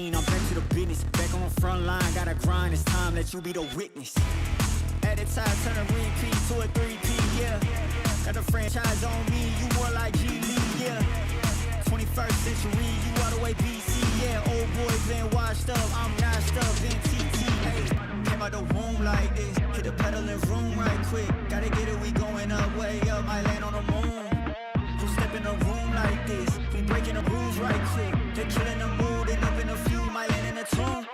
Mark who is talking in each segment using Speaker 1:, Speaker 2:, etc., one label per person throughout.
Speaker 1: I'm back to the business, back on the front line, gotta grind, it's time, let you be the witness. At the time, turn a repeat to a 3P, yeah. Got the franchise on me, you more like G Lee, yeah. 21st century, you all the way BC, yeah. Old boy been washed up, I'm nashed up in TTA. Came out the womb like this, hit the pedal and room right quick. Gotta get it, we going up, way up, might land on the moon. Who step in the room like this? We breaking the rules right quick. They're killing the mood and up in a few, might land in a tomb.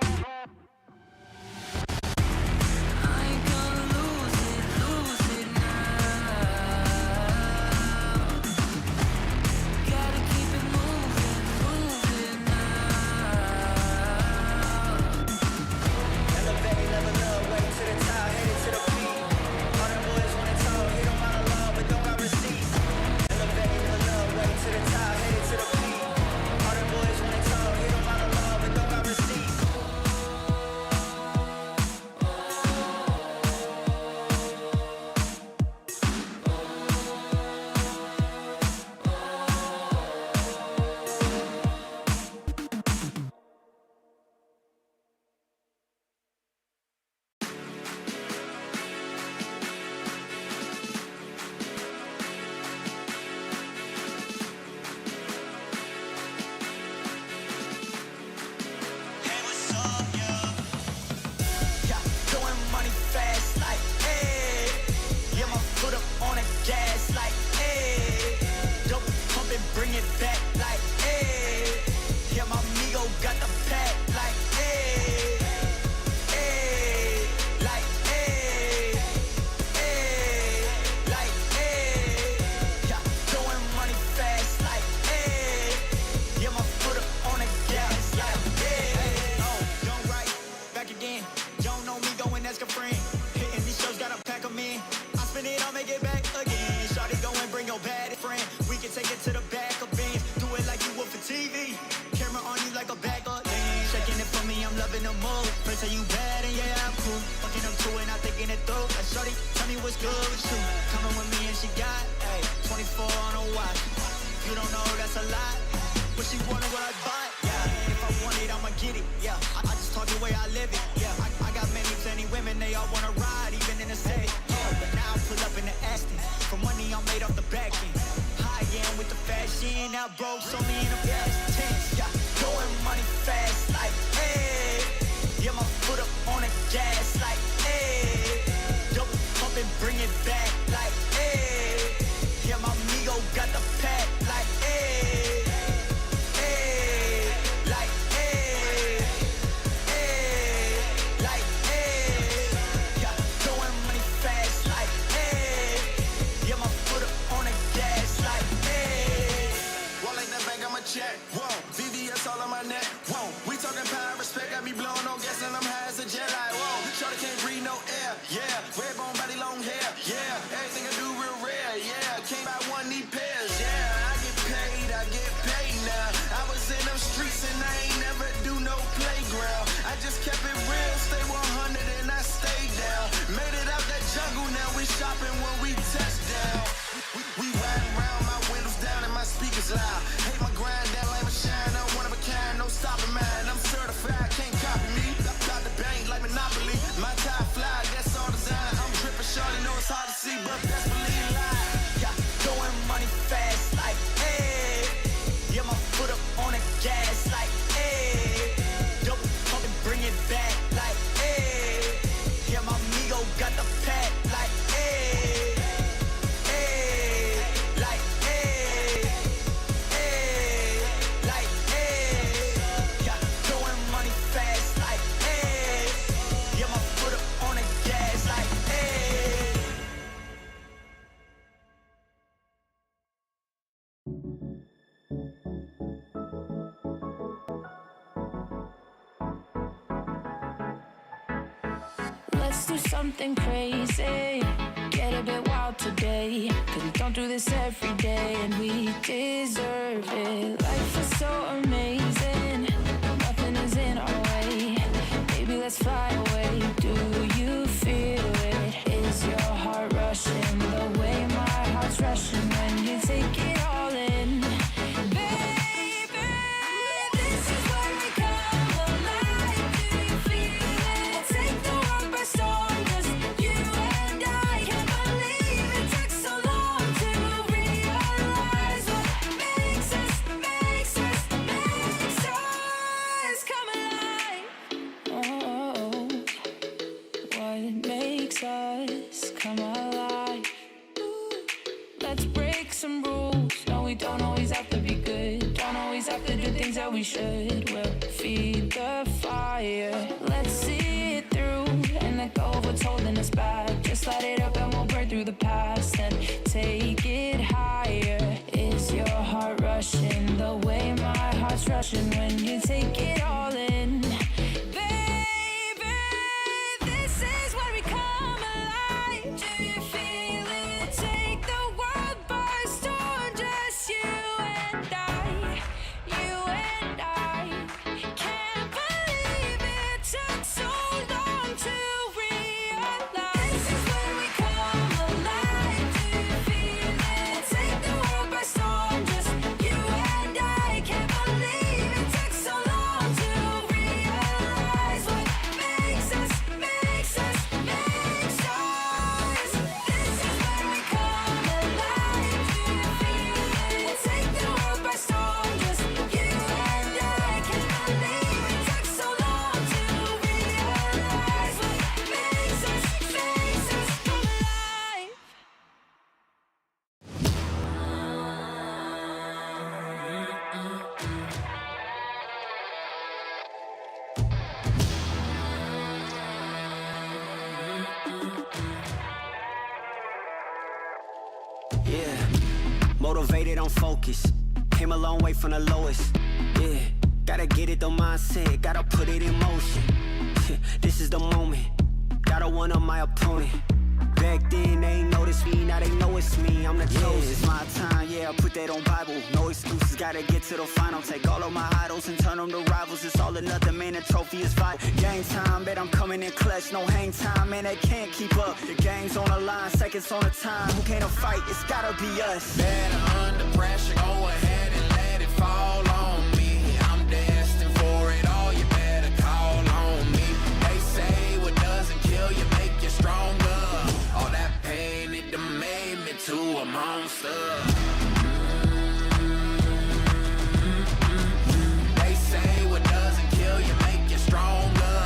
Speaker 2: Let's do something crazy, get a bit wild today, 'cause we don't do this every day and we deserve it. Life is so amazing, nothing is in our way. Baby, let's fly away. Do you feel it? Is your heart rushing the way my heart's rushing when you take it all in? Baby, this is where we come should. We'll feed the fire. Let's see it through and let go of what's holding us back. Just light it up and we'll burn through the past and take it higher. Is your heart rushing the way my heart's rushing when you take it all in? Baby, this is when we come alive. Do you feel it? Take the world by storm, just you and I. You and I. Can't believe it took so long to realize. This is when we come alive. Do you feel it? Take the world by storm, just you and I. Can't believe it took so long to realize what makes us. This is when we come alive. Do you feel it? Take the world by storm, just you and I. Can't believe it took so long to realize what makes us come alive.
Speaker 1: Yeah, motivated, I'm focused. Came a long way from the lowest. Yeah, gotta get it, the mindset, gotta put it in motion. This is the moment, gotta one up my opponent. Back then they ain't noticed me, now they know it's me. I'm the chosen. It's my time, yeah, I put that on Bible. No excuses, gotta get to the final. Take all of my idols and turn them to rivals. It's all or nothing, man, the trophy is vital. Game time, bet I'm coming in clutch. No hang time, man, they can't keep up. The game's on the line, seconds on the time. Who can't fight? It's gotta be us.
Speaker 3: Better under pressure, go ahead and let it fall on me. I'm destined for it all, you better call on me. They say what doesn't kill you make you stronger. All that pain, it done made me to a monster. They say what doesn't kill you make you stronger.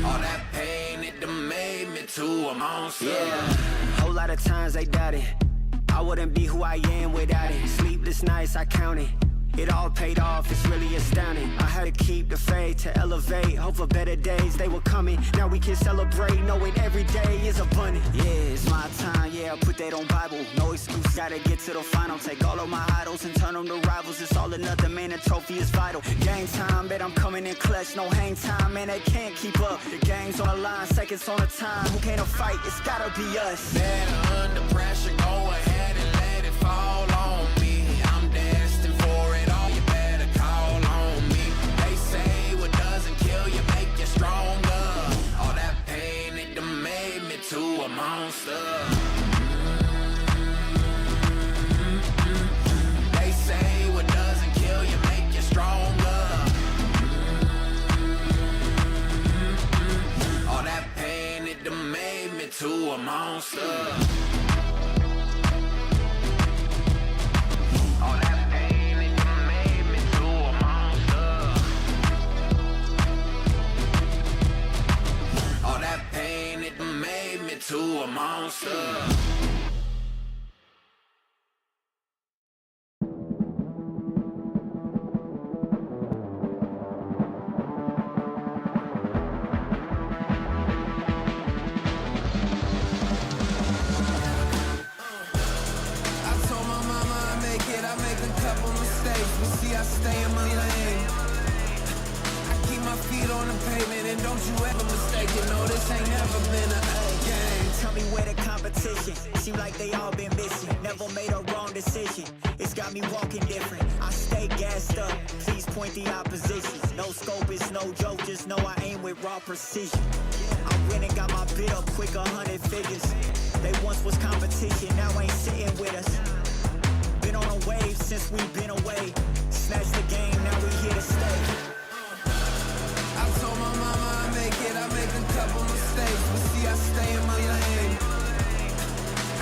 Speaker 3: All that pain, it done made me to a monster.
Speaker 1: Yeah, whole lot of times they doubted I wouldn't be who I am without it. Sleepless nights, I counted. It all paid off, it's really astounding. I had to keep the faith to elevate. Hope for better days, they were coming. Now we can celebrate, knowing every day is abundant. Yeah, it's my time, yeah, I put that on Bible. No excuse, gotta get to the final. Take all of my idols and turn them to rivals. It's all or nothing, man, the trophy is vital. Game time, bet I'm coming in clutch. No hang time, man, they can't keep up. The game's on the line, seconds on the time. Who can't fight? It's gotta be us.
Speaker 3: Better under pressure, go ahead and let it fall on me. I'm destined for it all, you better call on me. They say what doesn't kill you make you stronger. All that pain, it done made me to a monster. They say what doesn't kill you make you stronger. All that pain, it done made me to a monster. All that pain, it done made me to a monster. All that pain, it done made me to a monster. I stay in my lane. I keep my feet on the pavement, and don't you ever mistake it. No, this ain't never been a game.
Speaker 1: Tell me where the competition. Seem like they all been missing. Never made a wrong decision. It's got me walking different. I stay gassed up. Please point the opposition. No scope, it's no joke. Just know I aim with raw precision. I went and got my bid up quick, 100 figures. They once was competition, now ain't sitting with us. Been on a wave since we've been away. Snatch the game, now we here to stay.
Speaker 3: I told my mama I make it, I make a couple mistakes, but see I stay in my lane.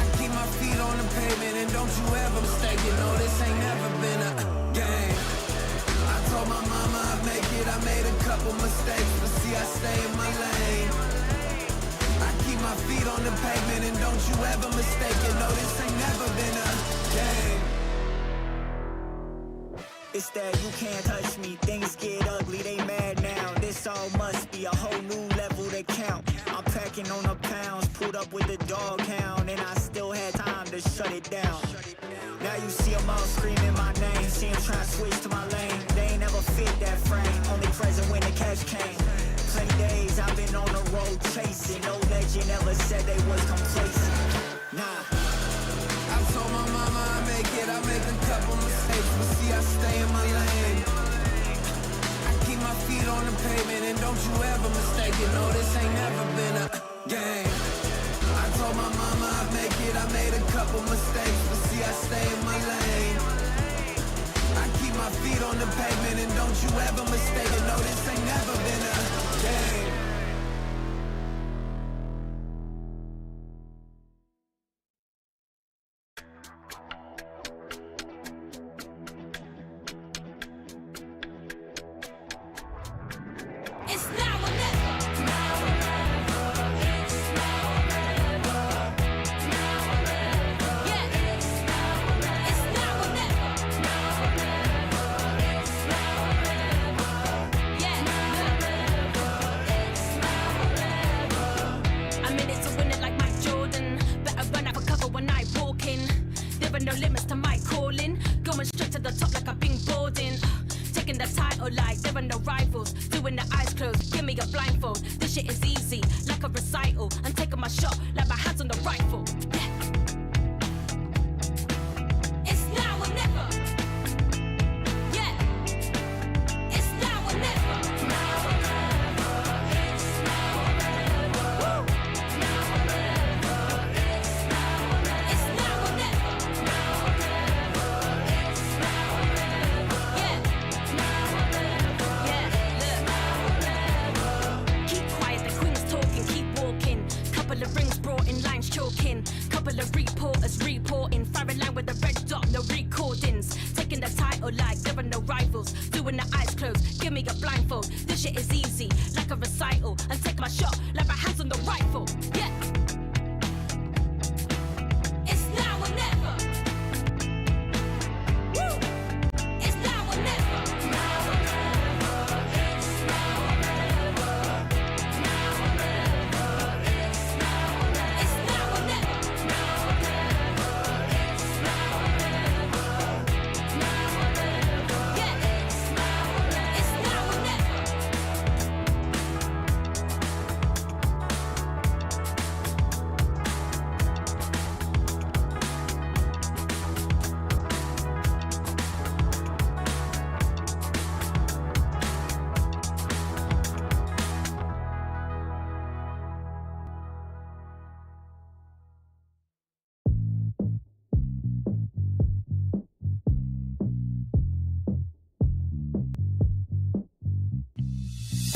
Speaker 3: I keep my feet on the pavement, and don't you ever mistake it. No, this ain't never been a game. I told my mama I make it, I made a couple mistakes, but see I stay in my lane. I keep my feet on the pavement, and don't you ever mistake it. No, this ain't never been a game.
Speaker 1: It's that you can't touch me. Things get ugly, they mad now. This all must be a whole new level to count. I'm packing on the pounds, pulled up with the dog hound, and I still had time to shut it down. Now you see them all screaming my name. See them trying to switch to my lane. They ain't never fit that frame. Only present when the cash came. Plenty days I've been on the road chasing. No legend ever said they was complacent. Nah.
Speaker 3: I told my mama I make it, I make a couple mistakes, but see I stay in my lane. I keep my feet on the pavement, and don't you ever mistake it. No, this ain't never been a game. I told my mama I make it, I made a couple mistakes, but see I stay in my lane. I keep my feet on the pavement, and don't you ever mistake it. No, this ain't never been a game.
Speaker 2: It's now or never. Now or never. It's now or never. Now or never. Yeah. It's now or never. It's now or never. Now or never. It's now or never. Yeah. Now or never. It's now or never. I'm in it to win it like Mike Jordan. Better run out for cover when I walk in. There are no limits to my calling. Going straight to the top like I've been boarding. Taking the title like there are no rivals. Doing the eyes closed, give me a blindfold. This shit is easy, like a recital. I'm taking my shot, like my hands on the rifle. Yeah. It's now or never. Yeah. It's now or never. Now or never. It's now or never. Woo. Now or never. It's now or never. It's now or never. Now or never. It's now or never. Yeah. Now or never. Yeah. Look. Keep quiet, the queen's talking, keep walking. Couple of rings brought in, lines choking. Couple of reporters reporting. Firing line with the red dot, no recordings. Taking the title like there are no rivals. Doing the eyes closed, give me a blindfold. This shit is easy, like a recital. And take my shot, like my hands on the rifle. Yeah. It's now or never. Woo. It's now or never. Now or never. It's now or never. Now or never. It's now or never. It's now or never. Now or never. It's now or never. Now or never. Yeah. It's now or never. It's now or never.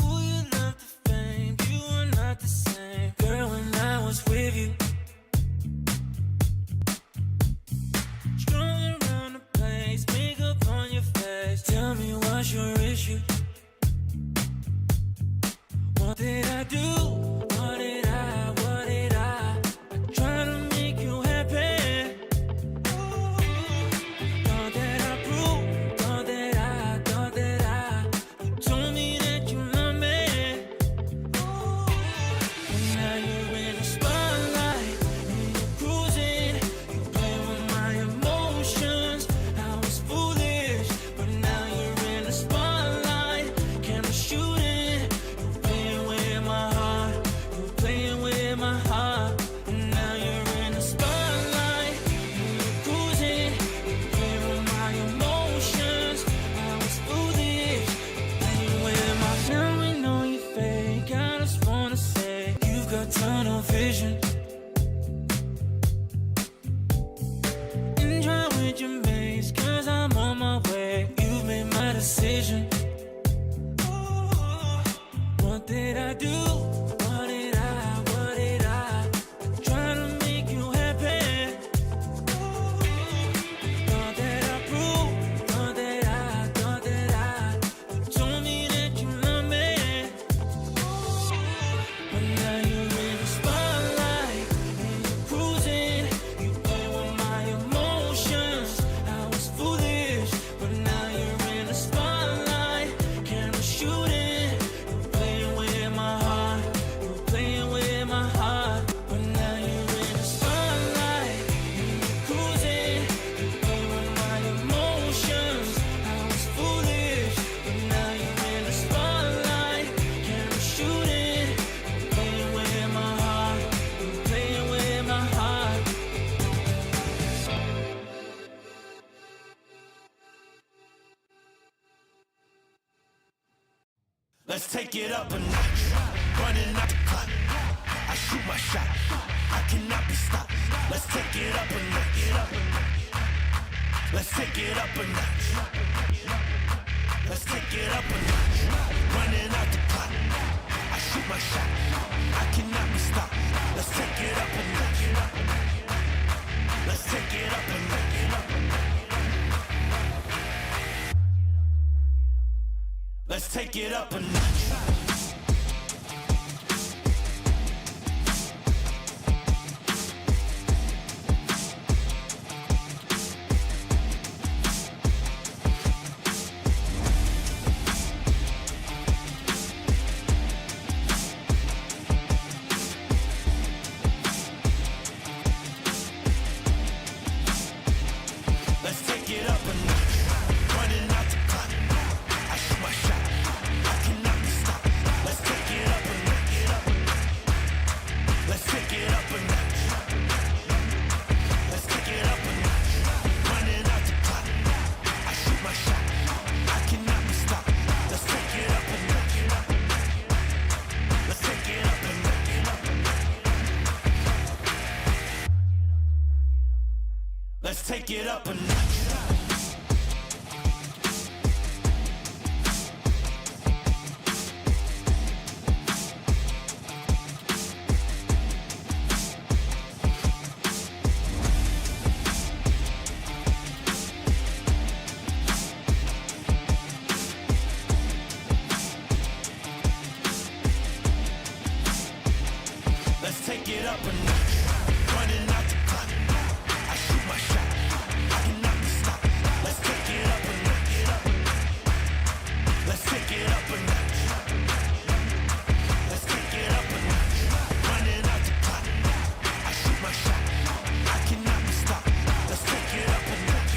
Speaker 4: Ooh, you love the fame, you are not the same. Girl, when I was with you, strolling around the place, makeup on your face. Tell me what's your issue? What did I do? What did I try to make you happy? Thought that I proved, thought that you told me that you love me. And now you're in the spotlight, and you're cruising. You play with my emotions. I was foolish, but now you're in the spotlight.
Speaker 3: Let's take it up a notch. Running out the clock. I shoot my shot. I cannot be stopped. Let's take it up a notch. Let's take it up a notch. Let's take it up a notch. Running out the clock. I shoot my shot. I cannot be stopped. Let's take it up a notch. Let's take it up a notch. Let's take it up a notch. Let's take it up a notch. Running out the clock. I shoot my shot. I cannot be stopped. Let's take it up a notch. Let's take it up a notch. Let's take it up a notch. Running out the clock. I shoot my shot. I cannot be stopped. Let's take it up a notch. Let's take it up a notch. Let's take it up a notch. Let's take it up a notch. Running out the clock. I shoot my shot. I cannot be stopped. Let's take it up a notch. Let's take it up a notch. Let's take it up a notch. Running out the clock. I shoot my shot. I cannot be stopped. Let's take it up a notch.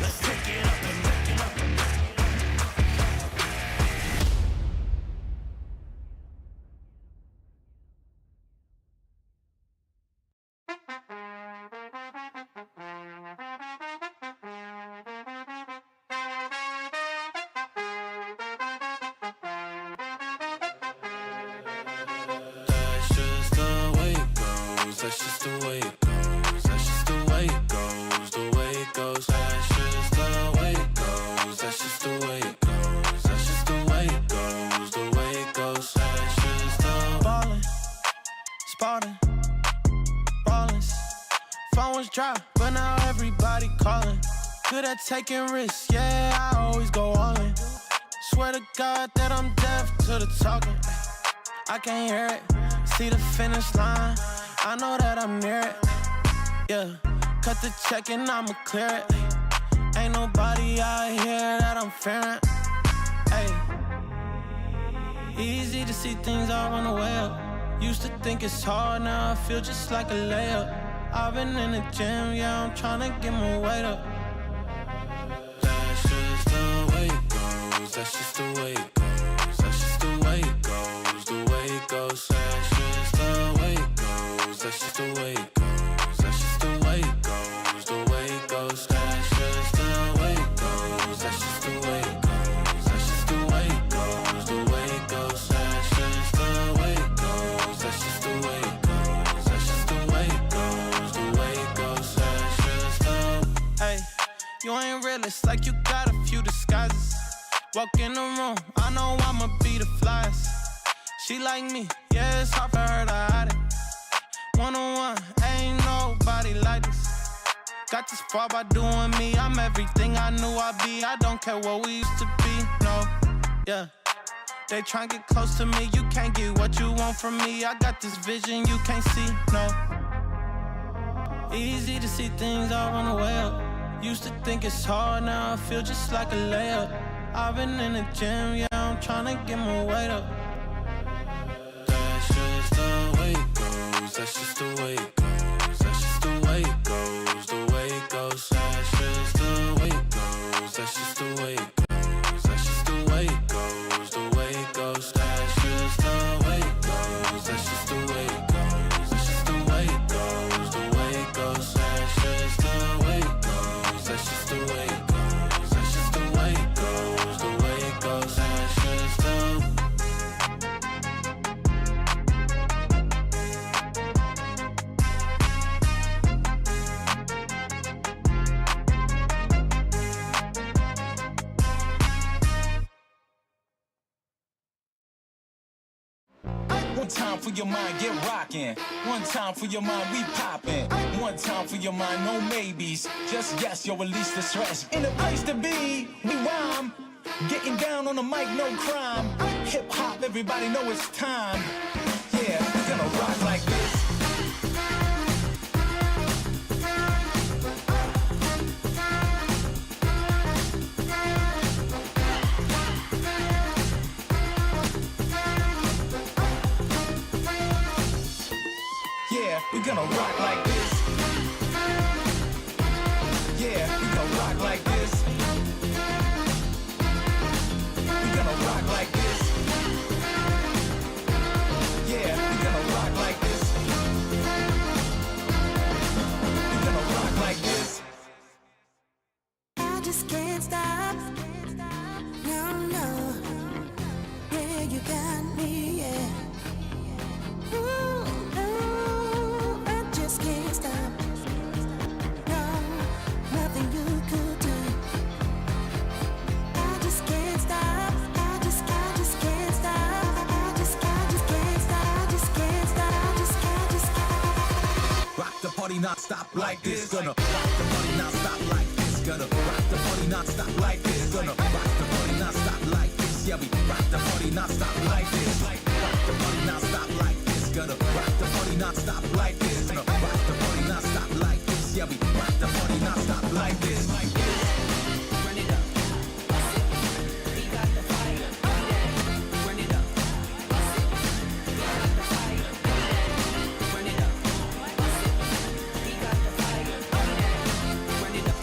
Speaker 3: Let's take it up a notch.
Speaker 5: That's just the way it goes. That's just the way it goes. That's just the way it goes. The way it goes. That's just the way it goes. That's just the way it goes. That's just the way it goes. The way it goes. That's just the
Speaker 6: Ballin', spotting, ballin'. Phone was dry, but now everybody callin'. Good at taking risks, yeah, I always go all in. Swear to God that I'm deaf to the talking. I can't hear it, see the finish line. I know that I'm near it, yeah. Cut the check and I'ma clear it. Ain't nobody out here that I'm fearing. Ay. Easy to see things all run away up. Used to think it's hard, now I feel just like a layup. I've been in the gym, yeah, I'm tryna get my weight up.
Speaker 5: That's just the way it goes. That's just the way it goes. That's just the way it goes. The way it goes. That's just the way it goes. That's just the way it goes. That's just the way it goes. The way it goes. That's just the way it goes. That's just the way it goes. That's just the way it goes. The way it goes. That's just the way it goes. That's just the way it goes. That's just the way it goes. The way it goes. That's just the.
Speaker 6: Hey, you ain't real, it's like you got a few disguises. Walk in the room, I know I'ma be the flyest. She like me, yeah, it's hard for her to hide it. One-on-one, ain't nobody like this. Got this far by doing me, I'm everything I knew I'd be. I don't care what we used to be, no, yeah. They tryna get close to me, you can't get what you want from me. I got this vision you can't see, no. Easy to see things all run away up. Used to think it's hard, now I feel just like a layup. I've been in the gym, yeah, I'm tryna get my weight up.
Speaker 5: That's just the way it goes. That's just the way it goes. That's just the way it goes. The way it goes. That's just the way it goes. That's just the way it goes. That's just the way it goes. The way it goes. That's just the way it goes. That's just the way it goes. That's just the way it goes. The way it goes. That's just the way it goes. That's just the way it goes. That's just the way it goes. The way it goes. That's
Speaker 7: time for your mind, get rockin'. One time for your mind, we poppin'. One time for your mind, no maybes. Just yes, yo, release the stress. In a place to be, we rhyme. Getting down on the mic, no crime. Hip hop, everybody know it's time. Yeah, we're gonna rock like this. Yeah, we're gonna rock like this. Yeah, we're gonna rock like this. We're gonna rock like this. Yeah, we're gonna rock like this. We're gonna rock like this.
Speaker 8: I just can't stop. No, no. Yeah, you got me, yeah. Ooh, no, I just can't stop. No, nothing you could do. I just can't stop. I just can't stop. I just can't stop. I just can't stop.
Speaker 7: Rock the party non-stop like this. Gonna rock the party non-stop like this. Gonna rock the party non-stop like this. Gonna rock the party non-stop like this. Yeah, we rock the party non-stop like this. Rock the party non-stop like this. Gonna rock the party non-stop like this. Gonna rock the party non-stop like this. Yeah, we rock the party non-stop like this.
Speaker 3: Run it up. We got the fire. Run it up. We got the fire. Run it up. We got the fire. Run it up.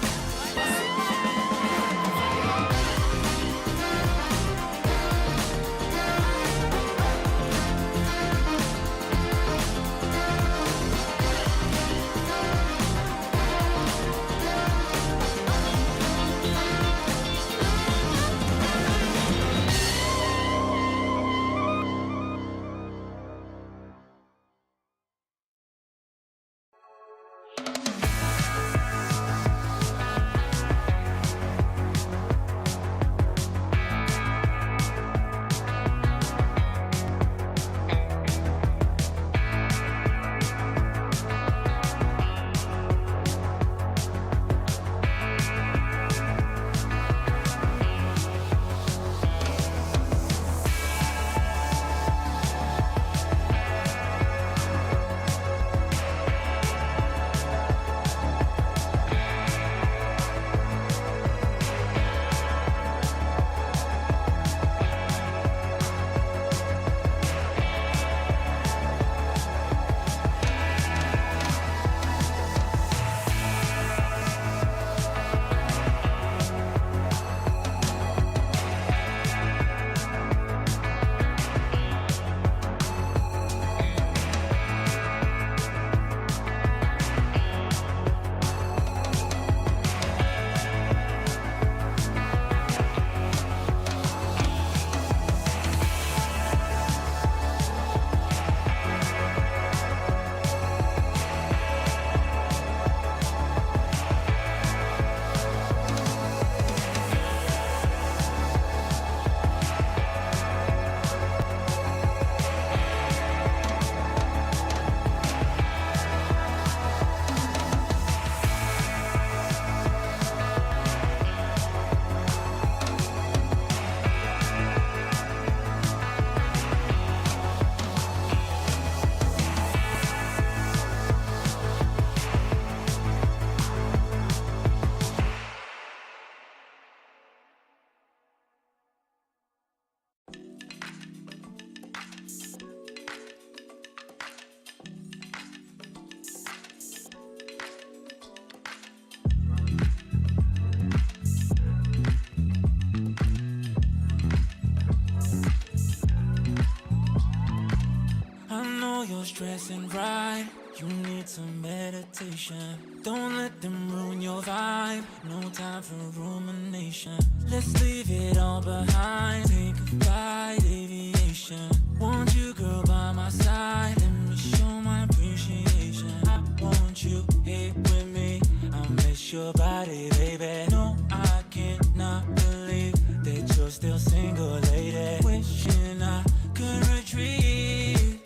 Speaker 4: stressing right. You need some meditation. Don't let them ruin your vibe. No time for rumination. Let's leave it all behind. Take a flight, aviation. Want you, girl, by my side. Let me show my appreciation. I want you here with me. I'll miss your body, baby. No, I cannot believe that you're still single, lady. Wishing I could retrieve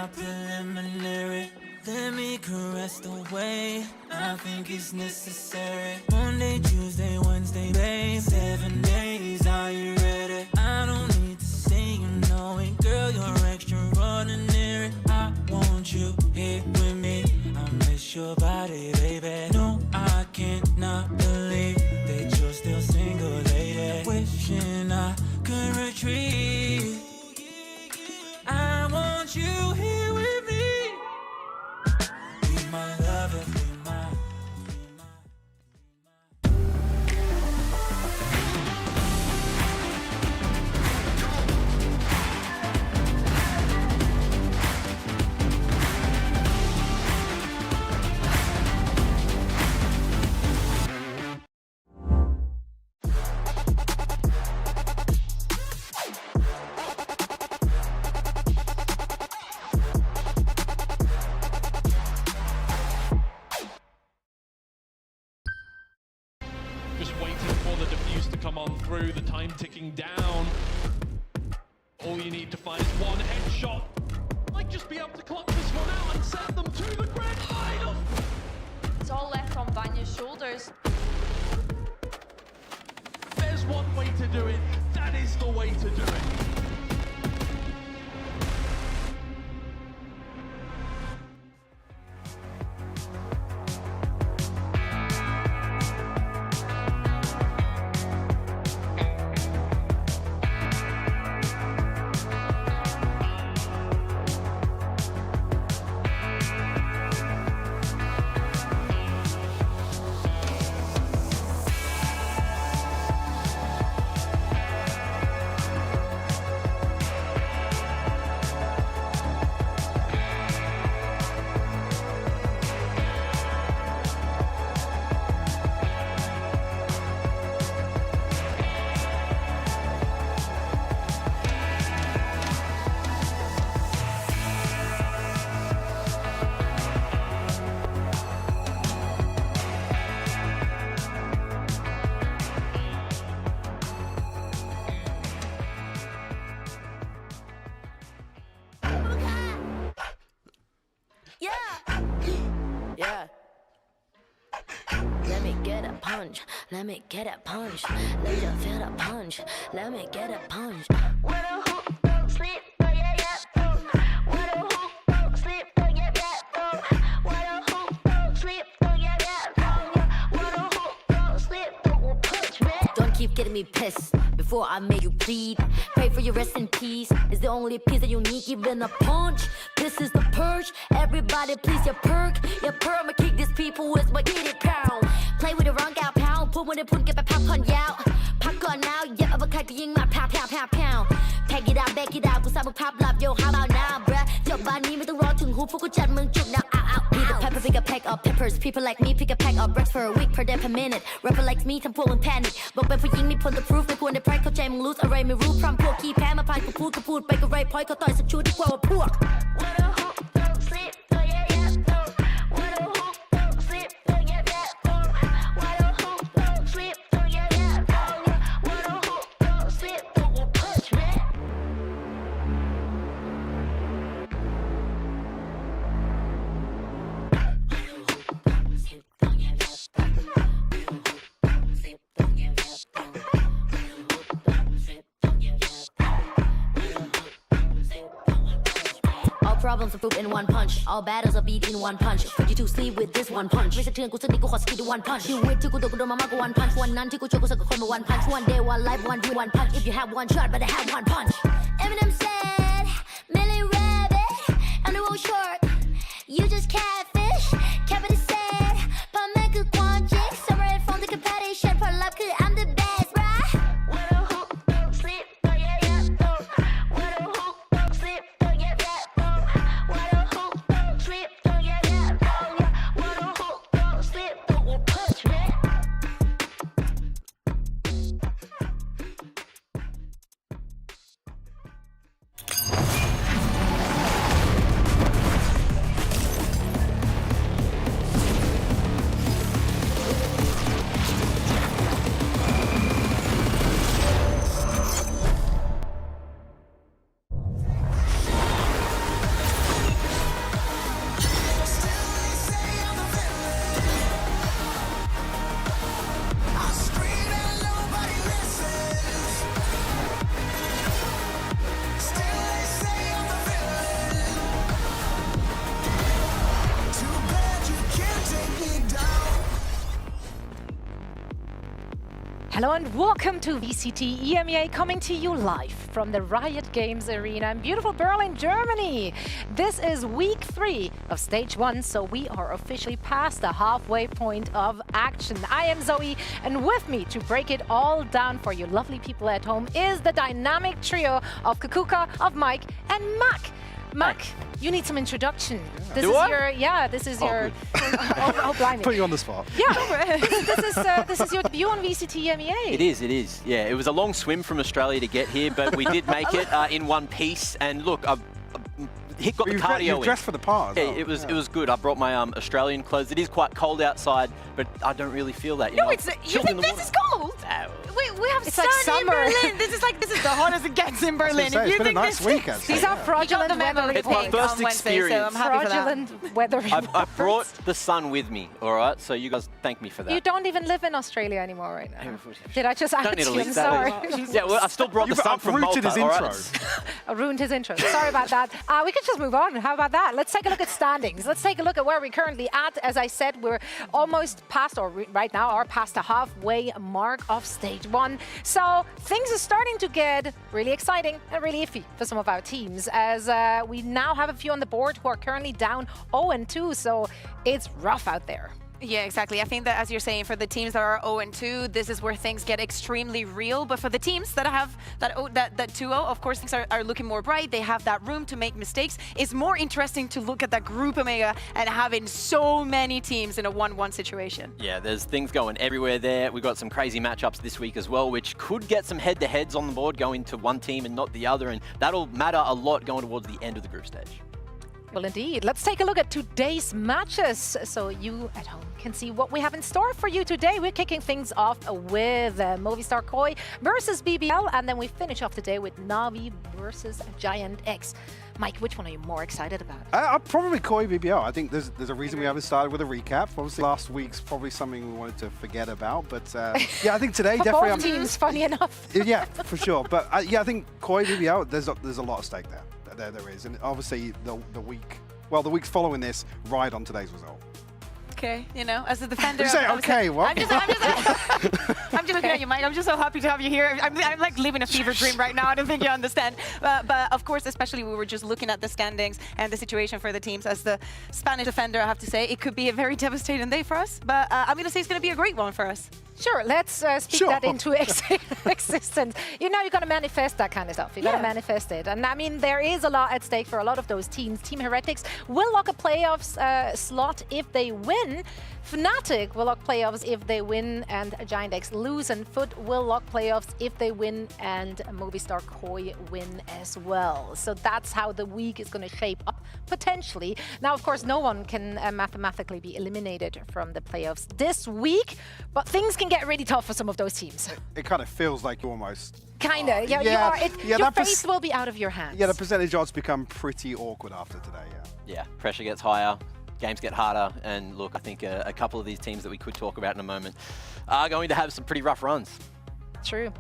Speaker 4: not preliminary. Let me caress the way I think it's necessary. Monday, Tuesday, Wednesday, babe, 7 days, are you ready? I don't need to say you know it, girl, you're extraordinary. I want you here with me, I miss your body, baby. No, I cannot believe that you're still single, lady. Wishing I could retreat. I want you here with me. Be my lover, be my.
Speaker 9: Just waiting for the defuse to come on through, the time ticking down. All you need to find is one headshot. Might just be able to clock this one out and send them to the grand final.
Speaker 10: It's all left on Vanya's shoulders.
Speaker 9: There's one way to do it. That is the way to do it.
Speaker 11: Yeah. Let me get a punch. Let me get a punch. Let you feel the punch. Let me get a punch. When a hook don't sleep, oh yeah, yeah, oh. When a hook don't sleep, oh yeah, yeah, oh. When a hook don't sleep, oh yeah, yeah, oh. When a hook don't sleep, oh, punch me. Don't keep getting me pissed before I make you bleed. Pray for your rest in peace. It's the only peace that you need, even a punch. This is the purge. Everybody please your perk. Your perma kick these people with my kitty pound. Play with the wrong gal pound. Put when they put get back pop on out. Pop on now. Yeah, I'm a kite ying my pound. Peg it out, back it out. กูสร้างมึงภาพลับ Yo how about now bruh จบบ้านนี้ไม่ต้องรอถึงหูพวกกูจัดมึงจุก now out. Be the pepper pick a pack of peppers. People like me pick a pack of breaths for a week per day per minute. Rapper like me ทำพวกมึง panic บอกเป็นผู้หญิงมีผลต่อ proof ไม่ควรได้ pride เข้าใจมึง lose อะไรไม่รู้พร้อมพวกขี้แพ้มาผ่านกูพูดไปก็ไร point เขาต่อยสักชุดดีกว่าว่าพวก When a hook don't sleep, oh yeah yeah oh. When a hook don't sleep, oh yeah yeah oh. When a hook don't sleep, oh yeah yeah oh. When a hook don't sleep, oh punch me. All problems are proof in one punch. All battles are beat in one punch. Put you to sleep with this one punch. ไม่สะเทือนกูสักนิดกูขอสกิดด้วย one punch. ชีวิตที่กูโดนมามากกว่า one punch. วันนั้นที่กูช่วยกูสักคนมา one punch. One day, one life, one view, one punch. If you have one shot, better have one punch. Eminem said, Millie Rabbit, I'm the world shark. You just catfish. Kevin said, เพราะแม่คือความจริง Separate from the competition. เพราะลับคือ I'm the best, bruh. When a hook don't sleep, oh yeah yeah oh. When a hook don't sleep, oh yeah yeah oh. When a hook don't sleep, oh yeah yeah oh. When a hook don't sleep, oh punch me.
Speaker 12: Hello and welcome to VCT EMEA, coming to you live from the Riot Games Arena in beautiful Berlin, Germany. This is week 3 of stage 1, so we are officially past the halfway point of action. I am Zoe, and with me to break it all down for you lovely people at home is the dynamic trio of Kukuka, of Mike, and Mac. Mac, you need some introduction. This is your blimey.
Speaker 13: Put you on the spot.
Speaker 12: Yeah, this is your debut on VCT EMEA.
Speaker 14: It is. Yeah, it was a long swim from Australia to get here, but we did make it in one piece. And look, got the cardio
Speaker 13: you dressed for the part.
Speaker 14: Yeah, it was good. I brought my Australian clothes. It is quite cold outside, but I don't really feel that.
Speaker 12: You think this is cold? We have sun like summer. In Berlin. This is the hottest it gets in Berlin.
Speaker 13: It's been a nice week, actually.
Speaker 12: These are fraudulent weather
Speaker 14: It's my first experience.
Speaker 12: So I'm happy fraudulent weather
Speaker 14: I brought the sun with me, all right? So you guys thank me for that.
Speaker 12: You don't even live in Australia anymore right now. Did I just add to you? I'm sorry.
Speaker 14: Yeah, well, I still brought the sun from Malta,
Speaker 13: his intro.
Speaker 12: I ruined his intro. Sorry about that. We could just move on. How about that? Let's take a look at standings. Let's take a look at where we're currently at. As I said, we're almost past, or right now are past the halfway mark of stage 1. So things are starting to get really exciting and really iffy for some of our teams, as we now have a few on the board who are currently down 0-2. So it's rough out there.
Speaker 15: Yeah, exactly. I think that, as you're saying, for the teams that are 0-2, this is where things get extremely real. But for the teams that have that 2-0, of course, things are looking more bright. They have that room to make mistakes. It's more interesting to look at that group EMEA and having so many teams in a 1-1 situation.
Speaker 14: Yeah, there's things going everywhere there. We've got some crazy matchups this week as well, which could get some head-to-heads on the board going to one team and not the other. And that'll matter a lot going towards the end of the group stage.
Speaker 12: Well, indeed. Let's take a look at today's matches so you at home can see what we have in store for you today. We're kicking things off with Movistar Koi versus BBL, and then we finish off the day with Na'Vi versus Giant X. Mike, which one are you more excited about?
Speaker 13: Probably Koi BBL. I think there's a reason we haven't started with a recap. Obviously, last week's probably something we wanted to forget about, but yeah, I think today
Speaker 12: for
Speaker 13: definitely.
Speaker 12: Both teams, funny enough.
Speaker 13: Yeah, for sure. But yeah, I think Koi BBL. There's a lot at stake there. There is, and obviously the weeks following this ride on today's result.
Speaker 15: Okay, you know, as a defender.
Speaker 13: You say okay, what?
Speaker 15: I'm just looking at you, Mike. I'm just so happy to have you here. I'm like living a fever dream right now. I don't think you understand. But of course, especially we were just looking at the standings and the situation for the teams. As the Spanish defender, I have to say, it could be a very devastating day for us. But I'm going to say it's going to be a great one for us.
Speaker 12: Sure, let's speak that into existence. You know, you got to manifest that kind of stuff. You got to manifest it. And I mean, there is a lot at stake for a lot of those teams. Team Heretics will lock a playoffs slot if they win. Fnatic will lock playoffs if they win, and Giant X lose, and Foot will lock playoffs if they win, and Movistar Koi win as well. So that's how the week is going to shape up, potentially. Now, of course, no one can mathematically be eliminated from the playoffs this week, but things can get really tough for some of those teams.
Speaker 13: It kind of feels like you're almost...
Speaker 12: Kind of, your face will be out of your hands.
Speaker 13: Yeah, the percentage odds become pretty awkward after today,
Speaker 14: Yeah, pressure gets higher. Games get harder, and look, I think a couple of these teams that we could talk about in a moment are going to have some pretty rough runs.
Speaker 12: True.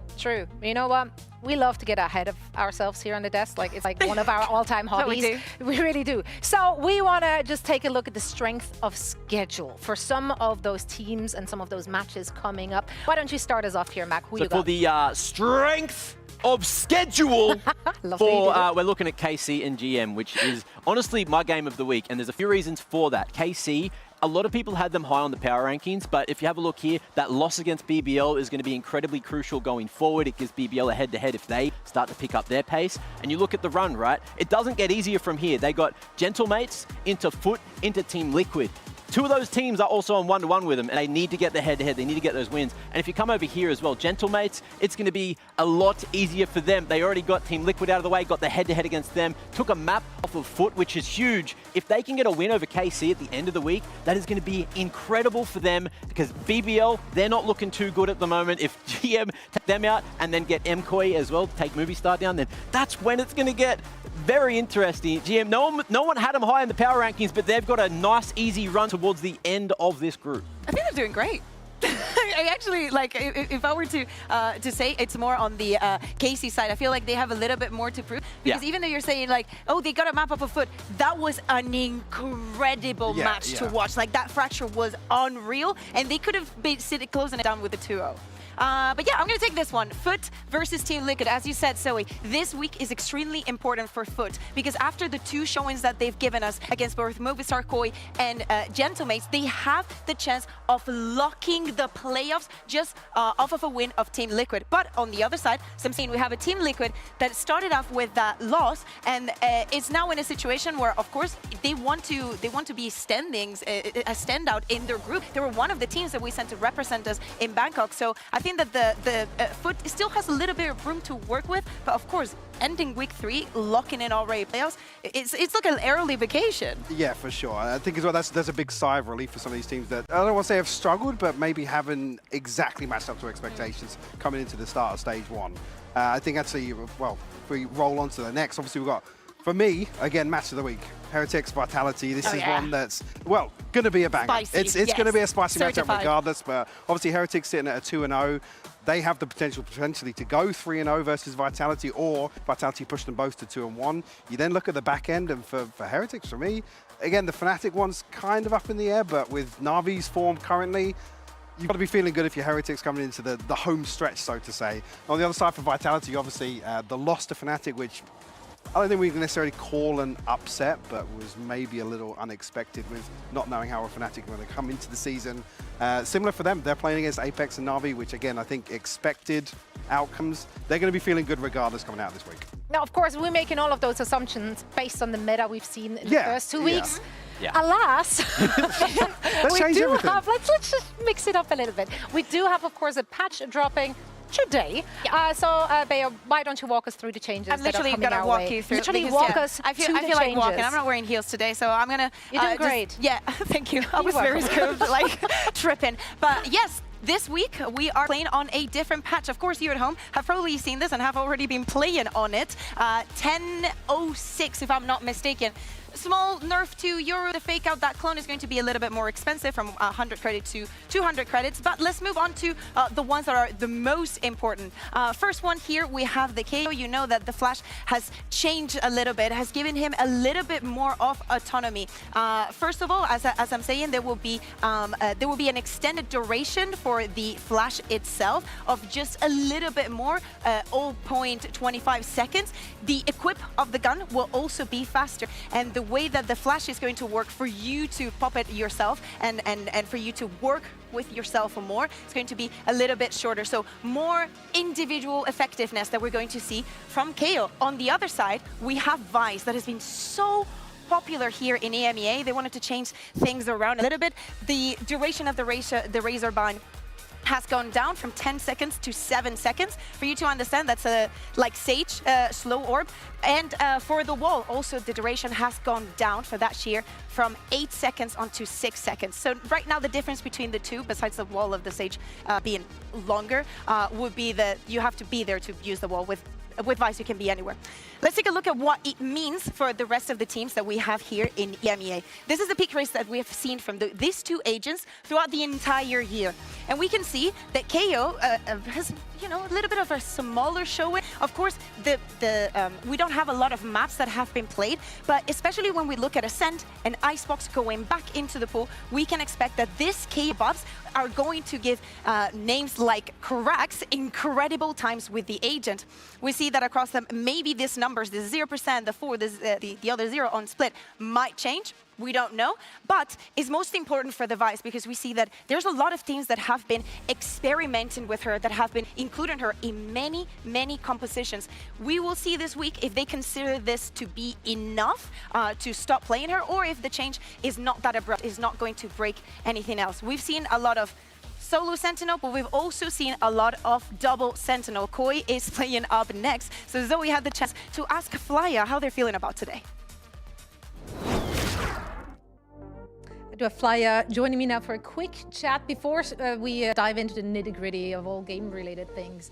Speaker 12: You know what? We love to get ahead of ourselves here on the desk. Like, it's like one of our all-time hobbies. We really do. So we want to just take a look at the strength of schedule for some of those teams and some of those matches coming up. Why don't you start us off here, Mac? Who
Speaker 14: so
Speaker 12: you
Speaker 14: for
Speaker 12: got?
Speaker 14: the strength of schedule we're looking at KC and GM, which is honestly my game of the week, and there's a few reasons for that. KC, a lot of people had them high on the power rankings, but if you have a look here, that loss against BBL is going to be incredibly crucial going forward. It gives BBL a head-to-head if they start to pick up their pace. And you look at the run, right? It doesn't get easier from here. They got Gentlemates into Foot into Team Liquid. Two of those teams are also on 1-1 with them, and they need to get the head-to-head. They need to get those wins. And if you come over here as well, Gentlemates, it's going to be a lot easier for them. They already got Team Liquid out of the way, got the head-to-head against them, took a map off of Foot, which is huge. If they can get a win over KC at the end of the week, that is going to be incredible for them, because BBL, they're not looking too good at the moment. If GM take them out and then get MKOI as well, take Movistar down, then that's when it's going to get very interesting. GM, no one had them high in the power rankings, but they've got a nice, easy run towards the end of this group.
Speaker 15: I think they're doing great. I actually, like, if I were to say it's more on the KC side, I feel like they have a little bit more to prove. Because even though you're saying, like, oh, they got a map up of Foot, that was an incredible match to watch. Like, that fracture was unreal, and they could have been closing it down with a 2-0. But yeah, I'm going to take this one. Foot versus Team Liquid. As you said, Zoe, this week is extremely important for Foot because after the 2 showings that they've given us against both Movistar Koi and Gentlemates, they have the chance of locking the playoffs just off of a win of Team Liquid. But on the other side, we have a Team Liquid that started off with that loss and is now in a situation where, of course, they want to be a standout in their group. They were one of the teams that we sent to represent us in Bangkok. So I think that the Foot still has a little bit of room to work with, but of course, ending week 3, locking in already playoffs, it's like an early vacation.
Speaker 13: Yeah, for sure. I think as well there's a big sigh of relief for some of these teams that I don't want to say have struggled, but maybe haven't exactly matched up to expectations coming into the start of stage 1. I think actually, well, if we roll on to the next, obviously we've got, for me, again, match of the week. Heretics, Vitality. This is one that's, well, going to be a banger.
Speaker 15: Spicy,
Speaker 13: it's
Speaker 15: yes.
Speaker 13: going to be a spicy matchup
Speaker 15: Certified.
Speaker 13: regardless, but obviously Heretics sitting at a 2-0. They have the potentially to go 3-0 versus Vitality, or Vitality push them both to 2-1. You then look at the back end, and for Heretics, for me, again, the Fnatic one's kind of up in the air, but with Navi's form currently, you've got to be feeling good if you're Heretics coming into the home stretch, so to say. On the other side for Vitality, obviously, the loss to Fnatic, which I don't think we can necessarily call an upset, but was maybe a little unexpected with not knowing how a Fnatic are going to come into the season. Similar for them, they're playing against Apex and Na'Vi, which again, I think expected outcomes. They're going to be feeling good regardless coming out this week.
Speaker 12: Now, of course, we're making all of those assumptions based on the meta we've seen in the first 2 weeks.
Speaker 14: Yeah.
Speaker 12: Alas,
Speaker 13: let's change everything.
Speaker 12: Let's just mix it up a little bit. We do have, of course, a patch dropping today. So, Bayo, why don't you walk us through the changes?
Speaker 15: I'm literally
Speaker 12: going to
Speaker 15: walk you through.
Speaker 12: Literally
Speaker 15: because,
Speaker 12: walk us
Speaker 15: I feel
Speaker 12: through the
Speaker 15: like walking.
Speaker 12: changes.
Speaker 15: I'm not wearing heels today, so I'm gonna.
Speaker 12: You're doing great.
Speaker 15: Yeah, thank you. I was very scared, like tripping. But yes. This week, we are playing on a different patch. Of course, you at home have probably seen this and have already been playing on it. 10.06, if I'm not mistaken. Small nerf to Euro to fake out that clone is going to be a little bit more expensive, from 100 credits to 200 credits. But let's move on to the ones that are the most important. First one here, we have the KO. You know that the Flash has changed a little bit, has given him a little bit more of autonomy. First of all, as I'm saying, there will be an extended duration for the Flash itself of just a little bit more, 0.25 seconds. The equip of the gun will also be faster, and the way that the Flash is going to work for you to pop it yourself and for you to work with yourself more, it's going to be a little bit shorter. So more individual effectiveness that we're going to see from KO. On the other side, we have Vice that has been so popular here in EMEA. They wanted to change things around a little bit. The duration of the Razor Bind has gone down from 10 seconds to 7 seconds. For you to understand, that's like Sage, slow orb. And for the wall, also the duration has gone down for that sheer from 8 seconds onto 6 seconds. So right now the difference between the two, besides the wall of the Sage being longer, would be that you have to be there to use the wall. With Vice, you can be anywhere. Let's take a look at what it means for the rest of the teams that we have here in EMEA. This is the peak race that we have seen from these two agents throughout the entire year. And we can see that KO has, a little bit of a smaller showing. Of course, we don't have a lot of maps that have been played, but especially when we look at Ascent and Icebox going back into the pool, we can expect that this KO buffs are going to give names like Cracks incredible times with the agent. We see that across them, maybe this numbers, the 0%, the 4, the other 0 on split might change. We don't know, but it's most important for the Vice because we see that there's a lot of teams that have been experimenting with her, that have been including her in many, many compositions. We will see this week if they consider this to be enough to stop playing her, or if the change is not that abrupt, is not going to break anything else. We've seen a lot of solo Sentinel, but we've also seen a lot of double Sentinel. Koi is playing up next, so Zoe had the chance to ask Flya how they're feeling about today.
Speaker 12: Flya joining me now for a quick chat before we dive into the nitty-gritty of all game-related things.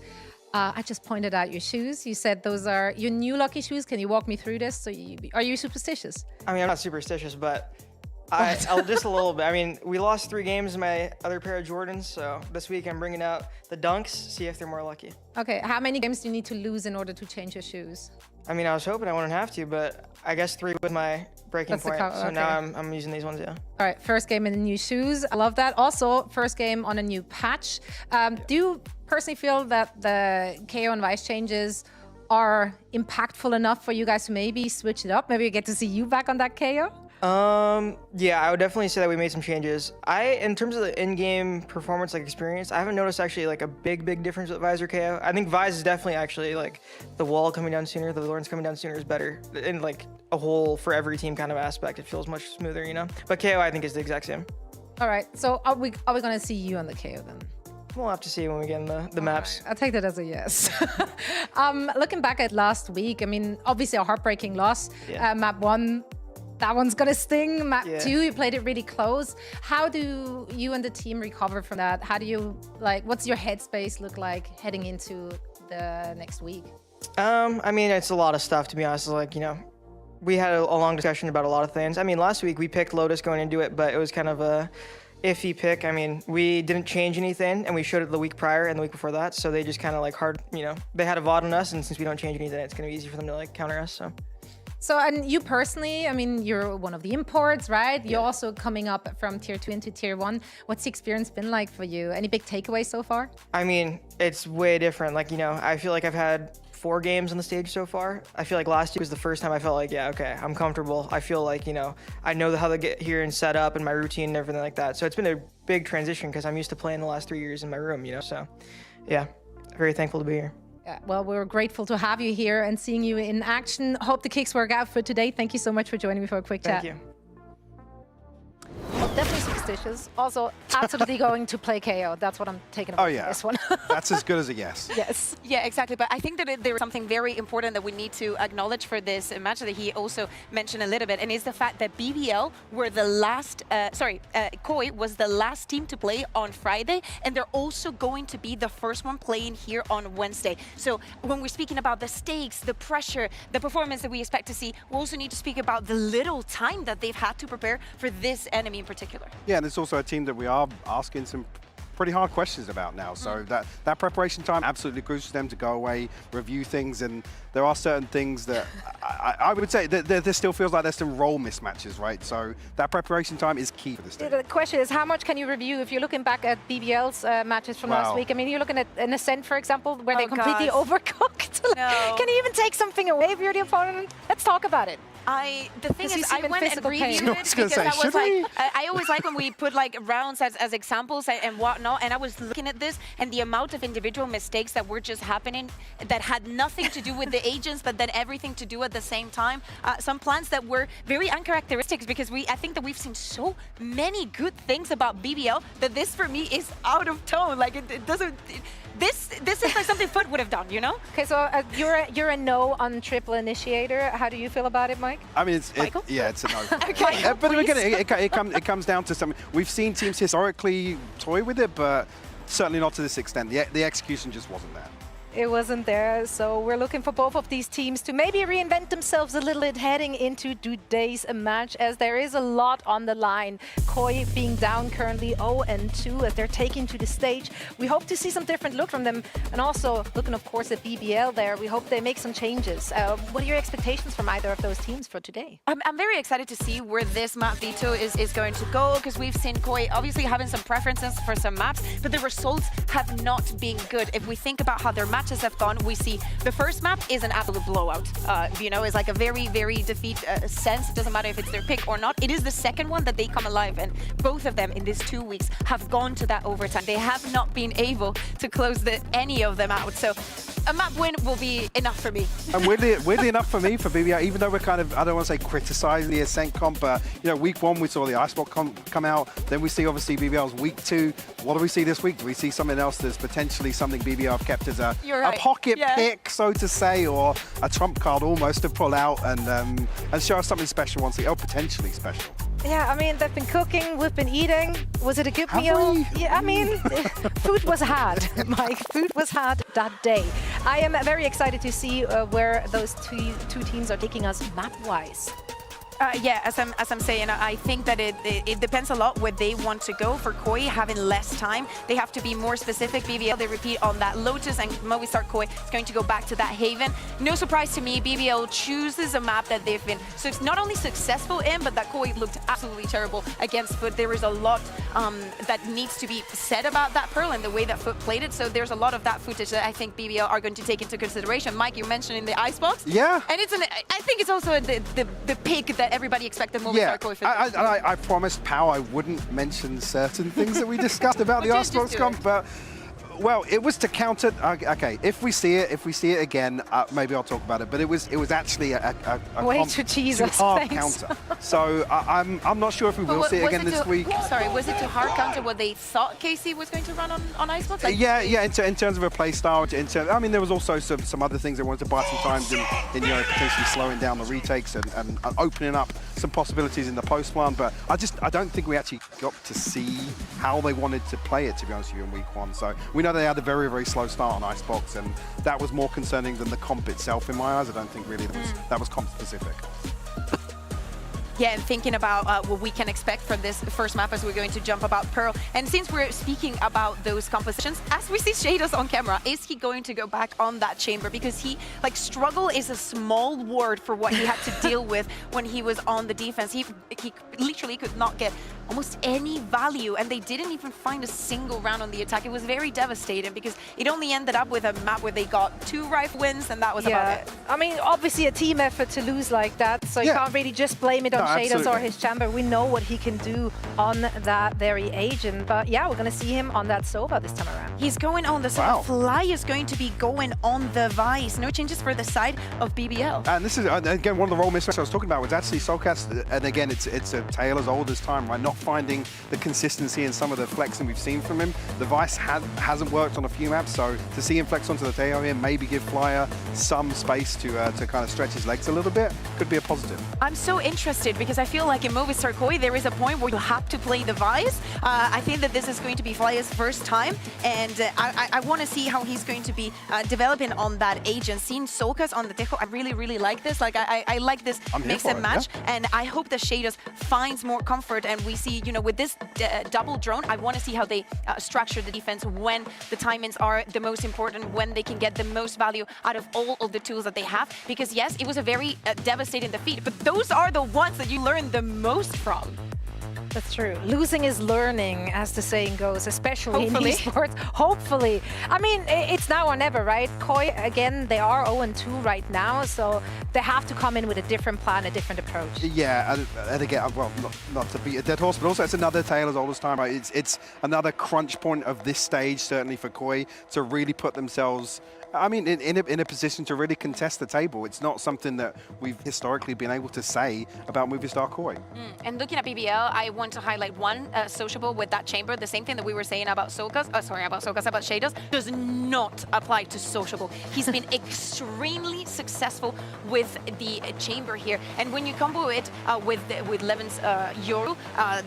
Speaker 12: I just pointed out your shoes. You said those are your new lucky shoes. Can you walk me through this? So are you superstitious?
Speaker 16: I mean, I'm not superstitious, but I'll just a little bit. I mean, we lost 3 games in my other pair of Jordans, so this week I'm bringing out the Dunks, see if they're more lucky.
Speaker 12: Okay, how many games do you need to lose in order to change your shoes?
Speaker 16: I mean, I was hoping I wouldn't have to, but I guess 3 with my breaking
Speaker 12: That's the
Speaker 16: point. So
Speaker 12: okay.
Speaker 16: now I'm using these ones, yeah.
Speaker 12: All right, first game in the new shoes. I love that. Also, first game on a new patch. Do you personally feel that the KO and Vice changes are impactful enough for you guys to maybe switch it up? Maybe we get to see you back on that KO?
Speaker 16: Yeah, I would definitely say that we made some changes. In terms of the in-game performance, like experience, I haven't noticed actually like a big difference with Visor KO. I think Vise is definitely actually like the wall coming down sooner, the Valorant's coming down sooner is better in like a whole for every team kind of aspect. It feels much smoother, you know? But KO I think is the exact same.
Speaker 12: All right, so are we gonna see you on the KO then?
Speaker 16: We'll have to see when we get in the maps.
Speaker 12: Right. I'll take that as a yes. Looking back at last week, I mean, obviously a heartbreaking loss.
Speaker 16: Yeah.
Speaker 12: Map 1, that one's gonna sting. Map
Speaker 16: Yeah.
Speaker 12: 2, you played it really close. How do you and the team recover from that? How do you, like, what's your headspace look like heading into the next week?
Speaker 16: I mean, it's a lot of stuff, to be honest. Like, you know, we had a long discussion about a lot of things. I mean, last week we picked Lotus going into it, but it was kind of a iffy pick. I mean, we didn't change anything, and we showed it the week prior and the week before that, so they just kind of like they had a VOD on us, and since we don't change anything, it's going to be easy for them to like counter us, so.
Speaker 12: So, and you personally, I mean, you're one of the imports, right? You're also coming up from tier 2 into tier 1. What's the experience been like for you? Any big takeaways so far?
Speaker 16: I mean, it's way different. Like, you know, I feel like I've had 4 games on the stage so far. I feel like last year was the first time I felt like, yeah, okay, I'm comfortable. I feel like, you know, I know how to get here and set up and my routine and everything like that. So it's been a big transition because I'm used to playing the last 3 years in my room, you know? So, yeah, very thankful to be here.
Speaker 12: Yeah, well, we're grateful to have you here and seeing you in action. Hope the kicks work out for today. Thank you so much for joining me for a quick chat.
Speaker 16: Thank you.
Speaker 12: Well, definitely superstitious. Also, absolutely going to play KO. That's what I'm taking away from this one.
Speaker 13: That's as good as a yes.
Speaker 12: Yes.
Speaker 15: Yeah, exactly. But I think that there is something very important that we need to acknowledge for this match that he also mentioned a little bit, and is the fact that BBL were the last, Koi was the last team to play on Friday, and they're also going to be the first one playing here on Wednesday. So when we're speaking about the stakes, the pressure, the performance that we expect to see, we also need to speak about the little time that they've had to prepare for this enemy in particular.
Speaker 13: Yeah, and it's also a team that we are asking some pretty hard questions about now. So that preparation time absolutely crucial for them to go away, review things, and there are certain things that I would say that there still feels like there's some role mismatches, right? So that preparation time is key for this team.
Speaker 12: The question is, how much can you review if you're looking back at BBL's matches from last week? I mean, you're looking at an Ascent, for example, where they completely overcooked.
Speaker 15: No.
Speaker 12: Can you even take something away if you're the opponent? Let's talk about it.
Speaker 15: The thing is, I went and reviewed it because
Speaker 13: say,
Speaker 15: I was like,
Speaker 13: we?
Speaker 15: I always like when we put like rounds as examples and whatnot, and I was looking at this and the amount of individual mistakes that were just happening that had nothing to do with the agents, but then everything to do at the same time. Some plans that were very uncharacteristic because I think that we've seen so many good things about BBL that this for me is out of tone. Like it doesn't. This is like something Foot would have done, you know?
Speaker 12: Okay, so you're a no on triple initiator. How do you feel about it, Mike?
Speaker 13: I mean, it's a no.
Speaker 12: Okay.
Speaker 13: But again, it comes down to something. We've seen teams historically toy with it, but certainly not to this extent. The execution just wasn't there.
Speaker 12: It wasn't there, so we're looking for both of these teams to maybe reinvent themselves a little bit heading into today's match, as there is a lot on the line. Koi being down currently 0-2 as they're taking to the stage. We hope to see some different look from them, and also looking, of course, at BBL there. We hope they make some changes. What are your expectations from either of those teams for today?
Speaker 15: I'm very excited to see where this map veto is going to go, because we've seen Koi obviously having some preferences for some maps, but the results have not been good. If we think about how their matches have gone, we see the first map is an absolute blowout. You know, it's like a very, very defeat sense. It doesn't matter if it's their pick or not. It is the second one that they come alive, and both of them in these 2 weeks have gone to that overtime. They have not been able to close any of them out. So a map win will be enough for me.
Speaker 13: And weirdly enough for me, for BBL, even though we're kind of, I don't want to say criticizing the Ascent comp, but you know, week 1 we saw the Iceblock come out. Then we see obviously BBL's week 2. What do we see this week? Do we see something else that's potentially something BBL have kept as a pocket pick, so to say, or a trump card almost to pull out and show us something special once, or potentially special?
Speaker 12: Yeah, I mean, they've been cooking, we've been eating. Was it a good meal? Yeah, I mean, food was had, Mike. Food was had that day. I am very excited to see where those two teams are taking us map-wise.
Speaker 15: Yeah, as I'm saying, I think that it depends a lot where they want to go. For Koi, having less time, they have to be more specific. BBL, they repeat on that Lotus, and Movistar Koi is going to go back to that Haven. No surprise to me, BBL chooses a map that they've been not only successful in, but that Koi looked absolutely terrible against Foot. There is a lot that needs to be said about that Pearl and the way that Foot played it. So there's a lot of that footage that I think BBL are going to take into consideration. Mike, you mentioned in the Icebox.
Speaker 13: Yeah.
Speaker 15: And I think it's also the pick that everybody expected Movistar Koi for.
Speaker 13: I promised Pau I wouldn't mention certain things that we discussed about the Icebox comp, but well, it was to counter. Okay, if we see it again, maybe I'll talk about it. But it was actually a
Speaker 12: way to tease us.
Speaker 13: Hard counter. So I'm not sure if we will see it again this week.
Speaker 15: Sorry, was it to hard counter what they thought KC was going to run on Icebox?
Speaker 13: Yeah. In terms of a play style, I mean, there was also some other things they wanted to buy some times in potentially slowing down the retakes and opening up some possibilities in the post plan. But I don't think we actually got to see how they wanted to play it, to be honest with you, in week 1. So we know they had a very, very slow start on Icebox, and that was more concerning than the comp itself in my eyes. I don't think really that was comp specific.
Speaker 15: Yeah, and thinking about what we can expect from this first map as we're going to jump about Pearl. And since we're speaking about those compositions, as we see Shados on camera, is he going to go back on that chamber? Because struggle is a small word for what he had to deal with when he was on the defense. He literally could not get almost any value, and they didn't even find a single round on the attack. It was very devastating because it only ended up with a map where they got 2 rifle wins, and that was about it.
Speaker 12: I mean, obviously a team effort to lose like that, so you can't really just blame it on Shados or his chamber. We know what he can do on that very agent, but yeah, we're going to see him on that Sova this time around.
Speaker 15: He's going on the Sova. Fly is going to be going on the Vice. No changes for the side of BBL.
Speaker 13: And this is, again, one of the role mismatches I was talking about was actually Soulcast, and again, it's a tale as old as time, right? Not finding the consistency in some of the flexing we've seen from him. The Vice hasn't worked on a few maps, so to see him flex onto the Teo here, maybe give Flyer some space to kind of stretch his legs a little bit, could be a positive.
Speaker 15: I'm so interested because I feel like in Movistar Koi, there is a point where you have to play the Vice. I think that this is going to be Flyer's first time, and I want to see how he's going to be developing on that agent. Seeing Soulcast on the Tejo, I really, really like this. Like, I like this mix and match, and I hope that Shados finds more comfort, and we see, you know, with this double drone, I want to see how they structure the defense when the timings are the most important, when they can get the most value out of all of the tools that they have. Because yes, it was a very devastating defeat, but those are the ones that you learn the most from.
Speaker 12: That's true. Losing is learning, as the saying goes, especially in esports. Hopefully. I mean, it's now or never, right? Koi, again, they are 0-2 right now, so they have to come in with a different plan, a different approach.
Speaker 13: Yeah, and again, well, not to beat a dead horse, but also it's another tale as old as time, right? It's another crunch point of this stage, certainly for Koi, to really put themselves, I mean, in a position to really contest the table. It's not something that we've historically been able to say about Movistar Koi.
Speaker 15: And looking at BBL, I want to highlight one sociable with that chamber. The same thing that we were saying about Soulcast, about Shados, does not apply to sociable. He's been extremely successful with the chamber here. And when you combo it with Levin's Yoru,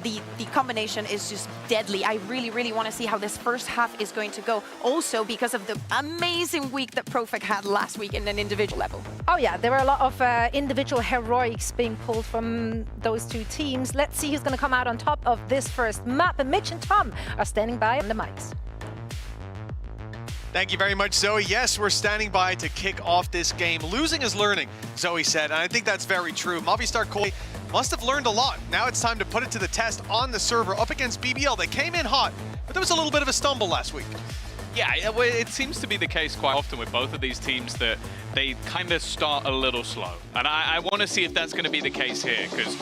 Speaker 15: the combination is just deadly. I really, really want to see how this first half is going to go. Also, because of the amazing week that Profec had last week in an individual level.
Speaker 12: Oh yeah, there were a lot of individual heroics being pulled from those two teams. Let's see who's going to come out on top of this first map. And Mitch and Tom are standing by on the mics.
Speaker 17: Thank you very much, Zoe. Yes, we're standing by to kick off this game. Losing is learning, Zoe said, and I think that's very true. Movistar Koi must have learned a lot. Now it's time to put it to the test on the server up against BBL. They came in hot, but there was a little bit of a stumble last week.
Speaker 18: Yeah, it seems to be the case quite often with both of these teams that they kind of start a little slow. And I want to see if that's going to be the case here, because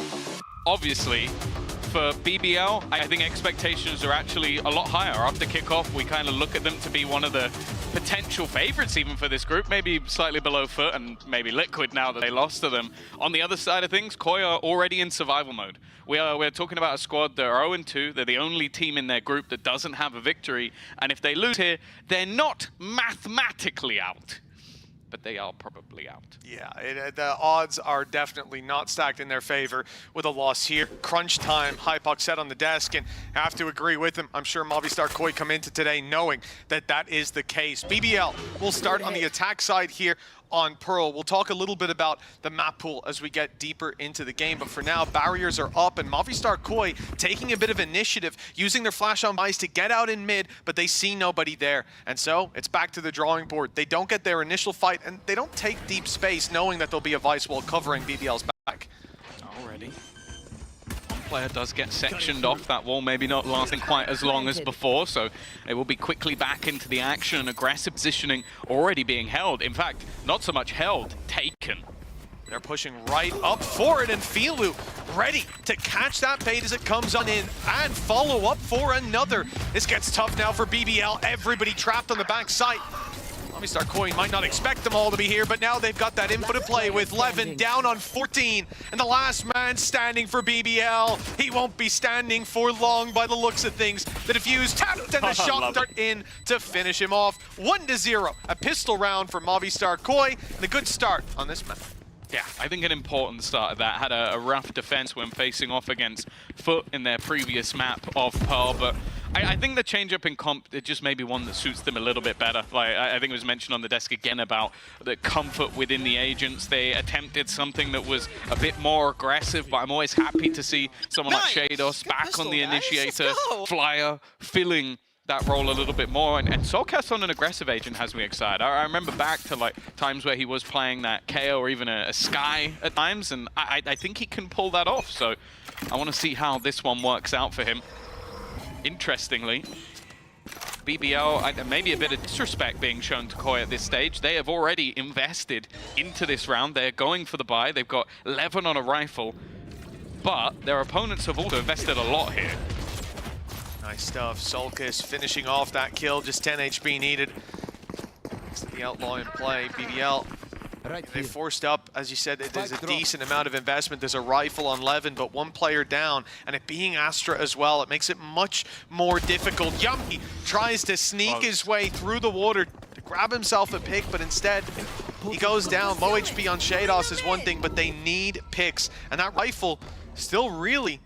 Speaker 18: obviously for BBL, I think expectations are actually a lot higher. After kickoff, we kind of look at them to be one of the potential favorites even for this group, maybe slightly below Foot and maybe Liquid now that they lost to them. On the other side of things, Koi are already in survival mode. We're talking about a squad that are 0-2. They're the only team in their group that doesn't have a victory. And if they lose here, they're not mathematically out, but they are probably out.
Speaker 17: Yeah, the odds are definitely not stacked in their favor with a loss here. Crunch time, Hypox set on the desk, and I have to agree with him. I'm sure Movistar Koi come into today knowing that that is the case. BBL will start on the attack side here. on Pearl. We'll talk a little bit about the map pool as we get deeper into the game, but for now, barriers are up, and Movistar Koi taking a bit of initiative, using their flash on buys to get out in mid, but they see nobody there. And so, it's back to the drawing board. They don't get their initial fight, and they don't take deep space, knowing that there'll be a Vice wall covering BBL's back.
Speaker 18: Already. Player does get sectioned off that wall, maybe not lasting quite as long as before, so it will be quickly back into the action. Aggressive positioning already being held. In fact, not so much held, taken.
Speaker 17: They're pushing right up for it, and Filu ready to catch that bait as it comes on in and follow up for another. This gets tough now for BBL. Everybody trapped on the backside. Movistar Koi might not expect them all to be here, but now they've got that input to play with Levin down on 14, and the last man standing for BBL. He won't be standing for long by the looks of things. The defuse tapped and the shot dart in to finish him off. 1-0, a pistol round for Movistar Koi, and a good start on this map.
Speaker 18: Yeah, I think an important start of that. Had a rough defense when facing off against Foot in their previous map of Pearl, but I think the change-up in comp, it just may be one that suits them a little bit better. Like, I think it was mentioned on the desk again about the comfort within the agents. They attempted something that was a bit more aggressive, but I'm always happy to see someone like Shados back on the initiator, Flyer, filling that role a little bit more, and Solcast on an aggressive agent has me excited. I remember back to like times where he was playing that KO or even a Sky at times, and I think he can pull that off, so I want to see how this one works out for him. Interestingly, BBL, maybe a bit of disrespect being shown to Koi at this stage. They have already invested into this round. They're going for the buy. They've got Levin on a rifle, but their opponents have also invested a lot here.
Speaker 17: Nice stuff. Solkis finishing off that kill, just 10 HP needed. Next to the Outlaw in play, BBL. They forced up, as you said, there's a decent amount of investment. There's a rifle on Levin, but one player down, and it being Astra as well, it makes it much more difficult. Yumpy tries to sneak his way through the water to grab himself a pick, but instead he goes down. Low HP on Shados is one thing, but they need picks, and that rifle still really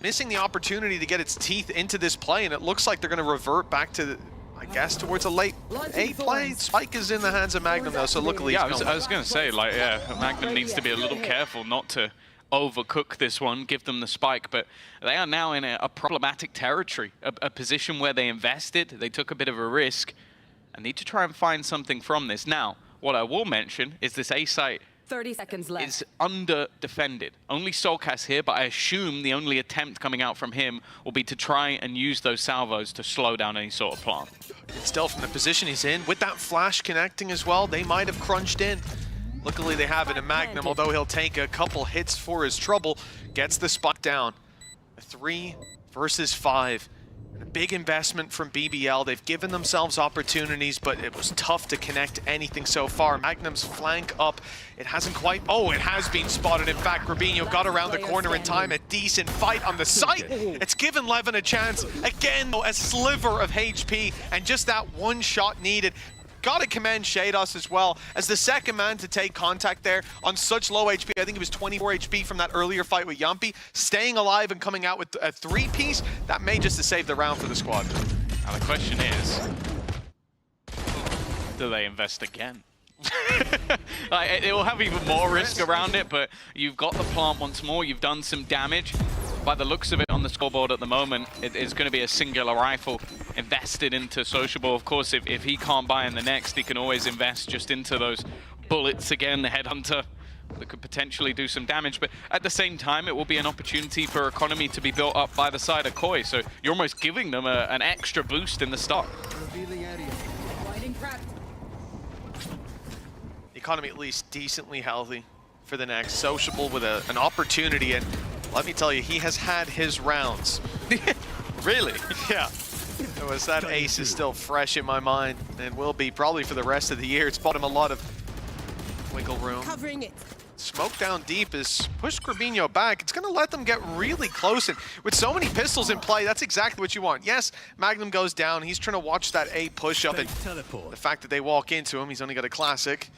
Speaker 17: missing the opportunity to get its teeth into this play, and it looks like they're going to revert back to, I guess, towards a late A play. Spike is in the hands of Magnum, though, so luckily
Speaker 18: I was going to say, like, yeah, Magnum needs to be a little careful not to overcook this one, give them the spike, but they are now in a problematic territory, a position where they invested, they took a bit of a risk, and need to try and find something from this. Now, what I will mention is this A site
Speaker 19: 30 seconds left.
Speaker 18: is under-defended. Only Solcast here, but I assume the only attempt coming out from him will be to try and use those salvos to slow down any sort of plant.
Speaker 17: Still from the position he's in, with that flash connecting as well, they might have crunched in. Luckily they have it in Magnum, although he'll take a couple hits for his trouble. Gets the spot down. A 3 versus 5. A big investment from BBL. They've given themselves opportunities, but it was tough to connect anything so far. Magnum's flank up. It hasn't quite... Oh, it has been spotted. In fact, Rubinho got around the corner in time. A decent fight on the site. It's given Levin a chance. Again, though, a sliver of HP, and just that one shot needed. Gotta commend Shados as well as the second man to take contact there on such low HP. I think it was 24 HP from that earlier fight with Yumpy. Staying alive and coming out with a 3-piece, that may just have saved the round for the squad.
Speaker 18: Now the question is, do they invest again? Like, it will have even more risk around it, but you've got the plant once more, you've done some damage. By the looks of it on the scoreboard at the moment, it is going to be a singular rifle invested into Sociable. Of course, if he can't buy in the next, he can always invest just into those bullets again, the Headhunter, that could potentially do some damage. But at the same time, it will be an opportunity for economy to be built up by the side of Koi. So you're almost giving them an extra boost in the start.
Speaker 17: The economy at least decently healthy for the next. Sociable with an opportunity, and let me tell you, he has had his rounds.
Speaker 18: Really?
Speaker 17: Yeah. That ace is still fresh in my mind, and will be probably for the rest of the year. It's bought him a lot of wiggle room.
Speaker 19: Covering it.
Speaker 17: Smoke down deep is pushed Corbinho back. It's going to let them get really close, and with so many pistols in play, that's exactly what you want. Yes, Magnum goes down. He's trying to watch that A push up, and the fact that they walk into him, he's only got a classic.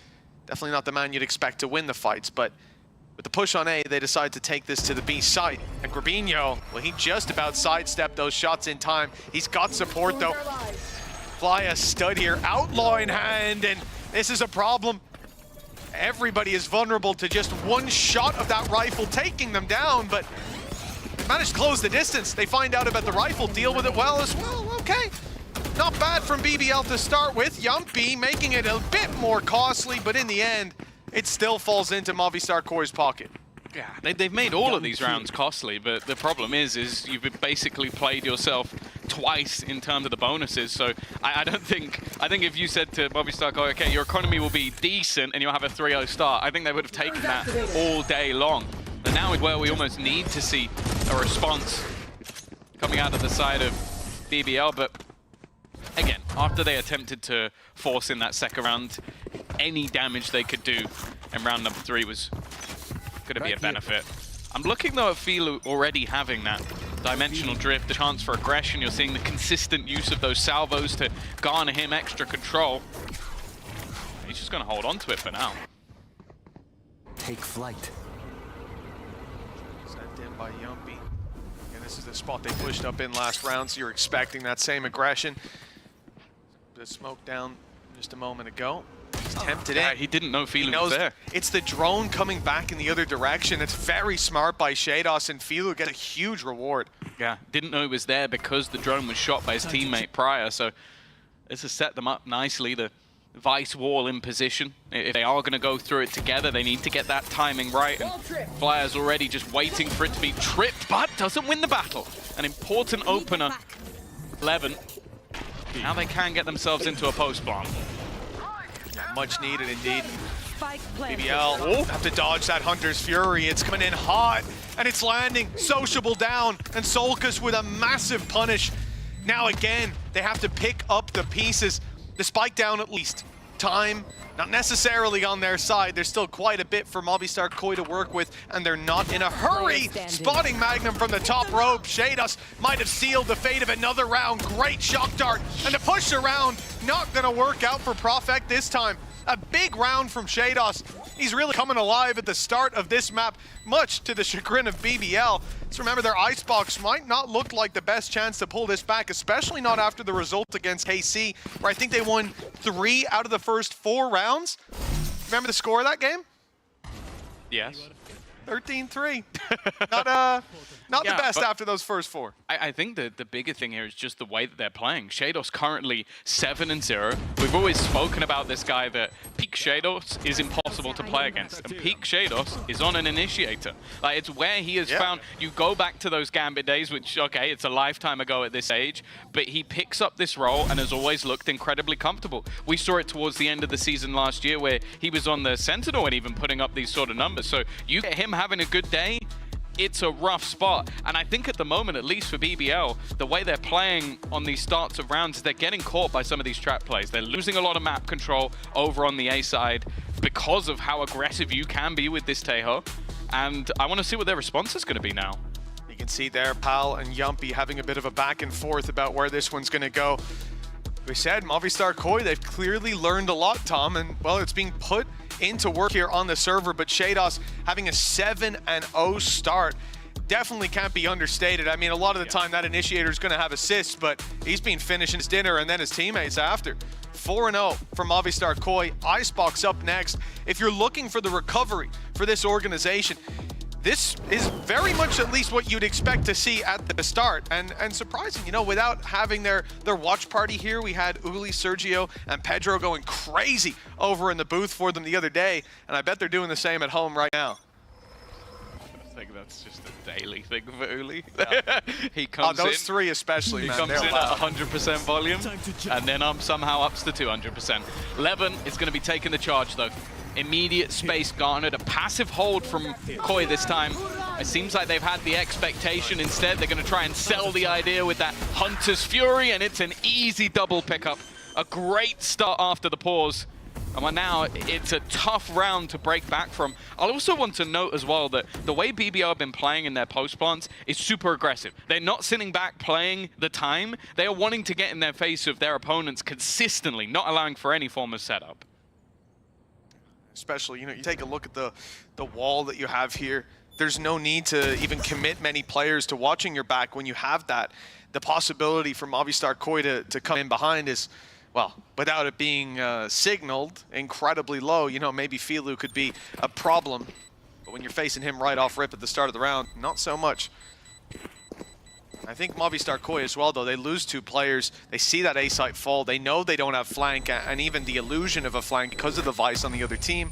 Speaker 17: Definitely not the man you'd expect to win the fights, but with the push on A, they decide to take this to the B site. And Corbinho, well, he just about sidestepped those shots in time. He's got support, though. Fly a stud here, Outlaw in hand, and this is a problem. Everybody is vulnerable to just one shot of that rifle taking them down, but they managed to close the distance. They find out about the rifle, deal with it well as well. Okay, not bad from BBL to start with. Yumpy making it a bit more costly, but in the end, it still falls into Movistar Koi's pocket.
Speaker 18: Yeah, they've made all of these rounds costly, but the problem is you've basically played yourself twice in terms of the bonuses. So I think if you said to Movistar Koi, okay, your economy will be decent and you'll have a 3-0 start, I think they would have taken that all day long. And now is where we almost need to see a response coming out of the side of BBL. But again, after they attempted to force in that second round, any damage they could do in round number 3 was going to be a benefit. I'm looking though at Filu already having that dimensional drift, the chance for aggression. You're seeing the consistent use of those salvos to garner him extra control. He's just going to hold on to it for now.
Speaker 7: Take flight.
Speaker 17: Sent in by Yumpy. And this is the spot they pushed up in last round, so you're expecting that same aggression. The smoke down just a moment ago. He's tempted in.
Speaker 18: He didn't know Filu was there.
Speaker 17: It's the drone coming back in the other direction. It's very smart by Shados, and Filu get a huge reward.
Speaker 18: Yeah, didn't know he was there because the drone was shot by his teammate prior, so this has set them up nicely. The Vice wall in position. If they are going to go through it together, they need to get that timing right. And Flyer's already just waiting for it to be tripped, but doesn't win the battle. An important opener. 11. Now they can get themselves into a post bomb.
Speaker 17: Much needed indeed. BBL have to dodge that Hunter's Fury. It's coming in hot, and it's landing. Sociable down, and Solkus with a massive punish. Now again, they have to pick up the pieces. The spike down at least. Time, not necessarily on their side. There's still quite a bit for Movistar Koi to work with, and they're not in a hurry. Spotting Magnum from the top rope. Shados might have sealed the fate of another round. Great shock dart, and the push around not gonna work out for Profect this time. A big round from Shados. He's really coming alive at the start of this map, much to the chagrin of BBL. Let's remember their icebox might not look like the best chance to pull this back, especially not after the result against KC, where I think they won 3 out of the first 4 rounds. Remember the score of that game?
Speaker 18: Yes.
Speaker 17: 13-3. Not the best after those first 4.
Speaker 18: I think the bigger thing here is just the way that they're playing. Shados currently 7-0. We've always spoken about this guy that peak Shados is impossible to play against, and peak Shados is on an initiator. Like, it's where he has found. You go back to those Gambit days, which, okay, it's a lifetime ago at this age, but he picks up this role and has always looked incredibly comfortable. We saw it towards the end of the season last year where he was on the Sentinel and even putting up these sort of numbers. So you get him having a good day, it's a rough spot. And I think at the moment, at least for BBL, the way they're playing on these starts of rounds is they're getting caught by some of these trap plays. They're losing a lot of map control over on the A side because of how aggressive you can be with this Tejo. And I want to see what their response is going to be now.
Speaker 17: You can see there, Pal and Yumpy having a bit of a back and forth about where this one's going to go. We said Movistar Koi, they've clearly learned a lot, Tom, and well, it's being put into work here on the server, but Shados having a 7-0 start definitely can't be understated. I mean, a lot of the time that initiator is going to have assists, but he's been finishing his dinner and then his teammates after. 4-0 from Movistar Koi. Icebox up next. If you're looking for the recovery for this organization, this is very much at least what you'd expect to see at the start. And surprising, you know, without having their watch party here, we had Uli, Sergio, and Pedro going crazy over in the booth for them the other day. And I bet they're doing the same at home right now.
Speaker 18: I think that's just a daily thing for Uli. Yeah. He comes
Speaker 17: those
Speaker 18: in,
Speaker 17: 3 especially, man.
Speaker 18: He comes in at 100% volume, and then somehow ups to 200%. Levin is going to be taking the charge, though. Immediate space garnered, a passive hold from Koi this time. It seems like they've had the expectation. Instead, they're going to try and sell the idea with that Hunter's Fury, and it's an easy double pickup. A great start after the pause. And now it's a tough round to break back from. I also want to note as well that the way BBL have been playing in their post plants is super aggressive. They're not sitting back playing the time. They are wanting to get in their face of their opponents consistently, not allowing for any form of setup.
Speaker 17: Especially, you know, you take a look at the wall that you have here. There's no need to even commit many players to watching your back when you have that. The possibility for Movistar Koi to come in behind is well, without it being signaled incredibly low, you know, maybe Filu could be a problem. But when you're facing him right off rip at the start of the round, not so much. I think Movistar Koi as well, though. They lose 2 players. They see that A site fall. They know they don't have flank and even the illusion of a flank because of the Vice on the other team.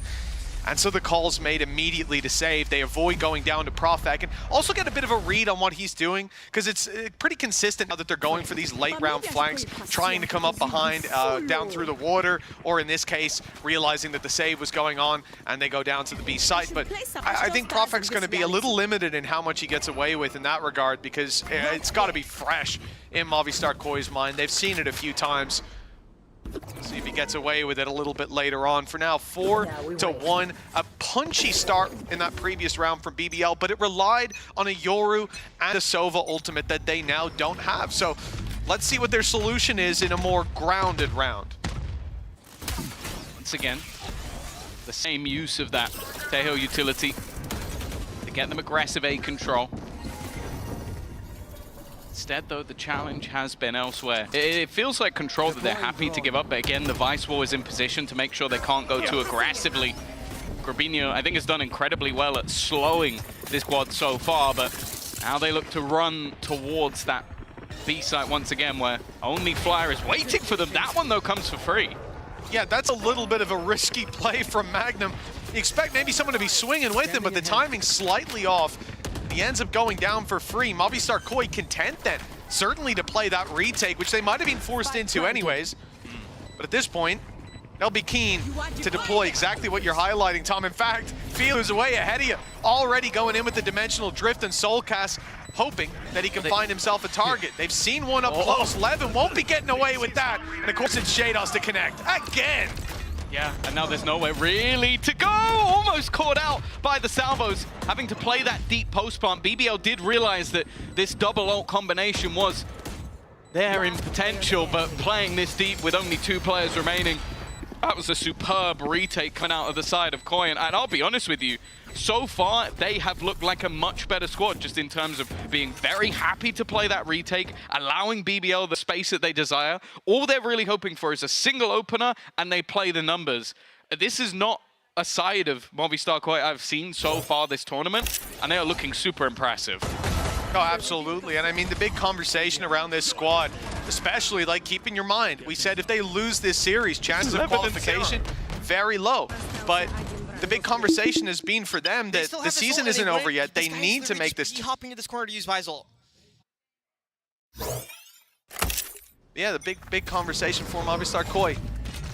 Speaker 17: And so the call's made immediately to save. They avoid going down to Profek and also get a bit of a read on what he's doing, because it's pretty consistent now that they're going for these late round flanks, trying to come up behind, down through the water, or in this case, realizing that the save was going on and they go down to the B site. But I think Profek's going to be a little limited in how much he gets away with in that regard, because it's got to be fresh in Movistar Koi's mind. They've seen it a few times. See if he gets away with it a little bit later on. For now, 4-1. A punchy start in that previous round from BBL, but it relied on a Yoru and a Sova ultimate that they now don't have. So let's see what their solution is in a more grounded round.
Speaker 18: Once again, the same use of that Tejo utility to get them aggressive A control. Instead, though, the challenge has been elsewhere. It feels like Control that they're happy to give up, but again, the Vice War is in position to make sure they can't go too aggressively. Grabinho, I think, has done incredibly well at slowing this squad so far, but now they look to run towards that B site once again, where only Flyer is waiting for them. That one, though, comes for free.
Speaker 17: Yeah, that's a little bit of a risky play from Magnum. You expect maybe someone to be swinging with him, but the timing's slightly off. He ends up going down for free. Movistar Koi content then, certainly to play that retake, which they might have been forced into anyways. But at this point, they'll be keen to deploy exactly what you're highlighting, Tom. In fact, Filu's way ahead of you, already going in with the Dimensional Drift and Soulcast, hoping that he can find himself a target. They've seen one up close. Levin won't be getting away with that. And of course, it's Shados to connect again.
Speaker 18: Yeah, and now there's nowhere really to go. Almost caught out by the salvos, having to play that deep post plant. BBL did realize that this double ult combination was there in potential, but playing this deep with only 2 players remaining, that was a superb retake coming out of the side of Koi. And I'll be honest with you, so far they have looked like a much better squad, just in terms of being very happy to play that retake, allowing BBL the space that they desire. All they're really hoping for is a single opener, and they play the numbers. This is not a side of Movistar Koi I've seen so far this tournament, and they are looking super impressive.
Speaker 17: Oh, absolutely. And I mean, the big conversation around this squad, especially, like, keep in your mind, we said if they lose this series, chances of qualification, very low. But the big conversation has been for them that the season isn't over yet. They need to make this.
Speaker 19: Hopping to this corner to use Visol.
Speaker 17: Yeah, the big conversation for Movistar Koi,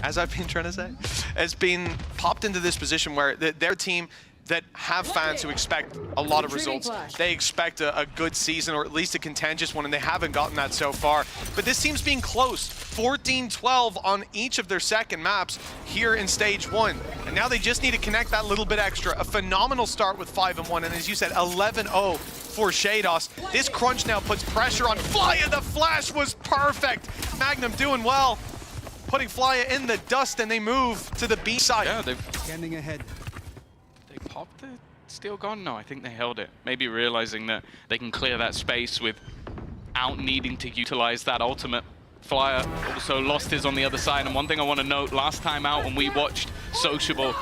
Speaker 17: as I've been trying to say, has been popped into this position where their team that have fans who expect a lot of results. They expect a good season, or at least a contentious one, and they haven't gotten that so far. But this team's being close. 14-12 on each of their second maps here in stage 1. And now they just need to connect that little bit extra. A phenomenal start with 5-1, and as you said, 11-0 for Shados. This crunch now puts pressure on Flya. The flash was perfect. Magnum doing well, putting Flya in the dust, and they move to the B side.
Speaker 18: Yeah, they've
Speaker 13: Standing ahead.
Speaker 18: popped the steel gun? No, I think they held it. Maybe realizing that they can clear that space without needing to utilize that ultimate. Flyer also lost his on the other side. And one thing I want to note, last time out when we watched Sociable,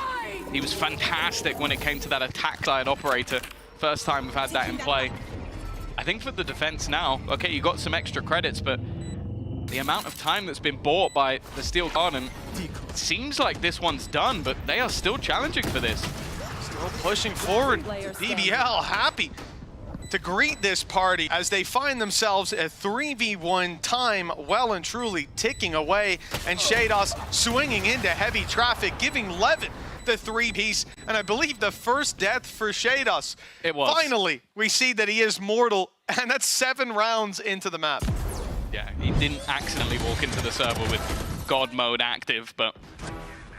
Speaker 18: he was fantastic when it came to that attack side operator. First time we've had that in play. I think for the defense now, okay, you got some extra credits, but the amount of time that's been bought by the Steel Garden, it seems like this one's done, but they are still challenging for this.
Speaker 17: Still pushing forward. BBL happy to greet this party as they find themselves at 3v1, time well and truly ticking away, and Shados swinging into heavy traffic, giving Levin the 3-piece, and I believe the first death for Shados.
Speaker 18: It was.
Speaker 17: Finally, we see that he is mortal, and that's 7 rounds into the map.
Speaker 18: Yeah, he didn't accidentally walk into the server with God mode active, but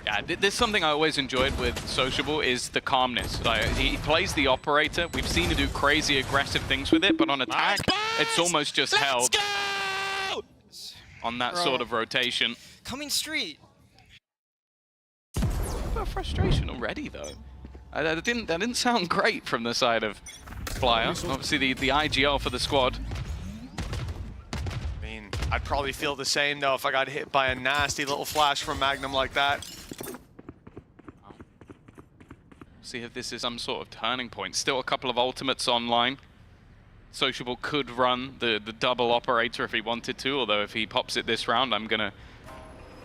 Speaker 18: yeah, there's something I always enjoyed with Sociable is the calmness. Like, he plays the operator. We've seen him do crazy aggressive things with it, but on attack, it's almost just held on that sort of rotation.
Speaker 19: Coming street.
Speaker 18: About frustration already, though. That didn't sound great from the side of Flyer. Obviously, the IGL for the squad.
Speaker 17: I mean, I'd probably feel the same though if I got hit by a nasty little flash from Magnum like that.
Speaker 18: See if this is some sort of turning point. Still a couple of ultimates online. Sociable could run the double operator if he wanted to, although if he pops it this round, I'm gonna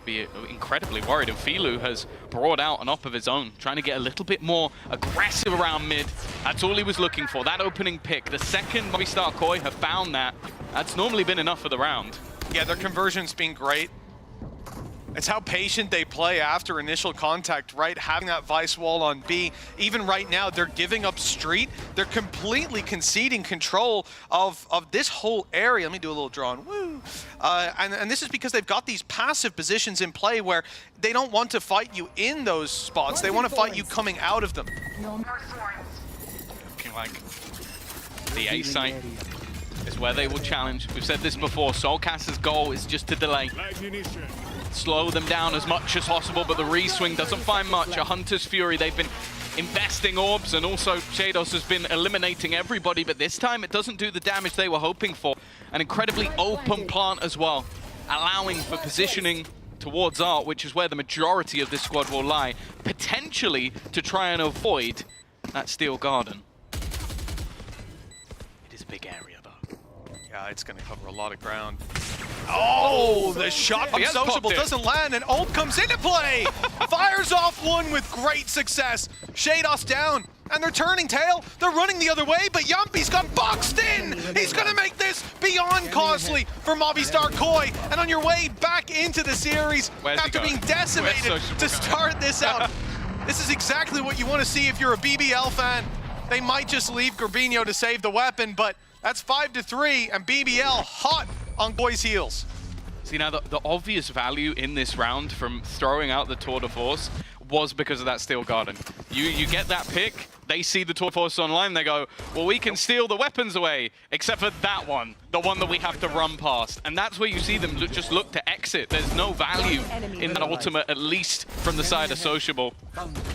Speaker 18: be incredibly worried. And Filu has brought out an op of his own, trying to get a little bit more aggressive around mid. That's all he was looking for, that opening pick. The second Movistar Koi have found that, that's normally been enough for the round.
Speaker 17: Yeah, their conversion's been great. It's how patient they play after initial contact, right? Having that vice wall on B. Even right now, they're giving up street. They're completely conceding control of this whole area. Let me do a little draw on, woo. And this is because they've got these passive positions in play where they don't want to fight you in those spots. They want to fight you coming out of them.
Speaker 18: Looking like the A site is where they will challenge. We've said this before, Soulcaster's goal is just to delay. Slow them down as much as possible, but the re-swing doesn't find much. A Hunter's Fury, they've been investing orbs, and also Shados has been eliminating everybody, but this time it doesn't do the damage they were hoping for. An incredibly open plant as well, allowing for positioning towards Art, which is where the majority of this squad will lie, potentially to try and avoid that Steel Garden. It is a big area, though.
Speaker 17: Yeah, it's going to cover a lot of ground. Oh, the shot from Sociable doesn't land, and ult comes into play. Fires off one with great success. Shados down, and they're turning tail. They're running the other way, but Yumpy's got boxed in. He's going to make this beyond costly for Movistar Koi. And on your way back into the series, after being decimated to start this out, this is exactly what you want to see if you're a BBL fan. They might just leave Gorbinho to save the weapon, but that's 5-3, and BBL hot on Koi's heels.
Speaker 18: See, now the obvious value in this round from throwing out the Tour de Force was because of that Steel Garden. You get that pick, they see the Tour de Force online, they go, well, we can steal the weapons away, except for that one, the one that we have to run past. And that's where you see them just look to exit. There's no value in that ultimate, at least from the side of Sociable.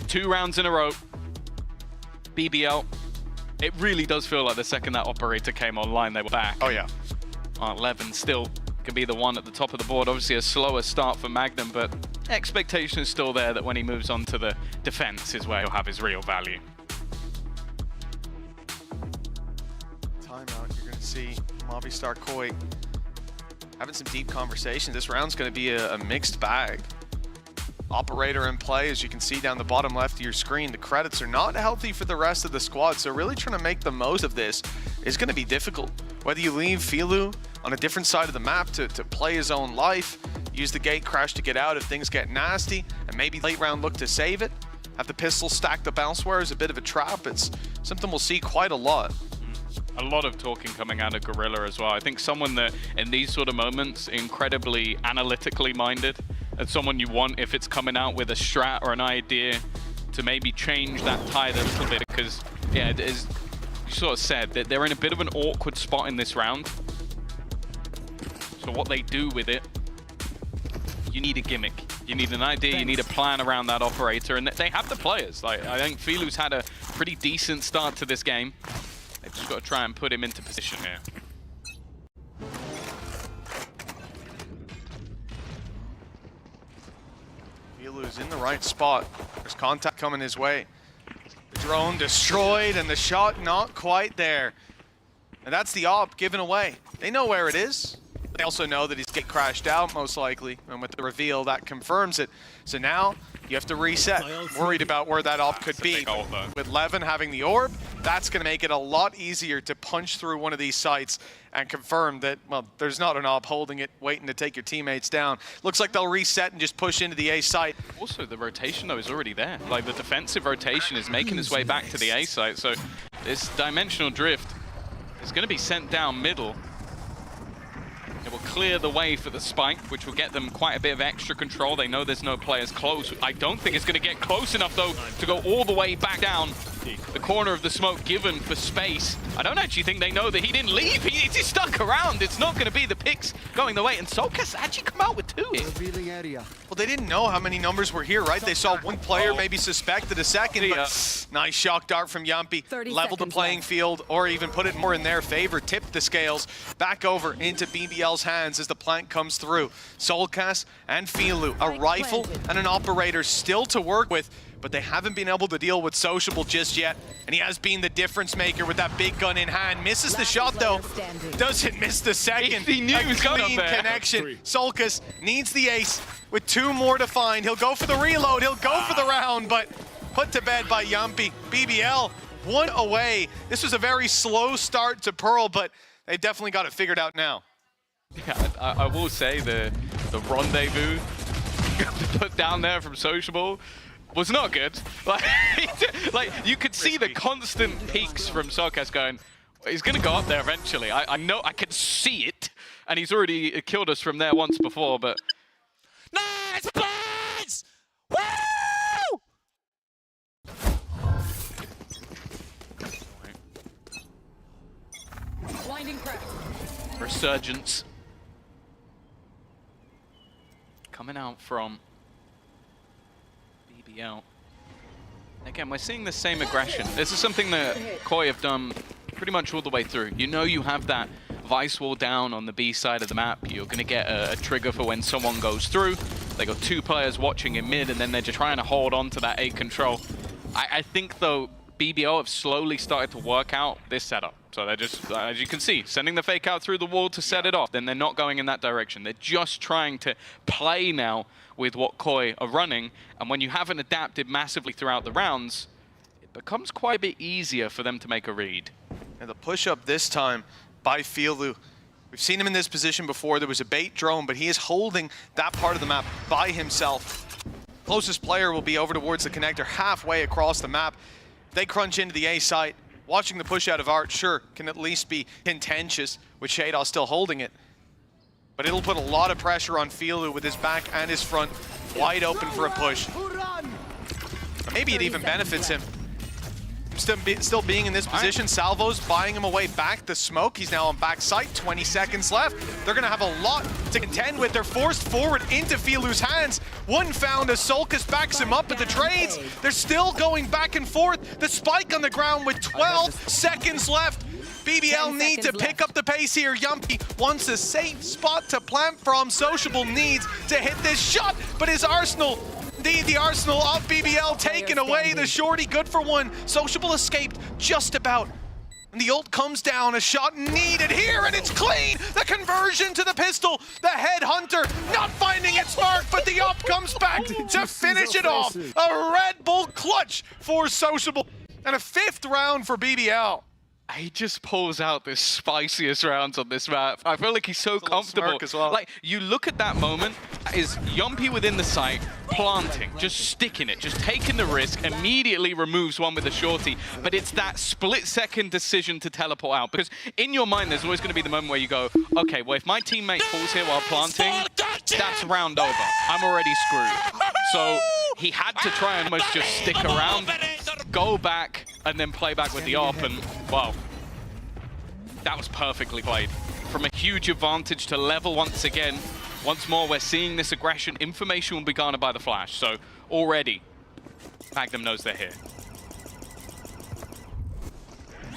Speaker 18: 2 rounds in a row. BBL. It really does feel like the second that operator came online, they were back.
Speaker 17: Oh, yeah.
Speaker 18: Levin still can be the one at the top of the board. Obviously a slower start for Magnum, but expectation is still there that when he moves on to the defense is where he'll have his real value.
Speaker 17: Timeout, you're going to see Movistar Koi having some deep conversations. This round's going to be a mixed bag. Operator in play, as you can see down the bottom left of your screen. The credits are not healthy for the rest of the squad, so really trying to make the most of this is going to be difficult. Whether you leave Filu on a different side of the map to play his own life, use the gate crash to get out if things get nasty, and maybe late round look to save it, have the pistol stacked up elsewhere as a bit of a trap, it's something we'll see quite a lot.
Speaker 18: A lot of talking coming out of Gorilla as well. I think someone that in these sort of moments, incredibly analytically minded, and someone you want if it's coming out with a strat or an idea to maybe change that tide a little bit, because yeah, it is, you sort of said that they're in a bit of an awkward spot in this round. So what they do with it, you need a gimmick. You need an idea, you need a plan around that operator, and they have the players. Like, I think Filu's had a pretty decent start to this game. They've just got to try and put him into position here.
Speaker 17: Filu's in the right spot. There's contact coming his way. The drone destroyed, and the shot not quite there. And that's the op given away. They know where it is. They also know that he's get crashed out, most likely. And with the reveal, that confirms it. So now, you have to reset. Worried about where that op could be. With Levin having the orb, that's going to make it a lot easier to punch through one of these sites and confirm that, well, there's not an op holding it, waiting to take your teammates down. Looks like they'll reset and just push into the A site.
Speaker 18: Also, the rotation, though, is already there. Like, the defensive rotation is making its way back to the A site. So this dimensional drift is going to be sent down middle. It will clear the way for the spike, which will get them quite a bit of extra control. They know there's no players close. I don't think it's going to get close enough, though, to go all the way back down empty. The corner of the smoke given for space. I don't actually think they know that he didn't leave. He's just stuck around. It's not going to be the picks going the way. And Solkas actually come out with 2.
Speaker 17: Well, they didn't know how many numbers were here, right? They saw one player, maybe suspected a second, but nice shock dart from Yumpy. Leveled the playing field, or even put it more in their favor, tipped the scales back over into BBL's hands as the plant comes through. Solkas and Filu, a rifle and an operator still to work with, but they haven't been able to deal with Sociable just yet. And he has been the difference maker with that big gun in hand. Misses the shot though, doesn't miss the second.
Speaker 18: He knew he was going
Speaker 17: clean
Speaker 18: up there.
Speaker 17: connection. Solkas needs the ace with 2 more to find. He'll go for the reload, he'll go for the round, but put to bed by Yumpy. BBL 1 away. This was a very slow start to Pearl, but they've definitely got it figured out now.
Speaker 18: Yeah, I will say the rendezvous put down there from Sociable was not good. Like you could see the constant peaks from Solkas going, he's going to go up there eventually. I know, I can see it. And he's already killed us from there once before, but...
Speaker 19: Nice plays! Woo!
Speaker 10: Blinding crack.
Speaker 18: Resurgence. Coming out from BBL. Again, we're seeing the same aggression. This is something that Koi have done pretty much all the way through. You know you have that Vice wall down on the B side of the map. You're going to get a trigger for when someone goes through. They got 2 players watching in mid, and then they're just trying to hold on to that A control. I think, though, BBL have slowly started to work out this setup. So they're just, as you can see, sending the fake out through the wall to set it off. Then they're not going in that direction. They're just trying to play now with what Koi are running. And when you haven't adapted massively throughout the rounds, it becomes quite a bit easier for them to make a read.
Speaker 17: And the push-up this time by Filu. We've seen him in this position before. There was a bait drone, but he is holding that part of the map by himself. Closest player will be over towards the connector, halfway across the map. They crunch into the A site. Watching the push out of Art, sure, can at least be contentious with Shada still holding it. But it'll put a lot of pressure on Filu with his back and his front wide open for a push. Maybe it even benefits him. Still being in this position, Salvo's buying him away back the smoke. He's now on back site, 20 seconds left. They're gonna have a lot to contend with. They're forced forward into Filu's hands. One found as Solkas backs him up at the trades. They're still going back and forth. The spike on the ground with 12 seconds left. BBL need to pick up the pace here. Yumpy wants a safe spot to plant from. Sociable needs to hit this shot, but his arsenal, the arsenal of BBL taken away. The shorty good for 1. Sociable escaped just about. And the ult comes down, a shot needed here, and it's clean! The conversion to the pistol, the headhunter not finding its mark, but the up comes back to finish it off. A Red Bull clutch for Sociable, and a 5th round for BBL.
Speaker 18: He just pulls out the spiciest rounds on this map. I feel like he's so comfortable
Speaker 17: as well.
Speaker 18: Like, you look at that moment, is Yumpy within the site, planting, just sticking it, just taking the risk, immediately removes one with a shorty. But it's that split-second decision to teleport out. Because in your mind, there's always going to be the moment where you go, okay, well, if my teammate falls here while planting, that's round over. I'm already screwed. So he had to try and almost just stick around, go back, and then play back with the AWP, and, well, that was perfectly played. From a huge advantage to level once again. Once more, we're seeing this aggression. Information will be garnered by the Flash, so already, Magnum knows they're here.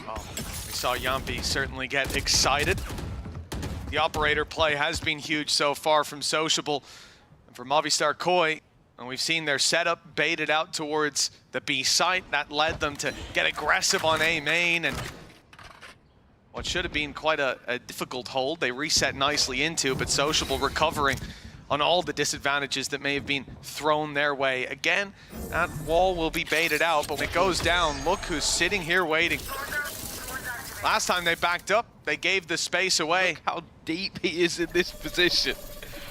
Speaker 17: Oh, we saw Yumpy certainly get excited. The operator play has been huge so far from Sociable. And for Movistar Koi, and we've seen their setup baited out towards the B site. That led them to get aggressive on A main, and what should have been quite a difficult hold, they reset nicely into, but Sociable recovering on all the disadvantages that may have been thrown their way. Again, that wall will be baited out, but when it goes down, look who's sitting here waiting. Last time they backed up, they gave the space away.
Speaker 18: Look how deep he is in this position.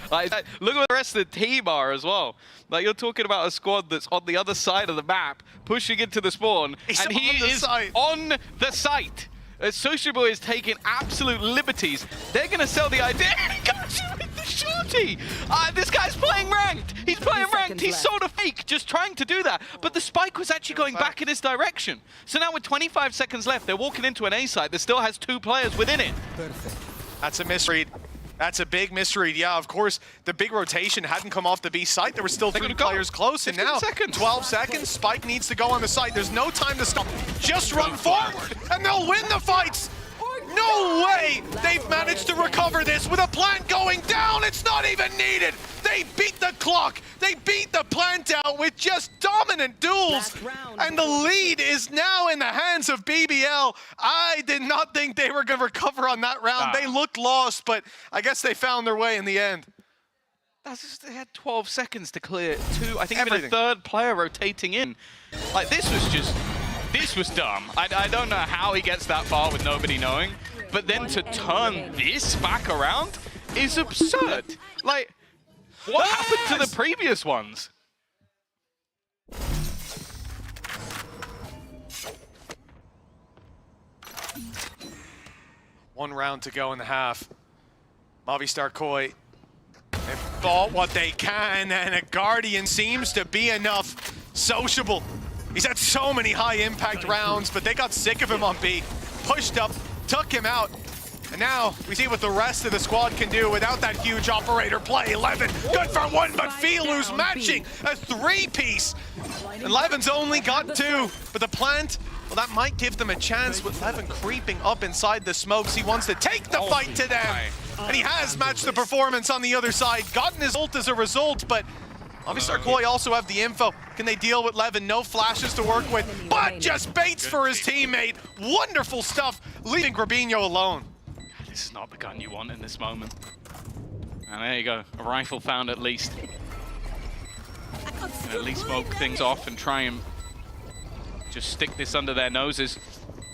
Speaker 18: Like, look at the rest of the team are as well. Like, you're talking about a squad that's on the other side of the map, pushing into the spawn, and he is on the site. Sociable is taking absolute liberties. They're going to sell the idea. He got you with the shot. beauty. This guy's playing ranked. He's playing ranked. He's sort of fake, just trying to do that. But the spike was actually going back in his direction. So now with 25 seconds left, they're walking into an A site that still has 2 players within it.
Speaker 17: Perfect. That's a misread. That's a big misread. Yeah, of course, the big rotation hadn't come off the B site. There were still 3 players close, and now 12 seconds. Spike needs to go on the site. There's no time to stop. Just run forward, and they'll win the fights. No way they've managed to recover this with a plant going down. It's not even needed. They beat the clock. They beat the plant out with just dominant duels. And the lead is now in the hands of BBL. I did not think they were going to recover on that round. They looked lost, but I guess they found their way in the end.
Speaker 18: That's just, they had 12 seconds to clear 2. I think even a 3rd player rotating in. Like, this was dumb. I don't know how he gets that far with nobody knowing, but then to turn this back around is absurd. Like, what happened to the previous ones?
Speaker 17: One round to go in the half. Movistar Koi, they bought what they can, and a Guardian seems to be enough. Sociable. He's had so many high-impact rounds, but they got sick of him on B. Pushed up, took him out, and now we see what the rest of the squad can do without that huge operator play. 11, good for 1, but Filu's matching a 3-piece. 11's only got 2, but the plant, well, that might give them a chance with 11 creeping up inside the smokes. He wants to take the fight to them, and he has matched the performance on the other side, gotten his ult as a result, but Movistar Koi also have the info. Can they deal with Levin? No flashes to work with, but just baits for his teammate. Wonderful stuff, leaving Grabinho alone.
Speaker 18: This is not the gun you want in this moment. And there you go, a rifle found at least. Can at least smoke things off and try and just stick this under their noses.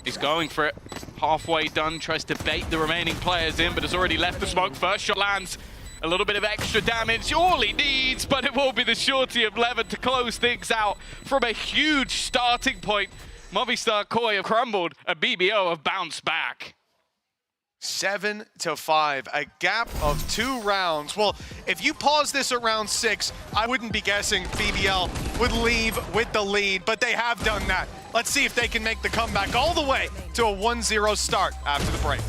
Speaker 18: He's going for it. Halfway done, tries to bait the remaining players in, but has already left the smoke. First shot lands. A little bit of extra damage, all he needs, but it will be the shorty of Levin to close things out from a huge starting point. Movistar Koi have crumbled, and BBO have bounced back.
Speaker 17: 7-5, a gap of 2 rounds. Well, if you pause this at round 6, I wouldn't be guessing BBL would leave with the lead, but they have done that. Let's see if they can make the comeback all the way to a 1-0 start after the break.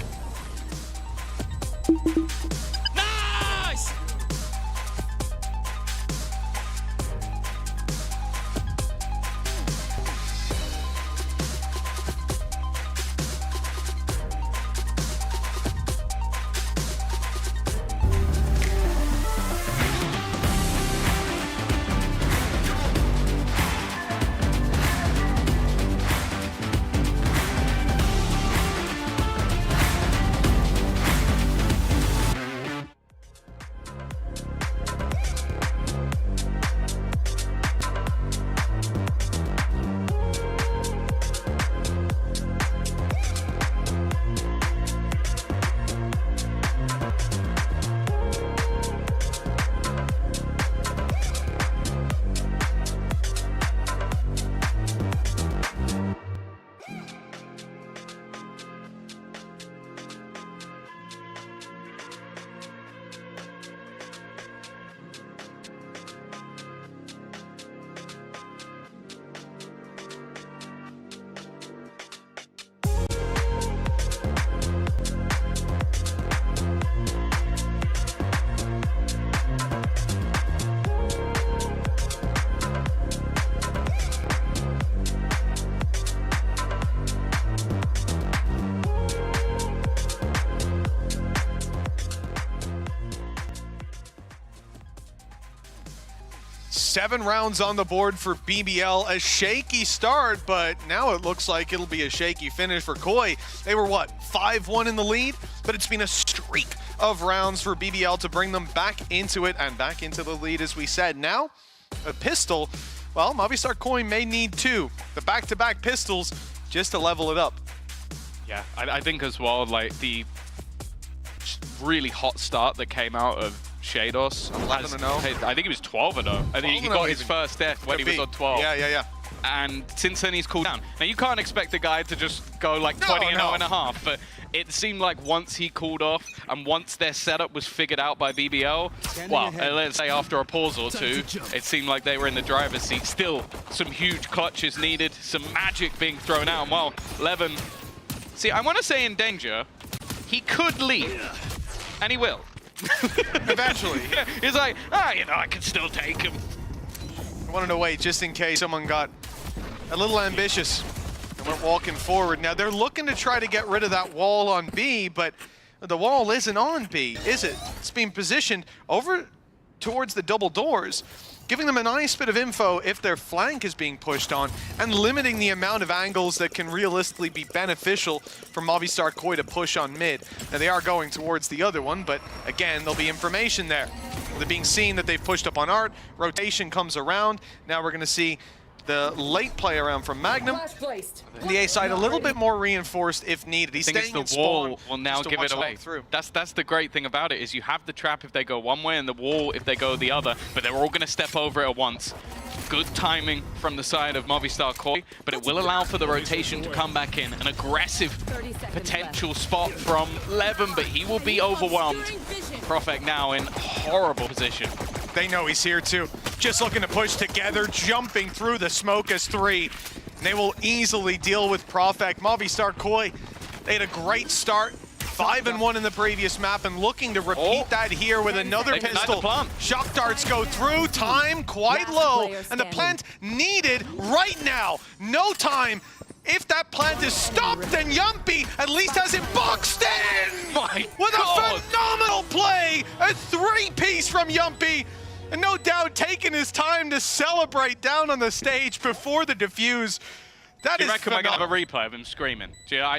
Speaker 17: Seven rounds on the board for BBL. A shaky start, but now it looks like it'll be a shaky finish for Koi. They were, what, 5-1 in the lead? But it's been a streak of rounds for BBL to bring them back into it and back into the lead, as we said. Now, a pistol. Well, Movistar Koi may need 2. The back-to-back pistols just to level it up.
Speaker 18: Yeah, I think as well, like, the really hot start that came out of Shados.
Speaker 17: 11-0.
Speaker 18: I think he was 12-0. I think he got his first death when he was on 12.
Speaker 17: Yeah.
Speaker 18: And since then he's cooled down. Now you can't expect a guy to just go like 20-0 and a half, but it seemed like once he cooled off and once their setup was figured out by BBL, well, let's say after a pause or two, it seemed like they were in the driver's seat. Still, some huge clutches needed, some magic being thrown out. And well, Levin, see, I want to say in danger, he could leave, and he will.
Speaker 17: Eventually.
Speaker 18: Yeah, he's like, you know, I can still take him.
Speaker 17: I wanted to wait just in case someone got a little ambitious and went walking forward. Now they're looking to try to get rid of that wall on B, but the wall isn't on B, is it? It's being positioned over towards the double doors, giving them a nice bit of info if their flank is being pushed on, and limiting the amount of angles that can realistically be beneficial for Movistar Koi to push on mid. Now they are going towards the other one, but again, there'll be information there. They're being seen that they've pushed up on Art, rotation comes around, now we're gonna see the late play around from Magnum. And the A side a little bit more reinforced if needed. He's staying in
Speaker 18: the wall
Speaker 17: spawn
Speaker 18: will now give it away. That's the great thing about it, is you have the trap if they go one way and the wall if they go the other, but they're all going to step over it at once. Good timing from the side of Movistar Koi, but it will allow for the rotation to come back in. An aggressive potential spot from Levin, but he will be overwhelmed. Profek now in horrible position.
Speaker 17: They know he's here too. Just looking to push together, jumping through the smoke as 3. They will easily deal with Profek. Movistar Koi, they had a great start. 5-1 in the previous map, and looking to repeat that here with another pistol. Shock darts go through, time quite low, and the plant needed right now. No time. If that plant is stopped, then Yumpy at least has it boxed in! With a phenomenal play! A 3-piece from Yumpy! And no doubt taking his time to celebrate down on the stage before the defuse. That is
Speaker 18: reckon
Speaker 17: phenomenal.
Speaker 18: I have a replay of him screaming? You know,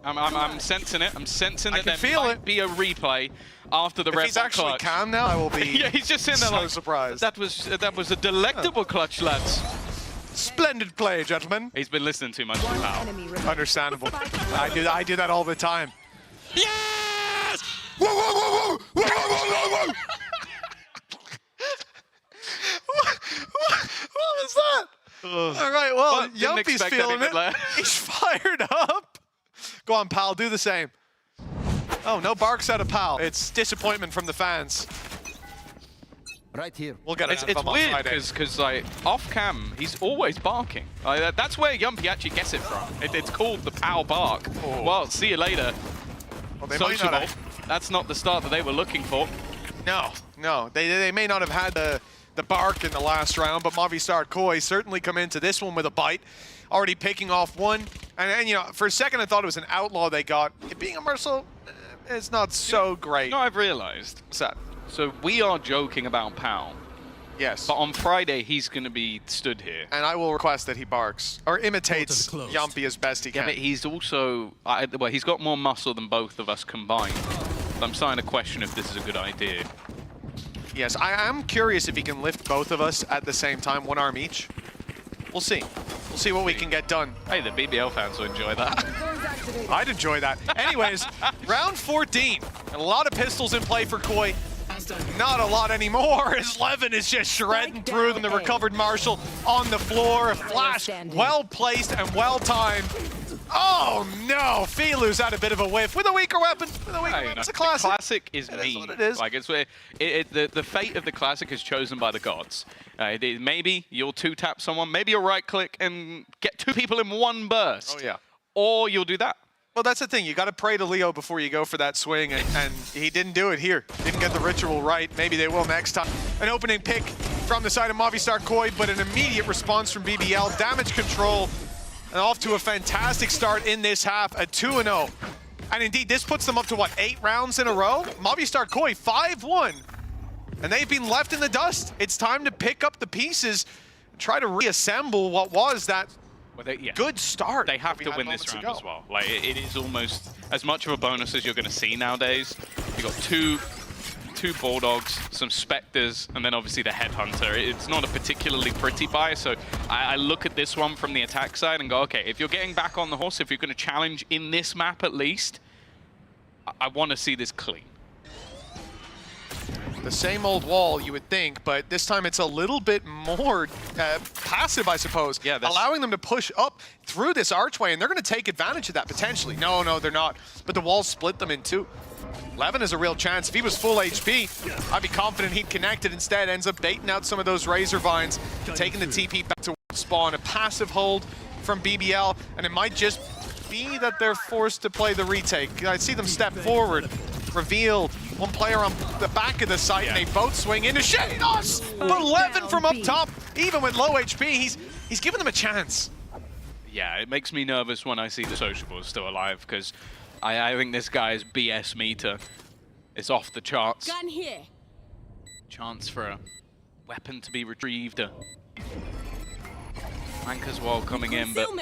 Speaker 18: I'm sensing it. I'm sensing that there might be a replay after the
Speaker 17: If he's actually
Speaker 18: clutch.
Speaker 17: calm now, I will be
Speaker 18: yeah, he's just sitting there
Speaker 17: so
Speaker 18: like,
Speaker 17: surprised.
Speaker 18: That was a delectable clutch, lads.
Speaker 17: Splendid play, gentlemen.
Speaker 18: He's been listening too much to Pal.
Speaker 17: Understandable. I do that all the time.
Speaker 19: Yes! Whoa, whoa, whoa, whoa, whoa, whoa, whoa,
Speaker 17: What was that? All right, well, Yumpy's feeling it. He's fired up. Go on, Pal, do the same. Oh, no barks out of Pal. It's disappointment from the fans.
Speaker 7: Right here.
Speaker 17: We'll get it.
Speaker 18: It's weird because like off cam, he's always barking. Like, that's where Yumpy actually gets it from. It's called the Pal bark.
Speaker 17: Oh.
Speaker 18: Well, see you later.
Speaker 17: Well, they might not have.
Speaker 18: That's not the start that they were looking for.
Speaker 17: No. They may not have had the bark in the last round, but Movistar Koi certainly come into this one with a bite. Already picking off one. And you know, for a second I thought it was an outlaw they got. It being a Mercel, it's not so great.
Speaker 18: You know, I've realized.
Speaker 17: What's that?
Speaker 18: So we are joking about Pal.
Speaker 17: Yes.
Speaker 18: But on Friday, he's going to be stood here.
Speaker 17: And I will request that he barks or imitates Yumpy as best he can.
Speaker 18: Yeah, but he's also, well, he's got more muscle than both of us combined. So I'm starting to question if this is a good idea.
Speaker 17: Yes, I am curious if he can lift both of us at the same time, one arm each. We'll see. We'll see what we can get done.
Speaker 18: Hey, the BBL fans will enjoy that.
Speaker 17: I'd enjoy that. Anyways, round 14. And a lot of pistols in play for Koi. Not a lot anymore, as Levin is just shredding through them. The recovered Marshall on the floor. A flash well placed and well timed. Oh no! Filu's had a bit of a whiff with a weaker weapon. It's a classic.
Speaker 18: The classic is mean.
Speaker 17: That's what it is.
Speaker 18: Like the fate of the classic is chosen by the gods. Maybe you'll two-tap someone. Maybe you'll right-click and get 2 people in one burst.
Speaker 17: Oh yeah.
Speaker 18: Or you'll do that.
Speaker 17: Well, that's the thing. You got to pray to Leo before you go for that swing, and he didn't do it here. Didn't get the ritual right. Maybe they will next time. An opening pick from the side of Movistar Koi, but an immediate response from BBL. Damage control, and off to a fantastic start in this half, a 2-0. And indeed, this puts them up to, what, 8 rounds in a row? Movistar Koi, 5-1. And they've been left in the dust. It's time to pick up the pieces, try to reassemble what was that good start.
Speaker 18: They have to win this round as well. Like it is almost as much of a bonus as you're going to see nowadays. You got two Bulldogs, some Spectres, and then obviously the Headhunter. It's not a particularly pretty buy, so I look at this one from the attack side and go, okay, if you're getting back on the horse, if you're going to challenge in this map at least, I want to see this clean.
Speaker 17: The same old wall, you would think, but this time it's a little bit more passive, I suppose. Yeah, allowing them to push up through this archway, and they're going to take advantage of that potentially. No, they're not. But the wall split them in two. Levin has a real chance. If he was full HP, I'd be confident he'd connect it. Instead, ends up baiting out some of those Razor Vines, taking the TP back to spawn. A passive hold from BBL, and it might just be that they're forced to play the retake. I see them step forward. Revealed, one player on the back of the site, and they both swing into Shados! But Levin from up top, even with low HP, he's giving them a chance.
Speaker 18: Yeah, it makes me nervous when I see the Sociable still alive, because I think this guy's BS meter is off the charts.
Speaker 8: Gun here.
Speaker 18: Chance for a weapon to be retrieved. Anchor's wall coming in, but how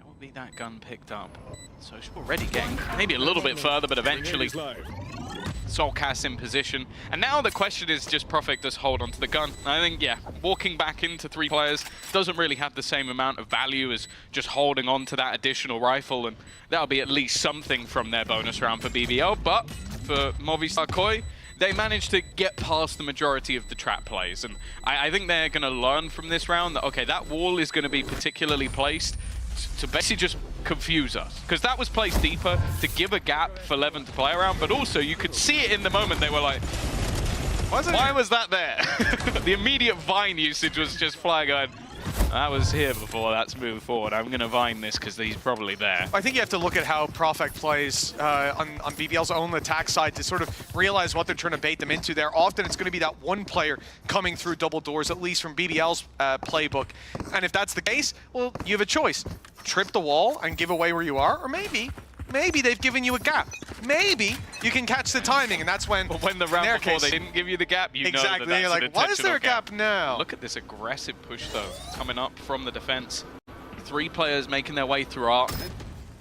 Speaker 18: will be that gun picked up? Sociable ready getting maybe a little bit further, but eventually Soulcast in position. And now the question is, just Profit does hold onto the gun. I think, yeah, walking back into 3 players doesn't really have the same amount of value as just holding on to that additional rifle, and that'll be at least something from their bonus round for BBL. But for Movistar Koi, they managed to get past the majority of the trap plays, and I think they're going to learn from this round that, okay, that wall is going to be particularly placed to basically just confuse us, because that was placed deeper to give a gap for Levin to play around, but also you could see it in the moment. They were like, why was that there? The immediate Vine usage was just flying going, that was here before, that's moved forward. I'm going to Vine this because he's probably there.
Speaker 17: I think you have to look at how Profect plays on BBL's own attack side to sort of realize what they're trying to bait them into there. Often it's going to be that one player coming through double doors, at least from BBL's playbook. And if that's the case, well, you have a choice. Trip the wall and give away where you are, or maybe they've given you a gap. Maybe you can catch the timing, and that's when
Speaker 18: the round before they didn't give you the gap, you
Speaker 17: exactly.
Speaker 18: know that
Speaker 17: You're like, why is there a gap now?
Speaker 18: Look at this aggressive push, though, coming up from the defense. 3 players making their way through arc,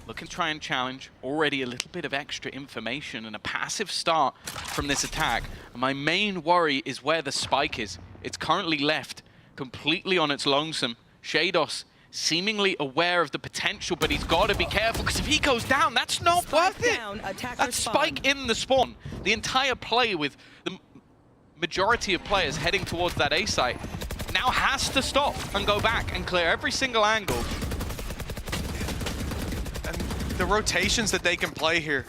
Speaker 18: looking to try and challenge. Already a little bit of extra information and a passive start from this attack. And my main worry is where the spike is. It's currently left completely on its lonesome. Shados seemingly aware of the potential, but he's got to be careful, because if he goes down, that's not worth it. That spike in the spawn, the entire play with the majority of players heading towards that A site, now has to stop and go back and clear every single angle.
Speaker 17: And the rotations that they can play here,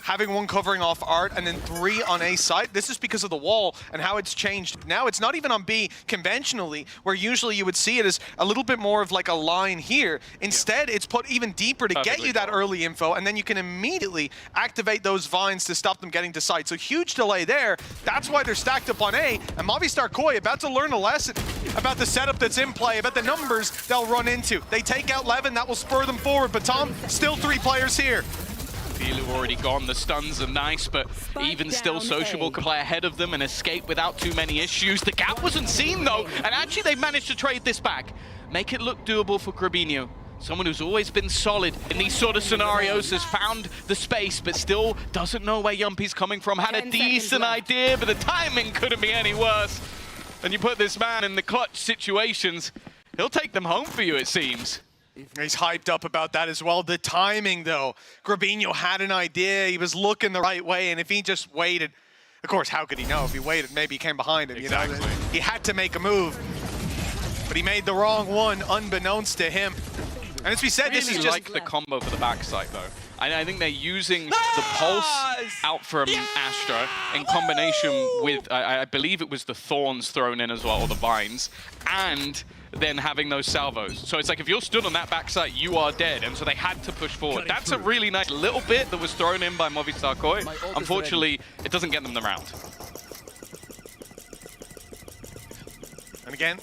Speaker 17: having one covering off Art and then 3 on A site, this is because of the wall and how it's changed. Now it's not even on B conventionally, where usually you would see it as a little bit more of like a line here. Instead, it's put even deeper to get you that early info, and then you can immediately activate those vines to stop them getting to site. So huge delay there. That's why they're stacked up on A, and Movistar Koi about to learn a lesson about the setup that's in play, about the numbers they'll run into. They take out Levin, that will spur them forward, but Tom, still 3 players here.
Speaker 18: Filu already gone, the stuns are nice, but even still Sociable can play ahead of them and escape without too many issues. The gap wasn't seen though, and actually they've managed to trade this back. Make it look doable for Grabinho. Someone who's always been solid in these sort of scenarios, has found the space, but still doesn't know where Yumpy's coming from. Had a decent idea, but the timing couldn't be any worse. And you put this man in the clutch situations, he'll take them home for you, it seems.
Speaker 17: He's hyped up about that as well. The timing, though. Grabinho had an idea. He was looking the right way, and if he just waited, of course, how could he know? If he waited, maybe he came behind him.
Speaker 18: Exactly.
Speaker 17: You know, he had to make a move, but he made the wrong one, unbeknownst to him. And as we said,
Speaker 18: really
Speaker 17: this is just
Speaker 18: like the combo for the backside, though. I think they're using the pulse out from Astra in combination with, I believe it was the thorns thrown in as well, or the vines, and then having those salvos. So it's like if you're stood on that backside, you are dead, and so they had to push forward. That's a really nice little bit that was thrown in by Movistar Koi. Unfortunately, it doesn't get them the round.
Speaker 17: And again,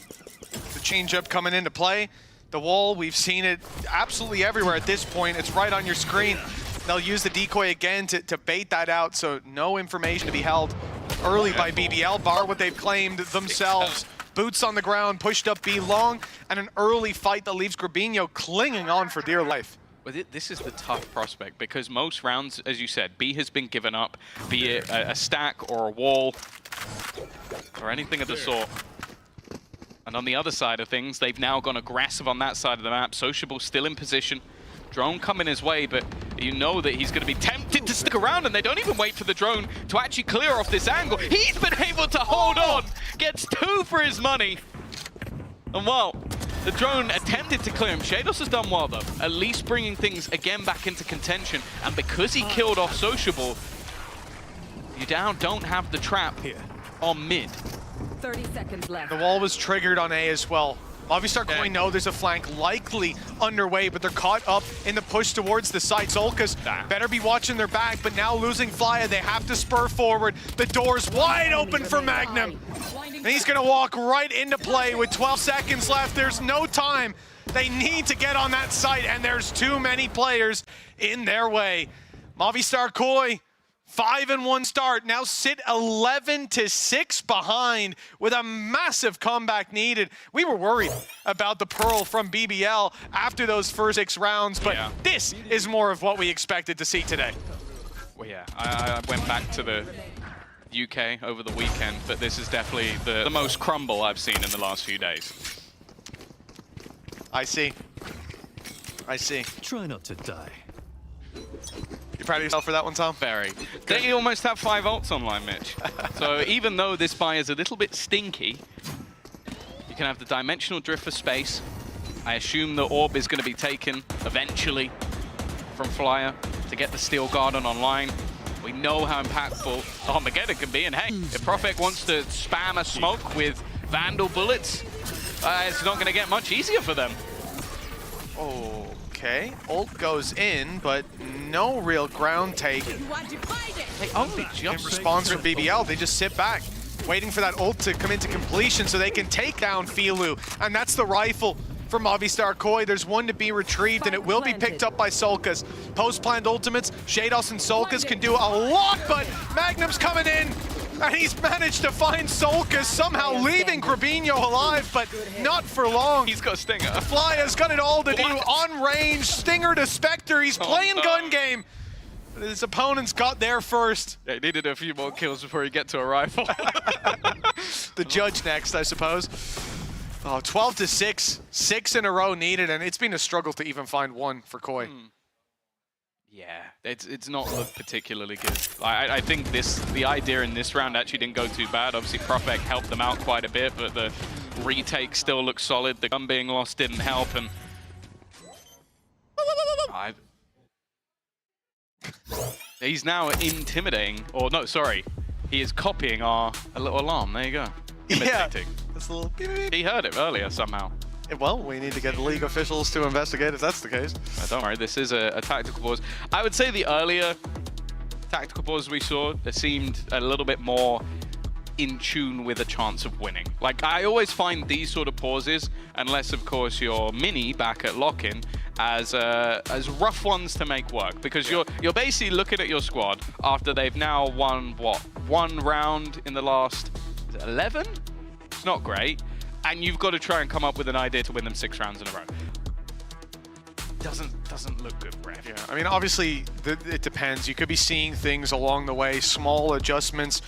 Speaker 17: the changeup coming into play. The wall, we've seen it absolutely everywhere at this point. It's right on your screen. They'll use the decoy again to bait that out, so no information to be held early by BBL, bar what they've claimed themselves. Boots on the ground, pushed up B long, and an early fight that leaves Grabinho clinging on for dear life.
Speaker 18: Well, this is the tough prospect, because most rounds, as you said, B has been given up, be it a stack or a wall, or anything of the sort. And on the other side of things, they've now gone aggressive on that side of the map. Sociable still in position. Drone coming his way, but you know that he's going to be tempted to stick around, and they don't even wait for the drone to actually clear off this angle. He's been able to hold on, gets 2 for his money. And well, the drone attempted to clear him. Shados has done well though, at least bringing things again back into contention. And because he killed off Sociable, you now don't have the trap here on mid.
Speaker 20: 30 seconds left.
Speaker 17: The wall was triggered on A as well. Movistar Koi know there's a flank likely underway, but they're caught up in the push towards the site. Zolkas better be watching their back, but now losing Flya, they have to spur forward. The door's wide open for Magnum. And he's gonna walk right into play with 12 seconds left. There's no time. They need to get on that site, and there's too many players in their way. Movistar Koi, 5-1 start, now sit 11-6 behind with a massive comeback needed. We were worried about the Pearl from BBL after those first 6 rounds, but this is more of what we expected to see today.
Speaker 18: Well, yeah, I went back to the UK over the weekend, but this is definitely the most crumble I've seen in the last few days.
Speaker 17: I see. I see.
Speaker 21: Try not to die.
Speaker 17: You proud of yourself for that one, Tom?
Speaker 18: Very. They almost have 5 ults online, Mitch. So even though this buy is a little bit stinky, you can have the dimensional drift for space. I assume the orb is going to be taken eventually from Flyer to get the Steel Garden online. We know how impactful Armageddon can be, and hey, if Profek wants to spam a smoke with Vandal bullets, it's not going to get much easier for them.
Speaker 17: Okay, ult goes in, but no real ground take.
Speaker 18: They only just
Speaker 17: in response from BBL, they just sit back, waiting for that ult to come into completion so they can take down Filu, and that's the rifle for Movistar Koi. There's one to be retrieved, and it will be picked up by Solkas. Post-planned ultimates, Shados and Solkas can do a lot, but Magnum's coming in, and he's managed to find Solkas, somehow leaving Grabinho alive, but not for long.
Speaker 18: He's got Stinger.
Speaker 17: Flya's got it all to do, on range, Stinger to Spectre, he's playing gun game. But his opponents got there first.
Speaker 18: Yeah, he needed a few more kills before he get to a rifle.
Speaker 17: The judge next, I suppose. Oh, 12-6, 6 in a row needed, and it's been a struggle to even find one for Koi.
Speaker 18: Yeah, it's not looked particularly good. I think the idea in this round actually didn't go too bad. Obviously, Profek helped them out quite a bit, but the retake still looks solid. The gun being lost didn't help, and he's now intimidating, or no, sorry, he is copying a little alarm. There you go. Imitating.
Speaker 17: Yeah, that's a little beep, beep, beep.
Speaker 18: He heard it earlier somehow.
Speaker 17: Well, we need to get the league officials to investigate if that's the case.
Speaker 18: Don't worry, this is a tactical pause. I would say the earlier tactical pauses we saw, they seemed a little bit more in tune with a chance of winning. Like, I always find these sort of pauses, unless of course you're Mini back at lock-in, as rough ones to make work, because you're basically looking at your squad after they've now won, what, 1 round in the last 11? It's not great. And you've got to try and come up with an idea to win them 6 rounds in a row. Doesn't look good, Ref.
Speaker 17: Yeah, I mean, obviously, it depends. You could be seeing things along the way, small adjustments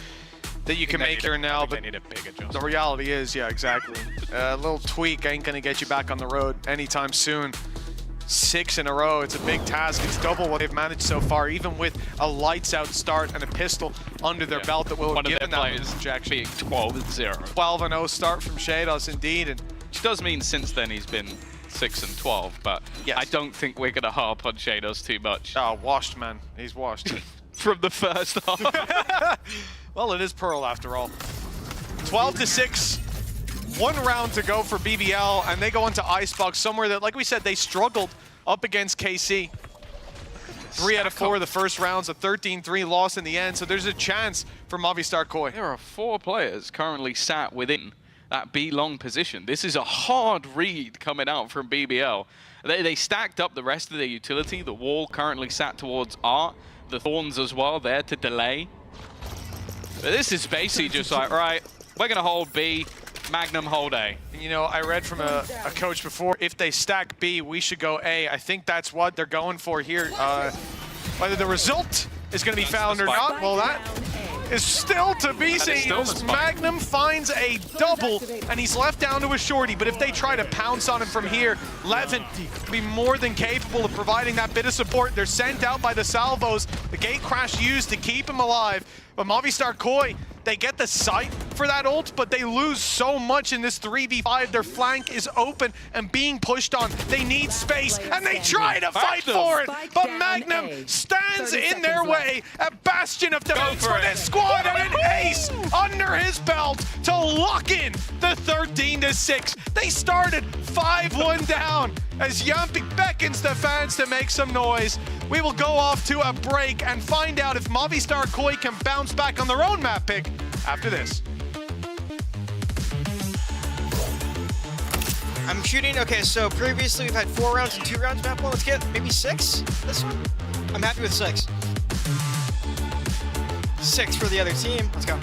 Speaker 17: that you can make here now, but
Speaker 18: they need a big adjustment.
Speaker 17: The reality is, yeah, exactly. A little tweak ain't going to get you back on the road anytime soon. 6 in a row, it's a big task. It's double what they've managed so far, even with a lights-out start and a pistol under their belt that will have given them injection.
Speaker 18: 12-0.
Speaker 17: 12-0 start from Shados, indeed. And
Speaker 18: which does mean since then he's been 6-12, but I don't think we're going to harp on Shados too much.
Speaker 17: Oh, washed, man. He's washed.
Speaker 18: From the first half.
Speaker 17: Well, it is Pearl after all. 12-6. 1 round to go for BBL, and they go into Icebox, somewhere that, like we said, they struggled up against KC. 3 out of 4 of the first rounds, a 13-3 loss in the end, so there's a chance for Movistar Koi.
Speaker 18: There are 4 players currently sat within that B-long position. This is a hard read coming out from BBL. They stacked up the rest of their utility. The wall currently sat towards Art. The Thorns as well there to delay. But this is basically just like, right, we're going to hold B. Magnum hold A.
Speaker 17: You know, I read from a coach before, if they stack B, we should go A. I think that's what they're going for here. Whether the result is going to be found or not, well, that is still to be seen as Magnum finds a double, and he's left down to a shorty. But if they try to pounce on him from here, Levin will be more than capable of providing that bit of support. They're sent out by the salvos. The gate crash used to keep him alive. But Movistar Koi, they get the sight for that ult, but they lose so much in this 3v5. Their flank is open and being pushed on. They need space, and they try to fight for it, but Magnum stands in their way. A bastion of defense for this squad, and an ace under his belt to lock in the 13-6. They started 5-1 down as Yampi beckons the fans to make some noise. We will go off to a break and find out if Movistar Koi can bounce back on their own map pick after this.
Speaker 16: I'm shooting, okay, so previously we've had 4 rounds and 2 rounds map one. Let's get maybe 6 this one. I'm happy with 6. 6 for the other team. Let's go.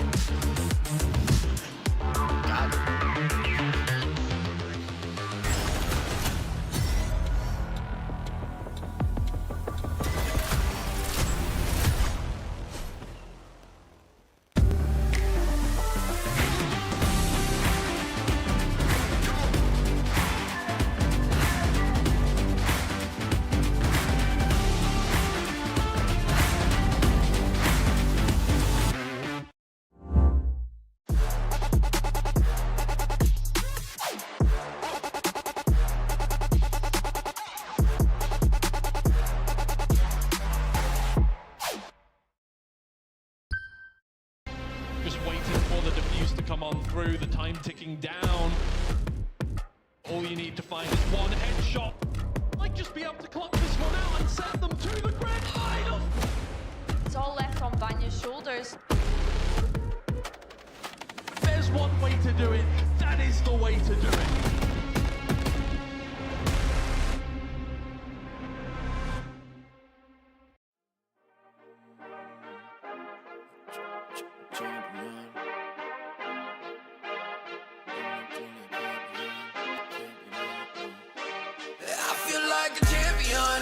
Speaker 9: Just waiting for the defuse to come on through, the time ticking down. All you need to find is one headshot. Might just be able to clock this one out and send them to the grand final.
Speaker 10: It's all left on Vanya's shoulders.
Speaker 9: There's one way to do it. That is the way to do it.
Speaker 3: I feel like a champion.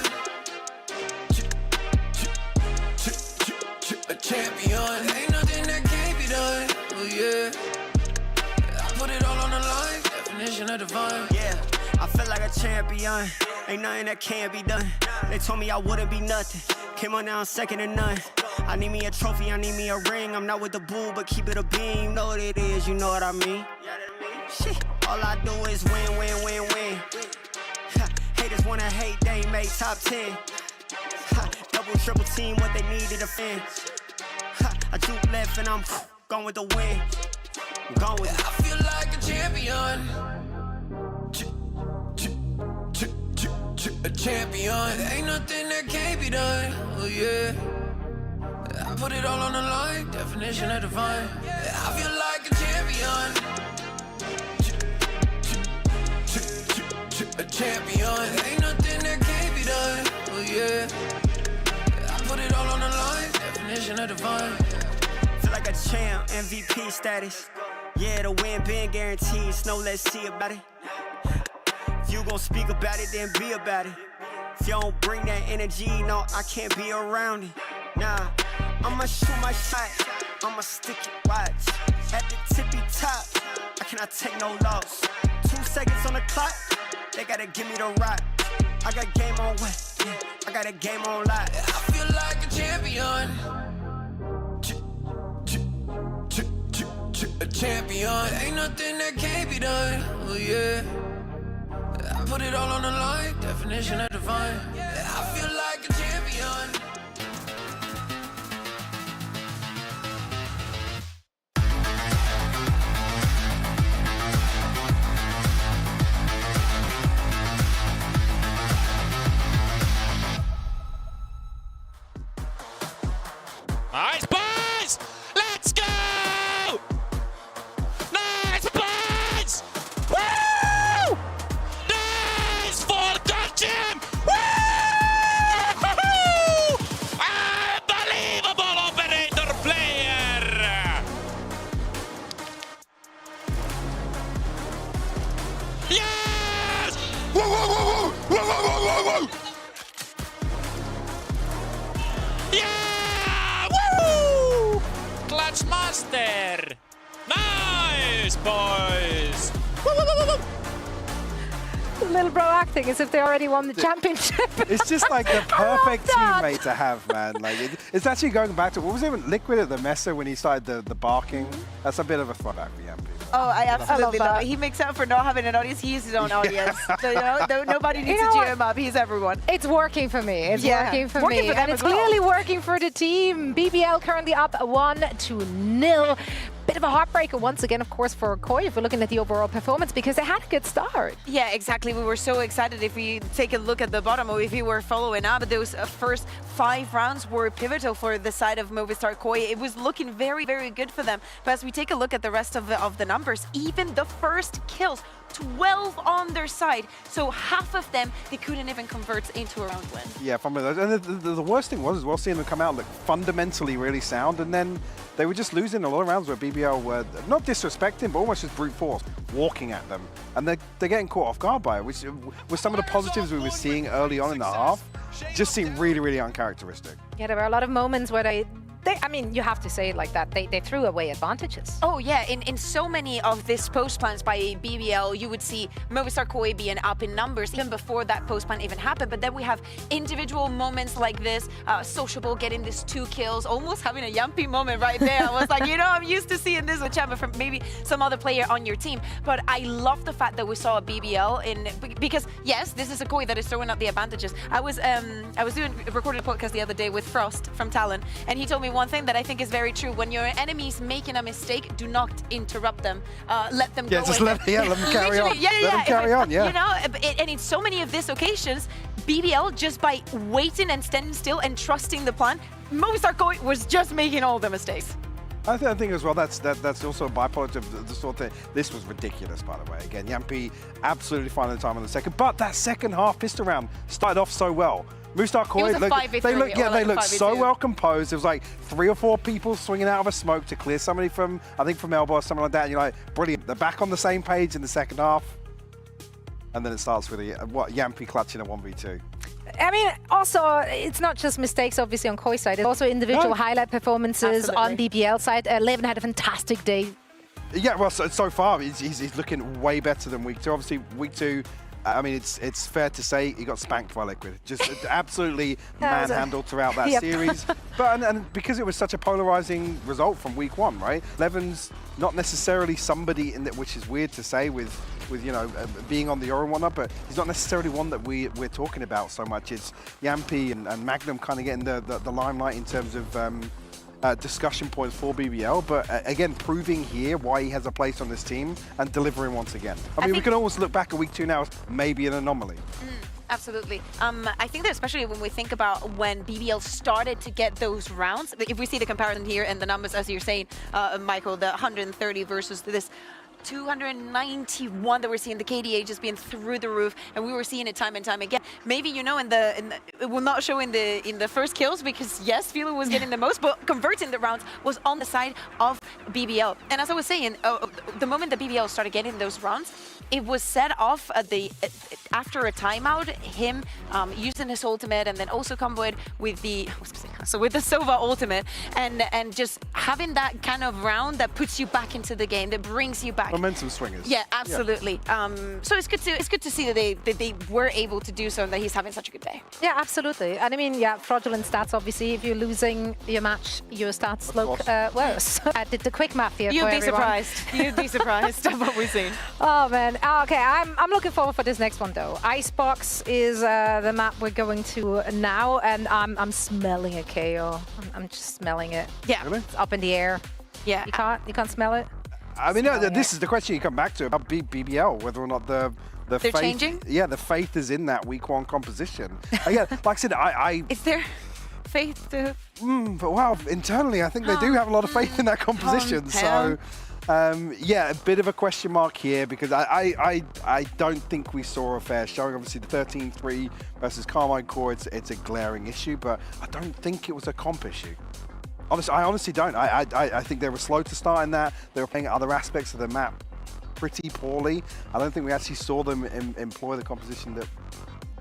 Speaker 3: A champion. Ain't nothing that can't be done. Oh yeah. I put it all on the line. Definition of divine.
Speaker 1: Yeah, I feel like a champion. Ain't nothing that can't be done. They told me I wouldn't be nothing. Came on now, second to none. I need me a trophy, I need me a ring. I'm not with the bull, but keep it a beam. You know what it is, you know what I mean? Shit, all I do is win, win, win, win. Haters wanna hate, they ain't made top 10. Double, triple team, what they need to defend. I juke left and I'm gone with the win. I'm gone with it.
Speaker 3: I feel like a champion. A champion. Ain't nothing that can't be done. Oh yeah. I put it all on the line. Definition of divine. I feel like a champion. A champion. Ain't nothing that can't be done. Oh yeah. I put it all on the line. Definition of divine.
Speaker 1: Feel like a champ, MVP status. Yeah, the win been guaranteed. So let's see about it. If you gon' speak about it, then be about it. If you don't bring that energy, no, I can't be around it. Nah, I'ma shoot my shot. I'ma stick it, watch. At the tippy top, I cannot take no loss. 2 seconds on the clock, they gotta give me the rock. I got game on what? Yeah, I got a game on lock.
Speaker 3: I feel like a champion. A champion. Ain't nothing that can't be done. Oh yeah. I put it all on the line. Definition of divine. I feel like a champion.
Speaker 19: Nice boys! Let's go! Nice boys! Woo! Nice for the team! Woo!
Speaker 21: VALORANT Master. Nice, boys. Woo, woo, woo, woo, woo.
Speaker 12: Little bro acting as if they already won the championship.
Speaker 13: It's just like the perfect teammate to have, man. Like it's actually going back to, what was it, Liquid at the Messer when he started the barking? That's a bit of a throwback for Yampi.
Speaker 15: Oh, I absolutely love it. He makes up for not having an audience. He is his own audience. So, nobody needs to cheer him up. He's everyone.
Speaker 12: It's working for me. It's working for me.
Speaker 15: For
Speaker 12: and it's clearly working for the team. BBL currently up 1-0. Bit of a heartbreaker once again, of course, for Koi if we're looking at the overall performance, because they had a good start.
Speaker 15: Yeah, exactly. We were so excited. If we take a look at the bottom, or if we were following up, those first 5 rounds were pivotal for the side of Movistar Koi. It was looking very, very good for them. But as we take a look at the rest of the numbers, even the first kills, 12 on their side. So half of them, they couldn't even convert into a round win.
Speaker 13: Yeah, and the worst thing was as well, seeing them come out look fundamentally really sound, and then they were just losing a lot of rounds where BBL were not disrespecting, but almost just brute force, walking at them. And they're getting caught off guard by it, which was some of the positives we were seeing early on in the half. Just seemed really, really uncharacteristic.
Speaker 12: Yeah, there were a lot of moments where I mean, you have to say it like that. They threw away advantages.
Speaker 15: Oh, yeah. In so many of these post plans by BBL, you would see Movistar Koi being up in numbers even before that post plan even happened. But then we have individual moments like this. Sociable getting this 2 kills, almost having a Yampi moment right there. I was like, I'm used to seeing this with Champa from maybe some other player on your team. But I love the fact that we saw a BBL because, yes, this is a Koi that is throwing out the advantages. I was recording a podcast the other day with Frost from Talon, and he told me one thing that I think is very true. When your enemy's making a mistake, do not interrupt them. Let them go.
Speaker 13: Yeah, just let them carry on. Let them carry on, yeah.
Speaker 15: And in so many of these occasions, BBL, just by waiting and standing still and trusting the plan, Movistar Koi was just making all the mistakes.
Speaker 13: I think as well, that's also a byproduct of the sort of thing. This was ridiculous, by the way. Again, Yampi absolutely finding the time on the second, but that second half pistol round started off so well. Movistar Koi, they looked so well composed. There was like 3 or 4 people swinging out of a smoke to clear somebody from, I think from Elbow or something like that. And you're like, brilliant. They're back on the same page in the second half. And then it starts with Yampi clutching a 1v2.
Speaker 12: I mean, also, it's not just mistakes, obviously, on Koi side. It's also individual highlight performances on BBL side. Levin had a fantastic day.
Speaker 13: Yeah, well, so far, he's looking way better than week 2. Obviously, week 2, I mean, it's fair to say he got spanked by Liquid. Just absolutely manhandled throughout that series. But and because it was such a polarizing result from week 1, right? Levin's not necessarily somebody which is weird to say with being on the Euro one up, but he's not necessarily one that we're talking about so much. It's Yampi and Magnum kind of getting the limelight in terms of discussion points for BBL, but again, proving here why he has a place on this team and delivering once again. I mean, we can always look back at week 2 now as maybe an anomaly.
Speaker 15: Absolutely. I think that especially when we think about when BBL started to get those rounds, if we see the comparison here and the numbers, as you're saying, Michael, the 130 versus this 291 that we're seeing, the KDA just being through the roof, and we were seeing it time and time again. Maybe it will not show in the first kills because yes, Philo was getting the most, but converting the rounds was on the side of BBL. And as I was saying, the moment that BBL started getting those rounds, it was set off after a timeout, him using his ultimate, and then also comboed with the Sova ultimate, and just having that kind of round that puts you back into the game, that brings you back.
Speaker 13: Momentum swingers.
Speaker 15: Yeah, absolutely. Yeah. So it's good to see that they were able to do so and that he's having such a good day.
Speaker 12: Yeah, absolutely. And I mean, yeah, fraudulent stats. Obviously, if you're losing your match, your stats look worse. I did the quick math here.
Speaker 15: You'd be surprised. You'd be surprised of what we've seen.
Speaker 12: Oh man. Okay, I'm looking forward for this next one though. Icebox is the map we're going to now, and I'm smelling a KO. I'm just smelling it.
Speaker 15: Yeah.
Speaker 13: Really?
Speaker 12: It's up in the air.
Speaker 15: Yeah.
Speaker 12: You can't smell it?
Speaker 13: I mean, this is the question you come back to about BBL, whether or not the
Speaker 15: they're
Speaker 13: faith,
Speaker 15: changing?
Speaker 13: Yeah, the faith is in that week 1 composition. Again, like I said,
Speaker 15: Is there faith to...
Speaker 13: but wow, internally, I think they do have a lot of faith in that composition. So, yeah, a bit of a question mark here because I don't think we saw a fair showing. Obviously, the 13-3 versus Carmine Core, it's a glaring issue, but I don't think it was a comp issue. I honestly don't. I think they were slow to start in that. They were playing other aspects of the map pretty poorly. I don't think we actually saw them employ the composition that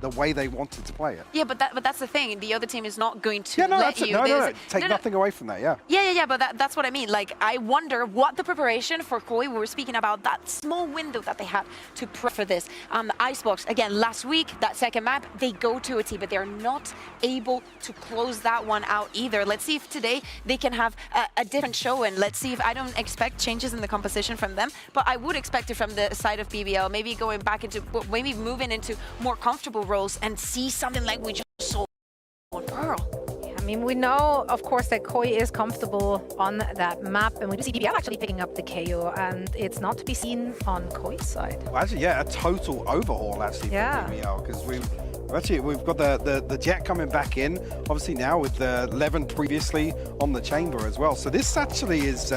Speaker 13: the way they wanted to play it.
Speaker 15: Yeah, but that's the thing. The other team is not going to let you.
Speaker 13: No. Take nothing away from that, yeah.
Speaker 15: Yeah, but that's what I mean. Like, I wonder what the preparation for Koi, we were speaking about that small window that they had to prep for this. Icebox, again, last week, that second map, they go to a T, but they're not able to close that one out either. Let's see if today they can have a different show, and let's see if I don't expect changes in the composition from them, but I would expect it from the side of BBL, maybe going back into, maybe moving into more comfortable roles and see something like we just saw on Pearl.
Speaker 12: I mean, we know, of course, that Koi is comfortable on that map, and we do see BBL actually picking up the KO, and it's not to be seen on Koi's side.
Speaker 13: Well, actually, yeah, a total overhaul, actually,
Speaker 12: yeah.
Speaker 13: for BBL, because we've got the Jet coming back in, obviously now with the Levin previously on the chamber as well. So this actually is,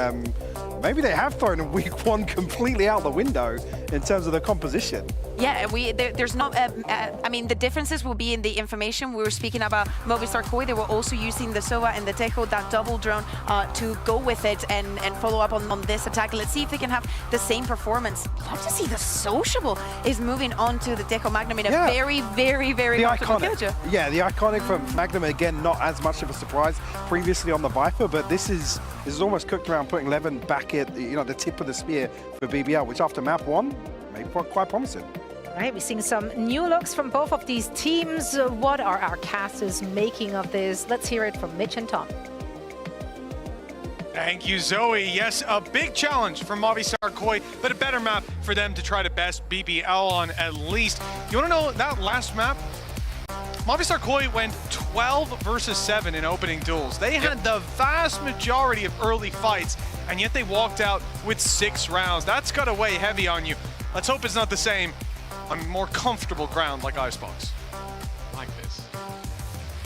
Speaker 13: maybe they have thrown in week one completely out the window in terms of the composition.
Speaker 15: Yeah, there's not, I mean, the differences will be in the information. We were speaking about Movistar Koi. They were also using the Sova and the Tejo, that double drone, to go with it and follow up on this attack. Let's see if they can have the same performance. Love to see the Sociable is moving on to the Tejo Magnum in a very, very, very comfortable kill.
Speaker 13: Yeah, the iconic from Magnum, again, not as much of a surprise previously on the Viper, but this is almost cooked around putting Levin back at, the tip of the spear for BBL, which after map one, made quite promising.
Speaker 12: All right, we're seeing some new looks from both of these teams. What are our casters making of this? Let's hear it from Mitch and Tom.
Speaker 17: Thank you, Zoe. Yes, a big challenge for Movistar Koi, but a better map for them to try to best BBL on at least. You want to know that last map? Movistar Koi went 12 versus 7 in opening duels. They had the vast majority of early fights, and yet they walked out with 6 rounds. That's got to weigh heavy on you. Let's hope it's not the same on more comfortable ground like Icebox.
Speaker 18: Like this.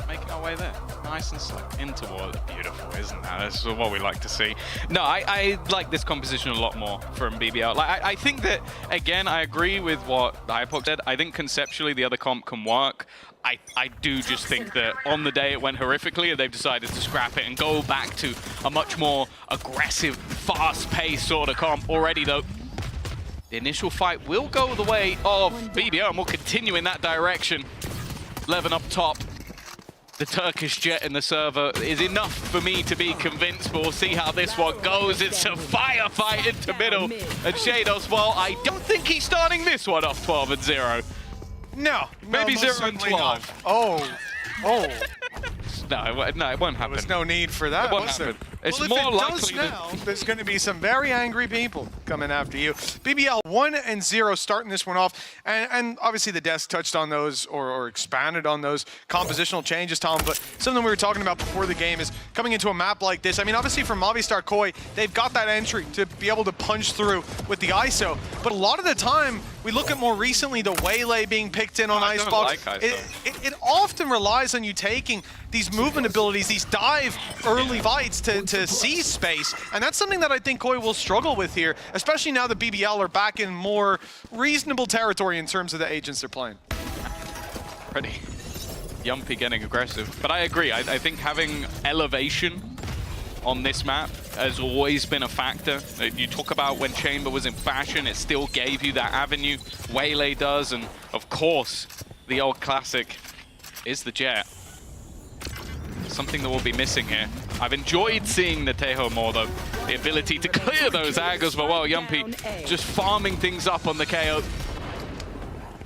Speaker 18: Making our way there. Nice and slow. In towards. Beautiful, isn't that? That's what we like to see. No, I like this composition a lot more from BBL. Like, I think that, again, I agree with what Hypox said. I think conceptually the other comp can work. I do just think that on the day it went horrifically and they've decided to scrap it and go back to a much more aggressive, fast-paced sort of comp. Already, though, the initial fight will go the way of BBL, and we'll continue in that direction. Levin up top. The Turkish Jet in the server is enough for me to be convinced, but we'll see how this one goes. It's a firefight into middle. And Shados, well, I don't think he's starting this one off 12-0.
Speaker 17: No.
Speaker 18: Maybe 0-12.
Speaker 17: Not. Oh.
Speaker 18: No, it won't happen.
Speaker 17: There was no need for that, was there?
Speaker 18: It's
Speaker 17: well,
Speaker 18: more
Speaker 17: if it
Speaker 18: likely
Speaker 17: does now, there's going to be some very angry people coming after you. BBL 1-0 starting this one off, and obviously the desk touched on those or expanded on those compositional changes, Tom, but something we were talking about before the game is coming into a map like this. I mean, obviously for Movistar Koi, they've got that entry to be able to punch through with the ISO, but a lot of the time, we look at more recently the Waylay being picked in on Icebox.
Speaker 18: Like ISO.
Speaker 17: It often relies on you taking these movement abilities, these dive early fights to seize space, and that's something that I think Koi will struggle with here, especially now that BBL are back in more reasonable territory in terms of the agents they're playing.
Speaker 18: Pretty Yumpy getting aggressive, but I agree. I think having elevation on this map has always been a factor. You talk about when Chamber was in fashion, it still gave you that avenue. Waylay does, and of course, the old classic is the Jet. Something that we'll be missing here. I've enjoyed seeing the Tejo more, though. The ability to clear those angles, but well, Yumpy just farming things up on the KO.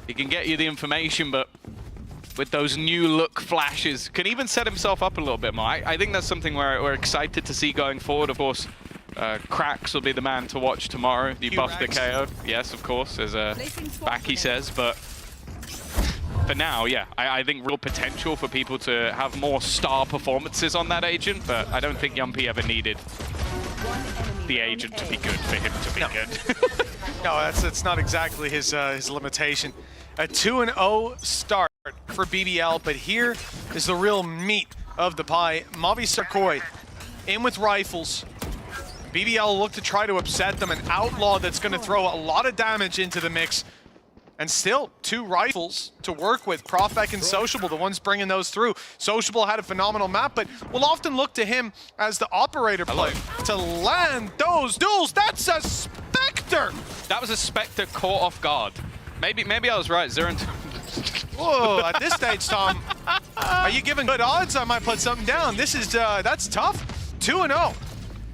Speaker 18: He can get you the information, but with those new look flashes, can even set himself up a little bit more. I think that's something we're excited to see going forward. Of course, Cracks will be the man to watch tomorrow. You buff the KO. Yes, of course, as Baki says, but for now, yeah, I think real potential for people to have more star performances on that agent, but I don't think Yumpy ever needed the agent to be good for him to be good.
Speaker 17: No, that's not exactly his limitation. A 2-0 start for BBL, but here is the real meat of the pie. Movistar Koi in with rifles. BBL look to try to upset them, an outlaw that's going to throw a lot of damage into the mix. And still, 2 rifles to work with. Profek and Sociable, the ones bringing those through. Sociable had a phenomenal map, but we'll often look to him as the operator player to land those duels. That's a Spectre!
Speaker 18: That was a Spectre caught off guard. Maybe I was right, 0-2.
Speaker 17: Whoa, at this stage, Tom, are you giving good odds? I might put something down. This is, that's tough. 2-0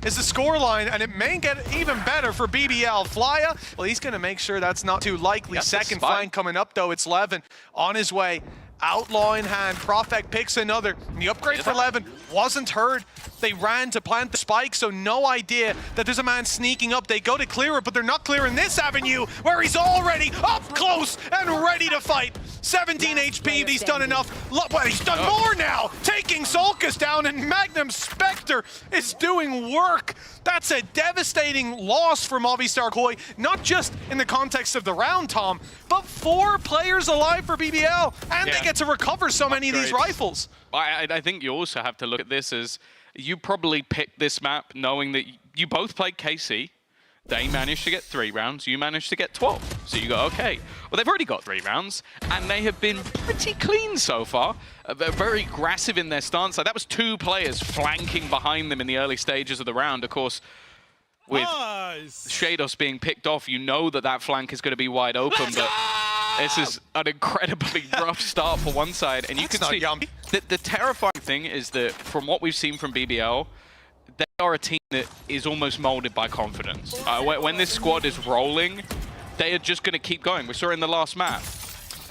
Speaker 17: is the scoreline, and it may get even better for BBL. Flya, well, he's gonna make sure that's not too likely. Second flank coming up, though. It's Levin on his way. Outlaw in hand, Profek picks another. The upgrade for Levin wasn't heard. They ran to plant the spike, so no idea that there's a man sneaking up. They go to clear it, but they're not clearing this avenue where he's already up close and ready to fight. 17 HP, but he's done enough. Look, well, he's done more now, taking Sulcus down, and Magnum Spectre is doing work. That's a devastating loss for Movistar Koi, not just in the context of the round, Tom, but 4 players alive for BBL, and they get to recover so many of these rifles.
Speaker 18: I think you also have to look at this as you probably picked this map knowing that you both played KC. They managed to get 3 rounds, you managed to get 12. So you go, okay. Well, they've already got 3 rounds, and they have been pretty clean so far. They're very aggressive in their stance. Like, that was 2 players flanking behind them in the early stages of the round. Of course, with Shados being picked off, you know that that flank is going to be wide open, but this is an incredibly rough start for one side. And you can see the terrifying thing is that from what we've seen from BBL, they are a team that is almost molded by confidence. When this squad is rolling, they are just going to keep going. We saw in the last map.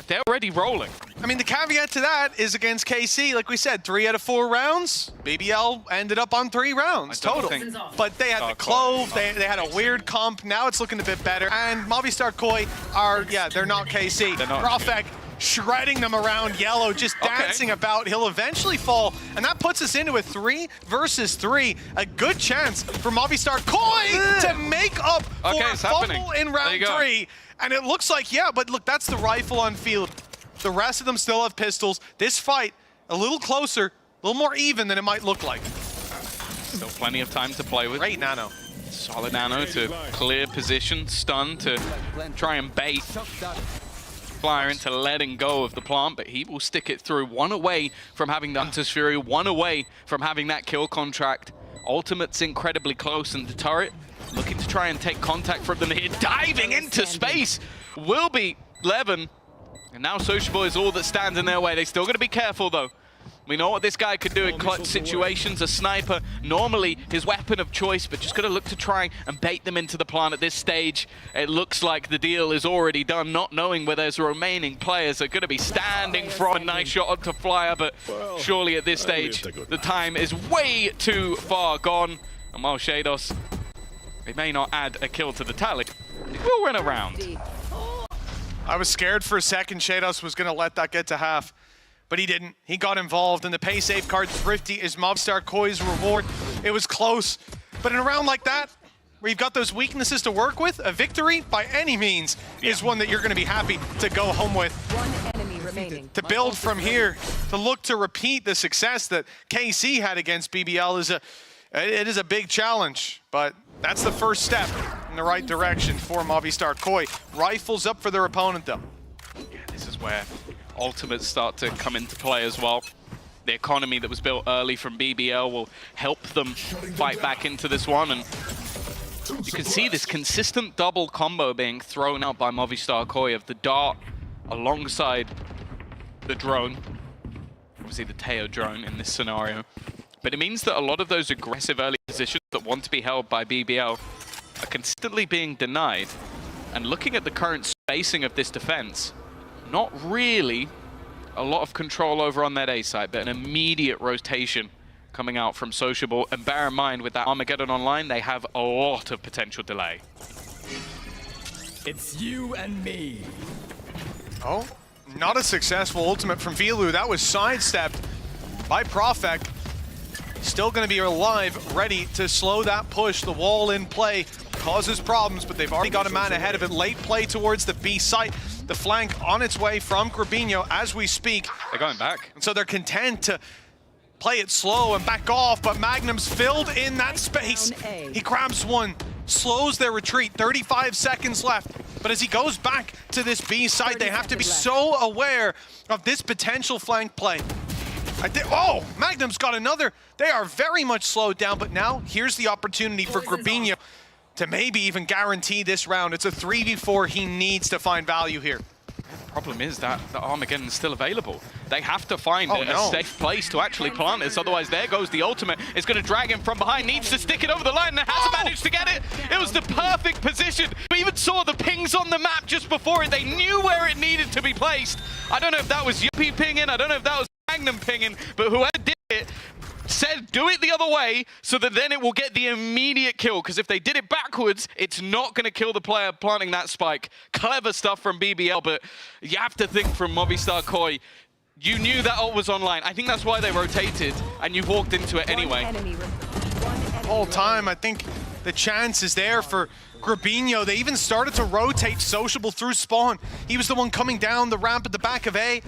Speaker 18: They're already rolling.
Speaker 17: I mean, the caveat to that is against KC, like we said, 3 out of 4 rounds. BBL ended up on 3 rounds total. But they had the Clove, they had a weird comp. Now it's looking a bit better. And Movistar Koi are, they're not KC. Profek shredding them around yellow, just dancing about. He'll eventually fall, and that puts us into a 3 versus 3. A good chance for Movistar Koi to make up for a fumble in round 3. And it looks like, but look, that's the rifle on field. The rest of them still have pistols. This fight, a little closer, a little more even than it might look like.
Speaker 18: Still plenty of time to play with.
Speaker 17: Great nano.
Speaker 18: Solid nano to clear position, stun to try and bait Flyer into letting go of the plant, but he will stick it through. 1 away from having the Hunter's Fury, 1 away from having that kill contract. Ultimate's incredibly close, and the turret looking to try and take contact from them here. Diving into space will be Levin. And now Sociable is all that stands in their way. They still got to be careful, though. We know what this guy could do in clutch situations. A sniper, normally his weapon of choice, but just got to look to try and bait them into the plant at this stage. It looks like the deal is already done, not knowing where those remaining players are going to be standing from. A nice shot onto Flyer, but surely at this stage, the time is way too far gone. And while Shados, they may not add a kill to the tally, it will win a round.
Speaker 17: I was scared for a second Shados was going to let that get to half. But he didn't. He got involved, and the pay safeguard thrifty is Movistar Koi's reward. It was close, but in a round like that, where you've got those weaknesses to work with, a victory by any means is one that you're going to be happy to go home with.
Speaker 20: 1 enemy remaining.
Speaker 17: To build from here, to look to repeat the success that KC had against BBL is a big challenge, but that's the first step in the right direction for Movistar Koi. Rifles up for their opponent, though.
Speaker 18: Yeah, this is where ultimates start to come into play as well. The economy that was built early from BBL will help them fight back into this one, and you can see this consistent double combo being thrown out by Movistar Koi of the dart alongside the drone, obviously the Teo drone in this scenario. But it means that a lot of those aggressive early positions that want to be held by BBL are consistently being denied. And looking at the current spacing of this defense, not really a lot of control over on that A site, but an immediate rotation coming out from Sociable. And bear in mind, with that Armageddon online, they have a lot of potential delay.
Speaker 7: It's you and me.
Speaker 17: Oh, not a successful ultimate from Vilu. That was sidestepped by Profek. Still going to be alive, ready to slow that push. The wall in play causes problems, but they've already got a man ahead of it. Late play towards the B site. The flank on its way from Grabinho as we speak.
Speaker 18: They're going back.
Speaker 17: And so they're content to play it slow and back off, but Magnum's filled in that space. He grabs one, slows their retreat, 35 seconds left. But as he goes back to this B site, they have to be so aware of this potential flank play. Oh, Magnum's got another. They are very much slowed down, but now here's the opportunity for Grabinho to maybe even guarantee this round. It's a 3v4. He needs to find value here.
Speaker 18: Problem is that the Armageddon is still available. They have to find a safe place to actually plant this, otherwise there goes the ultimate. It's going to drag him from behind, needs to stick it over the line, and hasn't managed to get it. It was the perfect position. We even saw the pings on the map just before it. They knew where it needed to be placed. I don't know if that was Yuppie pinging, I don't know if that was Magnum pinging, but whoever did it said do it the other way so that then it will get the immediate kill, because if they did it backwards, it's not going to kill the player planting that spike. Clever stuff from BBL, but you have to think from Movistar Koi, you knew that ult was online. I think that's why they rotated, and you've walked into it anyway.
Speaker 17: Whole time, I think the chance is there for Grabinho. They even started to rotate Sociable through spawn. He was the one coming down the ramp at the back of A,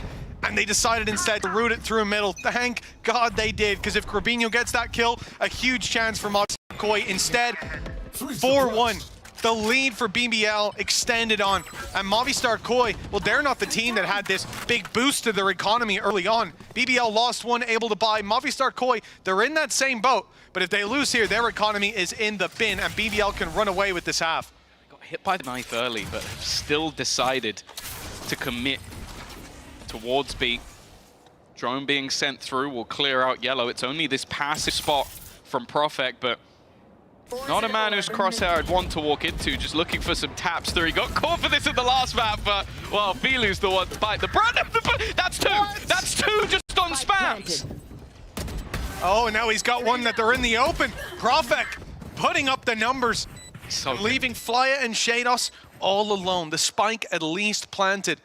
Speaker 17: and they decided instead to route it through middle. Thank God they did, because if Grabinho gets that kill, a huge chance for Movistar Koi. Instead, 4-1. The lead for BBL extended on. And Movistar Koi, well, they're not the team that had this big boost to their economy early on. BBL lost one, able to buy. Movistar Koi, they're in that same boat. But if they lose here, their economy is in the bin, and BBL can run away with this half.
Speaker 18: Got hit by the knife early, but have still decided to commit towards B. Drone being sent through will clear out yellow. It's only this passive spot from Profek, but not a man whose crosshair I'd want to walk into, just looking for some taps through. He got caught for this in the last map, but, well, Filu's the one to bite the brand of the... That's two! That's two just on spams!
Speaker 17: Oh, now he's got one that they're in the open. Profek putting up the numbers, leaving Flya and Shados all alone. The spike at least planted.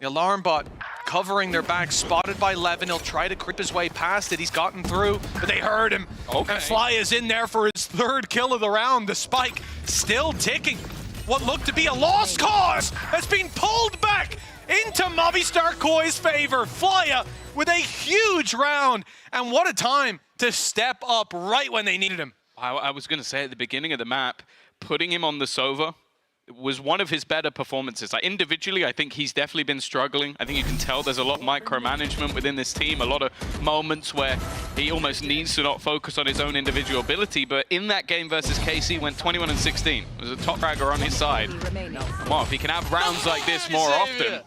Speaker 17: The alarm bot covering their back, spotted by Levin. He'll try to creep his way past it. He's gotten through, but they heard him. Okay. And Fly is in there for his third kill of the round. The spike still ticking. What looked to be a lost cause has been pulled back into Movistar Koi's favor. Flya with a huge round, and what a time to step up right when they needed him.
Speaker 18: I was going to say at the beginning of the map, putting him on the Sova was one of his better performances. Like, individually, I think he's definitely been struggling. I think you can tell there's a lot of micromanagement within this team, a lot of moments where he almost needs to not focus on his own individual ability. But in that game versus KC, went 21 and 16. There's a top fragger on his side. Come on, if he can have rounds like this more often.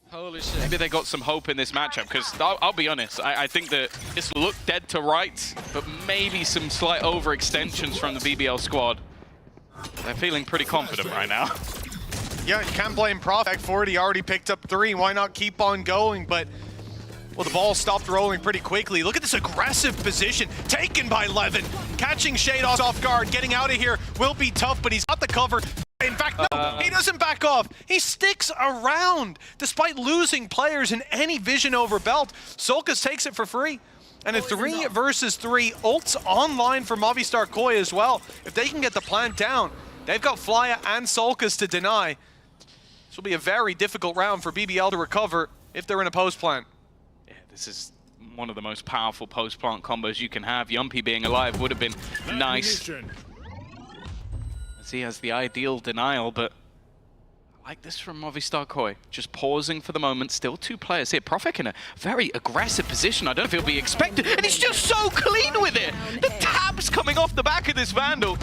Speaker 21: Holy shit.
Speaker 18: Maybe they got some hope in this matchup, because I'll be honest, I think that this looked dead to rights, but maybe some slight overextensions from the BBL squad. They're feeling pretty confident right now.
Speaker 17: Yeah, you can't blame Profek for it. He already picked up 3. Why not keep on going? But, well, the ball stopped rolling pretty quickly. Look at this aggressive position taken by Levin. Catching Shados off guard, getting out of here will be tough, but he's got the cover. In fact, no, he doesn't back off. He sticks around despite losing players in any vision over belt. Solkas takes it for free. And a 3 versus 3 ults online for Movistar Koi as well. If they can get the plant down, they've got Flya and Solkas to deny. This will be a very difficult round for BBL to recover if they're in a post plant.
Speaker 18: Yeah, this is one of the most powerful post plant combos you can have. Yumpy being alive would have been nice. As he has the ideal denial, but I like this from Movistar Koi. Just pausing for the moment. Still 2 players here. Profek in a very aggressive position. I don't know if he'll be expected. And he's just so clean with it. The tabs coming off the back of this Vandal.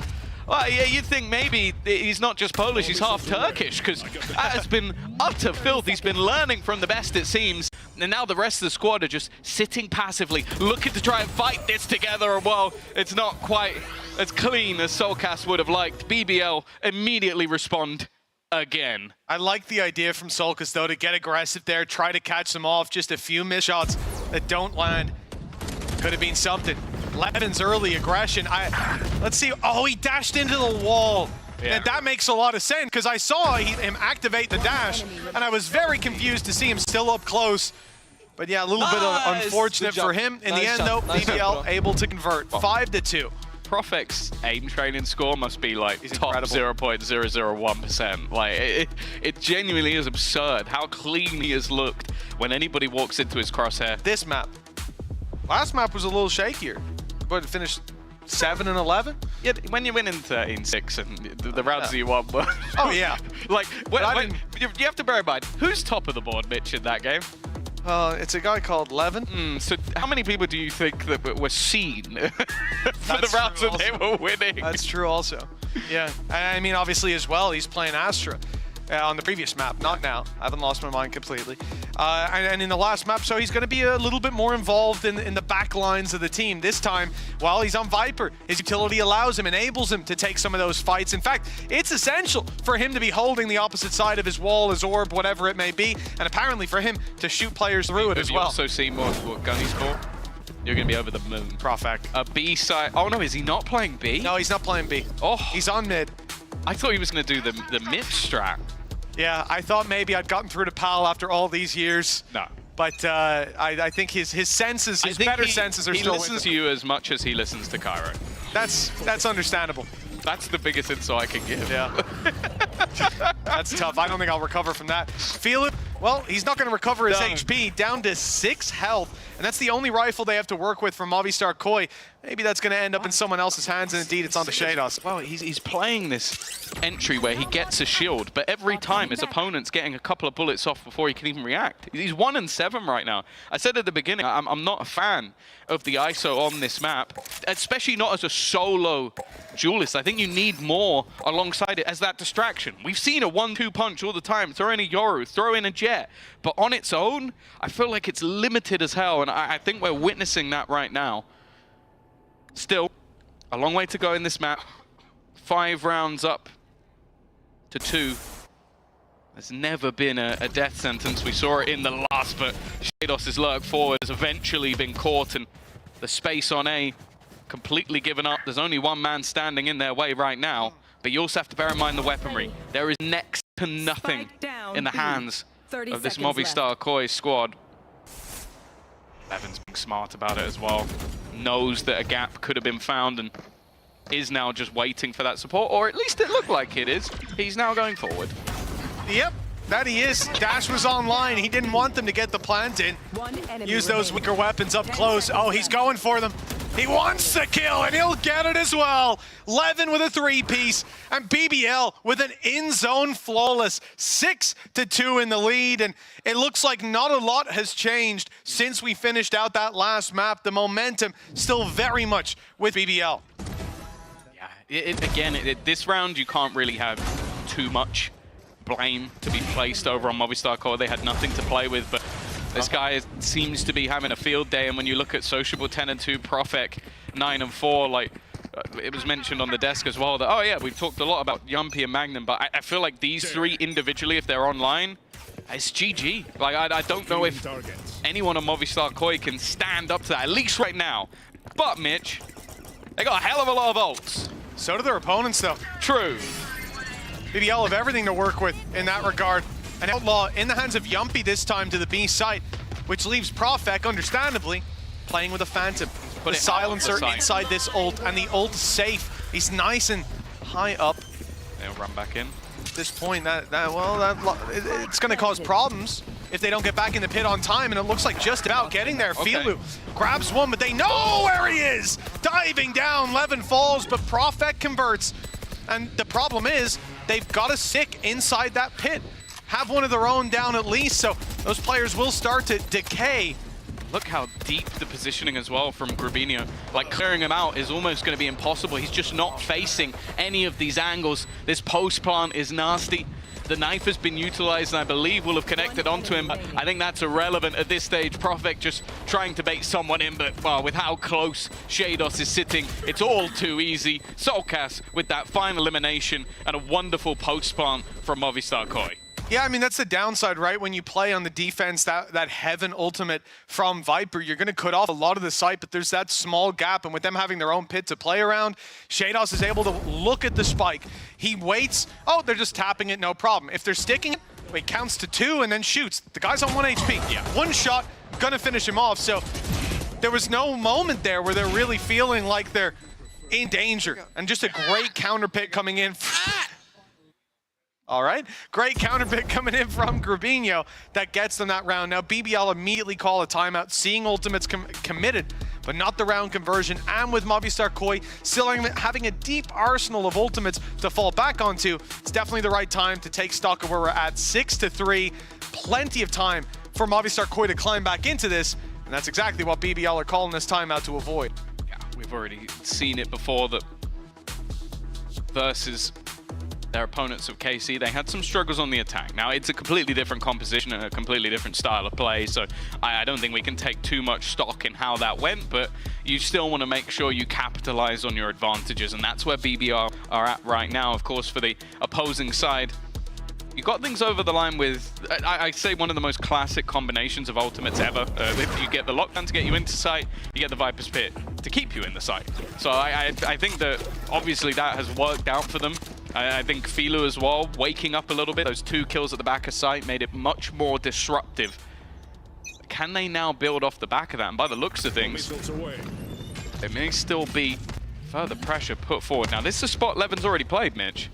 Speaker 18: Well, yeah, you'd think maybe he's not just Polish, he's half Turkish, because that has been utter filth. He's been learning from the best, it seems. And now the rest of the squad are just sitting passively, looking to try and fight this together. Well, it's not quite as clean as Solkas would have liked. BBL immediately respond again.
Speaker 17: I like the idea from Solkas, though, to get aggressive there, try to catch them off. Just a few missed shots that don't land. Could have been something. Levin's early aggression. Let's see. Oh, he dashed into the wall. Yeah. And that makes a lot of sense, because I saw him activate the dash, and I was very confused to see him still up close. But yeah, a little bit unfortunate for him. In the end, though, BBL able to convert 5-2.
Speaker 18: Profek's aim training score must be like top 0.001%. Like, it genuinely is absurd how clean he has looked when anybody walks into his crosshair.
Speaker 17: This map. Last map was a little shakier, but it finished 7-11.
Speaker 18: Yeah, when you're winning 13-6 and the rounds that you won were...
Speaker 17: Oh, yeah.
Speaker 18: Like, you have to bear in mind, who's top of the board, Mitch, in that game?
Speaker 17: It's a guy called Levin.
Speaker 18: So how many people do you think that were seen for the rounds that they were winning?
Speaker 17: That's true also. Yeah. I mean, obviously as well, he's playing Astra. on the previous map, not now. I haven't lost my mind completely. And in the last map, so he's going to be a little bit more involved in the back lines of the team. This time, while he's on Viper, his utility allows him, enables him to take some of those fights. In fact, it's essential for him to be holding the opposite side of his wall, his orb, whatever it may be, and apparently for him to shoot players through it as well.
Speaker 18: You also see what Gunny's for? You're going to be over the moon.
Speaker 17: Profek.
Speaker 18: A B side. Oh no, is he not playing B?
Speaker 17: No, he's not playing B.
Speaker 18: Oh,
Speaker 17: he's on mid.
Speaker 18: I thought he was going to do the mid strat.
Speaker 17: Yeah, I thought maybe I'd gotten through to PAL after all these years.
Speaker 18: No.
Speaker 17: But I think his senses, his better senses are still with him.
Speaker 18: He listens to you as much as he listens to Cairo.
Speaker 17: That's understandable.
Speaker 18: That's the biggest insight I can give.
Speaker 17: Yeah. That's tough. I don't think I'll recover from that. Feel it? Well, he's not going to recover his HP, down to 6 health. And that's the only rifle they have to work with from Movistar Koi. Maybe that's going to end up in someone else's hands, and indeed it's on the Shados.
Speaker 18: Well, he's playing this entry where he gets a shield, but every time his opponent's getting a couple of bullets off before he can even react. He's 1-7 right now. I said at the beginning, I'm not a fan of the ISO on this map, especially not as a solo duelist. I think you need more alongside it as that distraction. We've seen a 1-2 punch all the time. Throw in a Yoru, throw in a Jet, but on its own, I feel like it's limited as hell, and I think we're witnessing that right now. Still, a long way to go in this map. 5 rounds up to 2. There's never been a death sentence. We saw it in the last, but Shados' lurk forward has eventually been caught, and the space on A completely given up. There's only one man standing in their way right now, but you also have to bear in mind the weaponry. There is next to nothing in the hands of this Movistar Koi squad. Evan's being smart about it as well. Knows that a gap could have been found and is now just waiting for that support, or at least it looked like it is. He's now going forward.
Speaker 17: Yep, that he is. Dash was online. He didn't want them to get the plant in. Use those weaker weapons up close. Oh, he's going for them. He wants the kill, and he'll get it as well. Levin with a 3-piece, and BBL with an in-zone flawless 6-2 in the lead, and it looks like not a lot has changed since we finished out that last map. The momentum still very much with BBL.
Speaker 18: Yeah, this round you can't really have too much blame to be placed over on Movistar Koi. They had nothing to play with, but this guy seems to be having a field day, and when you look at Sociable 10-2, Profek 9-4, like it was mentioned on the desk as well that, oh yeah, we've talked a lot about Yumpy and Magnum, but I feel like these 3 individually, if they're online, it's GG. Like I don't know if anyone on Movistar Koi can stand up to that, at least right now. But Mitch, they got a hell of a lot of ults.
Speaker 17: So do their opponents though.
Speaker 18: True.
Speaker 17: BBL have everything to work with in that regard. An Outlaw in the hands of Yumpy this time to the B site, which leaves Profek, understandably, playing with a Phantom. But a silencer inside this ult, and the ult is safe. He's nice and high up.
Speaker 18: They'll run back in.
Speaker 17: At this point, it's going to cause problems if they don't get back in the pit on time, and it looks like just about getting there. Okay. Filu grabs one, but they know where he is! Diving down, Levin falls, but Profek converts. And the problem is, they've got to stick inside that pit. Have one of their own down at least, so those players will start to decay.
Speaker 18: Look how deep the positioning as well from Grubinho. Like, clearing him out is almost going to be impossible. He's just not facing any of these angles. This post plant is nasty. The knife has been utilized, and I believe will have connected onto him. But I think that's irrelevant at this stage. Profek just trying to bait someone in, but well, with how close Shados is sitting, it's all too easy. Solcas with that final elimination and a wonderful post plant from Movistar Koi.
Speaker 17: Yeah, I mean, that's the downside, right? When you play on the defense, that Heaven ultimate from Viper, you're going to cut off a lot of the site, but there's that small gap, and with them having their own pit to play around, Shados is able to look at the spike. He waits. Oh, they're just tapping it, no problem. If they're sticking it, he counts to 2 and then shoots. The guy's on 1 HP. Yeah. 1 shot, gonna finish him off. So there was no moment there where they're really feeling like they're in danger. And just a great counter pick coming in. All right, great counter pick coming in from Grubinho that gets them that round. Now BBL immediately call a timeout, seeing ultimates committed, but not the round conversion. And with Movistar Koi still having a deep arsenal of ultimates to fall back onto, it's definitely the right time to take stock of where we're at. 6-3, plenty of time for Movistar Koi to climb back into this, and that's exactly what BBL are calling this timeout to avoid.
Speaker 18: Yeah, we've already seen it before that versus their opponents of KC, they had some struggles on the attack. Now, it's a completely different composition and a completely different style of play, so I don't think we can take too much stock in how that went, but you still want to make sure you capitalize on your advantages, and that's where BBR are at right now. Of course, for the opposing side, you got things over the line with, I say, one of the most classic combinations of ultimates ever. You get the lockdown to get you into sight, you get the Viper's Pit to keep you in the sight. So I think that obviously that has worked out for them. I think Filu as well, waking up a little bit. Those 2 kills at the back of sight made it much more disruptive. Can they now build off the back of that? And by the looks of things, there may still be further pressure put forward. Now, this is a spot Levin's already played, Mitch.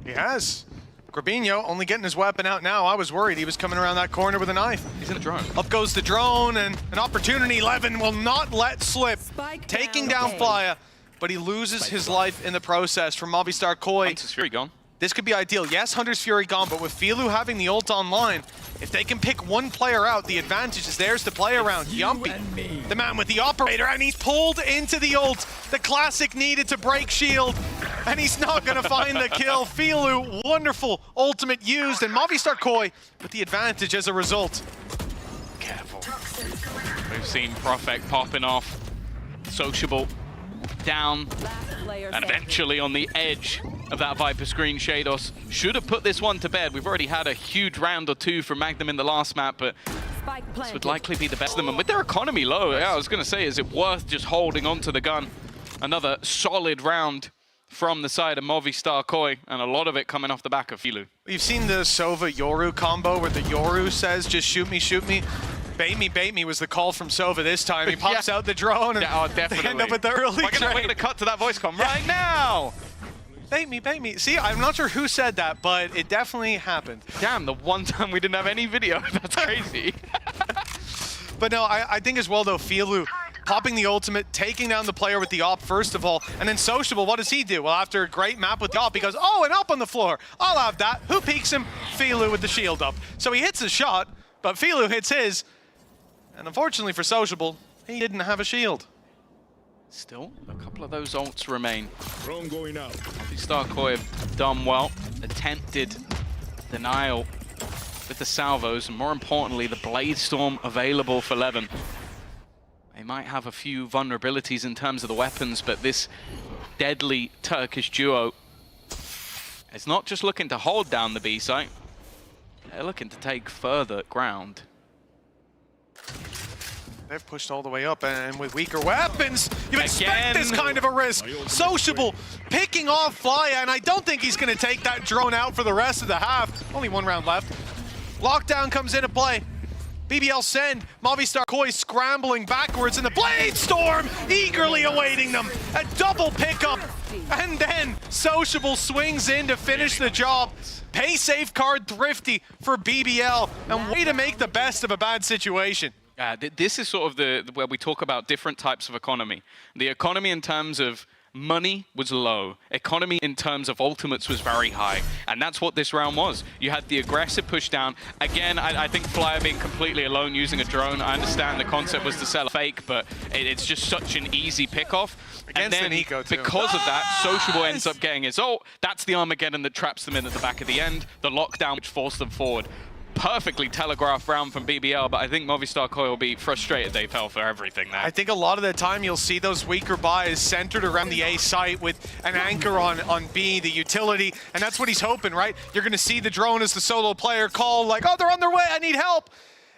Speaker 17: He has. Grabinho only getting his weapon out now. I was worried he was coming around that corner with a knife.
Speaker 18: He's in a drone.
Speaker 17: Up goes the drone, and an opportunity Levin will not let slip. Taking down Flya, but he loses his life in the process from Movistar Koi.
Speaker 18: Hunter's Fury gone.
Speaker 17: This could be ideal. Yes, Hunter's Fury gone, but with Filu having the ult online, if they can pick one player out, the advantage is theirs to play around. Yumpy, the man with the operator, and he's pulled into the ult. The classic needed to break shield, and he's not going to find the kill. Filu, wonderful ultimate used, and Movistar Koi with the advantage as a result.
Speaker 18: Careful. We've seen Profek popping off. Sociable down, and eventually on the edge of that Viper screen. Shados should have put this one to bed. We've already had a huge round or 2 from Magnum in the last map, but this would likely be the best of them. And with their economy low, yeah, I was going to say, is it worth just holding onto the gun? Another solid round from the side of Movistar Koi, and a lot of it coming off the back of Filu.
Speaker 17: We've seen the Sova-Yoru combo where the Yoru says, just shoot me, shoot me. Bait me was the call from Sova this time. He pops out the drone, and
Speaker 18: definitely.
Speaker 17: They end up with the early
Speaker 18: We're going to cut to that voice comm right now.
Speaker 17: Bait me. See, I'm not sure who said that, but it definitely happened.
Speaker 18: Damn, the one time we didn't have any video. That's crazy.
Speaker 17: But no, I think as well, though, Filu popping the ultimate, taking down the player with the op, first of all, and then Sociable, what does he do? Well, after a great map with the op, he goes, oh, an op on the floor. I'll have that. Who peeks him? Filu with the shield up. So he hits his shot, but Filu hits his. And unfortunately for Sociable, he didn't have a shield.
Speaker 18: Still, a couple of those ults remain.
Speaker 19: Drone going out.
Speaker 18: Movistar Koi have done well. Attempted denial with the salvos, and more importantly, the Blade Storm available for Levin. They might have a few vulnerabilities in terms of the weapons, but this deadly Turkish duo is not just looking to hold down the B site, they're looking to take further ground.
Speaker 17: They've pushed all the way up, and with weaker weapons, you expect this kind of a risk. Sociable picking off Flya, and I don't think he's going to take that drone out for the rest of the half. Only 1 round left. Lockdown comes into play. BBL send, Movistar Koi scrambling backwards, and the Blade Storm eagerly awaiting them. A double pickup, and then Sociable swings in to finish the job. Pay safe card thrifty for BBL, and way to make the best of a bad situation.
Speaker 18: This is sort of where we talk about different types of economy. The economy in terms of money was low. Economy in terms of ultimates was very high. And that's what this round was. You had the aggressive push down. Again, I think Flya being completely alone using a drone, I understand the concept was to sell a fake, but it's just such an easy pickoff. And then,
Speaker 17: Nico too.
Speaker 18: because of that, Sociable ends up getting his ult. That's the Armageddon that traps them in at the back of the end. The lockdown which forced them forward. Perfectly telegraphed round from BBL, but I think Movistar Koi will be frustrated they fell for everything there.
Speaker 17: I think a lot of the time you'll see those weaker buys centered around the A site with an anchor on B, the utility, and that's what he's hoping, right? You're going to see the drone as the solo player call like, oh, they're on their way, I need help.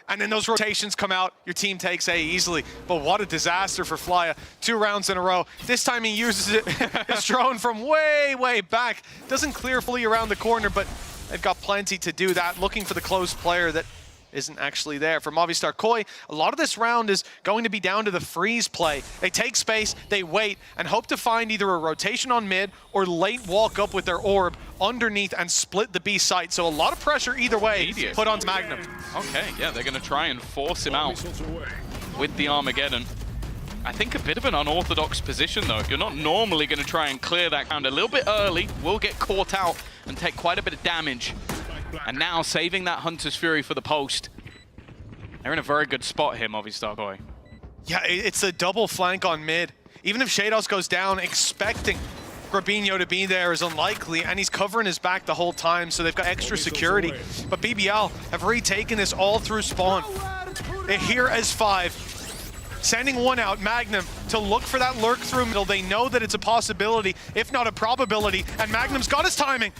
Speaker 17: And then those rotations come out, your team takes A easily. But what a disaster for Flya. 2 rounds in a row. This time he uses it, his drone from way, way back. Doesn't clear fully around the corner, but they've got plenty to do that, looking for the close player that isn't actually there. For Movistar Koi, a lot of this round is going to be down to the freeze play. They take space, they wait, and hope to find either a rotation on mid or late walk up with their orb underneath and split the B site. So a lot of pressure either way put on Magnum.
Speaker 18: Okay, yeah, they're going to try and force him out with the Armageddon. I think a bit of an unorthodox position, though. You're not normally going to try and clear that ground a little bit early. Will get caught out and take quite a bit of damage. And now saving that Hunter's Fury for the post. They're in a very good spot here, Movistar Koi.
Speaker 17: Yeah, it's a double flank on mid. Even if Shados goes down, expecting Grabinho to be there is unlikely, and he's covering his back the whole time, so they've got extra security. But BBL have retaken this all through spawn. They're here as 5. Sending one out, Magnum, to look for that lurk through middle. They know that it's a possibility, if not a probability, and Magnum's got his timing.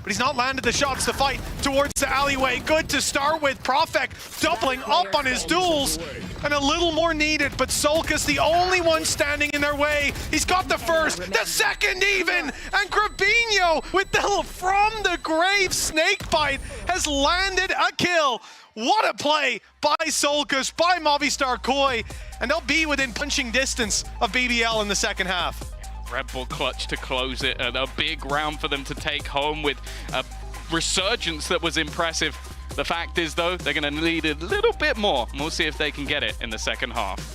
Speaker 17: But he's not landed the shots to fight towards the alleyway. Good to start with. Profek doubling up on his duels. And a little more needed, but Solkis the only one standing in their way. He's got the first, the second even! And Grabinho with the from the grave snake bite has landed a kill. What a play by Solkis, by Movistar Koi. And they'll be within punching distance of BBL in the second half.
Speaker 18: Red Bull clutch to close it, and a big round for them to take home with a resurgence that was impressive. The fact is, though, they're going to need a little bit more, and we'll see if they can get it in the second half.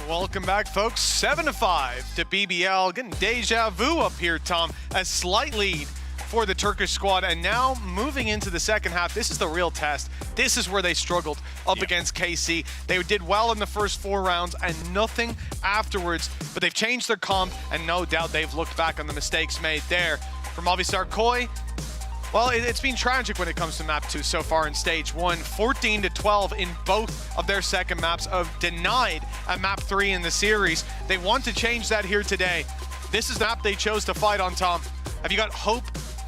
Speaker 17: Welcome back, folks. 7-5 to BBL. Getting deja vu up here, Tom. A slight lead for the Turkish squad, and now moving into the second half, this is the real test. This is where they struggled up against KC. They did well in the first 4 rounds and nothing afterwards, but they've changed their comp, and no doubt they've looked back on the mistakes made there. For Movistar Koi, well, it's been tragic when it comes to map 2 so far in stage 1. 14-12 in both of their second maps, of denied at map 3 in the series. They want to change that here today. This is the map they chose to fight on, Tom. Have you got hope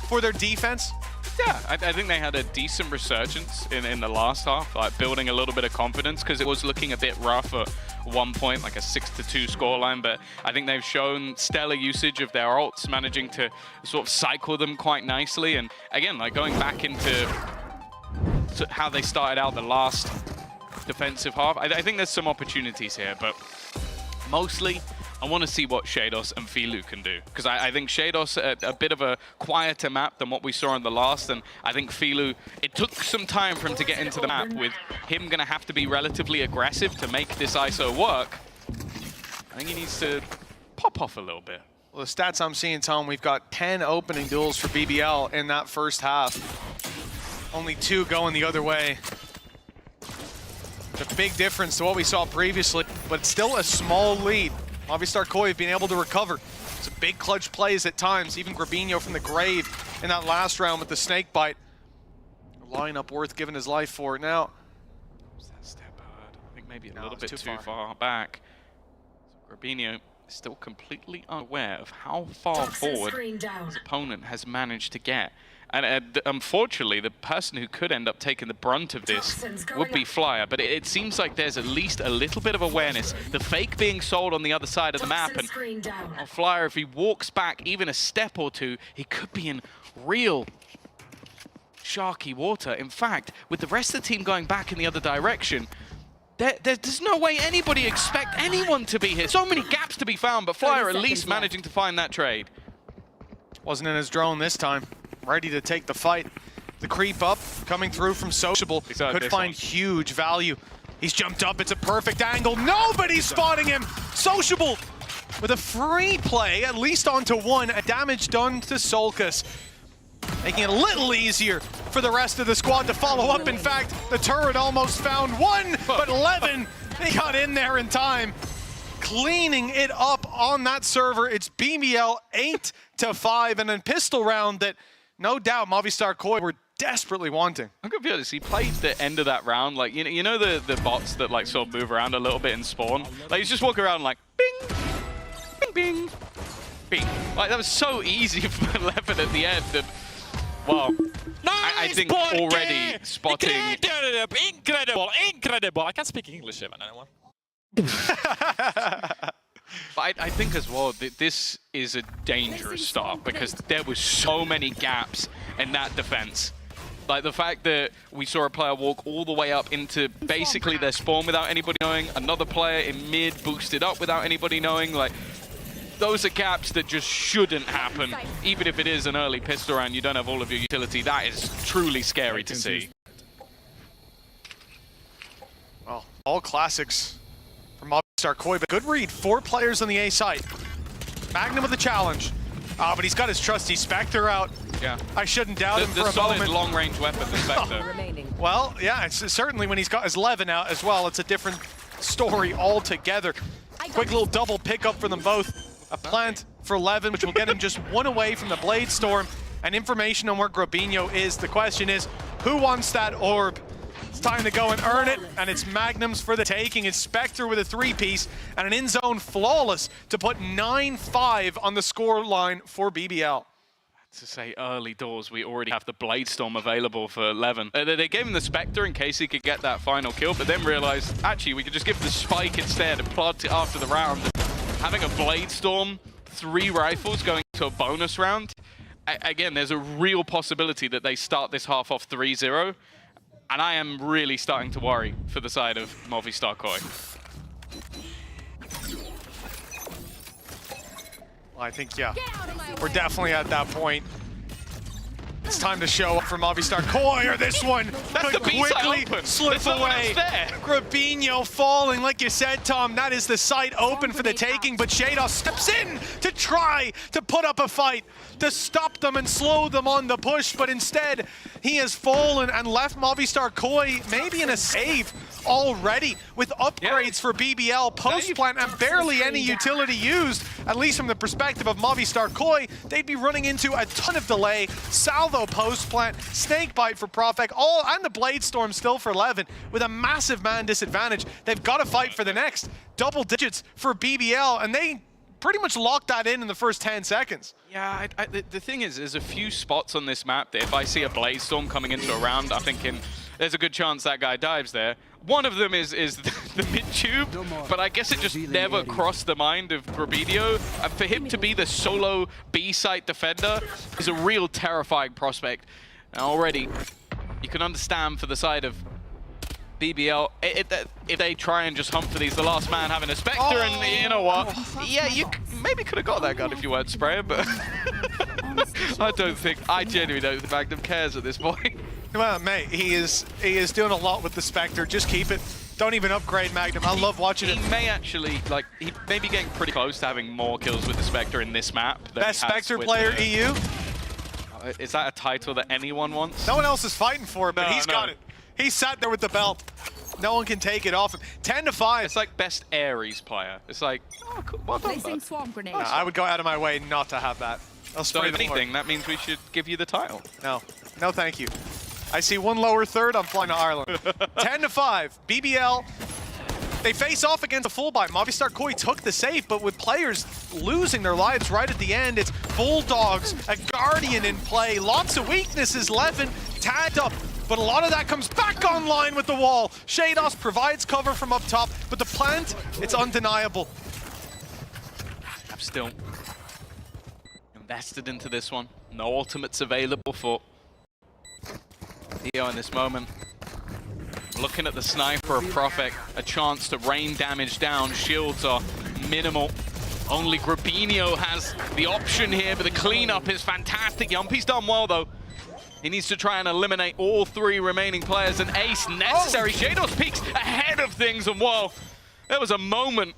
Speaker 17: for their defense?
Speaker 18: Yeah, I think they had a decent resurgence in the last half, like building a little bit of confidence, because it was looking a bit rough at one point, like a 6-2 scoreline, but I think they've shown stellar usage of their ults, managing to sort of cycle them quite nicely. And again, like going back into how they started out the last defensive half, I think there's some opportunities here, but mostly I want to see what Shados and Filu can do, because I think Shados a bit of a quieter map than what we saw in the last, and I think Filu, it took some time for him to get into the map, with him going to have to be relatively aggressive to make this ISO work. I think he needs to pop off a little bit.
Speaker 17: Well, the stats I'm seeing, Tom, we've got 10 opening duels for BBL in that first half. Only 2 going the other way. It's a big difference to what we saw previously, but it's still a small lead. Movistar Koi have been able to recover. Some big clutch plays at times, even Grabinho from the grave in that last round with the snake bite. A lineup worth giving his life for. Now,
Speaker 18: was that step hard? I think maybe a little bit too far back. So Grabinho is still completely unaware of how far forward his opponent has managed to get. And unfortunately, the person who could end up taking the brunt of this would be Flyer, but it seems like there's at least a little bit of awareness. The fake being sold on the other side of the map, and Flyer, if he walks back even a step or 2, he could be in real sharky water. In fact, with the rest of the team going back in the other direction, there's no way anybody expect anyone to be here. So many gaps to be found, but Flyer at least managing to find that trade.
Speaker 17: Wasn't in his drone this time. Ready to take the fight. The creep up coming through from Sociable could find huge value. He's jumped up, it's a perfect angle. Nobody's spotting him. Sociable with a free play, at least onto one, a damage done to Solkus. Making it a little easier for the rest of the squad to follow up. In fact, the turret almost found one, but 11, they got in there in time. Cleaning it up on that server. It's BBL 8-5, and then pistol round that no doubt Movistar Koi were desperately wanting.
Speaker 18: I'm gonna be honest, he played the end of that round like, you know the bots that like sort of move around a little bit and spawn? Like he's just walking around like bing, bing, bing, bing. Like that was so easy for 11 at the end. And, well,
Speaker 21: nice,
Speaker 18: I think already spotting...
Speaker 21: Incredible, incredible. I can't speak English even anymore.
Speaker 18: But I think as well that this is a dangerous start because there was so many gaps in that defense. Like the fact that we saw a player walk all the way up into basically their spawn without anybody knowing, another player in mid boosted up without anybody knowing, like those are gaps that just shouldn't happen. Even if it is an early pistol round, you don't have all of your utility. That is truly scary to see.
Speaker 17: Well, all classics from Movistar Koi, but good read. 4 players on the A site. Magnum with the challenge. But he's got his trusty Spectre out.
Speaker 18: Yeah.
Speaker 17: I shouldn't doubt him for a
Speaker 18: the solid
Speaker 17: moment.
Speaker 18: long-range weapon, the Spectre.
Speaker 17: Well, yeah, it's certainly when he's got his Levin out as well, it's a different story altogether. Quick little double pickup for them both. A plant for Levin, which will get him just one away from the Blade Storm. And information on where Grobinho is. The question is, who wants that orb? It's time to go and earn it, and it's Magnums for the taking. It's Spectre with a 3-piece and an in-zone flawless to put 9-5 on the score line for BBL.
Speaker 18: To say early doors, we already have the Blade Storm available for Levin. They gave him the Spectre in case he could get that final kill, but then realized, actually, we could just give the Spike instead and plant it after the round. Having a Blade Storm, 3 rifles going to a bonus round, again, there's a real possibility that they start this half off 3-0. And I am really starting to worry for the side of Movistar Koi.
Speaker 17: Well, I think, yeah, we're definitely at that point. It's time to show up for Movistar Koi, or this one could quickly slip away. Grobinho falling, like you said, Tom. That is the site open for the taking, but Shados steps in to try to put up a fight, to stop them and slow them on the push, but instead he has fallen and left Movistar Koi maybe in a save already with upgrades for BBL post-plant and barely any utility used, at least from the perspective of Movistar Koi. They'd be running into a ton of delay. Salvo post-plant, Snakebite for Profek, all and the Blade Storm still for Levin with a massive man disadvantage. They've got to fight for the next double digits for BBL, and they pretty much locked that in the first 10 seconds.
Speaker 18: Yeah, the thing is, there's a few spots on this map that if I see a Blade Storm coming into a round, I'm thinking there's a good chance that guy dives there. One of them is the mid-tube, but I guess it just never crossed the mind of Grobinho. For him to be the solo B-site defender is a real terrifying prospect. And already, you can understand for the side of BBL, if they try and just hump for these, the last man having a Spectre, and you know what? Yeah, you maybe could have got that gun if you weren't spraying, but I genuinely don't think Magnum cares at this point.
Speaker 17: Well, mate, he is doing a lot with the Spectre. Just keep it. Don't even upgrade Magnum. I love watching it.
Speaker 18: He may actually, like, he may be getting pretty close to having more kills with the Spectre in this map.
Speaker 17: Best Spectre player EU?
Speaker 18: Is that a title that anyone wants?
Speaker 17: No one else is fighting for it, but he's got it. He sat there with the belt. No one can take it off him. 10-5.
Speaker 18: It's like best Ares player. It's like, oh, cool. Well done, bud.
Speaker 17: No, I would go out of my way not to have that. I'll
Speaker 18: So if anything, that means we should give you the title.
Speaker 17: No. No, thank you. I see one lower third, I'm flying to Ireland. 10-5, BBL. They face off against a full buy. Movistar Koi took the save, but with players losing their lives right at the end, it's Bulldogs, a Guardian in play. Lots of weaknesses, Levin tagged up, but a lot of that comes back online with the wall. Shados provides cover from up top, but the plant, it's undeniable.
Speaker 18: I'm still invested into this one. No ultimates available for Theo in this moment. Looking at the sniper of Profek, a chance to rain damage down. Shields are minimal. Only Grobinho has the option here, but the cleanup is fantastic. Yumpy's done well, though. He needs to try and eliminate all 3 remaining players. An ace necessary. Shados peaks ahead of things, and whoa, there was a moment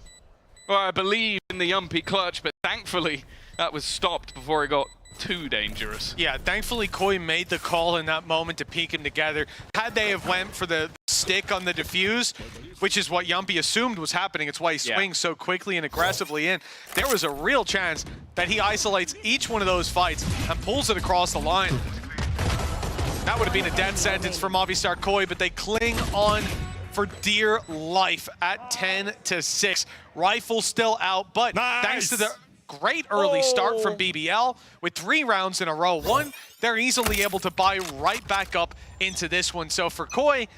Speaker 18: Well, I believe in the Yumpy clutch, but thankfully that was stopped before it got too dangerous.
Speaker 17: Yeah, thankfully Koi made the call in that moment to peek him together. Had they have went for the stick on the defuse, which is what Yumpy assumed was happening, it's why he swings so quickly and aggressively in, there was a real chance that he isolates each one of those fights and pulls it across the line. That would have been a death sentence for Movistar Koi, but they cling on for dear life at 10-6. Rifle still out, but thanks to the great early start from BBL with 3 rounds in a row. They're easily able to buy right back up into this one. So for Koi,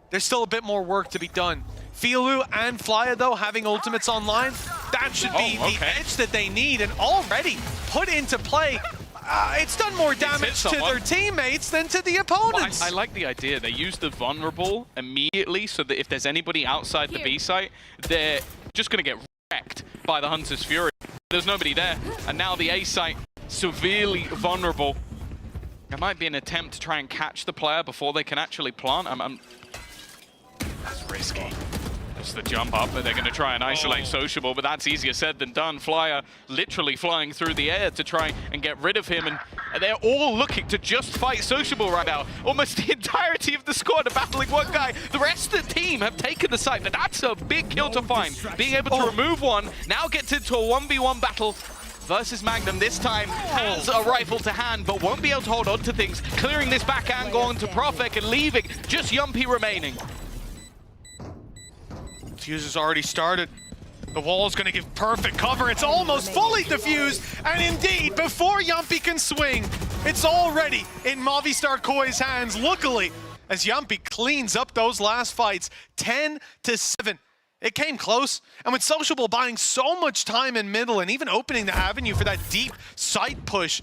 Speaker 17: there's still a bit more work to be done. Filu and Flya, though, having ultimates online, that should be the edge that they need, and already put into play. It's done more damage to their teammates than to the opponents.
Speaker 18: Well, I like the idea. They use the vulnerable immediately so that if there's anybody outside the B site, they're just going to get wrecked by the Hunter's Fury. There's nobody there, and now the A site severely vulnerable. There might be an attempt to try and catch the player before they can actually plant. That's risky. Just the jump up, but they're going to try and isolate Sociable, but that's easier said than done. Flyer literally flying through the air to try and get rid of him, and they're all looking to just fight Sociable right now. Almost the entirety of the squad are battling one guy. The rest of the team have taken the site, but that's a big kill to find. Being able to remove one, now gets into a 1v1 battle versus Magnum. This time has a rifle to hand, but won't be able to hold on to things. Clearing this back angle onto Profek and leaving just Yumpy remaining.
Speaker 17: Diffuser's already started. The wall's going to give perfect cover. It's almost fully diffused, and indeed, before Yumpy can swing, it's already in Movistar Koi's hands. Luckily, as Yumpy cleans up those last fights, 10-7. It came close, and with Sociable buying so much time in middle and even opening the avenue for that deep site push,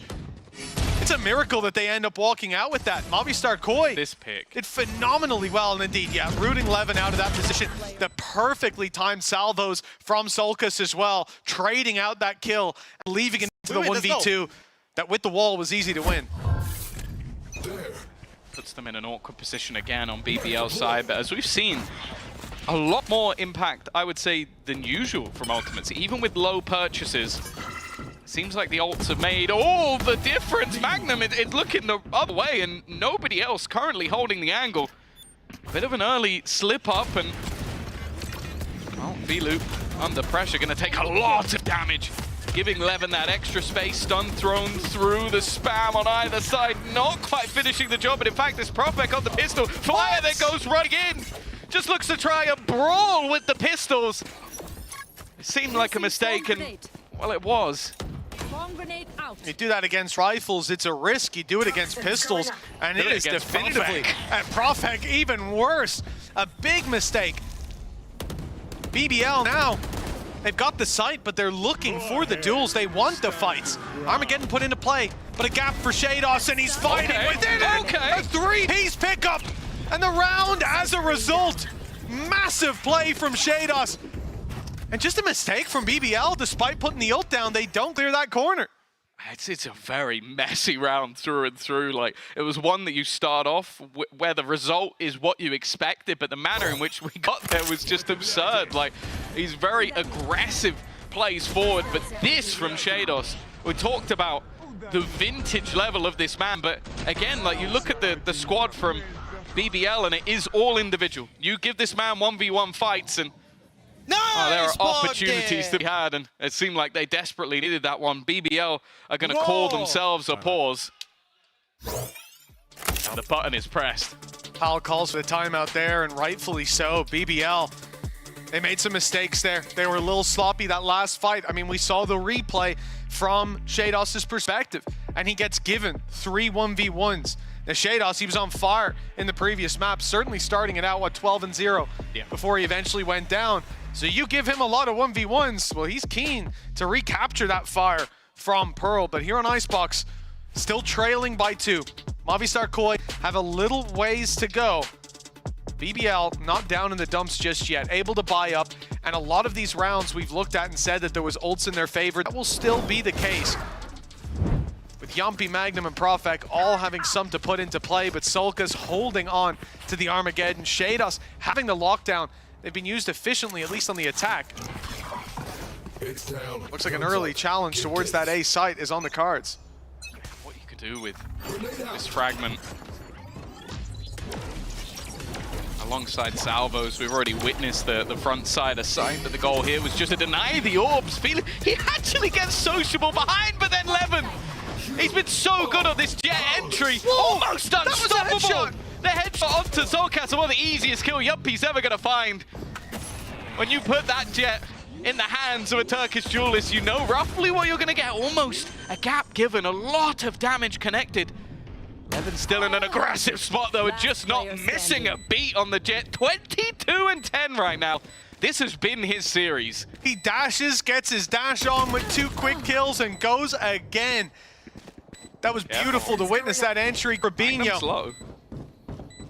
Speaker 17: it's a miracle that they end up walking out with that. Movistar Koi
Speaker 18: this pick
Speaker 17: did phenomenally well, and indeed, yeah, rooting Levin out of that position. The perfectly timed salvos from Solkas as well, trading out that kill and leaving it into the 1v2 that with the wall was easy to win.
Speaker 18: Puts them in an awkward position again on BBL's side, but as we've seen, a lot more impact, I would say, than usual from ultimates, even with low purchases. Seems like the ults have made all the difference. Magnum is looking the other way, and nobody else currently holding the angle. Bit of an early slip up, and V-Loop under pressure, going to take a lot of damage. Giving Levin that extra space, stun thrown through the spam on either side. Not quite finishing the job, but in fact, this Profek on the pistol. Flyer that goes running in. Just looks to try a brawl with the pistols. It seemed like a mistake, and well, it was.
Speaker 17: You do that against rifles, it's a risk. You do it against pistols, and it is definitively, and Profek even worse. A big mistake. BBL now, they've got the site, but they're looking for the duels. They want the fights. Armageddon put into play, but a gap for Shados, and he's fighting within it. A 3-piece pickup, and the round as a result. Massive play from Shados. And just a mistake from BBL, despite putting the ult down, they don't clear that corner.
Speaker 18: It's a very messy round through and through. Like, it was one that you start off where the result is what you expected, but the manner in which we got there was just absurd. Like, he's very aggressive plays forward, but this from Shados, we talked about the vintage level of this man, but again, like, you look at the squad from BBL and it is all individual. You give this man 1v1 fights and there are opportunities to be had, and it seemed like they desperately needed that one. BBL are going to call themselves a pause. And the button is pressed.
Speaker 17: Powell calls for the timeout there, and rightfully so. BBL, they made some mistakes there. They were a little sloppy that last fight. I mean, we saw the replay from Shados' perspective, and he gets given 3 1v1s. Now, Shados, he was on fire in the previous map, certainly starting it out, 12-0, before he eventually went down. So you give him a lot of 1v1s, well, he's keen to recapture that fire from Pearl. But here on Icebox, still trailing by 2. Movistar Koi have a little ways to go. BBL not down in the dumps just yet, able to buy up. And a lot of these rounds we've looked at and said that there was ults in their favor. That will still be the case. With Yumpy, Magnum, and Profek all having some to put into play, but Solkas holding on to the Armageddon. Shados having the lockdown. They've been used efficiently, at least on the attack. Looks like an early challenge towards that A site is on the cards.
Speaker 18: What you could do with this fragment. Alongside salvos, we've already witnessed the front side aside, but the goal here was just to deny the orbs. He actually gets sociable behind, but then Levin, he's been so good on this jet entry. Almost unstoppable. The headshot onto Zolcast, one of the easiest kill Yuppie's ever gonna find. When you put that jet in the hands of a Turkish duelist, you know roughly what you're gonna get. Almost a gap given, a lot of damage connected. Levin's still in an aggressive spot though, just not missing a beat on the jet. 22 and 10 right now. This has been his series.
Speaker 17: He dashes, gets his dash on with 2 quick kills and goes again. That was beautiful to witness that entry. Grabinho.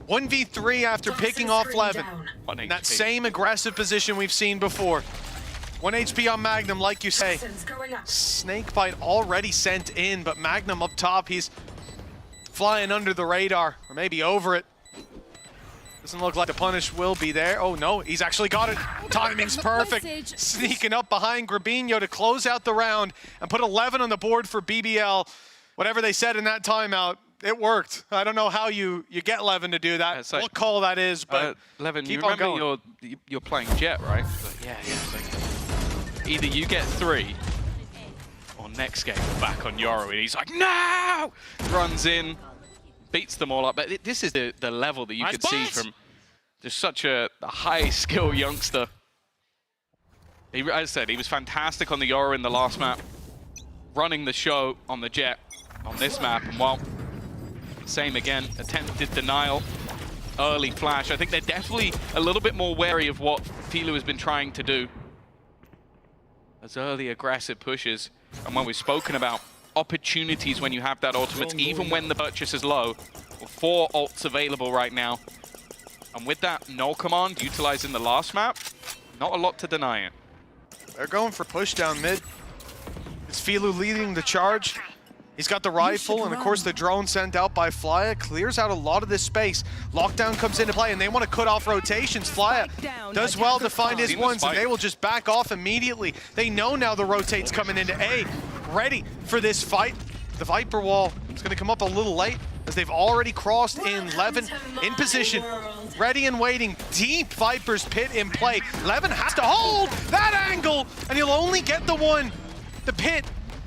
Speaker 17: 1v3 after picking off Levin. In that same aggressive position we've seen before. 1 HP on Magnum, like you say. Snakebite already sent in, but Magnum up top, he's flying under the radar, or maybe over it. Doesn't look like the punish will be there. Oh no, he's actually got it. Timing's perfect. Sneaking up behind Grabinho to close out the round and put 11 on the board for BBL. Whatever they said in that timeout, it worked. I don't know how you get Levin to do that, like, what call that is, but
Speaker 18: Levin,
Speaker 17: keep
Speaker 18: you
Speaker 17: on
Speaker 18: remember
Speaker 17: going.
Speaker 18: you're playing Jet, right? Like, yeah. Like, either you get 3, or next game we're back on Yoru, and he's like, no! Runs in, beats them all up. But this is the level that you could see from just such a high-skill youngster. As I said, he was fantastic on the Yoru in the last map, running the show on the Jet on this map, and well, same again, attempted denial, early flash. I think they're definitely a little bit more wary of what Filu has been trying to do. As early aggressive pushes, and when we've spoken about opportunities when you have that ultimate, even when the purchase is low, 4 ults available right now. And with that null command utilized in the last map, not a lot to deny it.
Speaker 17: They're going for push down mid. It's Filu leading the charge. He's got the rifle, and of course the drone sent out by Flya clears out a lot of this space. Lockdown comes into play, and they want to cut off rotations. Flya does well to find his ones, and they will just back off immediately. They know now the rotate's coming into A, ready for this fight. The Viper wall is going to come up a little late, as they've already crossed in. Levin in position, ready and waiting. Deep Viper's pit in play. Levin has to hold that angle, and he'll only get the one. The pit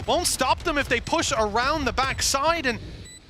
Speaker 17: won't stop them if they push around the backside, and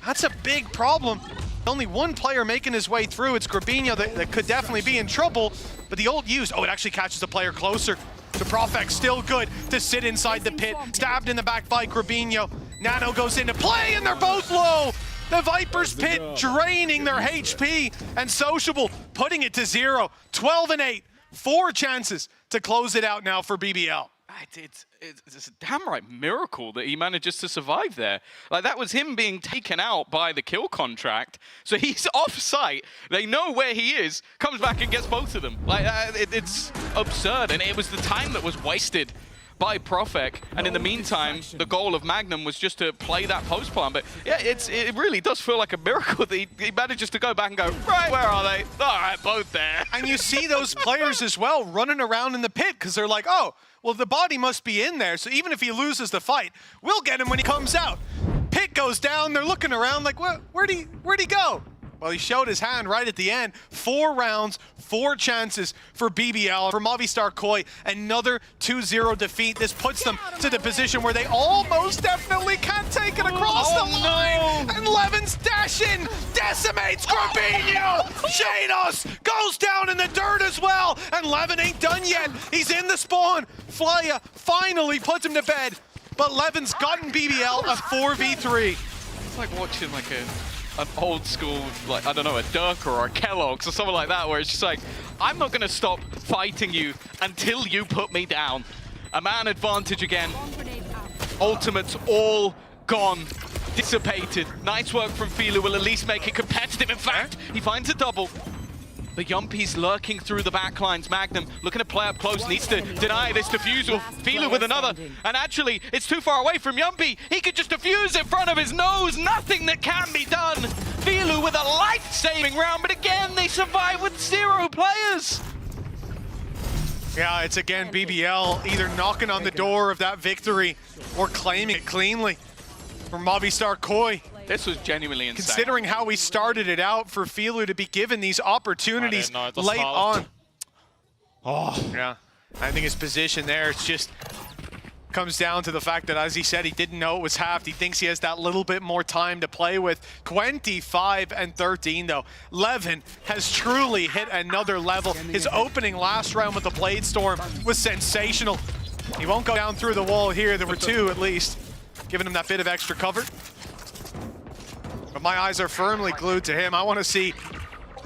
Speaker 17: that's a big problem. Only one player making his way through. It's Grabinho that could definitely be in trouble, but the ult used. Oh, it actually catches the player closer. The Profex still good to sit inside the pit. Stabbed in the back by Grabinho. Nano goes into play, and they're both low. The Viper's pit draining their HP, and Sociable putting it to 0. 12 and 8. 4 chances to close it out now for BBL.
Speaker 18: It's a damn right miracle that he manages to survive there. Like, that was him being taken out by the kill contract. So he's off site. They know where he is. Comes back and gets both of them. Like, it's absurd. And it was the time that was wasted by Profek. And in the meantime, the goal of Magnum was just to play that post plan. But yeah, it really does feel like a miracle that he manages to go back and go, right, where are they? All right, both there.
Speaker 17: And you see those players as well running around in the pit, because they're like, oh, well, the body must be in there, so even if he loses the fight, we'll get him when he comes out. Pit goes down, they're looking around like, where'd he go? Well, he showed his hand right at the end. 4 rounds, 4 chances for BBL. For Movistar Koi, another 2-0 defeat. This puts them to the position where they almost definitely can't take it across the line. And Levin's dash in decimates Grabinho. Shados goes down in the dirt as well. And Levin ain't done yet. He's in the spawn. Flya finally puts him to bed. But Levin's gotten BBL a 4v3.
Speaker 18: It's like watching like an old school, like, I don't know, a Durka or a Kellogg's or something like that, where it's just like, I'm not going to stop fighting you until you put me down. A man advantage again. Ultimates all gone, dissipated. Nice work from Filu, will at least make it competitive. In fact, he finds a double. But Yumpy's lurking through the backlines. Magnum looking to play up close, needs to deny this defusal. Filu with another, and actually, it's too far away from Yumpy. He could just defuse in front of his nose. Nothing that can be done. Filu with a life-saving round, but again, they survive with 0 players.
Speaker 17: Yeah, it's again BBL either knocking on the door of that victory or claiming it cleanly for Movistar Koi.
Speaker 18: This was genuinely insane.
Speaker 17: Considering how we started it out for Filu to be given these opportunities late on. Oh, yeah. I think his position there, it's just comes down to the fact that, as he said, he didn't know it was halved. He thinks he has that little bit more time to play with. 25 and 13 though. Levin has truly hit another level. His opening last round with the Blade Storm was sensational. He won't go down through the wall here. There were two at least, giving him that bit of extra cover. But my eyes are firmly glued to him. I want to see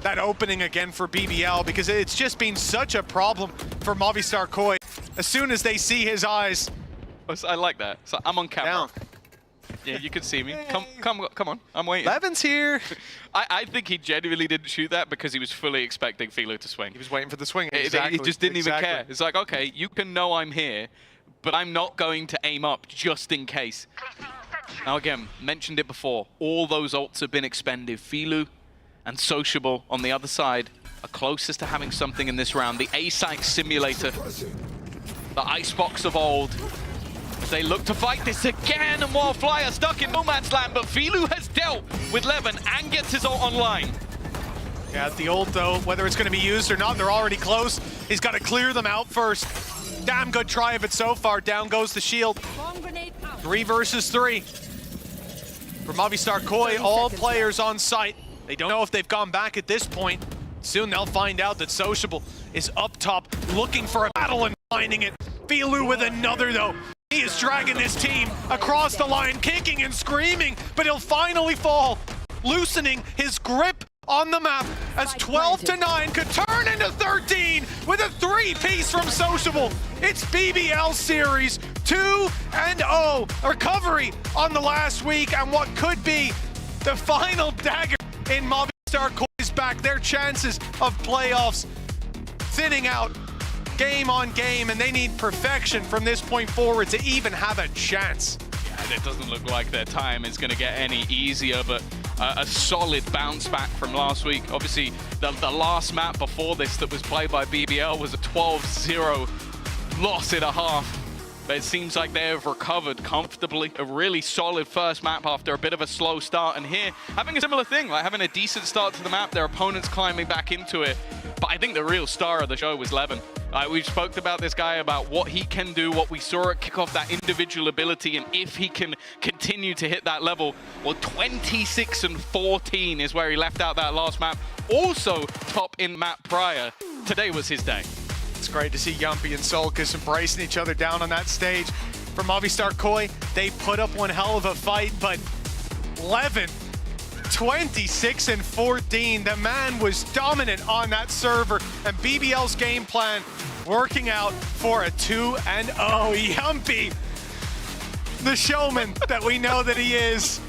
Speaker 17: that opening again for BBL because it's just been such a problem for Movistar Koi. As soon as they see his eyes,
Speaker 18: I like that. So I'm on camera.
Speaker 17: Down.
Speaker 18: Yeah, you can see me. Come on. I'm waiting.
Speaker 17: Levin's here.
Speaker 18: I think he genuinely didn't shoot that because he was fully expecting Filu to swing.
Speaker 17: He was waiting for the swing.
Speaker 18: Exactly. He just didn't even care. It's like, okay, you can know I'm here, but I'm not going to aim up just in case. Now again, mentioned it before, all those ults have been expended. Filu and Sociable on the other side are closest to having something in this round. The A-Site simulator, the icebox of old. They look to fight this again, and Wildflyer stuck in no man's land, but Filu has dealt with Levin and gets his ult online.
Speaker 17: Yeah, the ult though, whether it's going to be used or not, they're already close. He's got to clear them out first. Damn good try of it so far. Down goes the shield. 3 versus 3. For Movistar Koi, all players on site. They don't know if they've gone back at this point. Soon they'll find out that Sociable is up top looking for a battle and finding it. Filu with another though. He is dragging this team across the line, kicking and screaming, but he'll finally fall, loosening his grip on the map as 12-9 could turn into 13 with a 3-piece from Sociable. It's BBL series 2-0, recovery on the last week, and what could be the final dagger in Movistar Koi's back. Their chances of playoffs thinning out game on game, and they need perfection from this point forward to even have a chance.
Speaker 18: Yeah, it doesn't look like their time is going to get any easier, but a solid bounce back from last week. Obviously, the last map before this that was played by BBL was a 12-0 loss in a half. But it seems like they have recovered comfortably. A really solid first map after a bit of a slow start. And here, having a similar thing, like having a decent start to the map, their opponents climbing back into it. But I think the real star of the show was Levin. We've spoke about this guy, about what he can do, what we saw at kickoff, that individual ability, and if he can continue to hit that level. Well, 26 and 14 is where he left out that last map. Also top in map prior. Today was his day.
Speaker 17: It's great to see Yumpy and Solkis embracing each other down on that stage. For Movistar Koi, they put up one hell of a fight, but Levin, 26 and 14. The man was dominant on that server, and BBL's game plan working out for a 2-0. Yumpy, the showman that we know that he is.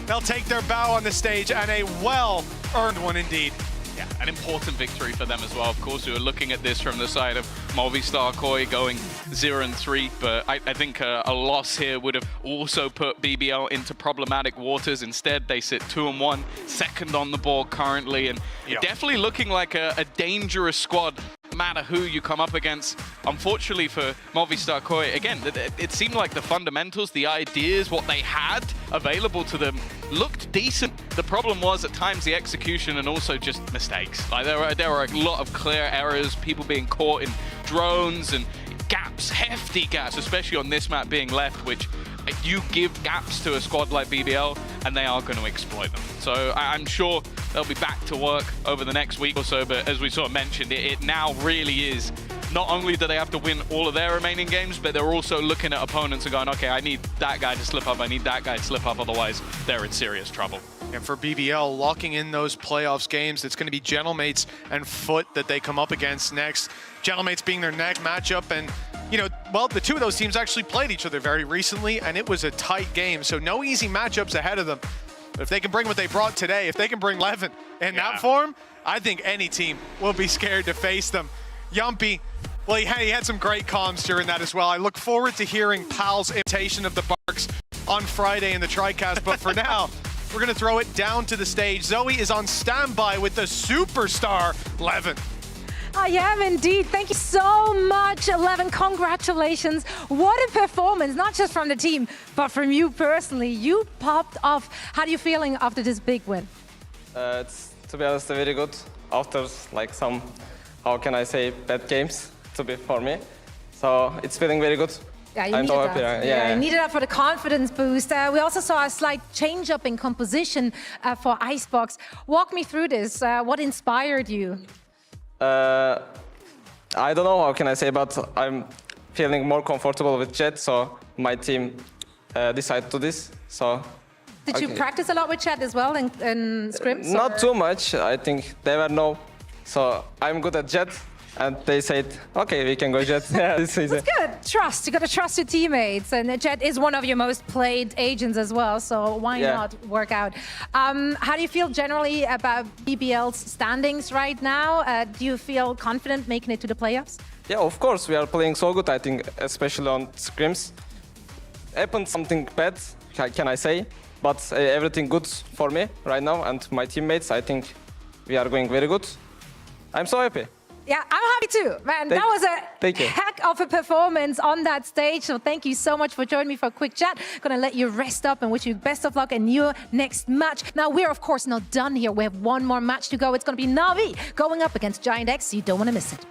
Speaker 17: They'll take their bow on the stage, and a well-earned one indeed.
Speaker 18: Yeah, an important victory for them as well. Of course, we were looking at this from the side of Movistar Koi going 0-3, but I think a loss here would have also put BBL into problematic waters. Instead, they sit 2-1, second on the board currently, and definitely looking like a dangerous squad, no matter who you come up against. Unfortunately for Movistar Koi, again, it seemed like the fundamentals, the ideas, what they had available to them looked decent. The problem was at times the execution and also just mistakes. Like there were a lot of clear errors, people being caught in drones and gaps, hefty gaps, especially on this map being left, which you give gaps to a squad like BBL and they are going to exploit them. So I'm sure they'll be back to work over the next week or so, but as we sort of mentioned, it now really is, not only do they have to win all of their remaining games, but they're also looking at opponents and going, okay, I need that guy to slip up, I need that guy to slip up, otherwise they're in serious trouble.
Speaker 17: And for BBL, locking in those playoffs games, it's going to be Gentlemates and Foot that they come up against next. Gentlemates being their next matchup, and well, the two of those teams actually played each other very recently, and it was a tight game, so no easy matchups ahead of them. But if they can bring what they brought today, if they can bring Levin in that form, I think any team will be scared to face them. Yumpy, well, he had some great comms during that as well. I look forward to hearing Pal's imitation of the barks on Friday in the TriCast, but for now, we're going to throw it down to the stage. Zoe is on standby with the superstar Levin.
Speaker 12: I am indeed. Thank you so much, 11. Congratulations. What a performance, not just from the team, but from you personally. You popped off. How are you feeling after this big win?
Speaker 2: It's, to be honest, very good. After like some, how can I say, bad games to be for me. So it's feeling very good.
Speaker 12: Yeah, you
Speaker 2: I'm
Speaker 12: needed
Speaker 2: so
Speaker 12: that.
Speaker 2: happy.
Speaker 12: Yeah, you needed that for the confidence boost. We also saw a slight change up in composition for Icebox. Walk me through this. What inspired you?
Speaker 2: I don't know how can I say, but I'm feeling more comfortable with Jet, so my team decided to this. So.
Speaker 12: Did you practice a lot with Jet as well in scrims?
Speaker 2: Not too much. I think they were no. So I'm good at Jet. And they said, okay, we can go Jet. Yeah,
Speaker 12: That's good. Trust. You got to trust your teammates. And Jet is one of your most played agents as well. So why not work out? How do you feel generally about BBL's standings right now? Do you feel confident making it to the playoffs?
Speaker 2: Yeah, of course. We are playing so good, I think, especially on scrims. Happened something bad, can I say? But everything good for me right now and my teammates. I think we are going very good. I'm so happy.
Speaker 12: Yeah, I'm happy too, man. That was a heck of a performance on that stage. So thank you so much for joining me for a quick chat. Gonna let you rest up and wish you best of luck in your next match. Now, we're of course not done here. We have one more match to go. It's gonna be Na'Vi going up against Giant X. You don't wanna miss it.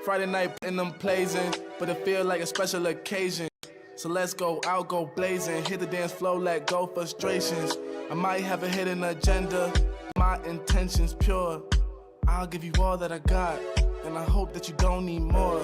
Speaker 6: Friday night in them blazing, but it feel like a special occasion. So let's go out, go blazing, hit the dance floor, let go frustrations. I might have a hidden agenda, my intentions pure. I'll give you all that I got, and I hope that you don't need more.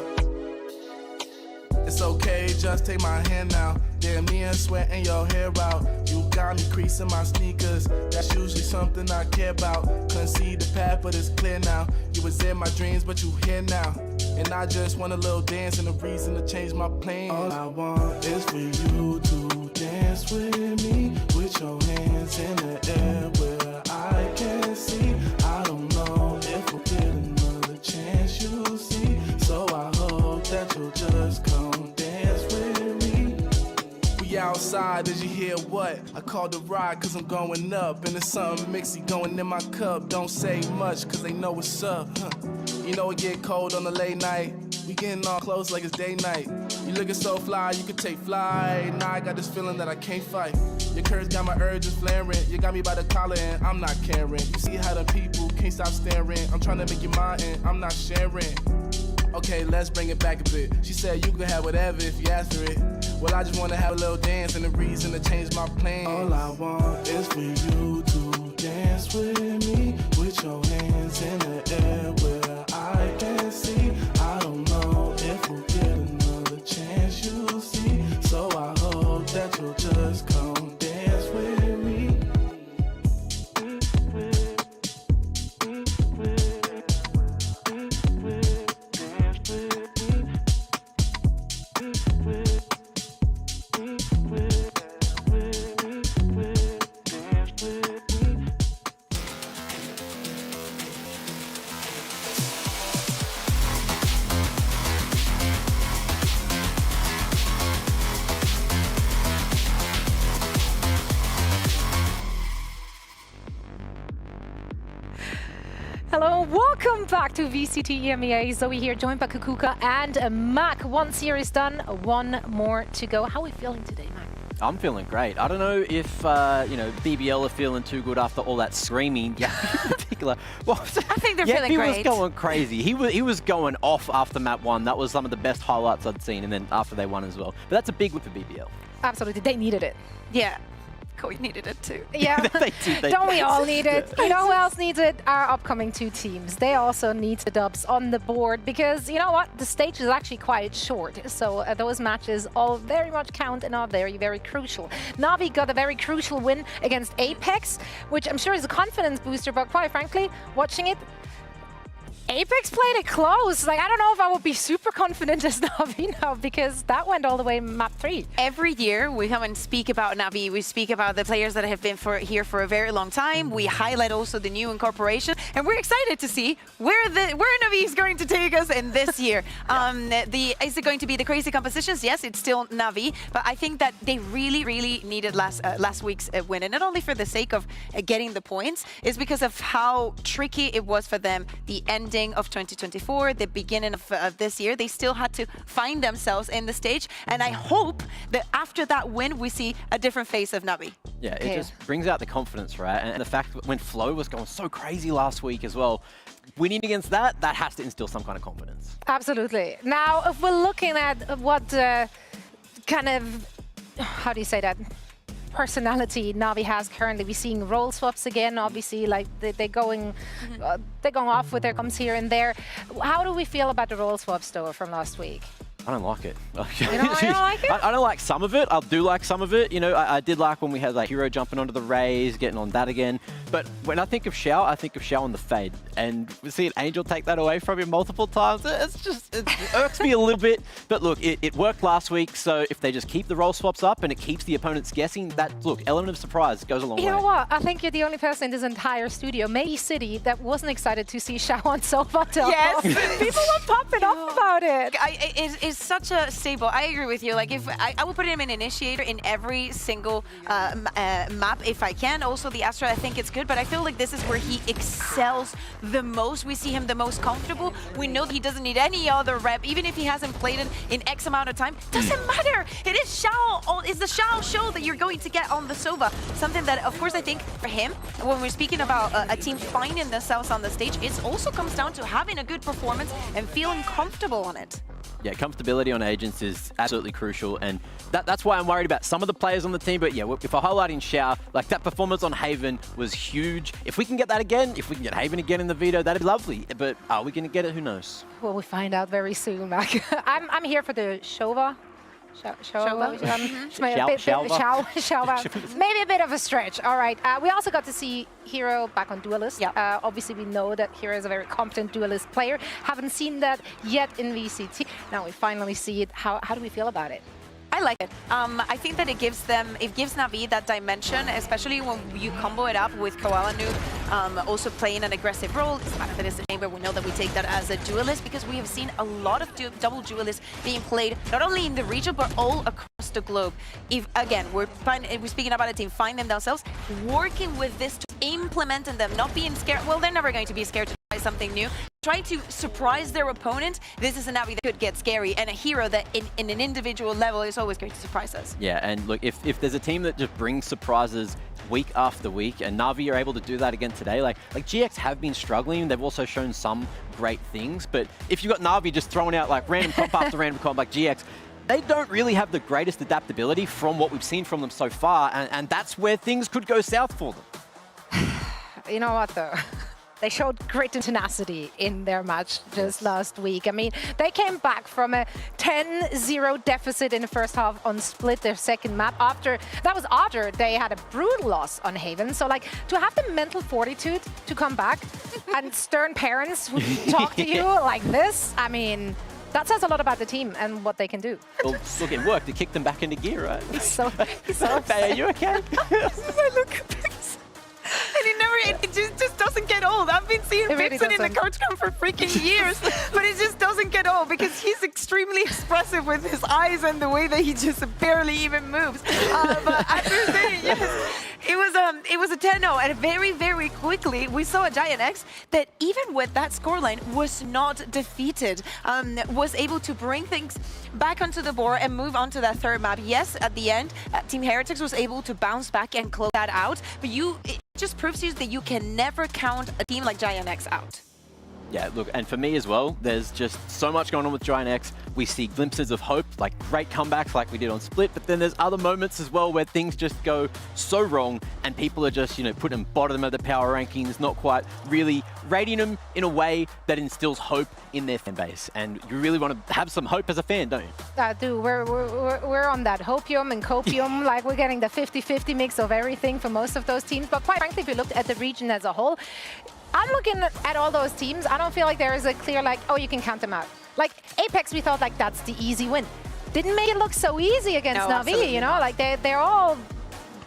Speaker 6: It's okay, just take my hand now. Damn, me and sweating your hair out. You got me creasing my sneakers. That's usually something I care about. Couldn't see the path, but it's clear now. You was in my dreams, but you here now. And I just want a little dance and a reason to change my plans. All I want is for you to dance with me, with your hands in the air where I can see. I don't know if we'll get another chance, you'll see. So I hope that you'll just come dance with me. We outside, did you hear what? I called the ride cause I'm going up. And there's something mixy going in my cup. Don't say much cause they know what's up. You know it get cold on the late night. We getting all close like it's day night. You looking so fly, you could take flight. Now I got this feeling that I can't fight. Your curves got my urges flaring. You got me by the collar and I'm not caring. You see how the people can't stop staring. I'm trying to make you mine and I'm not sharing. Okay, let's bring it back a bit. She said you could have whatever if you ask for it. Well, I just want to have a little dance and a reason to change my plans. All I want is for you to dance with me, with your hands in the air where I can see. I don't know if we'll get another chance, you'll see. So I hope that you'll just come dance with me.
Speaker 12: Hello, welcome back to VCT EMEA. Zoe here, joined by Kukuka and Mac. One series done, one more to go. How are we feeling today, Mac?
Speaker 14: I'm feeling great. I don't know if, BBL are feeling too good after all that screaming. Yeah, in particular. Well,
Speaker 15: I think they're feeling great.
Speaker 14: He was going crazy. He was going off after map 1. That was some of the best highlights I'd seen, and then after they won as well. But that's a big win for BBL.
Speaker 12: Absolutely, they needed it.
Speaker 15: Yeah. We needed it too.
Speaker 12: Yeah, don't we all need it? You know who else needs it? Our upcoming two teams. They also need the dubs on the board because, you know what, the stage is actually quite short. So those matches all very much count and are very, very crucial. Na'Vi got a very crucial win against Apex, which I'm sure is a confidence booster, but quite frankly, watching it, Apex played it close. Like, I don't know if I would be super confident as Na'Vi now because that went all the way in map 3.
Speaker 15: Every year we come and speak about Na'Vi. We speak about the players that have been here for a very long time. We highlight also the new incorporation, and we're excited to see where Na'Vi is going to take us in this year. Is it going to be the crazy compositions? Yes, it's still Na'Vi, but I think that they really, really needed last week's win, and not only for the sake of getting the points, it's because of how tricky it was for them. The ending of 2024, the beginning of this year, they still had to find themselves in the stage, and I hope that after that win we see a different face of Na'Vi.
Speaker 14: Yeah, it just brings out the confidence, right? And the fact that when Flow was going so crazy last week as well, winning against that has to instill some kind of confidence.
Speaker 12: Absolutely. Now, if we're looking at what kind of, how do you say that, personality Na'Vi has currently. We're seeing role swaps again, obviously, like they're going off with their comms here and there. How do we feel about the role swaps, though, from last week?
Speaker 14: I don't like it.
Speaker 12: You don't like it?
Speaker 14: I don't like some of it. I do like some of it. You know, I did like when we had like Hero jumping onto the Rays, getting on that again. But when I think of Xiao, I think of Xiao on the Fade. And we see an Angel take that away from you multiple times. It irks me a little bit. But look, it worked last week. So if they just keep the role swaps up and it keeps the opponents guessing, look, element of surprise goes a long way.
Speaker 12: You know what? I think you're the only person in this entire studio, maybe City, that wasn't excited to see Xiao on Sova.
Speaker 15: Yes.
Speaker 12: People were popping off about it.
Speaker 15: It's such a stable. I agree with you. Like, if I would put him in initiator in every single map if I can. Also, the Astra, I think it's good, but I feel like this is where he excels the most. We see him the most comfortable. We know that he doesn't need any other rep, even if he hasn't played it in X amount of time. Doesn't matter. It is Xiao. It's the Xiao show that you're going to get on the Sova. Something that, of course, I think for him, when we're speaking about a team finding themselves on the stage, it also comes down to having a good performance and feeling comfortable on it.
Speaker 14: Yeah, comfortability on agents is absolutely crucial, and that's why I'm worried about some of the players on the team. But yeah, if we're highlighting Xiao, like that performance on Haven was huge. If we can get that again, if we can get Haven again in the veto, that'd be lovely. But are we going to get it? Who knows?
Speaker 12: Well, we'll find out very soon, Mac. I'm here for the Shova. Maybe a bit of a stretch. All right. We also got to see Hero back on Duelist. Obviously, we know that Hero is a very competent Duelist player. Haven't seen that yet in VCT. Now we finally see it. How do we feel about it?
Speaker 15: I like it. I think that it gives Na'Vi that dimension, especially when you combo it up with Koala Noob also playing an aggressive role. It's not that it's the chamber. We know that we take that as a duelist because we have seen a lot of double duelists being played not only in the region but all across the globe. If again we're speaking about a team finding themselves, working with this to implement in them, not being scared. Well, they're never going to be scared to try something new. Trying to surprise their opponent. This is a Na'Vi that could get scary, and a Hero that in an individual level is always going to surprise us.
Speaker 14: Yeah, and look, if there's a team that just brings surprises week after week, and Na'Vi are able to do that again today, like GX have been struggling. They've also shown some great things, but if you've got Na'Vi just throwing out like random comp after random comp like GX, they don't really have the greatest adaptability from what we've seen from them so far, and that's where things could go south for them.
Speaker 12: You know what, though? They showed grit and tenacity in their match just last week. I mean, they came back from a 10-0 deficit in the first half on Split, their second map. That was after they had a brutal loss on Haven. So, like, to have the mental fortitude to come back and stern parents who talk to you like this, I mean, that says a lot about the team and what they can do.
Speaker 14: Well, look, it worked. It kicked them back into gear, right?
Speaker 12: He's so upset.
Speaker 14: Are you okay?
Speaker 15: I look at this. And it just doesn't get old. I've been seeing Vixen in the coach cam for freaking years, but it just doesn't get old because he's extremely expressive with his eyes and the way that he just barely even moves. But after saying yes, it was a 10-0, and very, very quickly we saw a Giant X that even with that scoreline was not defeated, was able to bring things back onto the board and move on to that third map. Yes, at the end, Team Heretics was able to bounce back and close that out, but it just proves to you that you can never count a team like Giant X out.
Speaker 14: Yeah, look, and for me as well, there's just so much going on with Giant X. We see glimpses of hope, like great comebacks like we did on Split, but then there's other moments as well where things just go so wrong and people are just, putting them bottom of the power rankings, not quite really rating them in a way that instills hope in their fan base. And you really want to have some hope as a fan, don't you?
Speaker 12: Dude, we're on that hopium and copium, like we're getting the 50-50 mix of everything for most of those teams. But quite frankly, if you looked at the region as a whole, I'm looking at all those teams. I don't feel like there is a clear, like, oh, you can count them out. Like Apex, we thought like that's the easy win. Didn't make it look so easy against Na'Vi, you know?
Speaker 15: Not.
Speaker 12: Like they're all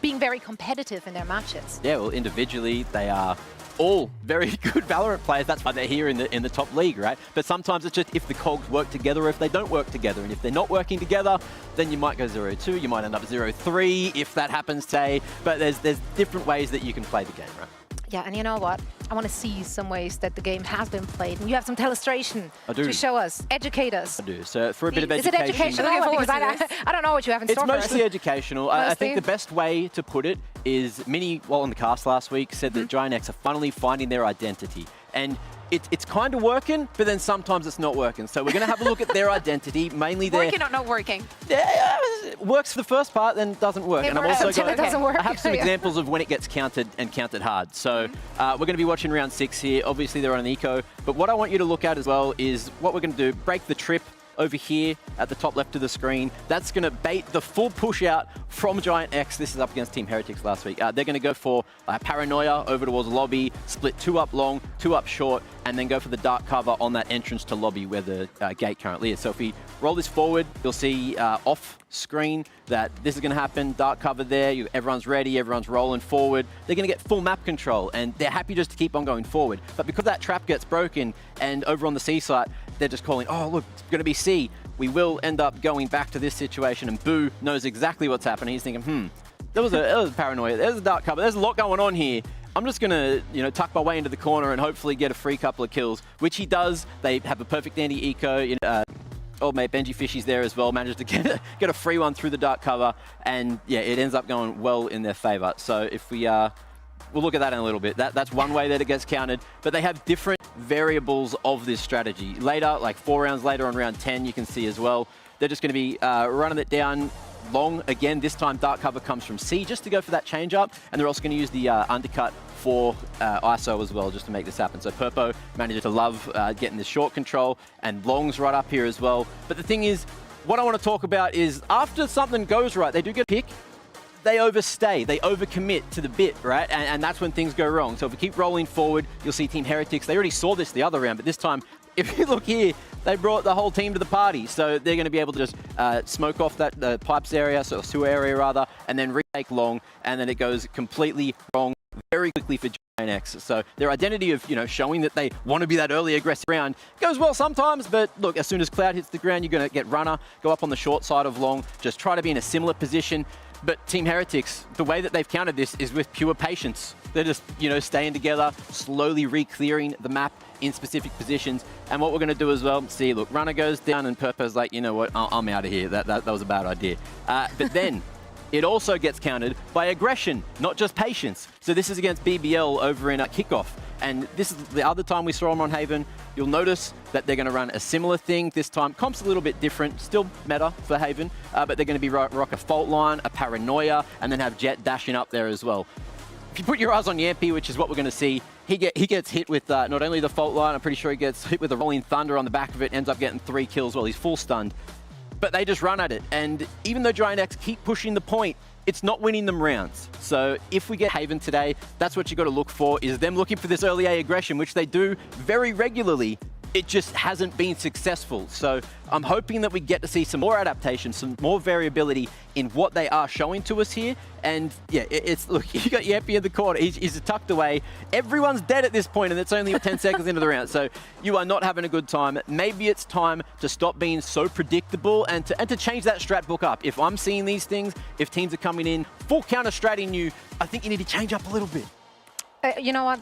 Speaker 12: being very competitive in their matches.
Speaker 14: Yeah, well, individually, they are all very good Valorant players. That's why they're here in the top league, right? But sometimes it's just if the cogs work together or if they don't work together. And if they're not working together, then you might go 0-2, you might end up 0-3 if that happens, say. But there's different ways that you can play the game, right?
Speaker 12: Yeah, and you know what? I want to see some ways that the game has been played. And you have some illustration to show us, educate us.
Speaker 14: I do. So for a bit of education...
Speaker 12: Is it educational? Because I don't know what you have in store for us.
Speaker 14: It's mostly educational. I think the best way to put it is Mini, on the cast last week, said that Giant X are finally finding their identity. And it's kind of working, but then sometimes it's not working. So we're going to have a look at their identity, mainly their...
Speaker 15: Working or not working?
Speaker 14: Yeah, it works for the first part, then doesn't work.
Speaker 12: It
Speaker 14: and
Speaker 12: works
Speaker 14: I've also
Speaker 12: until it doesn't work.
Speaker 14: I have some examples of when it gets counted and counted hard. So we're going to be watching round 6 here. Obviously, they're on an eco. But what I want you to look at as well is what we're going to do, break the trip over here at the top left of the screen. That's going to bait the full push out from Giant X. This is up against Team Heretics last week. They're going to go for Paranoia over towards lobby, split 2 up long, 2 up short, and then go for the dark cover on that entrance to lobby where the gate currently is. So if we roll this forward, you'll see off screen that this is going to happen. Dark cover there. Everyone's ready. Everyone's rolling forward. They're going to get full map control, and they're happy just to keep on going forward. But because that trap gets broken, and over on the C site, they're just calling, oh, look, it's going to be C. We will end up going back to this situation, and Boo knows exactly what's happening. He's thinking, there was a Paranoia. There's a dark cover. There's a lot going on here. I'm just going to, tuck my way into the corner and hopefully get a free couple of kills, which he does. They have a perfect anti-eco. Old mate Benji Fishy's there as well, manages to get a free one through the dark cover, and yeah, it ends up going well in their favor. So if we we'll look at that in a little bit. That's one way that it gets counted, but they have different variables of this strategy. Later, like 4 rounds later on round 10, you can see as well, they're just going to be running it down long again. This time dark cover comes from C just to go for that change up, and they're also going to use the undercut for ISO as well just to make this happen. So Purpo manages to love getting the short control, and Long's right up here as well. But the thing is, what I want to talk about is after something goes right, they do get a pick, they overstay, they overcommit to the bit, right? And that's when things go wrong. So if we keep rolling forward, you'll see Team Heretics, they already saw this the other round, but this time, if you look here, they brought the whole team to the party. So they're going to be able to just smoke off the pipes area, so sewer area rather, and then retake long, and then it goes completely wrong very quickly for Giant X. So their identity of, showing that they want to be that early aggressive round goes well sometimes, but look, as soon as Cloud hits the ground, you're going to get runner, go up on the short side of long, just try to be in a similar position. But Team Heretics, the way that they've countered this is with pure patience. They're just, staying together, slowly re-clearing the map in specific positions. And what we're going to do as well, see, look, runner goes down and Purpo's like, you know what, I'm out of here. That was a bad idea. But then it also gets countered by aggression, not just patience. So this is against BBL over in Kickoff. And this is the other time we saw them on Haven. You'll notice that they're going to run a similar thing this time. Comp's a little bit different, still meta for Haven, but they're going to be rock a fault line, a Paranoia, and then have Jet dashing up there as well. If you put your eyes on Yampy, which is what we're going to see, he gets hit with not only the fault line, I'm pretty sure he gets hit with a Rolling Thunder on the back of it, ends up getting 3 kills while he's full stunned. But they just run at it. And even though Giant X keep pushing the point, it's not winning them rounds. So if we get Haven today, that's what you got to look for, is them looking for this early A aggression, which they do very regularly. It just hasn't been successful. So I'm hoping that we get to see some more adaptation, some more variability in what they are showing to us here. And yeah, look, you got Yampy in the corner. He's tucked away. Everyone's dead at this point, and it's only 10 seconds into the round. So you are not having a good time. Maybe it's time to stop being so predictable and to change that strat book up. If I'm seeing these things, if teams are coming in full counter-stratting you, I think you need to change up a little bit.
Speaker 12: You know what?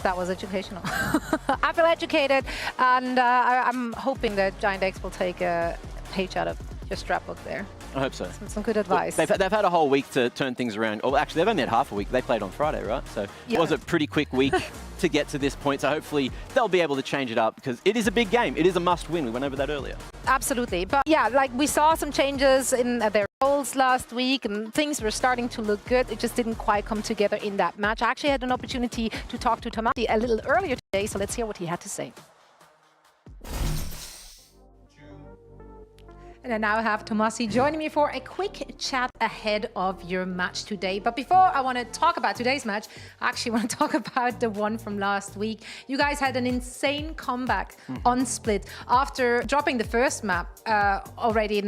Speaker 12: That was educational. I feel educated, and I'm hoping that Giant X will take a page out of your strat book there.
Speaker 14: I hope so.
Speaker 12: Some good advice.
Speaker 14: Look, they've had a whole week to turn things around. Oh, actually, they've only had half a week. They played on Friday, right? So it was a pretty quick week to get to this point, so hopefully they'll be able to change it up because it is a big game. It is a must-win. We went over that earlier.
Speaker 12: Absolutely. But yeah, like we saw some changes in their roles last week and things were starting to look good. It just didn't quite come together in that match. I actually had an opportunity to talk to Tomasi a little earlier today, so let's hear what he had to say. And I now have Tomasi joining me for a quick chat ahead of your match today. But before I want to talk about today's match, I actually want to talk about the one from last week. You guys had an insane comeback on Split after dropping the first map already.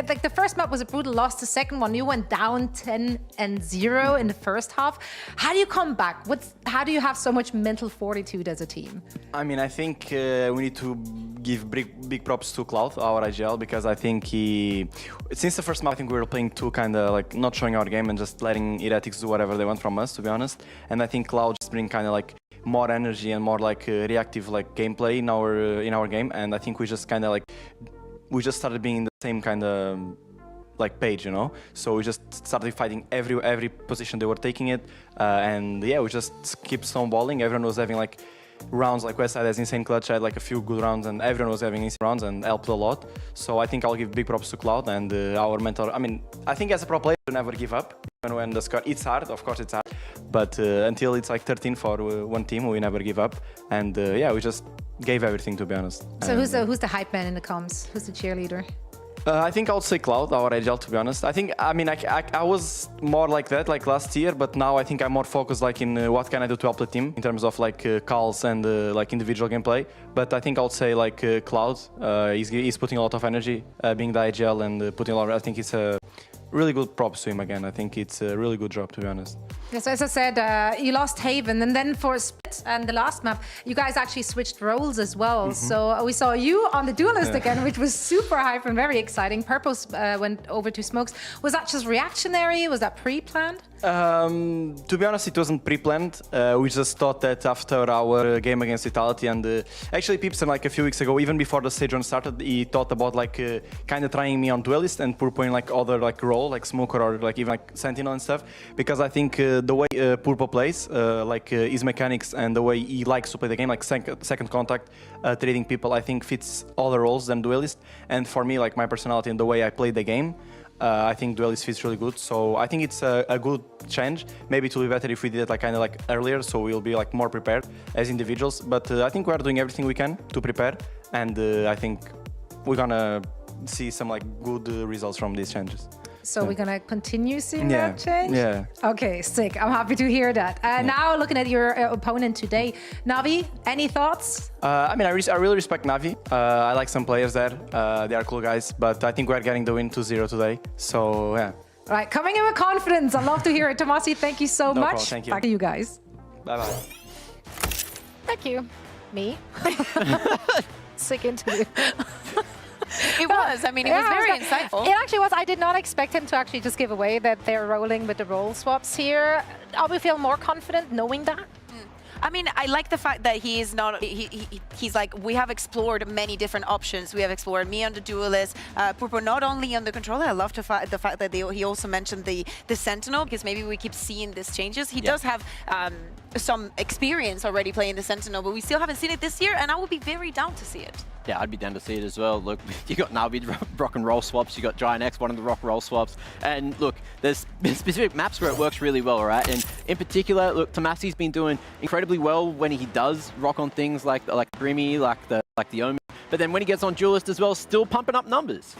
Speaker 12: Like the first map was a brutal loss. The second one, you went down 10-0 in the first half. How do you come back? How do you have so much mental fortitude as a team?
Speaker 5: I mean, I think we need to give big props to Cloud, our IGL, because I think since the first map, I think we were playing too kind of like not showing our game and just letting Heretics do whatever they want from us, to be honest. And I think Cloud just bring kind of like more energy and more like reactive like gameplay in our game. And I think we just kind of like started being in the same kind of like page, you know. So we just started fighting every position they were taking it, and yeah, we just keep snowballing. Everyone was having like rounds, like Westside has insane clutch. I had like a few good rounds and everyone was having insane rounds and helped a lot. So I think I'll give big props to Cloud and our mentor. I mean, I think as a pro player, you never give up. Even when the score, it's hard, of course it's hard. But until it's like 13 for one team, we never give up. And yeah, we just gave everything, to be honest.
Speaker 12: So who's the hype man in the comms? Who's the cheerleader?
Speaker 5: I think I would say Cloud, our IGL, to be honest. I was more like that like last year, but now I think I'm more focused like in what can I do to help the team in terms of like calls and like individual gameplay. But I think I would say like Cloud, he's putting a lot of energy, being the IGL and putting a lot of, I think it's a really good props to him again. I think it's a really good job, to be honest.
Speaker 12: Yes, as I said, you lost Haven, and then for Split and the last map, you guys actually switched roles as well. So we saw you on the Duelist again, which was super hype and very exciting. Purpose went over to Smokes. Was that just reactionary? Was that pre-planned?
Speaker 5: To be honest, it wasn't pre-planned. We just thought that after our game against Vitality, and actually Peepson like a few weeks ago, even before the stage run started, he thought about like kind of trying me on Duelist and Purpo in like other like role, like Smoker or like even like Sentinel and stuff, because I think the way Purpo plays, like his mechanics and the way he likes to play the game, like second contact, trading people, I think fits other roles than Duelist. And for me, like my personality and the way I play the game, I think Duelist fits really good. So I think it's a good change. Maybe it will be better if we did it like kind of like earlier, so we'll be like more prepared as individuals. But I think we are doing everything we can to prepare, and I think we're gonna see some like good results from these changes.
Speaker 12: So we're gonna continue seeing that change?
Speaker 5: Yeah.
Speaker 12: Okay, sick. I'm happy to hear that. Now looking at your opponent today, Navi, any thoughts?
Speaker 5: I mean, I really respect Navi. I like some players there. They are cool guys, but I think we're getting the win 2-0 today. So yeah.
Speaker 12: All right, coming in with confidence. I love to hear it. Tomasi, thank you so much.
Speaker 5: Problem, thank you.
Speaker 12: Back to you guys.
Speaker 5: Bye-bye.
Speaker 12: Thank you. Me. Sick interview.
Speaker 15: It was. I mean, it was very insightful.
Speaker 12: It actually was. I did not expect him to actually just give away that they're rolling with the role swaps here. Are we feel more confident knowing that?
Speaker 15: I mean, I like the fact that he's not. He's like, we have explored many different options. We have explored me on the Duelist, Purpo not only on the controller. I love the fact that he also mentioned the Sentinel, because maybe we keep seeing these changes. He does have some experience already playing the Sentinel, but we still haven't seen it this year, and I would be very down to see it.
Speaker 14: Yeah, I'd be down to see it as well. Look, you got Navi rock and roll swaps, you got Giant X, one of the rock roll swaps, and look, there's specific maps where it works really well, right? And in particular, look, Tomasi's been doing incredibly well when he does rock on things like Grimmy, like the Omen, but then when he gets on Duelist as well, still pumping up numbers.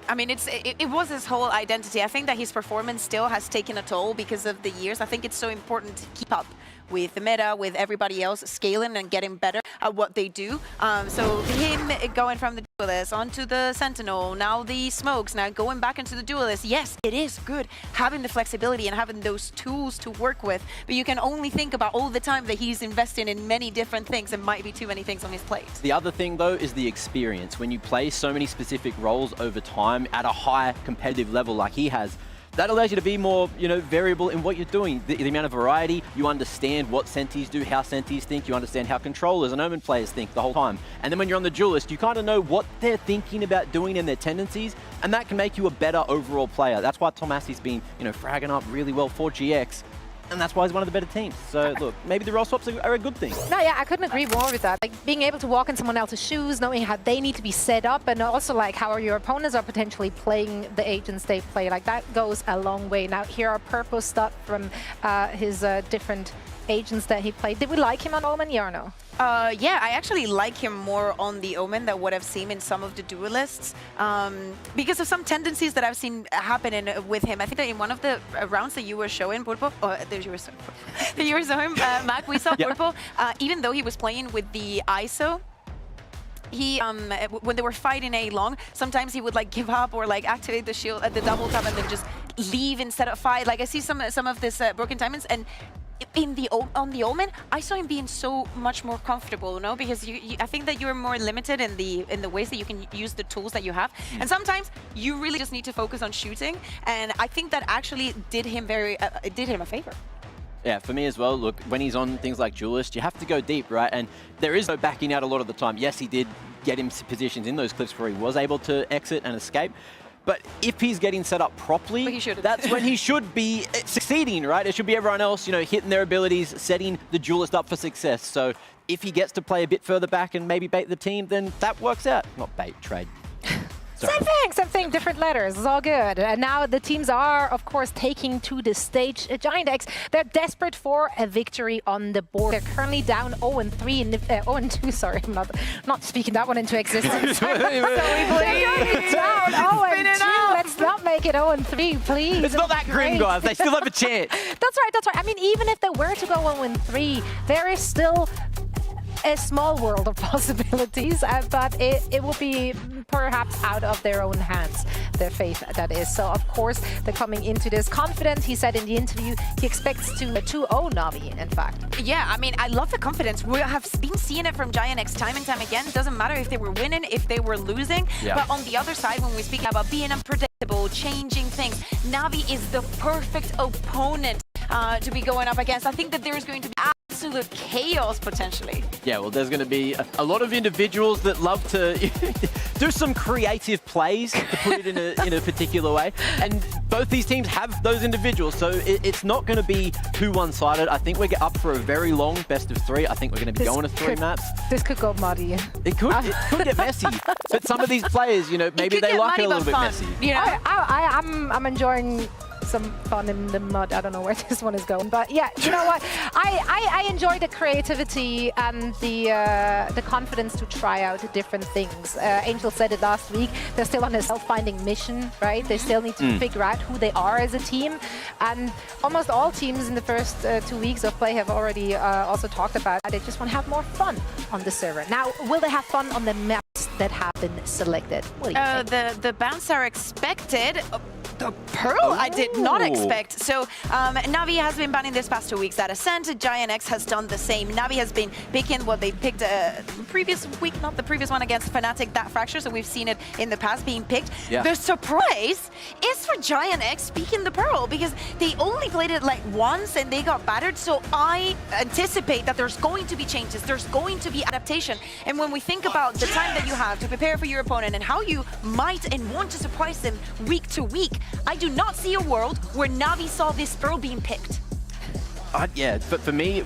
Speaker 15: I mean, it was his whole identity. I think that his performance still has taken a toll because of the years. I think it's so important to keep up with the meta, with everybody else scaling and getting better at what they do. So him going from the Duelist onto the Sentinel, now the Smokes, now going back into the Duelist. Yes, it is good having the flexibility and having those tools to work with, but you can only think about all the time that he's investing in many different things and might be too many things on his plate.
Speaker 14: The other thing though is the experience. When you play so many specific roles over time at a high competitive level like he has, that allows you to be more, variable in what you're doing. The amount of variety, you understand what Sentis do, how Sentis think, you understand how controllers and Omen players think the whole time. And then when you're on the Duelist, you kind of know what they're thinking about doing and their tendencies, and that can make you a better overall player. That's why Tomasi's been, fragging up really well for GX. and that's why he's one of the better teams. So look, maybe the role swaps are a good thing.
Speaker 12: No, yeah, I couldn't agree more with that. Like being able to walk in someone else's shoes, knowing how they need to be set up, and also like how your opponents are potentially playing the agents they play. Like that goes a long way. Now here are purple stuff from his different agents that he played. Did we like him on Omen, yeah or no?
Speaker 15: Yeah, I actually like him more on the Omen than what I've seen in some of the duelists, because of some tendencies that I've seen happen with him. I think that in one of the rounds that you were showing, Purple, that you were showing, Mac, we saw Purple, even though he was playing with the ISO, he, when they were fighting A long, sometimes he would like give up or like activate the shield at the double tap and then just leave instead of fight. Like I see some of this broken diamonds, and on the Omen, I saw him being so much more comfortable, no? Because I think that you're more limited in the ways that you can use the tools that you have, and sometimes you really just need to focus on shooting. And I think that actually did him a favor.
Speaker 14: Yeah, for me as well. Look, when he's on things like Duelist, you have to go deep, right? And there is no backing out a lot of the time. Yes, he did get him positions in those clips where he was able to exit and escape. But if he's getting set up properly, that's when he should be succeeding, right? It should be everyone else, you know, hitting their abilities, setting the Duelist up for success. So if he gets to play a bit further back and maybe bait the team, then that works out. Not bait, trade.
Speaker 12: Same thing, different letters. It's all good. And now the teams are, of course, taking to the stage. Giant X, they're desperate for a victory on the board. They're currently down 0-3, 0-2. Sorry, I'm not speaking that one into existence. They're currently down 0-2. Let's not make it 0-3, please.
Speaker 14: It's not that grim, guys. They still have a chance.
Speaker 12: That's right. I mean, even if they were to go 0-3, there is still a small world of possibilities, but it will be perhaps out of their own hands, their faith, that is. So, of course, they're coming into this confident. He said in the interview he expects to 2-0 Na'Vi, in fact.
Speaker 15: Yeah, I mean, I love the confidence. We have been seeing it from Giant X time and time again. It doesn't matter if they were winning, if they were losing. Yeah. But on the other side, when we speak about being unpredictable, changing things, Na'Vi is the perfect opponent to be going up against. I think that there is going to be absolute chaos potentially.
Speaker 14: Yeah, well, there's going to be a lot of individuals that love to do some creative plays, to put it in a particular way. And both these teams have those individuals, so it's not going to be too one-sided. I think we're up for a very long best of 3. I think we're going to be going to 3 maps.
Speaker 12: This could go muddy.
Speaker 14: It could get messy. But some of these players, you know, maybe they like it a little bit messy.
Speaker 12: You know? I'm enjoying some fun in the mud. I don't know where this one is going, but yeah, you know what? I enjoy the creativity and the confidence to try out different things. Angel said it last week. They're still on a self-finding mission, right? They still need to figure out who they are as a team, and almost all teams in the first 2 weeks of play have already also talked about they just want to have more fun on the server. Now, will they have fun on the maps that have been selected? What do you think?
Speaker 15: The bounce are expected. The Pearl I did not expect. So Na'Vi has been banning this past 2 weeks. That Ascent, Giant X has done the same. Na'Vi has been picking what they picked previous week, not the previous one against Fnatic, that Fracture. So we've seen it in the past being picked. Yeah. The surprise is for Giant X picking the Pearl, because they only played it like once and they got battered. So I anticipate that there's going to be changes. There's going to be adaptation. And when we think about the time that you have to prepare for your opponent and how you might and want to surprise them week to week, I do not see a world where Na'Vi saw this Pearl being picked.
Speaker 14: Yeah, but for me,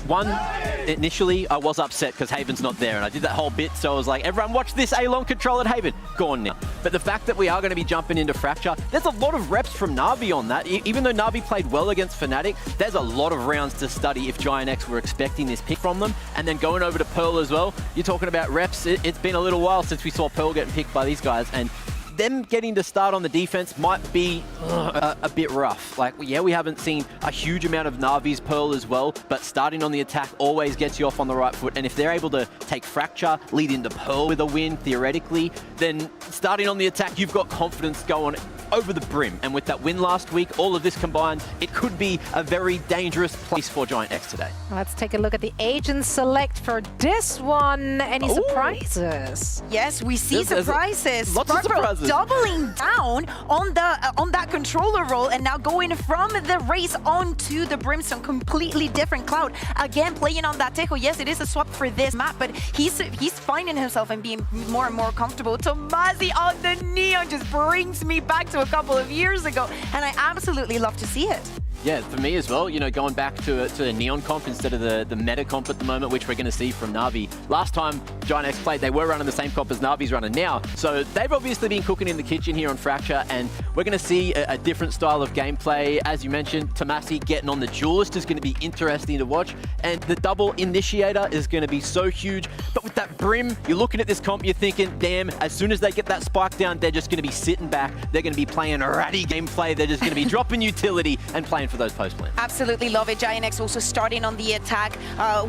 Speaker 14: initially I was upset because Haven's not there, and I did that whole bit, so I was like, everyone watch this A-long control at Haven. Gone now. But the fact that we are going to be jumping into Fracture, there's a lot of reps from Na'Vi on that. Even though Na'Vi played well against Fnatic, there's a lot of rounds to study if Giant X were expecting this pick from them. And then going over to Pearl as well, you're talking about reps. It's been a little while since we saw Pearl getting picked by these guys, and them getting to start on the defense might be a bit rough. Like, yeah, we haven't seen a huge amount of Na'Vi's Pearl as well, but starting on the attack always gets you off on the right foot. And if they're able to take Fracture, lead into Pearl with a win, theoretically, then starting on the attack, you've got confidence going over the brim. And with that win last week, all of this combined, it could be a very dangerous place for Giant X today.
Speaker 12: Let's take a look at the agent select for this one. Any surprises?
Speaker 15: Yes, we see surprises.
Speaker 14: Lots of surprises.
Speaker 15: Doubling down on that controller role and now going from the race onto the Brimstone, completely different Cloud. Again, playing on that Tejo. Yes, it is a swap for this map, but he's finding himself and being more and more comfortable. Tomazi on the Neon just brings me back to a couple of years ago, and I absolutely love to see it.
Speaker 14: Yeah, for me as well, you know, going back to the Neon comp instead of the meta comp at the moment, which we're going to see from Na'Vi. Last time Giant X played, they were running the same comp as Na'Vi's running now. So they've obviously been cooking in the kitchen here on Fracture, and we're going to see a different style of gameplay. As you mentioned, Tomasi getting on the Duelist is going to be interesting to watch, and the double initiator is going to be so huge. But with that Brim, you're looking at this comp, you're thinking, damn, as soon as they get that spike down, they're just going to be sitting back. They're going to be playing ratty gameplay. They're just going to be dropping utility and playing for those post plans.
Speaker 15: Absolutely love it. Giant X also starting on the attack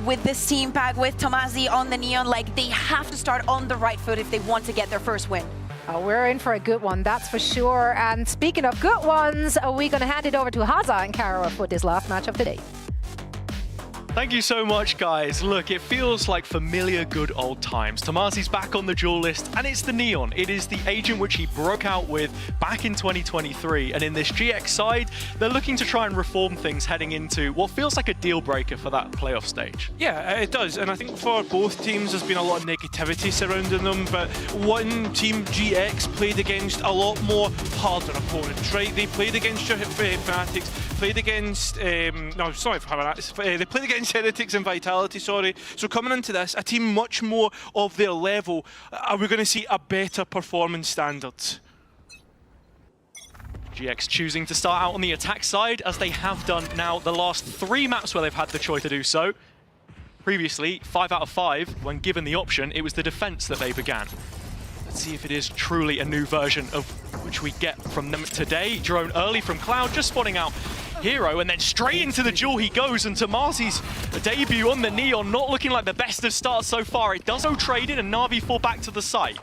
Speaker 15: with this team pack, with Tomasi on the Neon. Like, they have to start on the right foot if they want to get their first win.
Speaker 12: Oh, we're in for a good one, that's for sure. And speaking of good ones, we're going to hand it over to Haza and Kara for this last match of the day.
Speaker 4: Thank you so much, guys. Look, it feels like familiar good old times. Tomasi's back on the duel list, and it's the Neon. It is the agent which he broke out with back in 2023. And in this GX side, they're looking to try and reform things heading into what feels like a deal breaker for that playoff stage.
Speaker 22: Yeah, it does. And I think for both teams, there's been a lot of negativity surrounding them. But one team, GX, played against a lot more harder opponents, right? They played against Fanatics, played against... they played against Heretics and Vitality, sorry. So coming into this, a team much more of their level, are we going to see a better performance standards?
Speaker 4: GX choosing to start out on the attack side, as they have done now the last 3 maps where they've had the choice to do so. Previously, 5 out of 5, when given the option, it was the defense that they began. Let's see if it is truly a new version of which we get from them today. Drone early from Cloud, just spotting out Hero, and then straight into the duel he goes, and Tomasi's debut on the Neon not looking like the best of starts so far. It does go traded, and Na'Vi fall back to the site.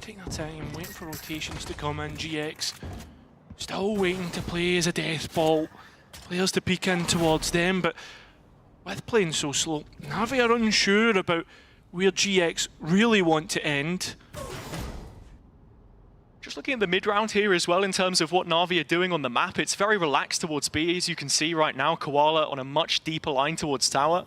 Speaker 22: Taking our time, waiting for rotations to come in. GX still waiting to play as a death ball. Players to peek in towards them, but with playing so slow, Na'Vi are unsure about where GX really want to end.
Speaker 4: Just looking at the mid-round here as well in terms of what Na'Vi are doing on the map, it's very relaxed towards B, as you can see right now. Koala on a much deeper line towards tower.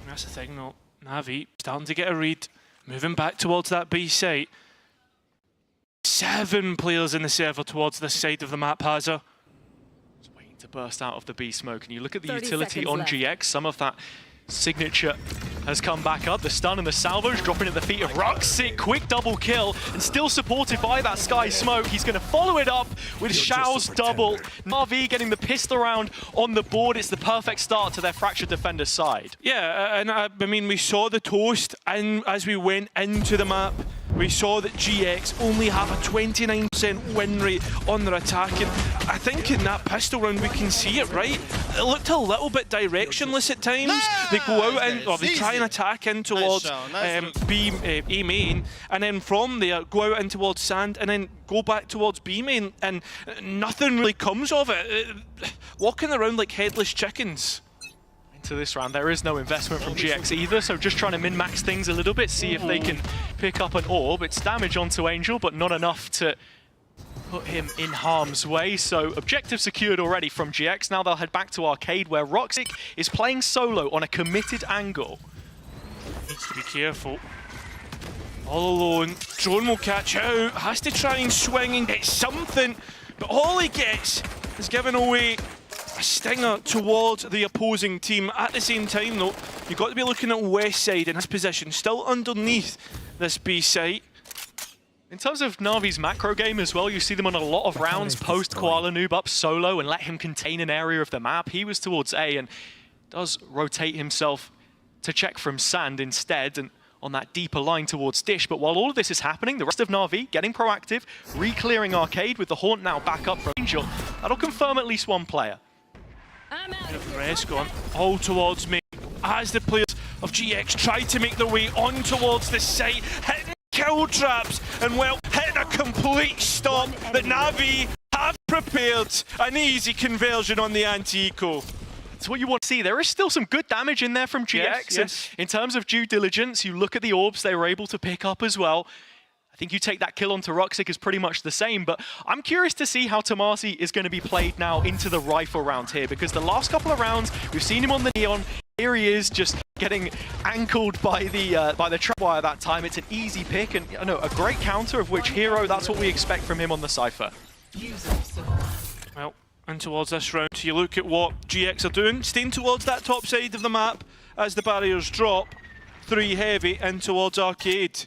Speaker 22: That's the thing though, Na'Vi starting to get a read, moving back towards that B site. 7 players in the server towards this side of the map, Haza.
Speaker 4: To burst out of the B smoke, and you look at the utility on GX, some of that signature has come back up. The stun and the salvos dropping at the feet of Ruxic. Quick double kill, and still supported by that Sky smoke. He's going to follow it up with Xiao's double. Na'Vi getting the pistol round on the board. It's the perfect start to their Fractured Defender side.
Speaker 22: Yeah, and I mean, we saw the toast, and as we went into the map, we saw that GX only have a 29% win rate on their attack, and I think in that pistol round we can see it, right? It looked a little bit directionless at times. They go out and, or they try and attack in towards A main, and then from there go out in towards Sand, and then go back towards B main, and nothing really comes of it. Walking around like headless chickens.
Speaker 4: To this round, there is no investment from GX either, so just trying to min-max things a little bit, see if they can pick up an orb. It's damage onto Angel, but not enough to put him in harm's way. So objective secured already from GX. Now they'll head back to Arcade, where Ruxic is playing solo on a committed angle.
Speaker 22: Needs to be careful. All alone, Drone will catch out, has to try and swing and get something, but all he gets is given away a stinger towards the opposing team. At the same time though, you've got to be looking at West side in his position, still underneath this B site.
Speaker 4: In terms of Na'Vi's macro game as well, you see them on a lot of rounds post Koala Noob up solo and let him contain an area of the map. He was towards A and does rotate himself to check from Sand instead, and on that deeper line towards Dish. But while all of this is happening, the rest of Na'Vi getting proactive, re-clearing Arcade with the Haunt now back up from Angel. That'll confirm at least one player.
Speaker 22: Rest gone all towards me as the players of GX try to make their way on towards the site, hitting kill traps and, well, hitting a complete stop that Na'Vi have prepared. An easy conversion on the anti-eco.
Speaker 4: It's what you want to see. There is still some good damage in there from GX.
Speaker 22: Yes.
Speaker 4: And in terms of due diligence, you look at the orbs they were able to pick up as well. I think you take that kill onto Ruxic is pretty much the same, but I'm curious to see how Tomasi is going to be played now into the rifle round here, because the last couple of rounds, we've seen him on the Neon, here he is, just getting ankled by the trap wire that time. It's an easy pick, and you know, a great counter of which Hero, that's what we expect from him on the Cypher.
Speaker 22: Well, and towards this round, you look at what GX are doing, staying towards that top side of the map as the barriers drop. 3 heavy in towards Arcade.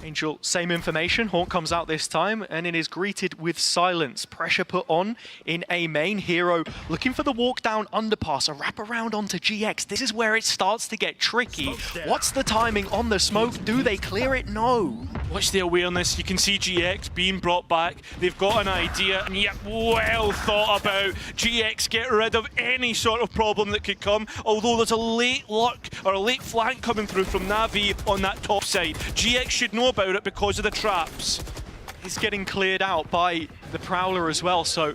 Speaker 4: Angel, same information. Haunt comes out this time, and it is greeted with silence. Pressure put on in A main. Hero looking for the walk down underpass, a wrap around onto GX. This is where it starts to get tricky. What's the timing on the smoke? Do they clear it? No.
Speaker 22: Watch the awareness. You can see GX being brought back. They've got an idea, and yet well thought about. GX get rid of any sort of problem that could come, although there's a late luck or a late flank coming through from Na'Vi on that top side. GX should know about it because of the traps.
Speaker 4: He's getting cleared out by the Prowler as well, so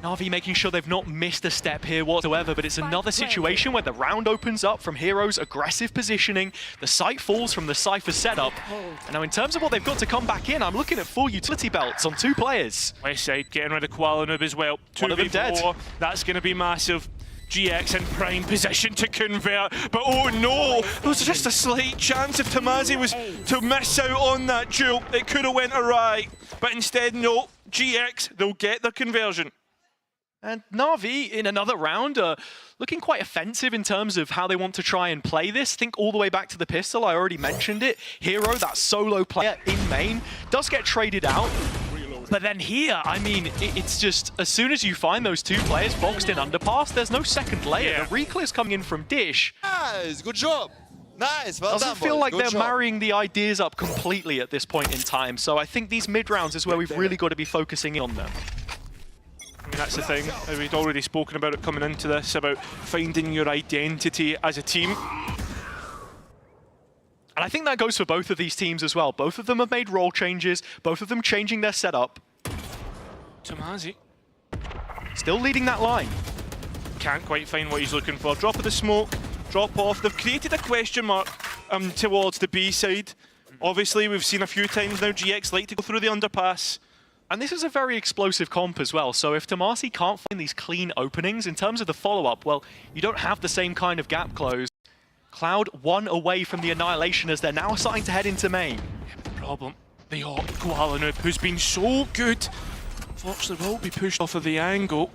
Speaker 4: Na'Vi making sure they've not missed a step here whatsoever, but it's another situation where the round opens up from Hero's aggressive positioning, the site falls from the Cypher setup, and now in terms of what they've got to come back in, I'm looking at full utility belts on 2 players.
Speaker 22: West side getting rid of Koala Noob as well. 2v4, that's going to be massive. GX in prime position to convert, but oh no, there was just a slight chance if Tamazi was to miss out on that duel, it could have went awry, but instead no, GX, they'll get the conversion.
Speaker 4: And Na'Vi in another round looking quite offensive in terms of how they want to try and play this. Think all the way back to the pistol, I already mentioned it. Hero, that solo player in main, does get traded out. But then here, I mean, it's just, as soon as you find those 2 players boxed in underpass, there's no second layer.
Speaker 22: Yeah.
Speaker 4: The reclear's coming in from Dish.
Speaker 8: Nice, good job. Nice, well
Speaker 4: Doesn't
Speaker 8: done,
Speaker 4: feel
Speaker 8: boys.
Speaker 4: like
Speaker 8: Good
Speaker 4: they're
Speaker 8: job.
Speaker 4: marrying the ideas up completely at this point in time. So I think these mid-rounds is where we've really got to be focusing in on them.
Speaker 22: I mean, that's the thing, we'd already spoken about it coming into this, about finding your identity as a team.
Speaker 4: And I think that goes for both of these teams as well. Both of them have made role changes, both of them changing their setup.
Speaker 22: Tamazi.
Speaker 4: Still leading that line.
Speaker 22: Can't quite find what he's looking for. Drop of the smoke, drop off. They've created a question mark towards the B side. Obviously, we've seen a few times now GX like to go through the underpass.
Speaker 4: And this is a very explosive comp as well, so if Tomasi can't find these clean openings, in terms of the follow-up, well, you don't have the same kind of gap close. Cloud 1 away from the annihilation as they're now starting to head into main.
Speaker 22: Yeah, the problem, the Koala Noob, who's been so good, unfortunately will be pushed off of the angle.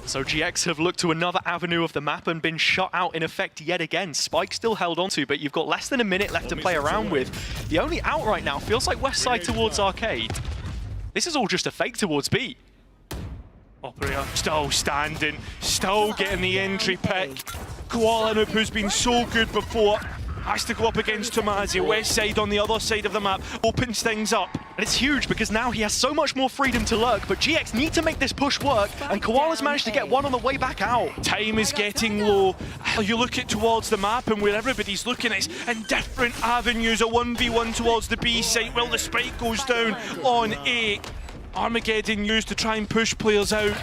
Speaker 4: So GX have looked to another avenue of the map and been shut out in effect yet again. Spike still held onto, but you've got less than a minute left to play around with. The only out right now feels like west side towards Arcade. This is all just a fake towards B.
Speaker 22: Operator still standing, still getting the entry pick. Koala Noob, who's been so good before, has to go up against Tamazi. West side on the other side of the map opens things up.
Speaker 4: And it's huge because now he has so much more freedom to lurk, but GX need to make this push work, and Koala's managed to get one on the way back out.
Speaker 22: Time is getting low. You look at towards the map and where everybody's looking, it's in different avenues. A 1v1 towards the B site while the spike goes down on A. Armageddon used to try and push players out.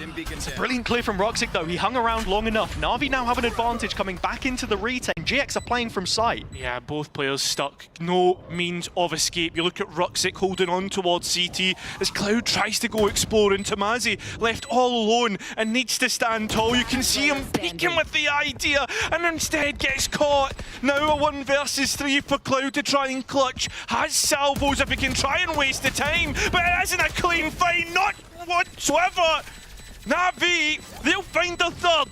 Speaker 4: It's a brilliant clear from Roxic though, he hung around long enough. Na'Vi now have an advantage coming back into the retake. GX are playing from sight.
Speaker 22: Yeah, both players stuck. No means of escape. You look at Roxic holding on towards CT as Cloud tries to go exploring. Tamazi left all alone and needs to stand tall. You can see him peeking with the idea and instead gets caught. Now a 1 versus 3 for Cloud to try and clutch. Has salvos if he can try and waste the time, but it isn't a clean fight, not whatsoever. Na'Vi, they'll find the third.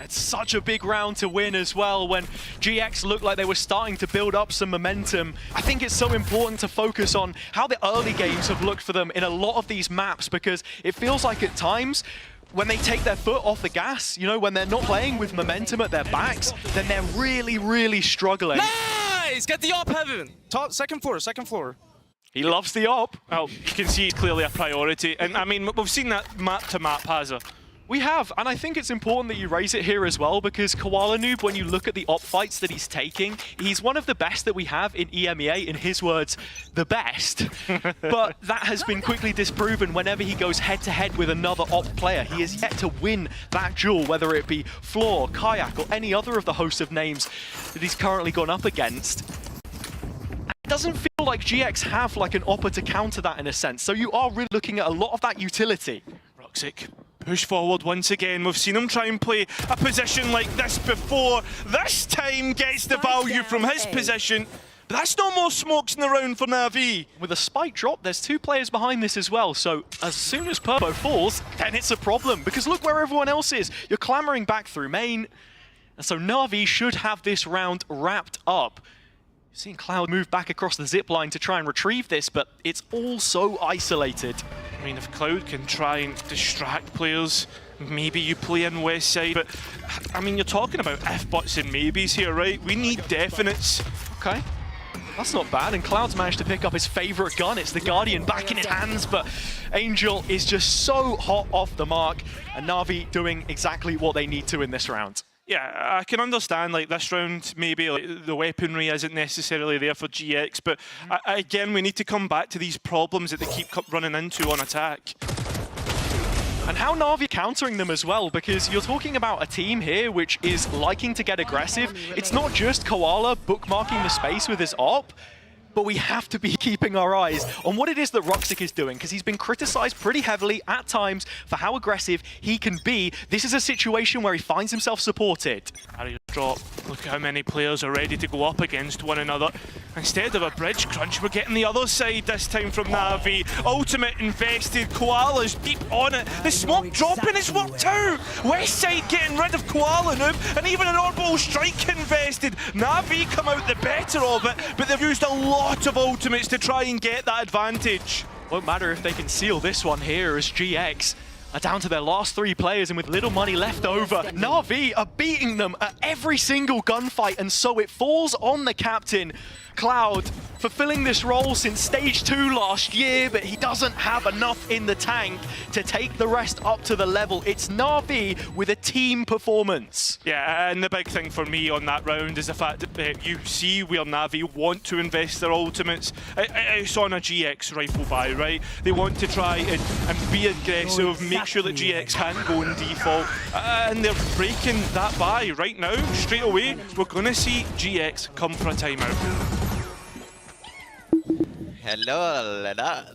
Speaker 4: It's such a big round to win as well when GX looked like they were starting to build up some momentum. I think it's so important to focus on how the early games have looked for them in a lot of these maps, because it feels like at times when they take their foot off the gas, you know, when they're not playing with momentum at their backs, then they're really, really struggling.
Speaker 21: Nice! Get the op heaven! Top, second floor, second floor.
Speaker 4: He loves the op.
Speaker 22: Well, you can see it's clearly a priority. And I mean, we've seen that map to map, Hazza.
Speaker 4: We have, and I think it's important that you raise it here as well, because Koala Noob, when you look at the op fights that he's taking, he's one of the best that we have in EMEA, in his words, the best. But that has been quickly disproven whenever he goes head-to-head with another op player. He is yet to win that duel, whether it be Floor, Kayak, or any other of the host of names that he's currently gone up against. It doesn't feel like GX have like an opper to counter that in a sense, so you are really looking at a lot of that utility.
Speaker 22: Roxic Push forward once again. We've seen him try and play a position like this before. This time gets the value from his position. But that's no more smokes in the round for Na'Vi.
Speaker 4: With a spike drop, there's 2 players behind this as well. So as soon as Purpo falls, then it's a problem. Because look where everyone else is. You're clamoring back through main. And so Na'Vi should have this round wrapped up. You've seen Cloud move back across the zipline to try and retrieve this, but it's all so isolated.
Speaker 22: I mean, if Cloud can try and distract players, maybe you play in West Side. But, I mean, you're talking about if, buts and maybes here, right? We need definites.
Speaker 4: Okay. That's not bad, and Cloud's managed to pick up his favorite gun. It's the Guardian back in his hands, but Angel is just so hot off the mark, and Na'Vi doing exactly what they need to in this round.
Speaker 22: Yeah, I can understand, like, this round, maybe like, the weaponry isn't necessarily there for GX, but again, we need to come back to these problems that they keep running into on attack.
Speaker 4: And how Na'Vi countering them as well, because you're talking about a team here which is liking to get aggressive. It's not just Koala bookmarking the space with his op, but we have to be keeping our eyes on what it is that Roxic is doing, because he's been criticized pretty heavily at times for how aggressive he can be. This is a situation where he finds himself supported.
Speaker 22: Drop. Look how many players are ready to go up against one another. Instead of a bridge crunch, we're getting the other side this time from Na'Vi. Ultimate invested, Koala's deep on it. The smoke dropping has worked out. West Side getting rid of Koala now, and even an orbital strike invested. Na'Vi come out the better of it, but they've used a lot of ultimates to try and get that advantage.
Speaker 4: Won't matter if they can seal this one here as GX are down to their last 3 players, and with little money left over, Na'Vi are beating them at every single gunfight, and so it falls on the captain. Cloud fulfilling this role since stage 2 last year, but he doesn't have enough in the tank to take the rest up to the level. It's Na'Vi with a team performance.
Speaker 22: Yeah, and the big thing for me on that round is the fact that you see where Na'Vi want to invest their ultimates. It's on a GX rifle buy, right? They want to try and be aggressive, make sure that GX can't go in default, and they're breaking that buy right now. Straight away, we're going to see GX come for a timeout.
Speaker 8: Hello, Lena.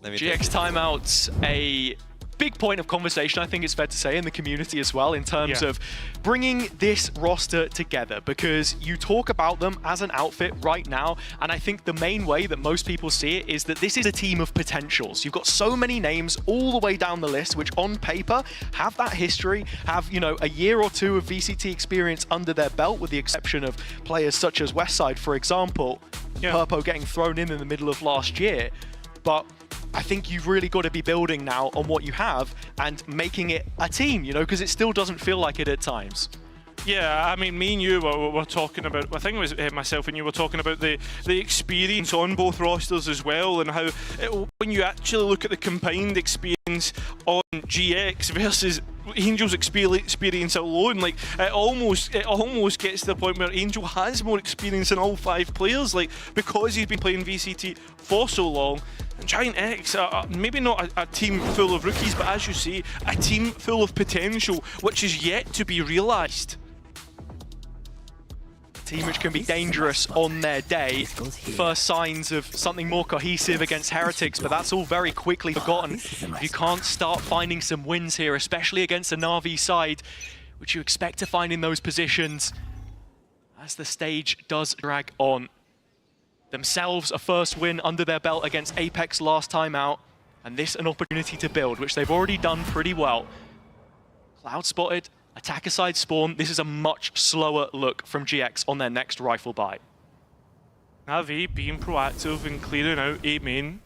Speaker 4: GX timeouts, a big point of conversation, I think it's fair to say, in the community as well, in terms of bringing this roster together, because you talk about them as an outfit right now, and I think the main way that most people see it is that this is a team of potentials. You've got so many names all the way down the list, which on paper have that history, have, you know, a year or 2 of VCT experience under their belt, with the exception of players such as Westside, for example, Purpo getting thrown in the middle of last year. But I think you've really got to be building now on what you have and making it a team, you know, because it still doesn't feel like it at times.
Speaker 22: Yeah, I mean, me and you were talking about, I think it was myself and you were talking about the experience on both rosters as well, and how when you actually look at the combined experience on GX versus Angel's experience alone, like it almost gets to the point where Angel has more experience than all 5 players, like, because he's been playing VCT for so long. And Giant X, maybe not a team full of rookies, but as you say, a team full of potential, which is yet to be realised.
Speaker 4: Team which can be dangerous on their day. First signs of something more cohesive against Heretics, but that's all very quickly forgotten. If you can't start finding some wins here, especially against a Na'Vi side, which you expect to find in those positions, as the stage does drag on. Themselves a first win under their belt against Apex last time out, and this an opportunity to build, which they've already done pretty well. Cloud spotted. Attacker side spawn. This is a much slower look from GX on their next rifle buy.
Speaker 22: Na'Vi being proactive and clearing out A main.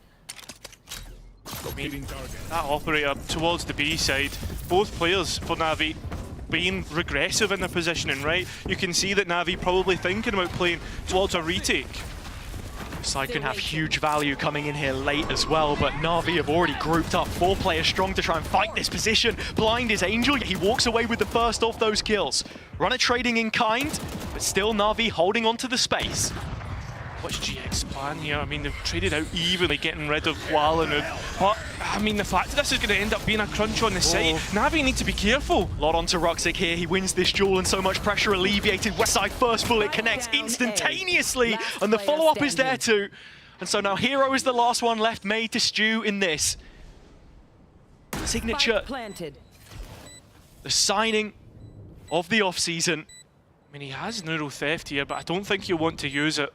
Speaker 22: That operator towards the B side. Both players for Na'Vi being regressive in their positioning, right? You can see that Na'Vi probably thinking about playing towards a retake.
Speaker 4: Side can have huge value coming in here late as well, but Na'Vi have already grouped up 4 players strong to try and fight this position. Blind is Angel, he walks away with the first of those kills. Runner trading in kind, but still Na'Vi holding on to the space.
Speaker 22: What's GX plan here? I mean, they've traded out evenly, getting rid of Koala now. But, I mean, the fact that this is going to end up being a crunch on the site, Na'Vi need to be careful.
Speaker 4: Lot onto Roxic here, he wins this duel and so much pressure alleviated. Westside first bullet connects instantaneously, and the follow-up is there too. And so now Hero is the last one left made to stew in this. signature, the signing of the off-season.
Speaker 22: I mean, he has neural theft here, but I don't think he'll want to use it.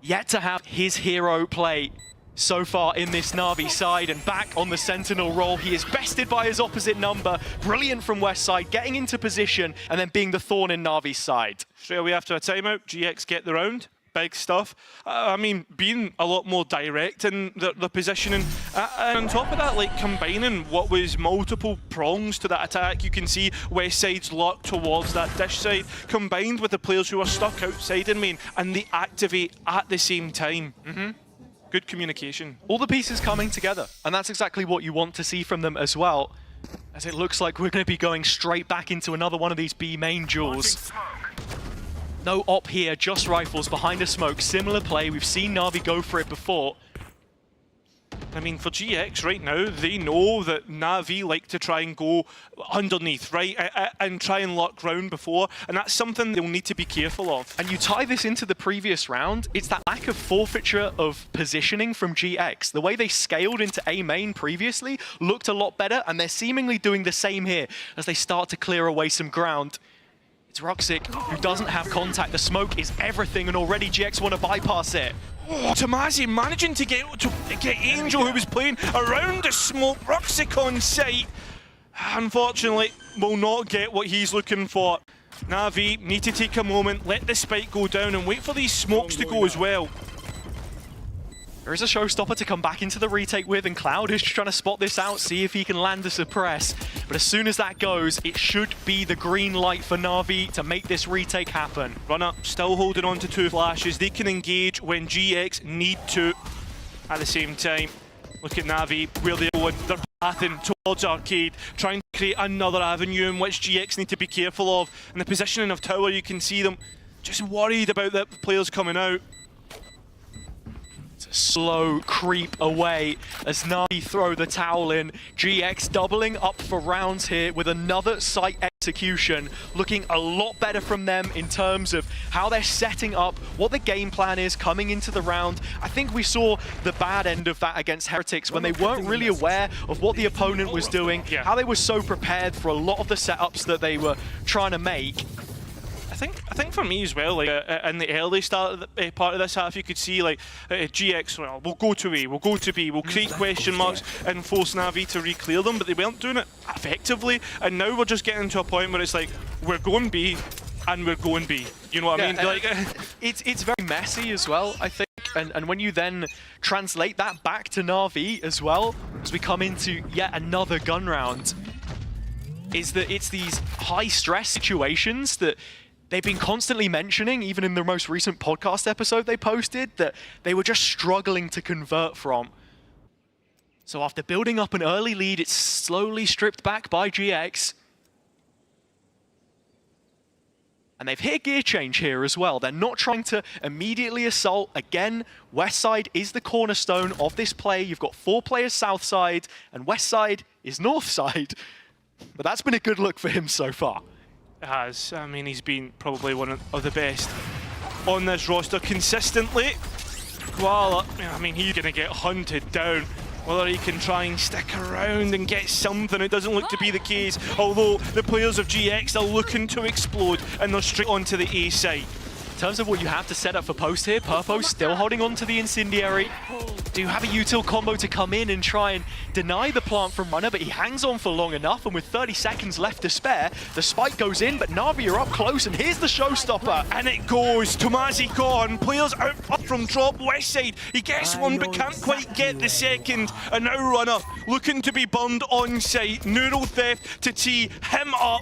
Speaker 4: Yet to have his hero play so far in this Na'Vi side, and back on the Sentinel role. He is bested by his opposite number. Brilliant from West side, getting into position and then being the thorn in Na'Vi's side.
Speaker 22: Straight away after a timeout, GX get the round. Big stuff. I mean, being a lot more direct in the positioning. And on top of that, like combining what was multiple prongs to that attack, you can see West side's luck towards that dish side, combined with the players who are stuck outside in main, and they activate at the same time. Good communication.
Speaker 4: All the pieces coming together, and that's exactly what you want to see from them as well, as it looks like we're going to be going straight back into another one of these B main duels. No op here, just rifles behind a smoke. Similar play, we've seen Na'Vi go for it before.
Speaker 22: I mean, for GX right now, they know that Na'Vi like to try and go underneath, right? And try and lock round before, and that's something they'll need to be careful of.
Speaker 4: And you tie this into the previous round, it's that lack of forfeiture of positioning from GX. The way they scaled into A main previously looked a lot better, and they're seemingly doing the same here as they start to clear away some ground. It's Roxic who doesn't have contact. The smoke is everything, and already GX want to bypass it.
Speaker 22: Oh, Tomazi managing to get Angel, who was playing around the smoke. Roxic on site, unfortunately, will not get what he's looking for. Na'Vi need to take a moment, let the spike go down, and wait for these smokes to go as well.
Speaker 4: There is a showstopper to come back into the retake with, and Cloud is just trying to spot this out, see if he can land a suppress. But as soon as that goes, it should be the green light for Na'Vi to make this retake happen.
Speaker 22: Runner still holding on to 2 flashes. They can engage when GX need to. At the same time, look at Na'Vi, where they're going. They're pathing towards Arcade, trying to create another avenue in which GX need to be careful of. In the positioning of tower, you can see them just worried about the players coming out.
Speaker 4: It's a slow creep away as Na'Vi throw the towel in. GX doubling up for rounds here with another site execution. Looking a lot better from them in terms of how they're setting up, what the game plan is coming into the round. I think we saw the bad end of that against Heretics when they weren't really aware of what the opponent was doing, how they were so prepared for a lot of the setups that they were trying to make.
Speaker 22: I think for me as well, like in the early start of the, part of this half, you could see like GX, well, we'll go to A, we'll go to B, we'll create question marks and force Na'Vi to re-clear them, but they weren't doing it effectively. And now we're just getting to a point where it's like, we're going B and we're going B. You know what I mean? Like,
Speaker 4: it's very messy as well, I think. And when you then translate that back to Na'Vi as well, as we come into yet another gun round, is that it's these high-stress situations that they've been constantly mentioning, even in their most recent podcast episode they posted, that they were just struggling to convert from. So after building up an early lead, it's slowly stripped back by GX. And they've hit a gear change here as well. They're not trying to immediately assault. Again, West side is the cornerstone of this play. You've got 4 players South side, and West side is North side. But that's been a good look for him so far.
Speaker 22: It has. I mean, he's been probably one of the best on this roster consistently. Koala, I mean, he's going to get hunted down. Whether he can try and stick around and get something, it doesn't look to be the case. Although the players of GX are looking to explode and they're straight onto the A side.
Speaker 4: In terms of what you have to set up for post here, Purpo still holding on to the Incendiary. Do you have a util combo to come in and try and deny the plant from Runner, but he hangs on for long enough, and with 30 seconds left to spare, the spike goes in, but Na'Vi are up close, and here's the showstopper.
Speaker 22: And it goes, Tomazi gone, players out up from drop West side. He gets one, but can't quite get the second. And now Runner looking to be burned on site. Neural theft to tee him up.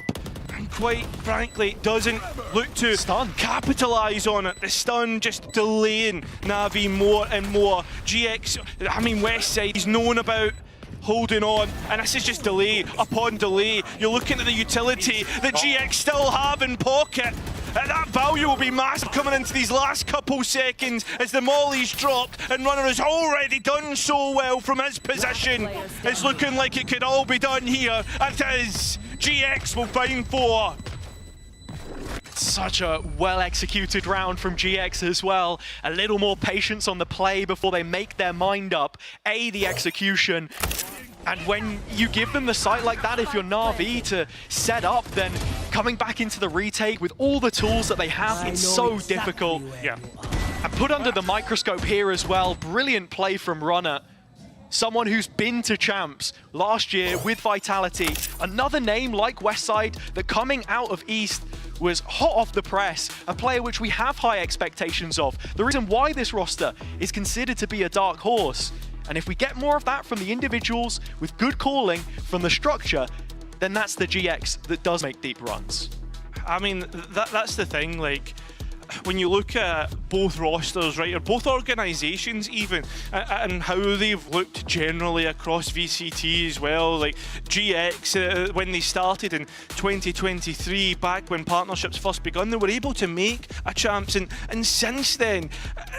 Speaker 22: And quite frankly, doesn't look to capitalise on it. The stun just delaying Na'Vi more and more. GX, I mean West side, he's known about holding on, and this is just delay upon delay. You're looking at the utility that GX still have in pocket. That value will be massive coming into these last couple seconds as the molly's dropped, and Runner has already done so well from his position. It's looking like it could all be done here. It is. GX will find 4.
Speaker 4: Such a well-executed round from GX as well. A little more patience on the play before they make their mind up. A, the execution. And when you give them the site like that, if you're Na'Vi to set up, then coming back into the retake with all the tools that they have, it's so difficult.
Speaker 22: Yeah.
Speaker 4: And put under the microscope here as well, brilliant play from Runner. Someone who's been to champs last year with Vitality. Another name like Westside that coming out of East was hot off the press, a player which we have high expectations of. The reason why this roster is considered to be a dark horse. And if we get more of that from the individuals with good calling from the structure, then that's the GX that does make deep runs.
Speaker 22: I mean, that's the thing, like, when you look at both rosters, right, or both organizations even, and how they've looked generally across VCT as well, like GX, when they started in 2023, back when partnerships first begun, they were able to make a champs, and since then,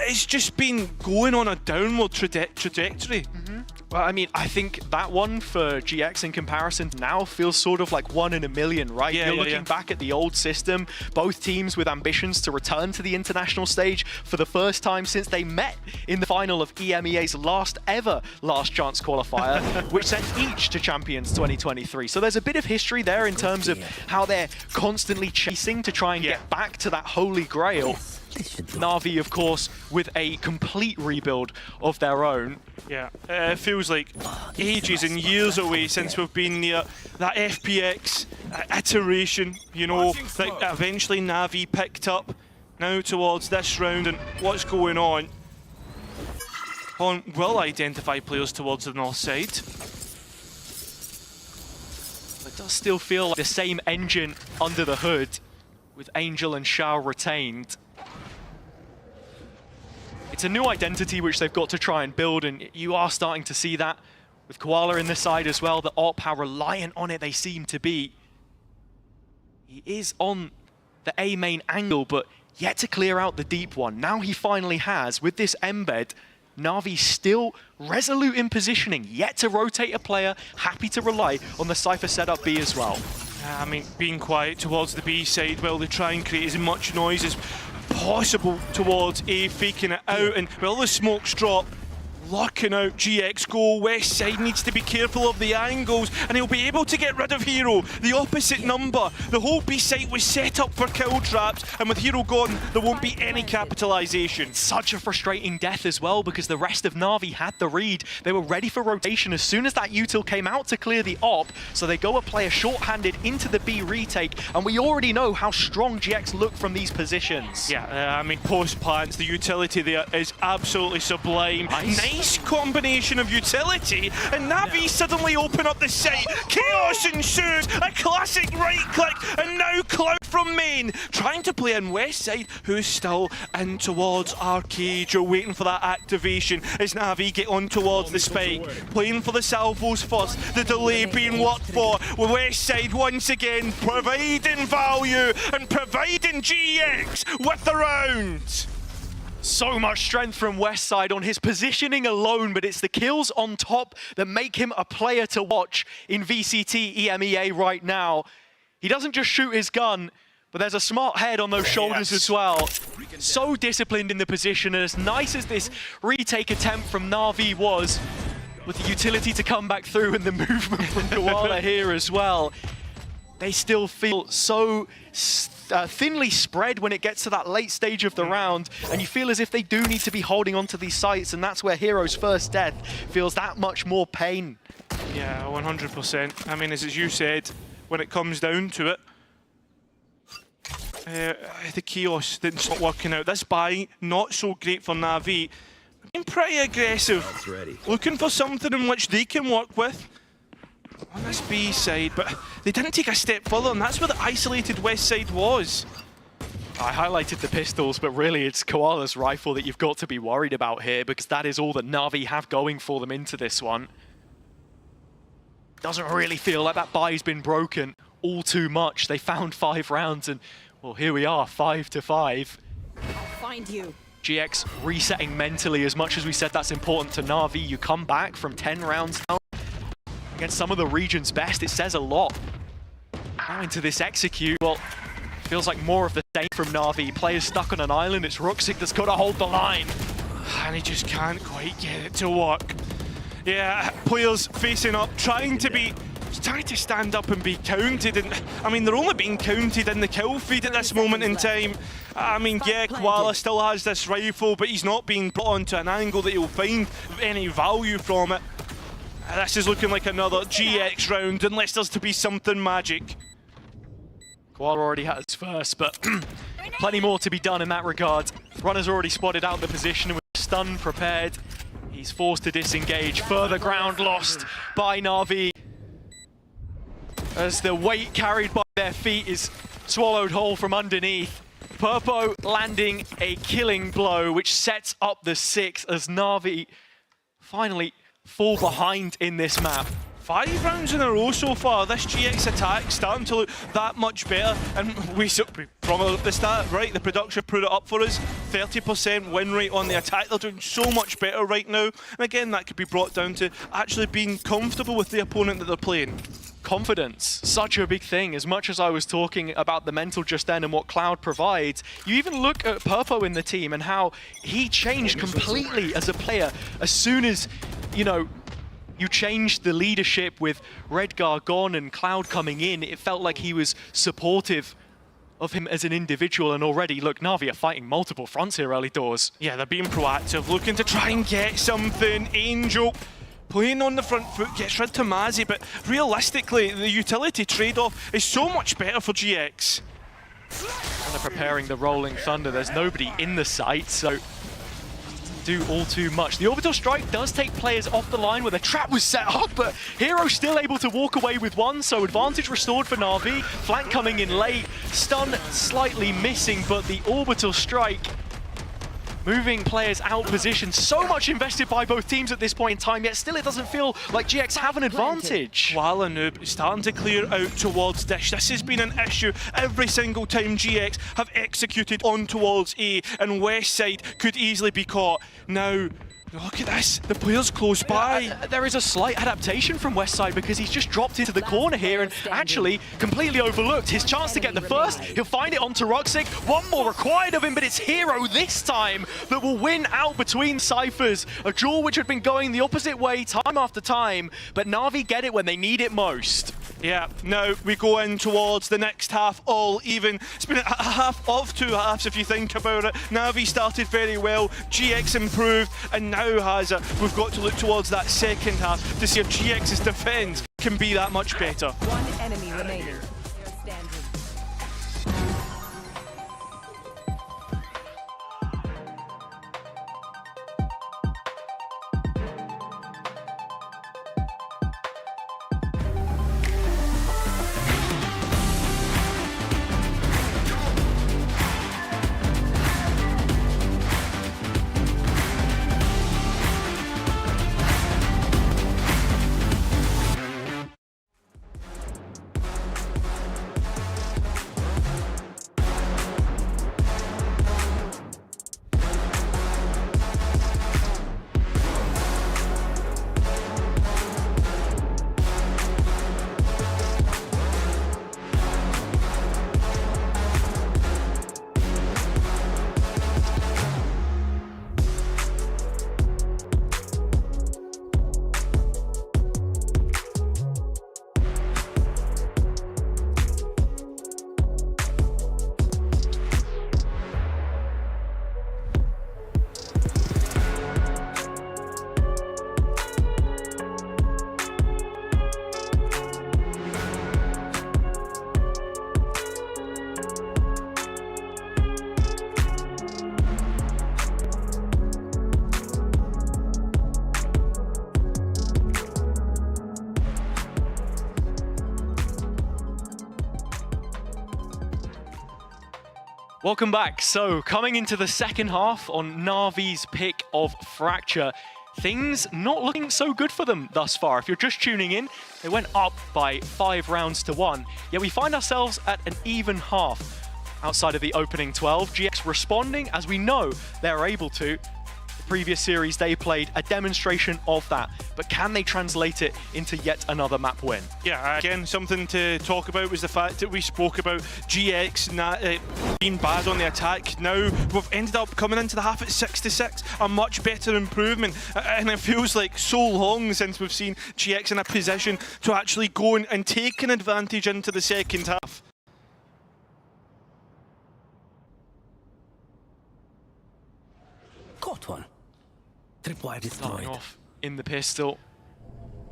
Speaker 22: it's just been going on a downward trajectory.
Speaker 4: Well, I mean, I think that one for GX in comparison now feels sort of like 1 in a million, right?
Speaker 22: Yeah,
Speaker 4: You're looking back at the old system, both teams with ambitions to return to the international stage for the first time since they met in the final of EMEA's last ever Last Chance qualifier, which sent each to Champions 2023. So there's a bit of history there in terms of how they're constantly chasing to try and get back to that holy grail. Na'Vi, of course, with a complete rebuild of their own.
Speaker 22: Yeah, it feels like ages and years away since we've been near that FPX iteration, you know, that eventually Na'Vi picked up now towards this round. And what's going on? Hon will identify players towards the north side.
Speaker 4: It does still feel like the same engine under the hood with Angel and Shao retained. It's a new identity which they've got to try and build, and you are starting to see that with Koala in the side as well, the AWP, how reliant on it they seem to be. He is on the A main angle, but yet to clear out the deep one. Now he finally has, with this embed, Na'Vi still resolute in positioning, yet to rotate a player, happy to rely on the Cypher setup B as well.
Speaker 22: I mean, being quiet towards the B side while they try and create as much noise as possible towards A, faking it out, and well, the smokes drop, locking out GX goal. West side needs to be careful of the angles, and he'll be able to get rid of Hero. The opposite number. The whole B site was set up for kill traps, and with Hero gone, there won't be any capitalization.
Speaker 4: Such a frustrating death as well, because the rest of Na'Vi had the read. They were ready for rotation as soon as that util came out to clear the op, so they go a player short-handed into the B retake, and we already know how strong GX look from these positions.
Speaker 22: Yeah, I mean, post-plants, the utility there is absolutely sublime. Nice combination of utility, and Na'Vi suddenly open up the site. Chaos ensues, a classic right click, and now Cloud from main, trying to play in West side, who's still in towards Arcade. You're waiting for that activation as Na'Vi get on towards the spike, playing for the salvos first, the delay being worked for, with West side once again providing value and providing GX with the round.
Speaker 4: So much strength from Westside on his positioning alone, but it's the kills on top that make him a player to watch in VCT EMEA right now. He doesn't just shoot his gun, but there's a smart head on those shoulders as well. So disciplined in the position, and as nice as this retake attempt from Na'Vi was, with the utility to come back through and the movement from Koala here as well, they still feel so thinly spread when it gets to that late stage of the round, and you feel as if they do need to be holding on to these sites, and that's where Hero's first death feels that much more pain.
Speaker 22: Yeah, 100%. I mean, as you said, when it comes down to it, the chaos didn't stop working out. This buy, not so great for Na'Vi. Being pretty aggressive, looking for something in which they can work with on this B side, but they didn't take a step further, and that's where the isolated West side was.
Speaker 4: I highlighted the pistols, but really it's Koala's rifle that you've got to be worried about here, because that is all that Na'Vi have going for them into this one. Doesn't really feel like that buy's been broken all too much. They found 5 rounds, and well, here we are, 5-5.
Speaker 20: I'll find you.
Speaker 4: GX resetting mentally. As much as we said that's important to Na'Vi, you come back from 10 rounds down against some of the region's best. It says a lot. Now into this execute, well, feels like more of the same from Na'Vi. Players stuck on an island, it's Ruxic that's got to hold the line.
Speaker 22: And he just can't quite get it to work. Yeah, players facing up, trying to stand up and be counted. And I mean, they're only being counted in the kill feed at this moment in time. I mean, yeah, Koala still has this rifle, but he's not being put onto an angle that he'll find any value from it. This is looking like another GX round, unless there's to be something magic.
Speaker 4: Koala already has first, but plenty more to be done in that regard. Runner's already spotted out the position with stun prepared. He's forced to disengage. Further ground lost by Na'Vi, as the weight carried by their feet is swallowed whole from underneath. Purpo landing a killing blow, which sets up the 6 as Na'Vi finally fall behind in this map.
Speaker 22: 5 rounds in a row so far. This GX attack starting to look that much better, and we brought the stat right. The production put it up for us. 30% win rate on the attack. They're doing so much better right now. And again, that could be brought down to actually being comfortable with the opponent that they're playing.
Speaker 4: Confidence, such a big thing. As much as I was talking about the mental just then and what Cloud provides, you even look at Purpo in the team and how he changed completely as a player as soon as, you know, you changed the leadership with Redgar gone and Cloud coming in. It felt like he was supportive of him as an individual, and already, look, Na'Vi are fighting multiple fronts here early doors.
Speaker 22: Yeah, they're being proactive, looking to try and get something. Angel playing on the front foot, gets rid to Mazzy, but realistically, the utility trade-off is so much better for GX.
Speaker 4: And they're preparing the Rolling Thunder. There's nobody in the site, so do all too much. The orbital strike does take players off the line where the trap was set up, but Hero still able to walk away with one, so advantage restored for Na'Vi. Flank coming in late, stun slightly missing, but the orbital strike moving players out position. So much invested by both teams at this point in time, yet still it doesn't feel like GX have an advantage.
Speaker 22: While Noob is starting to clear out towards Dish. This has been an issue every single time GX have executed on towards A, and West Side could easily be caught. Now, look at this, the player's close by.
Speaker 4: There is a slight adaptation from Westside because he's just dropped into the corner here and actually completely overlooked his chance to get the first. He'll find it onto Ruxic. One more required of him, but it's Hero this time that will win out between Cyphers. A duel which had been going the opposite way time after time, but Na'Vi get it when they need it most.
Speaker 22: Yeah, now we go in towards the next half all even. It's been a half of 2 halves if you think about it. Na'Vi started very well, GX improved, and now we've got to look towards that second half to see if GX's defense can be that much better.
Speaker 20: One enemy remaining.
Speaker 4: Welcome back. So, coming into the second half on Na'Vi's pick of Fracture, things not looking so good for them thus far. If you're just tuning in, they went up by 5 rounds to 1. Yet we find ourselves at an even half outside of the opening 12. GX responding, as we know they're able to. The previous series they played, a demonstration of that. But can they translate it into yet another map win?
Speaker 22: Yeah, again, something to talk about was the fact that we spoke about GX being bad on the attack. Now we've ended up coming into the half at 6-6, a much better improvement. And it feels like so long since we've seen GX in a position to actually go and take an advantage into the second half.
Speaker 7: Caught one. Tripwire destroyed.
Speaker 4: Starting off in the pistol.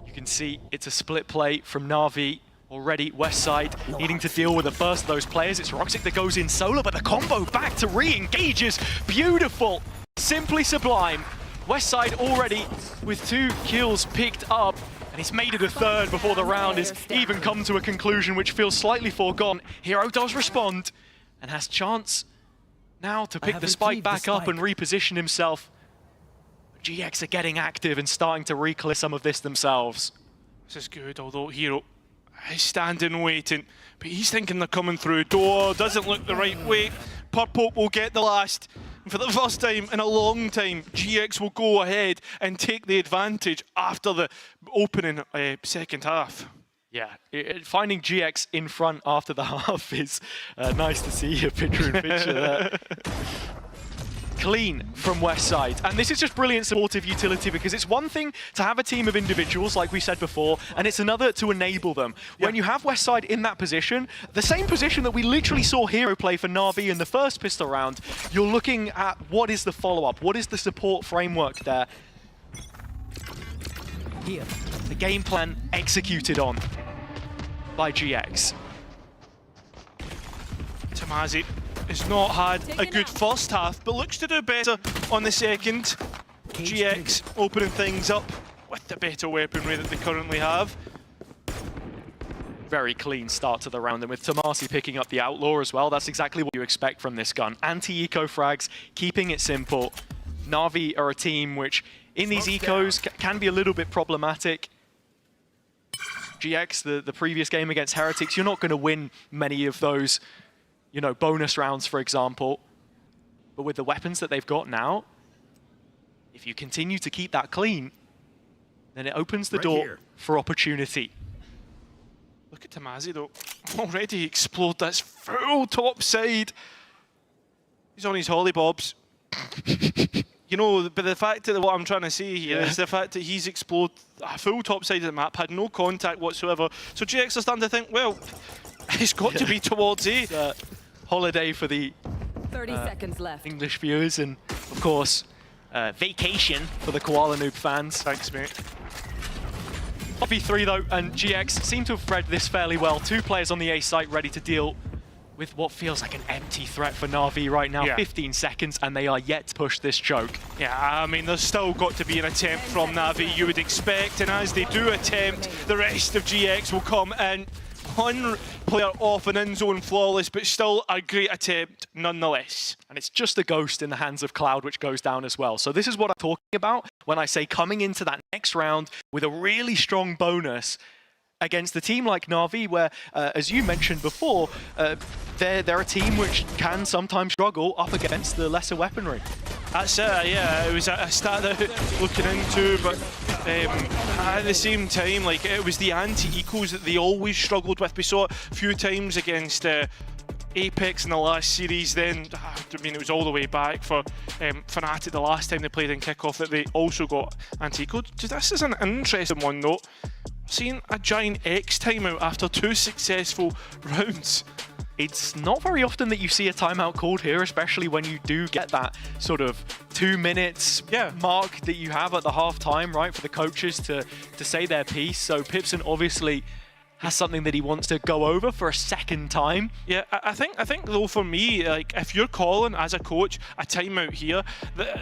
Speaker 4: You can see it's a split play from Na'Vi. Already West Side needing to deal with the first of those players. It's Roxic that goes in solo, but the combo back to re-engages. Beautiful. Simply sublime. West Side already with 2 kills picked up, and he's made it a third before the round has even come to a conclusion, which feels slightly foregone. Hero does respond and has chance now to pick the spike back up and reposition himself. GX are getting active and starting to reclear some of this themselves.
Speaker 22: This is good, although Hero is standing waiting, but he's thinking they're coming through. Door doesn't look the right way. Purple will get the last. And for the first time in a long time, GX will go ahead and take the advantage after the opening second half.
Speaker 4: Yeah, finding GX in front after the half is nice to see a picture-in-picture there. Clean from West Side, and this is just brilliant supportive utility, because it's one thing to have a team of individuals like we said before, and it's another to enable them. When you have West Side in that position, the same position that we literally saw Hero play for Na'Vi in the first pistol round, you're looking at what is the follow-up, what is the support framework there.
Speaker 7: Here.
Speaker 4: The game plan executed on by GX.
Speaker 22: Tamazi has not had a good first half, but looks to do better on the second. GX opening things up with the better weaponry that they currently have.
Speaker 4: Very clean start to the round, and with Tomasi picking up the Outlaw as well, that's exactly what you expect from this gun. Anti-eco frags, keeping it simple. Na'Vi are a team which, in these ecos, can be a little bit problematic. GX, the previous game against Heretics, you're not going to win many of those, you know, bonus rounds, for example. But with the weapons that they've got now, if you continue to keep that clean, then it opens the door for opportunity.
Speaker 22: Look at Tamazi though, already explode. That's full top side. He's on his hollybobs. You know, but the fact that what I'm trying to say here is the fact that he's exploded a full top side of the map, had no contact whatsoever. So GX are starting to think, well, it's got to be towards A.
Speaker 4: Holiday for the
Speaker 20: 30 seconds left.
Speaker 4: English viewers, and of course, vacation for the Koala Noob fans.
Speaker 22: Thanks, mate.
Speaker 4: 5v3 though, and GX seem to have read this fairly well. 2 players on the A site ready to deal with what feels like an empty threat for Na'Vi right now. 15 seconds, and they are yet to push this choke.
Speaker 22: Yeah, I mean, there's still got to be an attempt from Na'Vi, you would expect, and as they do attempt, the rest of GX will come in. One player off an in-zone flawless, but still a great attempt nonetheless.
Speaker 4: And it's just a ghost in the hands of Cloud, which goes down as well. So this is what I'm talking about when I say coming into that next round with a really strong bonus against a team like Na'Vi, where, as you mentioned before, they're a team which can sometimes struggle up against the lesser weaponry.
Speaker 22: That's it, yeah, it was a stat that I was looking into, but at the same time, like, it was the anti-ecos that they always struggled with. We saw it a few times against Apex in the last series, then, I mean, it was all the way back for Fnatic the last time they played in kickoff that they also got anti-eco. This is an interesting one though. Seeing a giant X timeout after 2 successful rounds.
Speaker 4: It's not very often that you see a timeout called here, especially when you do get that sort of 2 minutes mark that you have at the half time, right, for the coaches to say their piece. So Pipson obviously has something that he wants to go over for a second time.
Speaker 22: Yeah, I think though, for me, like, if you're calling as a coach a timeout here,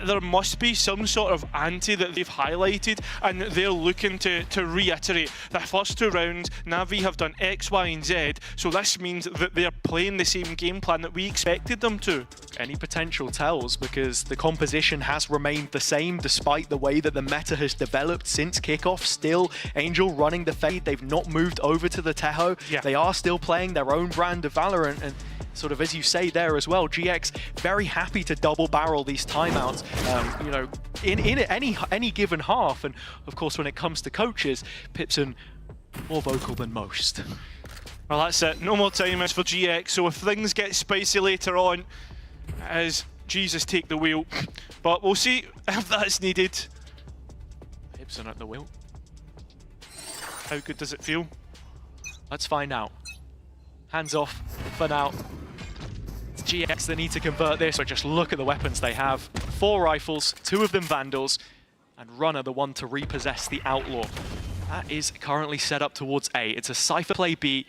Speaker 22: there must be some sort of ante that they've highlighted, and they're looking to reiterate the first 2 rounds Na'Vi have done X, Y, and Z, so this means that they're playing the same game plan that we expected them to.
Speaker 4: Any potential tells, because the composition has remained the same despite the way that the meta has developed since kickoff. Still, Angel running the fade. They've not moved over to the Tejo. They are still playing their own brand of Valorant, and sort of as you say there as well, GX very happy to double barrel these timeouts, you know, in any given half. And of course, when it comes to coaches, Pipson more vocal than most.
Speaker 22: Well, that's it. No more timeouts for GX. So if things get spicy later on, as Jesus take the wheel, but we'll see if that's needed.
Speaker 4: Pipson at the wheel.
Speaker 22: How good does it feel?
Speaker 4: Let's find out. Hands off for now. It's GX that need to convert this, but just look at the weapons they have. 4 rifles, 2 of them Vandals, and Runner the one to repossess the Outlaw. That is currently set up towards A. It's a Cypher play B,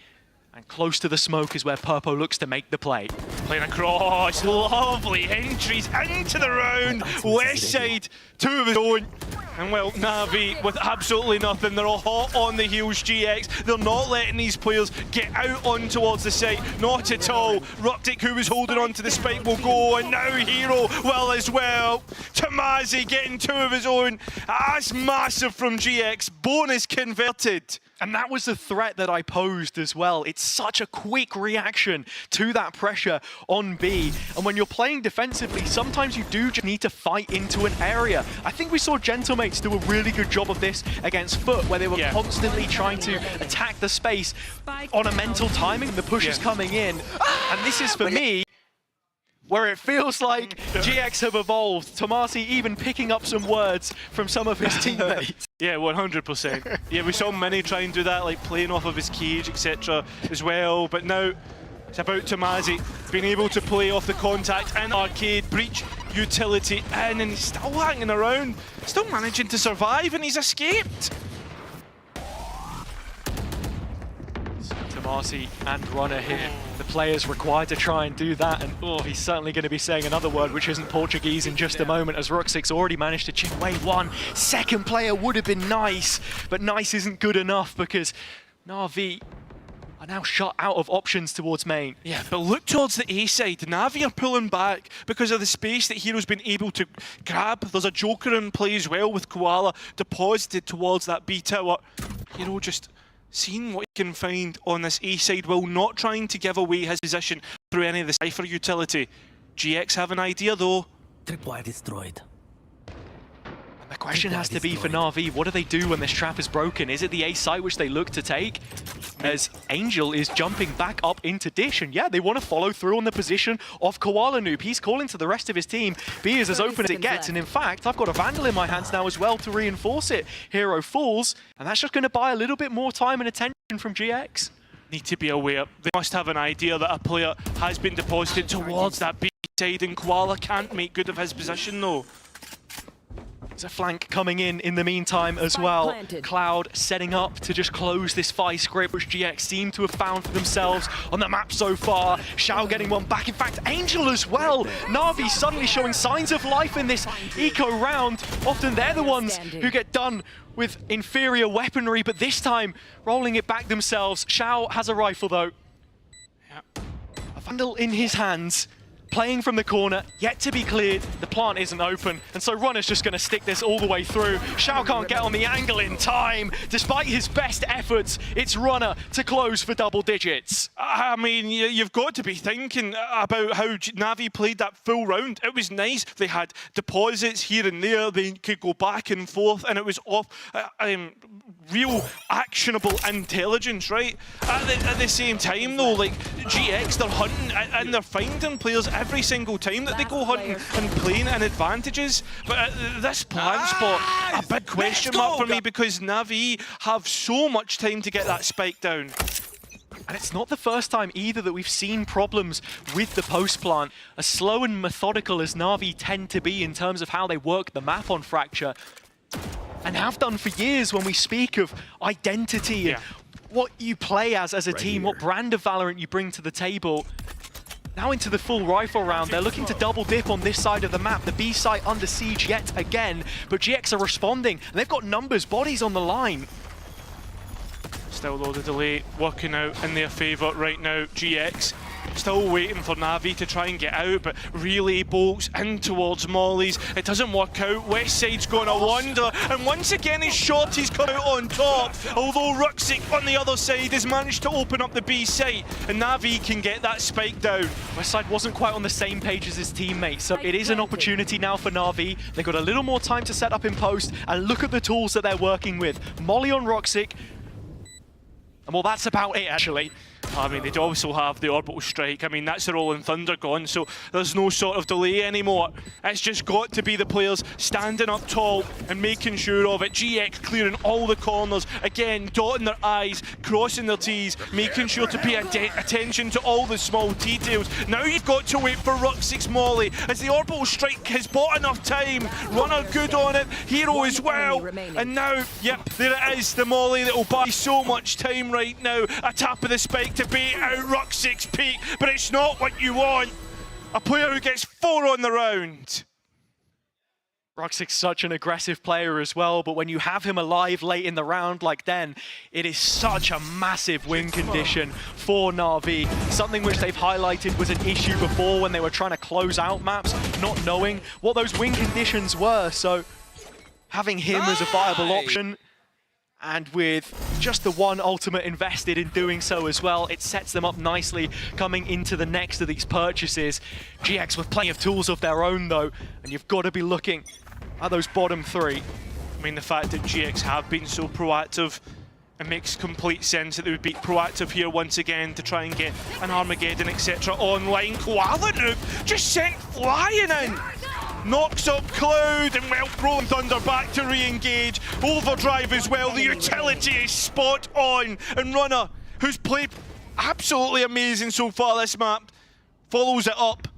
Speaker 4: and close to the smoke is where Purpo looks to make the play.
Speaker 22: Playing across, lovely entries into the round, west side, 2 of his own. And well, Na'Vi with absolutely nothing, they're all hot on the heels, GX. They're not letting these players get out on towards the site, not at all. Ruptic, who was holding on to the spike, will go, and now Hero will as well. Tamazi getting 2 of his own. That's massive from GX, bonus converted.
Speaker 4: And that was the threat that I posed as well. It's such a quick reaction to that pressure on B. And when you're playing defensively, sometimes you do just need to fight into an area. I think we saw Gentlemates do a really good job of this against Foot, where they were constantly trying to attack the space on a mental timing. The push is coming in. And this is, for me, where it feels like GX have evolved. Tomasi even picking up some words from some of his teammates.
Speaker 22: Yeah, 100%. Yeah, we saw Mini try and do that, like playing off of his cage, etc. as well, but now it's about Tomasi being able to play off the contact and arcade, breach utility in, and he's still hanging around, still managing to survive, and he's escaped.
Speaker 4: Tomasi and Runner here. The players required to try and do that, and he's certainly going to be saying another word which isn't Portuguese in just a moment, as Ruxik's already managed to chip away 1. Second player would have been nice, but nice isn't good enough because Na'Vi are now shut out of options towards main.
Speaker 22: Yeah, but look towards the A side. Na'Vi are pulling back because of the space that Hero's been able to grab. There's a Joker in play as well with Koala deposited towards that B tower. Hero just seeing what he can find on this A side, while not trying to give away his position through any of the Cypher utility. GX have an idea though.
Speaker 7: Tripwire destroyed.
Speaker 4: And the question has to be for Na'Vi, what do they do when this trap is broken? Is it the A site which they look to take? As Angel is jumping back up into Dish, and yeah, they want to follow through on the position of Koala Noob. He's calling to the rest of his team. B is as open as it gets, and in fact, I've got a Vandal in my hands now as well to reinforce it. Hero falls, and that's just going to buy a little bit more time and attention from GX.
Speaker 22: Need to be aware. They must have an idea that a player has been deposited towards that B side, and Koala can't make good of his position though.
Speaker 4: There's a flank coming in the meantime as well. Cloud setting up to just close this Phi script, which GX seem to have found for themselves on the map so far. Shao getting one back. In fact, Angel as well. Na'Vi suddenly showing signs of life in this eco round. Often they're the ones who get done with inferior weaponry, but this time rolling it back themselves. Shao has a rifle though. A Vandal in his hands. Playing from the corner, yet to be cleared. The plant isn't open, and so Runner's just going to stick this all the way through. Shao can't get on the angle in time. Despite his best efforts, it's Runner to close for double digits.
Speaker 22: I mean, you've got to be thinking about how Na'Vi played that full round. It was nice. They had deposits here and there. They could go back and forth, and it was off real actionable intelligence, right? At the same time, though, like GX, they're hunting and they're finding players every single time that they go hunting and playing in advantages. But at this plant spot, a big question mark for me, because Na'Vi have so much time to get that spike down.
Speaker 4: And it's not the first time either that we've seen problems with the post plant. As slow and methodical as Na'Vi tend to be in terms of how they work the map on Fracture, and have done for years when we speak of identity and what you play as a team, what brand of Valorant you bring to the table. Now into the full rifle round, they're looking to double dip on this side of the map. The B site under siege yet again, but GX are responding, and they've got numbers, bodies on the line.
Speaker 22: Still though, the delay working out in their favour right now. GX Still waiting for Na'Vi to try and get out, but relay bolts in towards Molly's. It doesn't work out. West Side's going to wander, and once again his shorty's come out on top. Although Ruxic on the other side has managed to open up the B site, and Na'Vi can get that spike down.
Speaker 4: Westside wasn't quite on the same page as his teammates, so it is an opportunity now for Na'Vi. They've got a little more time to set up in post, and look at the tools that they're working with. Molly on Ruxic, and well, that's about it actually. I mean, they'd also have the orbital strike. I mean, that's the Rolling Thunder gone, so there's no sort of delay anymore. It's just got to be the players standing up tall and making sure of it. GX clearing all the corners, again, dotting their I's, crossing their T's, making sure to pay attention to all the small details. Now you've got to wait for Ruxic's Molly, as the orbital strike has bought enough time. Runner good on it, Hero as well. And now, yep, there it is, the Molly that will buy so much time right now. A tap of the spike to bait out Ruxic's peak, but it's not what you want. A player who gets 4 on the round. Ruxic's such an aggressive player as well, but when you have him alive late in the round like then, it is such a massive win condition for Na'Vi. Something which they've highlighted was an issue before when they were trying to close out maps, not knowing what those win conditions were. So having him as a viable option, and with just the one ultimate invested in doing so as well, it sets them up nicely coming into the next of these purchases. GX with plenty of tools of their own though, and you've got to be looking at those bottom 3.
Speaker 22: I mean, the fact that GX have been so proactive, it makes complete sense that they would be proactive here once again to try and get an Armageddon, etc. online. Koala just sent flying in! Knocks up Cloud, and well, Rolling Thunder back to re-engage. Overdrive as well, the utility is spot on. And Runner, who's played absolutely amazing so far this map, follows it up.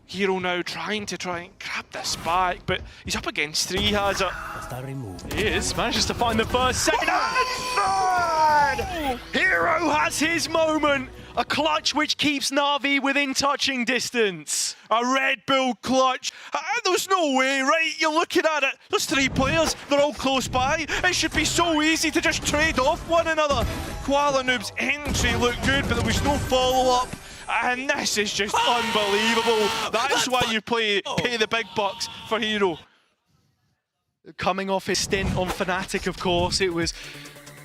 Speaker 22: Hero now trying to grab this back, but he's up against 3, has it?
Speaker 4: He is, manages to find the first, second, and third! Hero has his moment! A clutch which keeps Na'Vi within touching distance.
Speaker 22: A Red Bull clutch. There's no way, right? You're looking at it. There's 3 players. They're all close by. It should be so easy to just trade off one another. Koala Noob's entry looked good, but there was no follow-up. And this is just unbelievable. That's why you pay the big bucks for Hero.
Speaker 4: Coming off his stint on Fnatic, of course, it was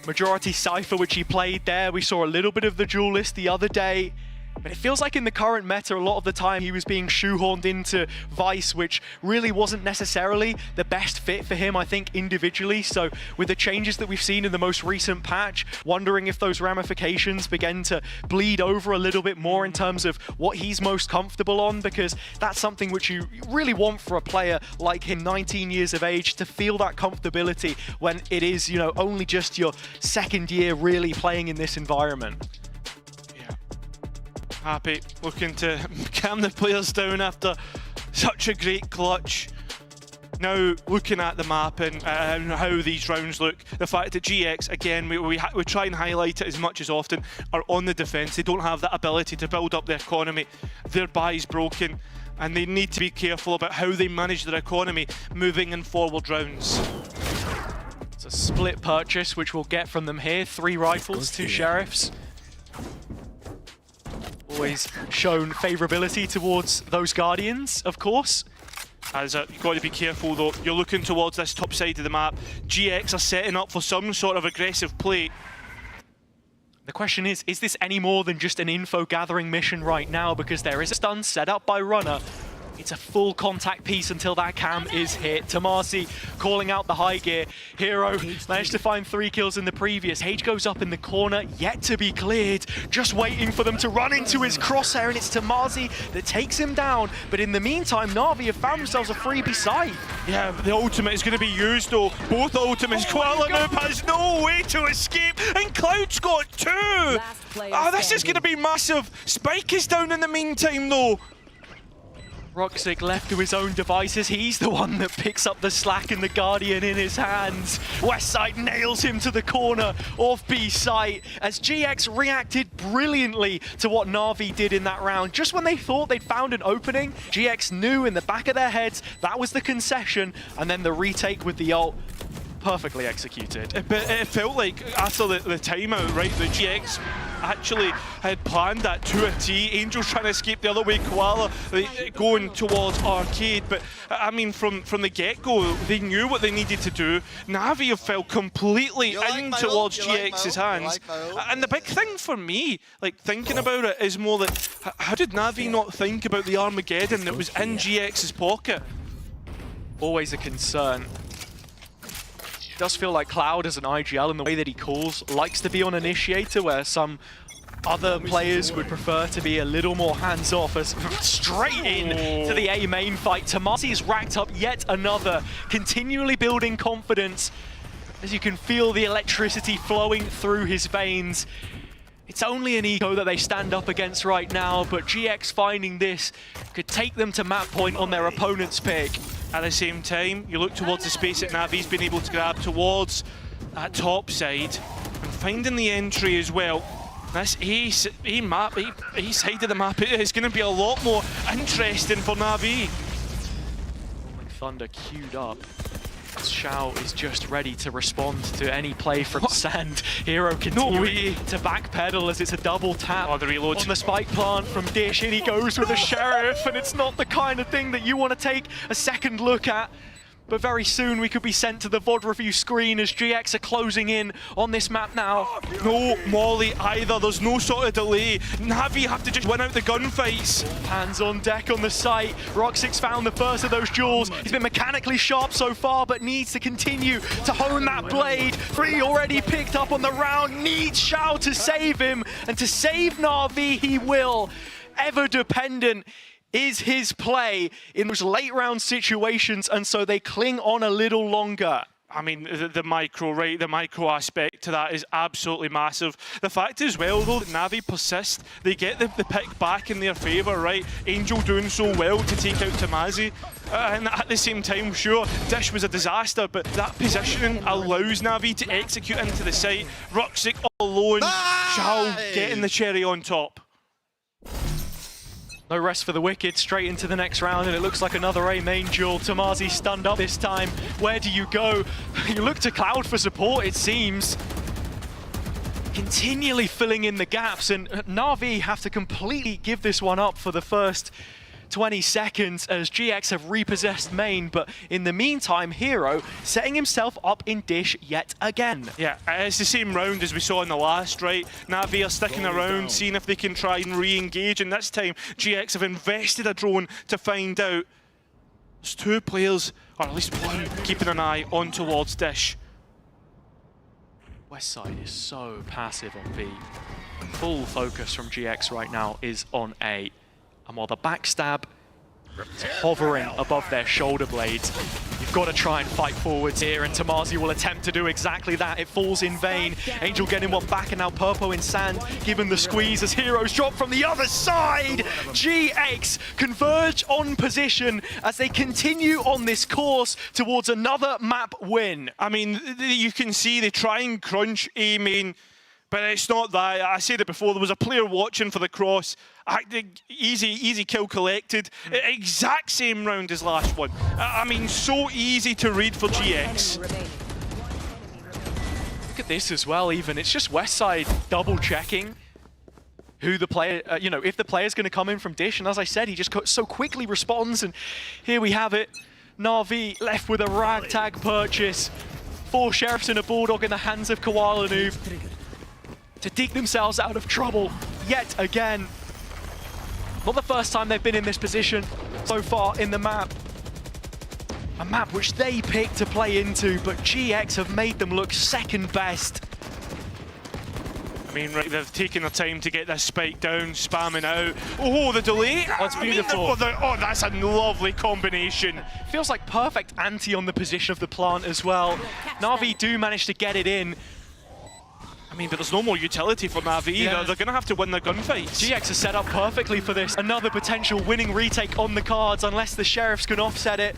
Speaker 4: majority Cypher which he played there. We saw a little bit of the Duelist the other day. But it feels like in the current meta, a lot of the time he was being shoehorned into Vice, which really wasn't necessarily the best fit for him, I think, individually. So with the changes that we've seen in the most recent patch, wondering if those ramifications begin to bleed over a little bit more in terms of what he's most comfortable on, because that's something which you really want for a player like him, 19 years of age, to feel that comfortability when it is, you know, only just your second year really playing in this environment.
Speaker 22: Happy, looking to calm the players down after such a great clutch. Now, looking at the map and how these rounds look, the fact that GX, again, we try and highlight it as much as often, are on the defense. They don't have that ability to build up the economy. Their buy's broken, and they need to be careful about how they manage their economy moving in forward rounds.
Speaker 4: It's a split purchase, which we'll get from them here. 3 rifles, 2 sheriffs. Always shown favourability towards those Guardians, of course.
Speaker 22: As you've got to be careful though, you're looking towards this top side of the map. GX are setting up for some sort of aggressive play.
Speaker 4: The question is this any more than just an info gathering mission right now? Because there is a stun set up by Runner. It's a full contact piece until that cam is hit. Tamasi calling out the high gear. Hero managed to find 3 kills in the previous. Hage goes up in the corner, yet to be cleared. Just waiting for them to run into his crosshair, and it's Tamasi that takes him down. But in the meantime, Na'Vi have found themselves a freebie side.
Speaker 22: Yeah, the ultimate is going to be used though. Both ultimates. Koala Noob has no way to escape, and Cloud's got 2! Oh, this is going to be massive. Spike is down in the meantime though.
Speaker 4: Ruxic left to his own devices, he's the one that picks up the slack and the Guardian in his hands. Westside nails him to the corner of B site as GX reacted brilliantly to what Na'Vi did in that round. Just when they thought they'd found an opening, GX knew in the back of their heads that was the concession, and then the retake with the ult. perfectly executed.
Speaker 22: But it felt like after the timeout, right, the GX actually had planned that to a T. Angel's trying to escape the other way, Koala going towards Arcade. But I mean, from the get-go, they knew what they needed to do. Na'Vi have fell completely in towards GX's hands. And the big thing for me, like thinking about it, is more like, how did Na'Vi not think about the Armageddon that was in GX's pocket?
Speaker 4: Always a concern. It does feel like Cloud as an IGL in the way that he calls likes to be on Initiator, where some other players would prefer to be a little more hands-off, as straight in to the A main fight. Tomasi's racked up yet another, continually building confidence as you can feel the electricity flowing through his veins. It's only an eco that they stand up against right now, but GX finding this could take them to map point on their opponent's pick.
Speaker 22: At the same time, you look towards the space that Navi's been able to grab towards that top side and finding the entry as well. This A side of the map is going to be a lot more interesting for Na'Vi.
Speaker 4: Thunder queued up. Xiao is just ready to respond to any play from Sand. Hero continuing to backpedal as it's a double tap on the spike plant from Dish. In he goes with the Sheriff, and it's not the kind of thing that you want to take a second look at. But very soon we could be sent to the VOD review screen as GX are closing in on this map now.
Speaker 22: No Molly either, there's no sort of delay. Na'Vi have to just win out the gunfights.
Speaker 4: Hands on deck on the site. Roxix found the first of those jewels. He's been mechanically sharp so far, but needs to continue to hone that blade. 3 already picked up on the round, needs Xiao to save him, and to save Na'Vi he will. Ever dependent is his play in those late round situations, and so they cling on a little longer.
Speaker 22: I mean, the micro, right? The micro aspect to that is absolutely massive. The fact as well, though, that Na'Vi persist, they get the pick back in their favour, right? Angel doing so well to take out Tomasi. And at the same time, sure, Dish was a disaster, but that positioning allows Na'Vi to execute into the site. Ruxic all alone, Xiao getting the cherry on top.
Speaker 4: No rest for the wicked, straight into the next round, and it looks like another A main duel. Tomasi stunned up this time. Where do you go? You look to Cloud for support, it seems. Continually filling in the gaps, and Na'Vi have to completely give this one up for the first 20 seconds as GX have repossessed main, but in the meantime, Hero setting himself up in Dish yet again.
Speaker 22: Yeah, it's the same round as we saw in the last, right? Na'Vi are sticking around, seeing if they can try and re-engage, and this time GX have invested a drone to find out. There's 2 players, or at least 1, keeping an eye on towards Dish.
Speaker 4: Westside is so passive on B. Full focus from GX right now is on A. And while the backstab is hovering above their shoulder blades, you've got to try and fight forwards here, and Tomasi will attempt to do exactly that. It falls in vain. Angel getting one back, and now Purpo in Sand, given the squeeze as Heroes drop from the other side. GX converge on position as they continue on this course towards another map win.
Speaker 22: I mean, you can see they try and crunch A main, but it's not that. I said it before, there was a player watching for the cross. Easy kill collected. Exact same round as last one. I mean, so easy to read for GX.
Speaker 4: Look at this as well, even. It's just Westside double checking who the player, you know, if the player's going to come in from Dish. And as I said, he just so quickly responds. And here we have it. Na'Vi left with a ragtag purchase. 4 Sheriffs and a Bulldog in the hands of Koala Noob to dig themselves out of trouble yet again. Not the first time they've been in this position so far in the map. A map which they picked to play into, but GX have made them look second best.
Speaker 22: I mean, right, they've taken their time to get this spike down, spamming out. Oh, the delay!
Speaker 4: That's beautiful.
Speaker 22: Oh, that's a lovely combination.
Speaker 4: Feels like perfect anti on the position of the plant as well. Na'Vi do manage to get it in.
Speaker 22: I mean, but there's no more utility for Na'Vi either.
Speaker 4: Yeah.
Speaker 22: They're going to have to win their gunfights.
Speaker 4: GX is set up perfectly for this. Another potential winning retake on the cards, unless the Sheriffs can offset it.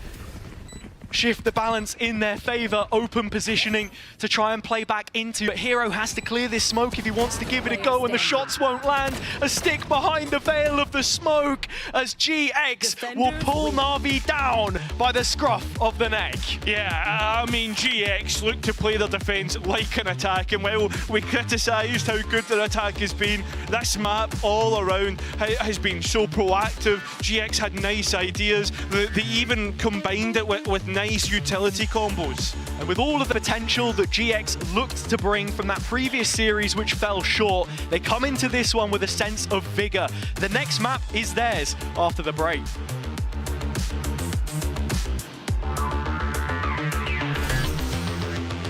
Speaker 4: shift the balance in their favor. Open positioning to try and play back into. But Hero has to clear this smoke if he wants to give it a go, and the shots won't land. A stick behind the veil of the smoke as GX will pull Na'Vi down by the scruff of the neck.
Speaker 22: Yeah, I mean, GX look to play their defense like an attack, and while we criticised how good their attack has been, this map all around has been so proactive. GX had nice ideas. They even combined it with nice utility combos.
Speaker 4: And with all of the potential that GX looked to bring from that previous series which fell short, they come into this one with a sense of vigor. The next map is theirs after the break.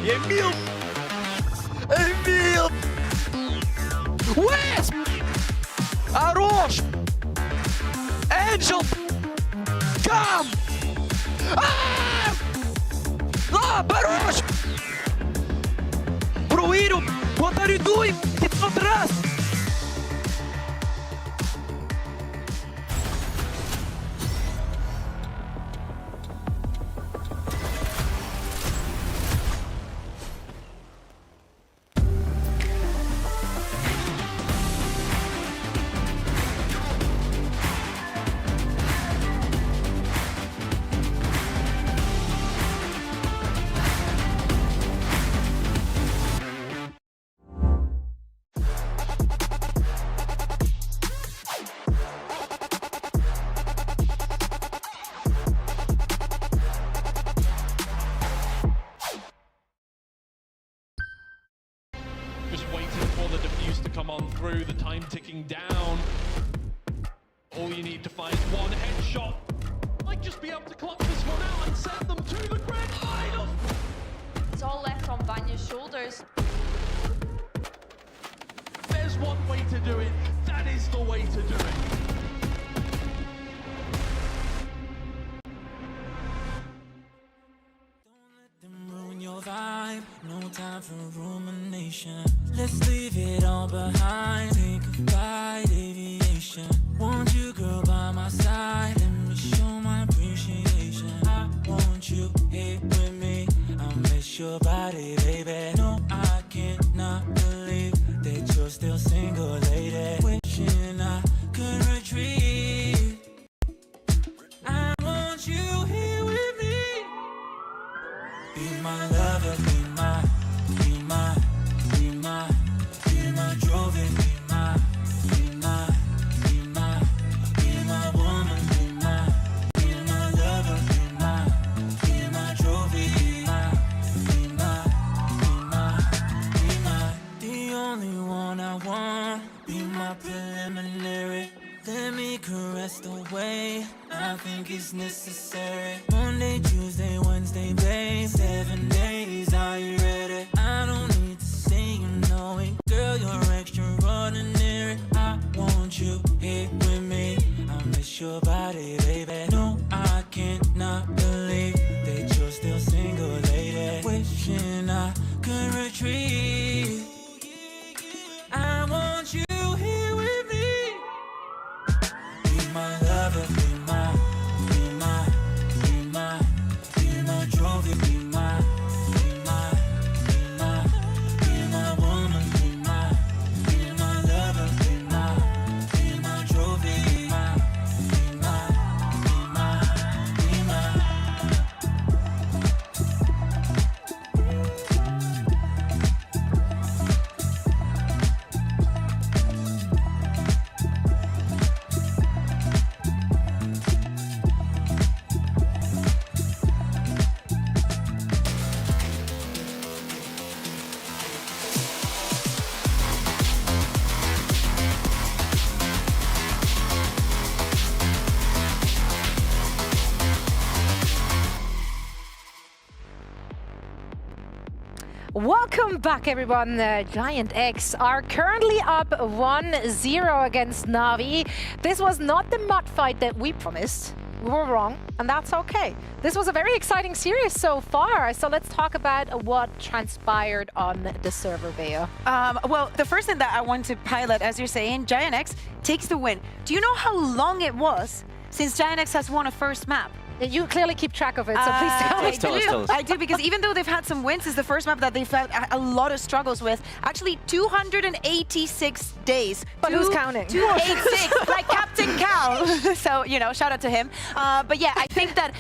Speaker 3: Emil! Emil! West! Arosh! Angel! Come! Ah! Ah, Barosh! Bruiro, what are you doing? It's not Rust!
Speaker 9: Just waiting for the defuse to come on through, the time ticking down. All you need to find is one headshot. Might just be able to clutch this one out and send them to the grand final.
Speaker 10: It's all left on Vanya's shoulders.
Speaker 9: There's one way to do it. That is the way to do it.
Speaker 11: Ruin your vibe, no time for rumination. Let's leave it all behind. Think of flight aviation. Want you, girl, by my side. Let me show my appreciation. I want you here with me. I miss your body, baby. No, I cannot believe that you're still single, lady. Wishing I could retreat. I want you here with me. Be my lover, be my trophy, be my woman, be my lover, be my trophy, be my, the only one I want, be my preliminary. Let me caress the way I think it's necessary. Monday, Tuesday, Wednesday, babe. 7 days, are you ready? I don't need to say you know it. Girl, you're extraordinary. I want you here with me. I miss your body, baby. No, I cannot believe that you're still single, lady. Wishing I could retreat. I want you here with me. Be my lover, be my trophy, be my woman, be my lover, be my trophy, be my.
Speaker 12: Welcome back, everyone. Giant X are currently up 1-0 against Na'Vi. This was not the mud fight that we promised. We were wrong, and that's okay. This was a very exciting series so far, so let's talk about what transpired on the server, Bea.
Speaker 15: Well, the first thing that I want to pilot, as you're saying, Giant X takes the win. Do you know how long it was since Giant X has won a first map?
Speaker 12: You clearly keep track of it, so please tell me.
Speaker 14: Tell us.
Speaker 15: I do, because even though they've had some wins, it's the first map that they've had a lot of struggles with. Actually, 286 days.
Speaker 12: But who's counting?
Speaker 15: 286, like Captain Cow. So, you know, shout out to him. But yeah, I think that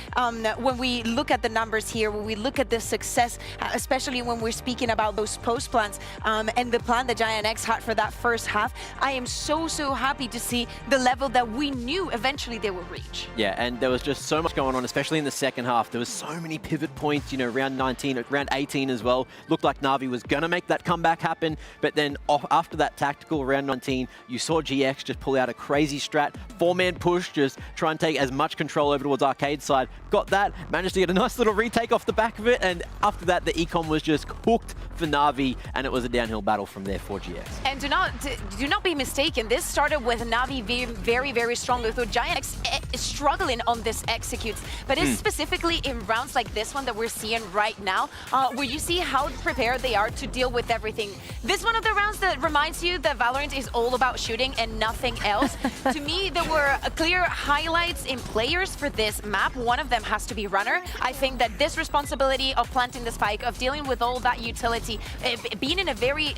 Speaker 15: when we look at the numbers here, when we look at the success, especially when we're speaking about those post plans and the plan that Giant X had for that first half, I am so happy to see the level that we knew eventually they would reach.
Speaker 14: Yeah, and there was just so much going on, especially in the second half. There was so many pivot points, you know, round 19, round 18 as well. Looked like Na'Vi was going to make that comeback happen, but then after that tactical round 19, you saw GX just pull out a crazy strat, 4-man push, just try and take as much control over towards Arcade side. Got that, managed to get a nice little retake off the back of it, and after that, the econ was just cooked for Na'Vi, and it was a downhill battle from there for GX.
Speaker 15: And do not be mistaken, this started with Na'Vi being very strong, with Giant X struggling on this executes. But it's specifically in rounds like this one that we're seeing right now, where you see how prepared they are to deal with everything. This one of the rounds that reminds you that Valorant is all about shooting and nothing else. To me, there were clear highlights in players for this map. One of them has to be Runner. I think that this responsibility of planting the spike, of dealing with all that utility, being in a very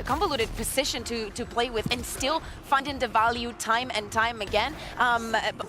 Speaker 15: convoluted position to play with, and still finding the value time and time again.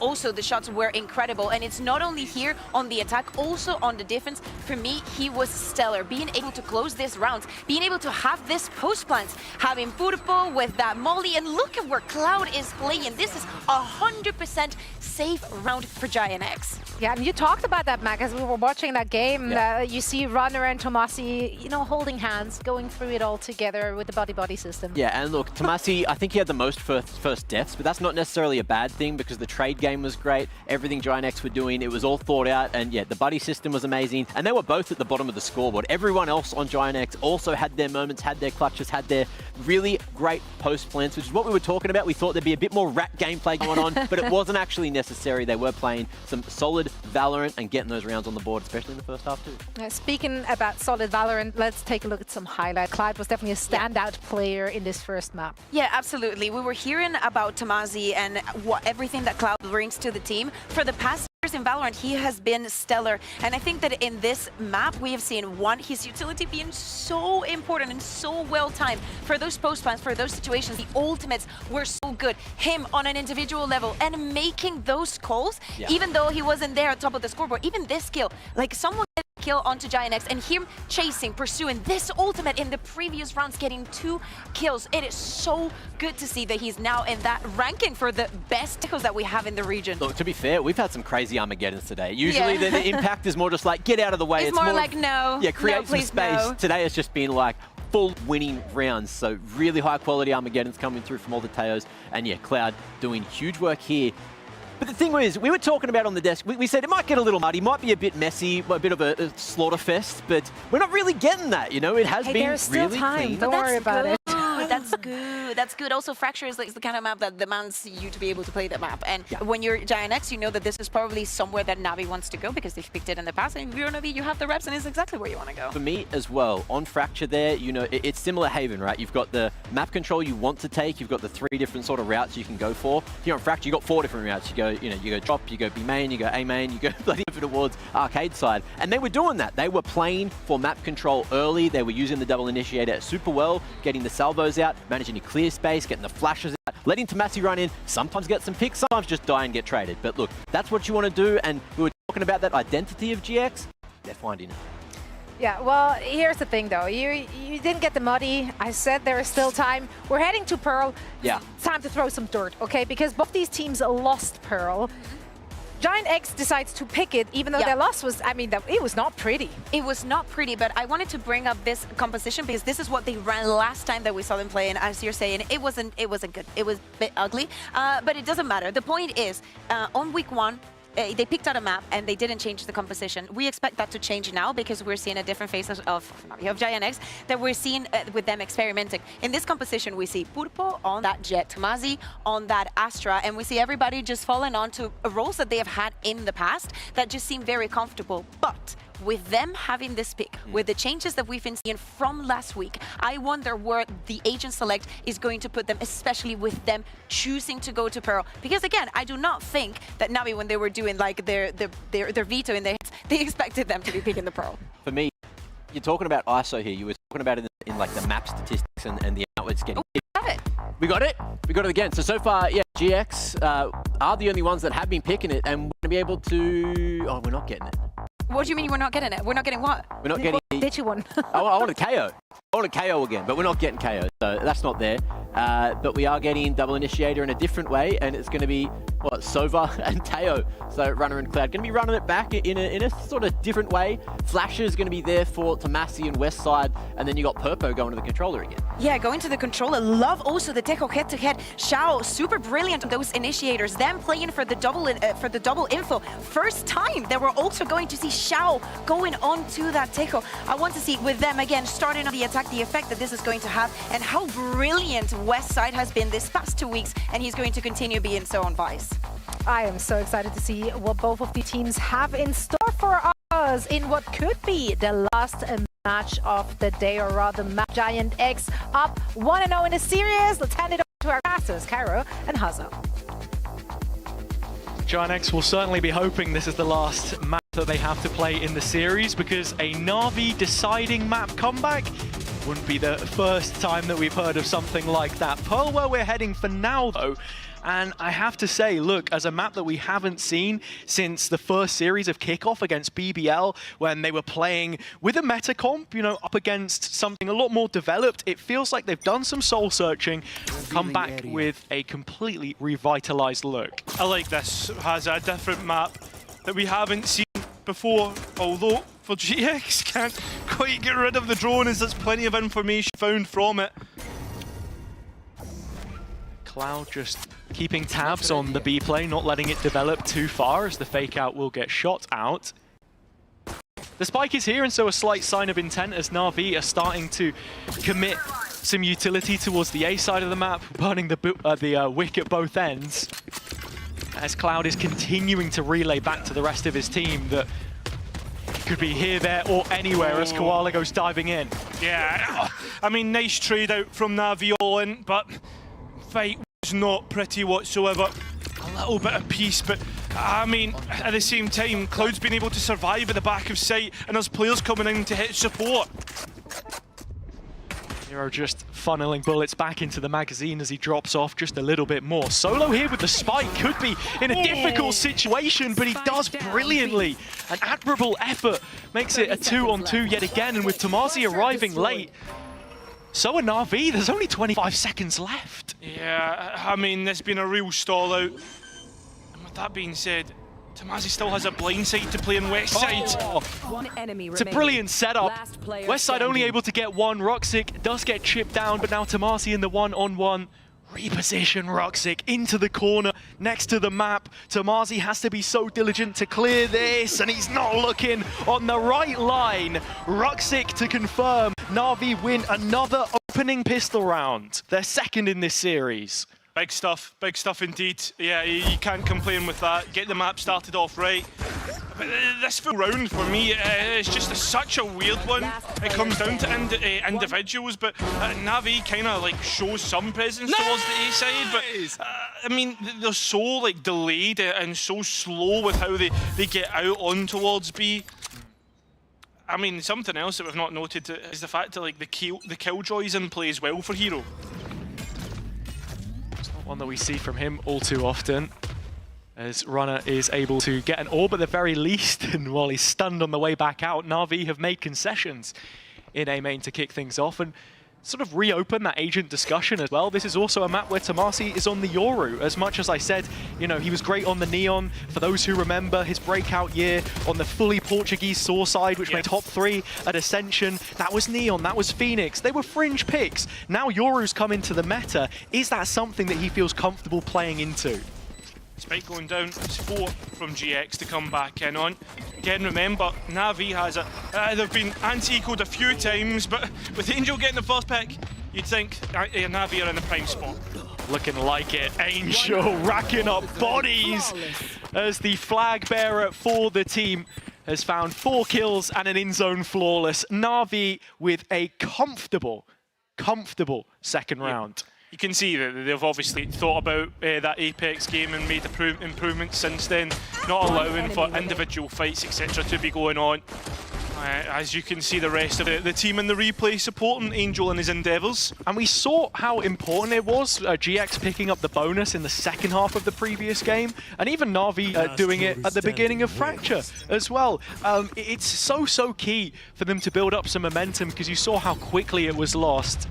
Speaker 15: Also, the shots were incredible, and it's not only here on the attack, also on the defense. For me, he was stellar. Being able to close this round, being able to have this post plans, having Purpo with that molly, and look at where Cloud is playing. This is 100% safe round for Giant X.
Speaker 12: Yeah, and you talked about that, Mac, as we were watching that game. Yeah. You see Runner and Tomasi, you know, holding hands, going through it all together with the body-body system.
Speaker 14: Yeah, and look, Tomasi, I think he had the most first deaths, but that's not necessarily a bad thing because the trade game was great. Everything Giant X were doing, it was all thought out, and yeah, the buddy system was amazing, and they were both at the bottom of the scoreboard. Everyone else on Giant X also had their moments, had their clutches, had their really great post plans, which is what we were talking about. We thought there'd be a bit more rat gameplay going on, but it wasn't actually necessary. They were playing some solid Valorant and getting those rounds on the board, especially in the first half too.
Speaker 12: Speaking about solid Valorant, let's take a look at some highlights. Cloud was definitely a standout player in this first map.
Speaker 15: Yeah, absolutely. We were hearing about Tomasi and everything that Cloud brings to the team. For the past years in Valorant, he has been stellar. And I think that in this map, we have seen, his utility being so important and so well timed. For those post plans, for those situations, the ultimates were so good. Him on an individual level and making those calls, even though he wasn't there at top of the scoreboard, even this kill, like someone kill onto Giant X and him chasing, pursuing this ultimate in the previous rounds, getting 2 kills. It is so good to see that he's now in that ranking for the best kills that we have in the region.
Speaker 14: Look, to be fair, we've had some crazy Armageddons today. Usually the impact is more just like, get out of the way.
Speaker 15: It's more like, no.
Speaker 14: Yeah, create
Speaker 15: no,
Speaker 14: some space.
Speaker 15: No.
Speaker 14: Today it's just been like full winning rounds. So really high quality Armageddons coming through from all the Teos. And yeah, Cloud doing huge work here. But the thing was, we were talking about on the desk, we said it might get a little muddy, might be a bit messy, a bit of a slaughter fest, but we're not really getting that, you know? It has been really clean.
Speaker 12: Don't worry about it.
Speaker 15: That's good. That's good. Also, Fracture is like the kind of map that demands you to be able to play the map. And when you're Giant X, you know that this is probably somewhere that Na'Vi wants to go because they've picked it in the past. And if you're Na'Vi, you have the reps and it's exactly where you want to go.
Speaker 14: For me as well, on Fracture there, you know, it's similar Haven, right? You've got the map control you want to take. You've got the 3 different sort of routes you can go for. Here on Fracture, you've got 4 different routes. You go drop, you go B main, you go A main, you go bloody towards Arcade side. And they were doing that. They were playing for map control early. They were using the double initiator super well, getting the salvos out, managing to clear space, getting the flashes out, letting Tomasi run in, sometimes get some picks, sometimes just die and get traded. But look, that's what you want to do, and we were talking about that identity of GX. They're finding it.
Speaker 12: Yeah, well, here's the thing, though. You didn't get the muddy. I said there is still time. We're heading to Pearl.
Speaker 14: Yeah.
Speaker 12: It's time to throw some dirt, okay? Because both these teams lost Pearl. Giant X decides to pick it, even though their loss was, it was not pretty.
Speaker 15: It was not pretty, but I wanted to bring up this composition because this is what they ran last time that we saw them play, and as you're saying, it wasn't good. It was a bit ugly, but it doesn't matter. The point is, on week 1, they picked out a map and they didn't change the composition. We expect that to change now because we're seeing a different face of Giant X that we're seeing with them experimenting. In this composition, we see Purpo on that Jet, Tomasi on that Astra, and we see everybody just falling onto roles that they have had in the past that just seem very comfortable. But with them having this pick, with the changes that we've been seeing from last week, I wonder where the agent select is going to put them, especially with them choosing to go to Pearl. Because again, I do not think that Navi, when they were doing like their veto in their hits, they expected them to be picking the Pearl.
Speaker 14: For me, you're talking about ISO here. You were talking about it in like the map statistics and the outlets getting hit. We got it. We got it again. So far, yeah, GX are the only ones that have been picking it, and we're going to be able to... Oh, we're not getting it.
Speaker 15: What do you mean we're not getting it? We're not getting what?
Speaker 14: We're not getting...
Speaker 12: Did you one?
Speaker 14: I wanted KO. I wanted KO again, but we're not getting KO, so that's not there. But we are getting double initiator in a different way, and it's going to be, what, Sova and Teo. So Runner and Cloud going to be running it back in a sort of different way. Flasher is going to be there for Tomasi and Westside, and then you got Purpo going to the controller again.
Speaker 15: Yeah, going to the controller. Love also the Teco head-to-head. Xiao, super brilliant on those initiators. Them playing for the double info. First time that we're also going to see Xiao going on to that Teco. I want to see with them again starting on the attack, the effect that this is going to have, and how brilliant Westside has been this past 2 weeks, and he's going to continue being so on Vice.
Speaker 12: I am so excited to see what both of the teams have in store for us in what could be the last match of the day, or rather Giant X up 1-0 in the series. Let's hand it over to our casters, Cairo and Hazo.
Speaker 4: Giant X will certainly be hoping this is the last map that they have to play in the series, because a Na'Vi deciding map comeback wouldn't be the first time that we've heard of something like that. Pearl, where we're heading for now, though, and I have to say, look, as a map that we haven't seen since the first series of Kickoff against BBL, when they were playing with a meta comp, you know, up against something a lot more developed, it feels like they've done some soul searching, come back with a completely revitalized look.
Speaker 22: I like this. It has a different map that we haven't seen before, although for GX can't quite get rid of the drone, as there's plenty of information found from it.
Speaker 4: Cloud just keeping tabs on the B play, not letting it develop too far, as the fake out will get shot out. The spike is here, and so a slight sign of intent as Na'Vi are starting to commit some utility towards the A side of the map, burning the wick at both ends. As Cloud is continuing to relay back to the rest of his team that could be here, there, or anywhere as Koala goes diving in.
Speaker 22: Yeah, I mean, nice trade out from Na'Vi all in, but fight was not pretty whatsoever. A little bit of peace, but I mean, at the same time, Cloud's been able to survive at the back of sight, and there's players coming in to hit support.
Speaker 4: Hero just funneling bullets back into the magazine as he drops off just a little bit more. Solo here with the spike could be in a difficult situation, but he does brilliantly. An admirable effort makes it a 2-on-2 yet again, and with Tomasi arriving late, so are Na'Vi. There's only 25 seconds left.
Speaker 22: Yeah, I mean, there's been a real stall out. And with that being said, Tomasi still has a blind side to play in Westside.
Speaker 20: Oh. One enemy
Speaker 4: it's a brilliant setup. Westside only able to get one. Roxic does get chipped down, but now Tomasi in the one-on-one. Reposition Roxic into the corner next to the map. Tomasi has to be so diligent to clear this, and he's not looking on the right line. Roxic to confirm Na'Vi win another opening pistol round. They're second in this series.
Speaker 22: Big stuff indeed. Yeah, you can't complain with that. Get the map started off right. But this full round for me is just such a weird one. It comes down to individuals, but Na'Vi kind of like shows some presence towards the A side. But I mean, they're so like delayed and so slow with how they get out on towards B. I mean, something else that we've not noted is the fact that like the Killjoy's in play as well for Hero.
Speaker 4: One that we see from him all too often, as Runner is able to get an orb at the very least, and while he's stunned on the way back out, Na'Vi have made concessions in A main to kick things off and sort of reopen that agent discussion as well. This is also a map where Tomasi is on the Yoru. As much as I said, you know, he was great on the Neon. For those who remember his breakout year on the fully Portuguese Saw side, which made top 3 at Ascension, that was Neon, that was Phoenix. They were fringe picks. Now Yoru's come into the meta. Is that something that he feels comfortable playing into?
Speaker 22: Spike going down, it's 4 from GX to come back in on. Again, remember, Na'Vi has they've been anti-ecoed a few times, but with Angel getting the first pick, you'd think Na'Vi are in the prime spot.
Speaker 4: Looking like it. Angel racking up bodies as the flag bearer for the team has found 4 kills and an in-zone flawless. Na'Vi with a comfortable second round.
Speaker 22: You can see that they've obviously thought about that Apex game and made improvements since then, not allowing for individual fights, etc. to be going on. As you can see, the rest of the team in the replay supporting Angel in his endeavours.
Speaker 4: And we saw how important it was, GX picking up the bonus in the second half of the previous game, and even Na'Vi doing it at the beginning of Fracture as well. It's so key for them to build up some momentum, because you saw how quickly it was lost.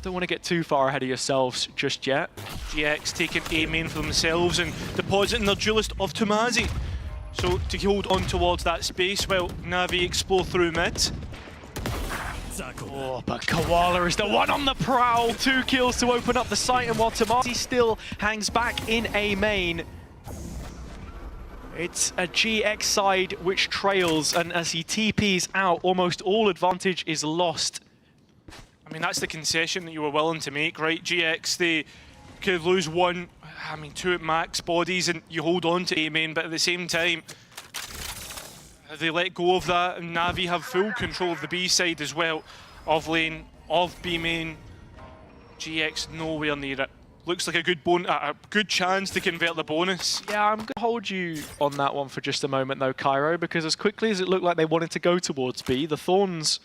Speaker 4: Don't want to get too far ahead of yourselves just yet.
Speaker 22: GX taking A main for themselves and depositing their duelist of Tomazi. So to hold on towards that space while Na'Vi explore through mid.
Speaker 4: Oh, but Koala is the one on the prowl. 2 kills to open up the site, and while Tomazi still hangs back in A main, it's a GX side which trails, and as he TPs out, almost all advantage is lost.
Speaker 22: I mean, that's the concession that you were willing to make, right? GX, they could lose 1, I mean 2 at max bodies, and you hold on to A main, but at the same time, they let go of that, and Na'Vi have full control of the B side as well, of lane, of B main. GX nowhere near it. Looks like a good chance to convert the bonus.
Speaker 4: Yeah, I'm going to hold you on that one for just a moment though, Cairo, because as quickly as it looked like they wanted to go towards B, the Thorns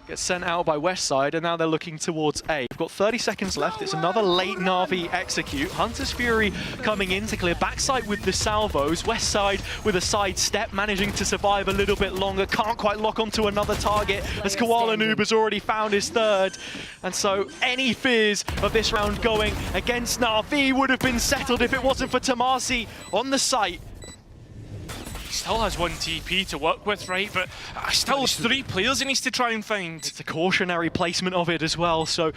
Speaker 4: get sent out by West side, and now they're looking towards A. We've got 30 seconds left. It's another late Na'Vi execute. Hunter's Fury coming in to clear backside with the salvos. West side with a side step, managing to survive a little bit longer. Can't quite lock onto another target as Koala Noob has already found his third. And so any fears of this round going against Na'Vi would have been settled if it wasn't for Tomazi on the site.
Speaker 22: Still has 1 TP to work with, right? But still has 3 players he needs to try and find.
Speaker 4: It's a cautionary placement of it as well, so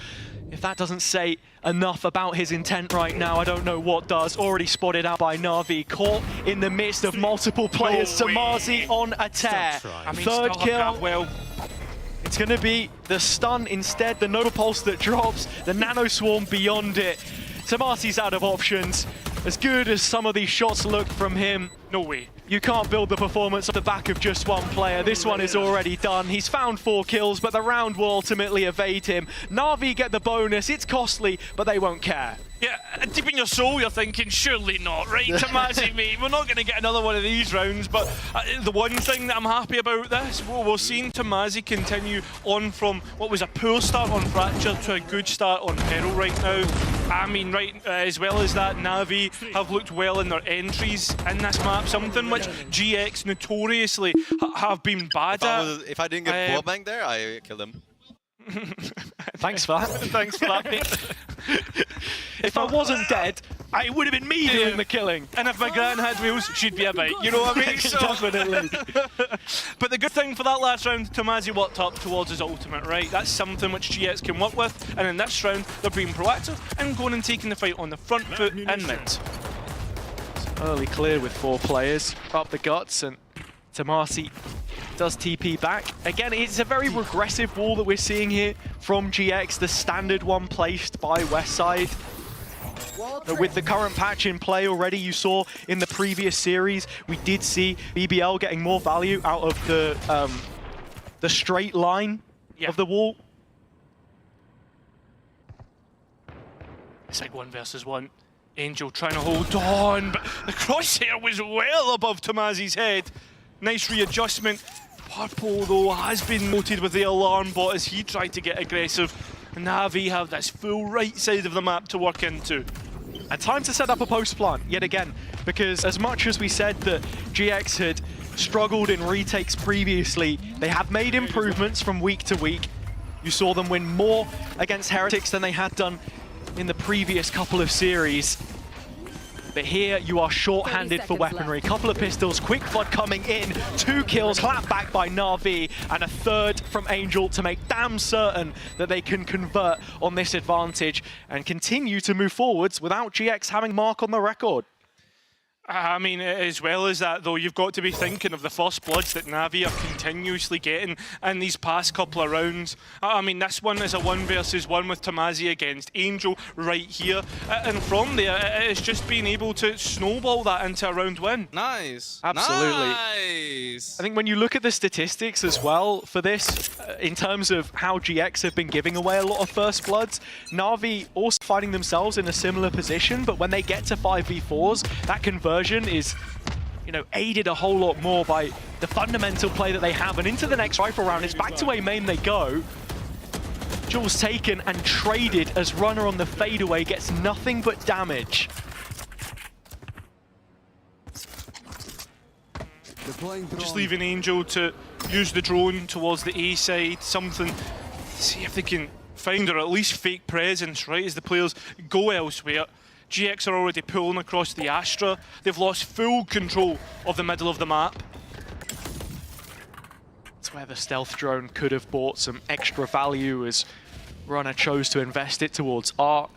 Speaker 4: if that doesn't say enough about his intent right now, I don't know what does. Already spotted out by Na'Vi, caught in the midst of multiple players. Tomazi on a tear.
Speaker 22: I mean,
Speaker 4: third kill.
Speaker 22: Well.
Speaker 4: It's going to be the stun instead, the Nodal Pulse that drops, the Nano Swarm beyond it. Tomazi's out of options. As good as some of these shots looked from him,
Speaker 22: no way.
Speaker 4: You can't build the performance off the back of just one player. This one is already done. He's found 4 kills, but the round will ultimately evade him. Na'Vi get the bonus. It's costly, but they won't care.
Speaker 22: Yeah, deep in your soul, you're thinking, surely not, right? Tomazi, mate, we're not going to get another one of these rounds, but the one thing that I'm happy about this, we're seeing Tomazi continue on from what was a poor start on Fracture to a good start on Peril right now. I mean, right, as well as that, Na'Vi have looked well in their entries in this map, something which GX notoriously have been bad at.
Speaker 8: If I didn't get wallbang there, I killed him.
Speaker 4: Thanks for that.
Speaker 22: Thanks for that, mate.
Speaker 4: If I wasn't dead, it would have been me doing the killing.
Speaker 22: And if my gran had wheels, she'd be a bike. You know what I mean? So.
Speaker 4: Definitely.
Speaker 22: But the good thing for that last round, Tomazi worked up towards his ultimate, right? That's something which GX can work with. And in this round, they're being proactive and going and taking the fight on the front foot and mid.
Speaker 4: Early clear with 4 players up the guts, and Tomazi does TP back. Again, it's a very regressive wall that we're seeing here from GX, the standard one placed by Westside. With the current patch in play already, you saw in the previous series, we did see BBL getting more value out of the straight line of the wall.
Speaker 22: It's like 1 versus 1. Angel trying to hold on, but the crosshair was well above Tomazi's head. Nice readjustment. Purple, though, has been noted with the alarm bot as he tried to get aggressive. And Na'Vi have this full right side of the map to work into.
Speaker 4: And time to set up a post plant yet again, because as much as we said that GX had struggled in retakes previously, they have made improvements from week to week. You saw them win more against Heretics than they had done in the previous couple of series. But here you are short-handed for weaponry. Couple of pistols, quick flood coming in, 2 kills, clapped back by Na'Vi, and a third from Angel to make damn certain that they can convert on this advantage and continue to move forwards without GX having mark on the record.
Speaker 22: I mean, as well as that, though, you've got to be thinking of the first bloods that Na'Vi are continuing continuously getting in these past couple of rounds. I mean, this one is a 1 versus 1 with Tamazi against Angel right here. And from there, it's just being able to snowball that into a round win.
Speaker 8: Nice.
Speaker 4: Absolutely.
Speaker 8: Nice.
Speaker 4: I think when you look at the statistics as well for this, in terms of how GX have been giving away a lot of first bloods, Na'Vi also finding themselves in a similar position, but when they get to 5v4s, that conversion is, you know, aided a whole lot more by the fundamental play that they have. And into the next rifle round, it's back to A main they go. Jules taken and traded as Runner on the fadeaway gets nothing but damage.
Speaker 22: Just leaving Angel to use the drone towards the A side, something, see if they can find or at least fake presence, right, as the players go elsewhere. GX are already pulling across the Astra. They've lost full control of the middle of the map.
Speaker 4: That's where the stealth drone could have bought some extra value as Runner chose to invest it towards Art.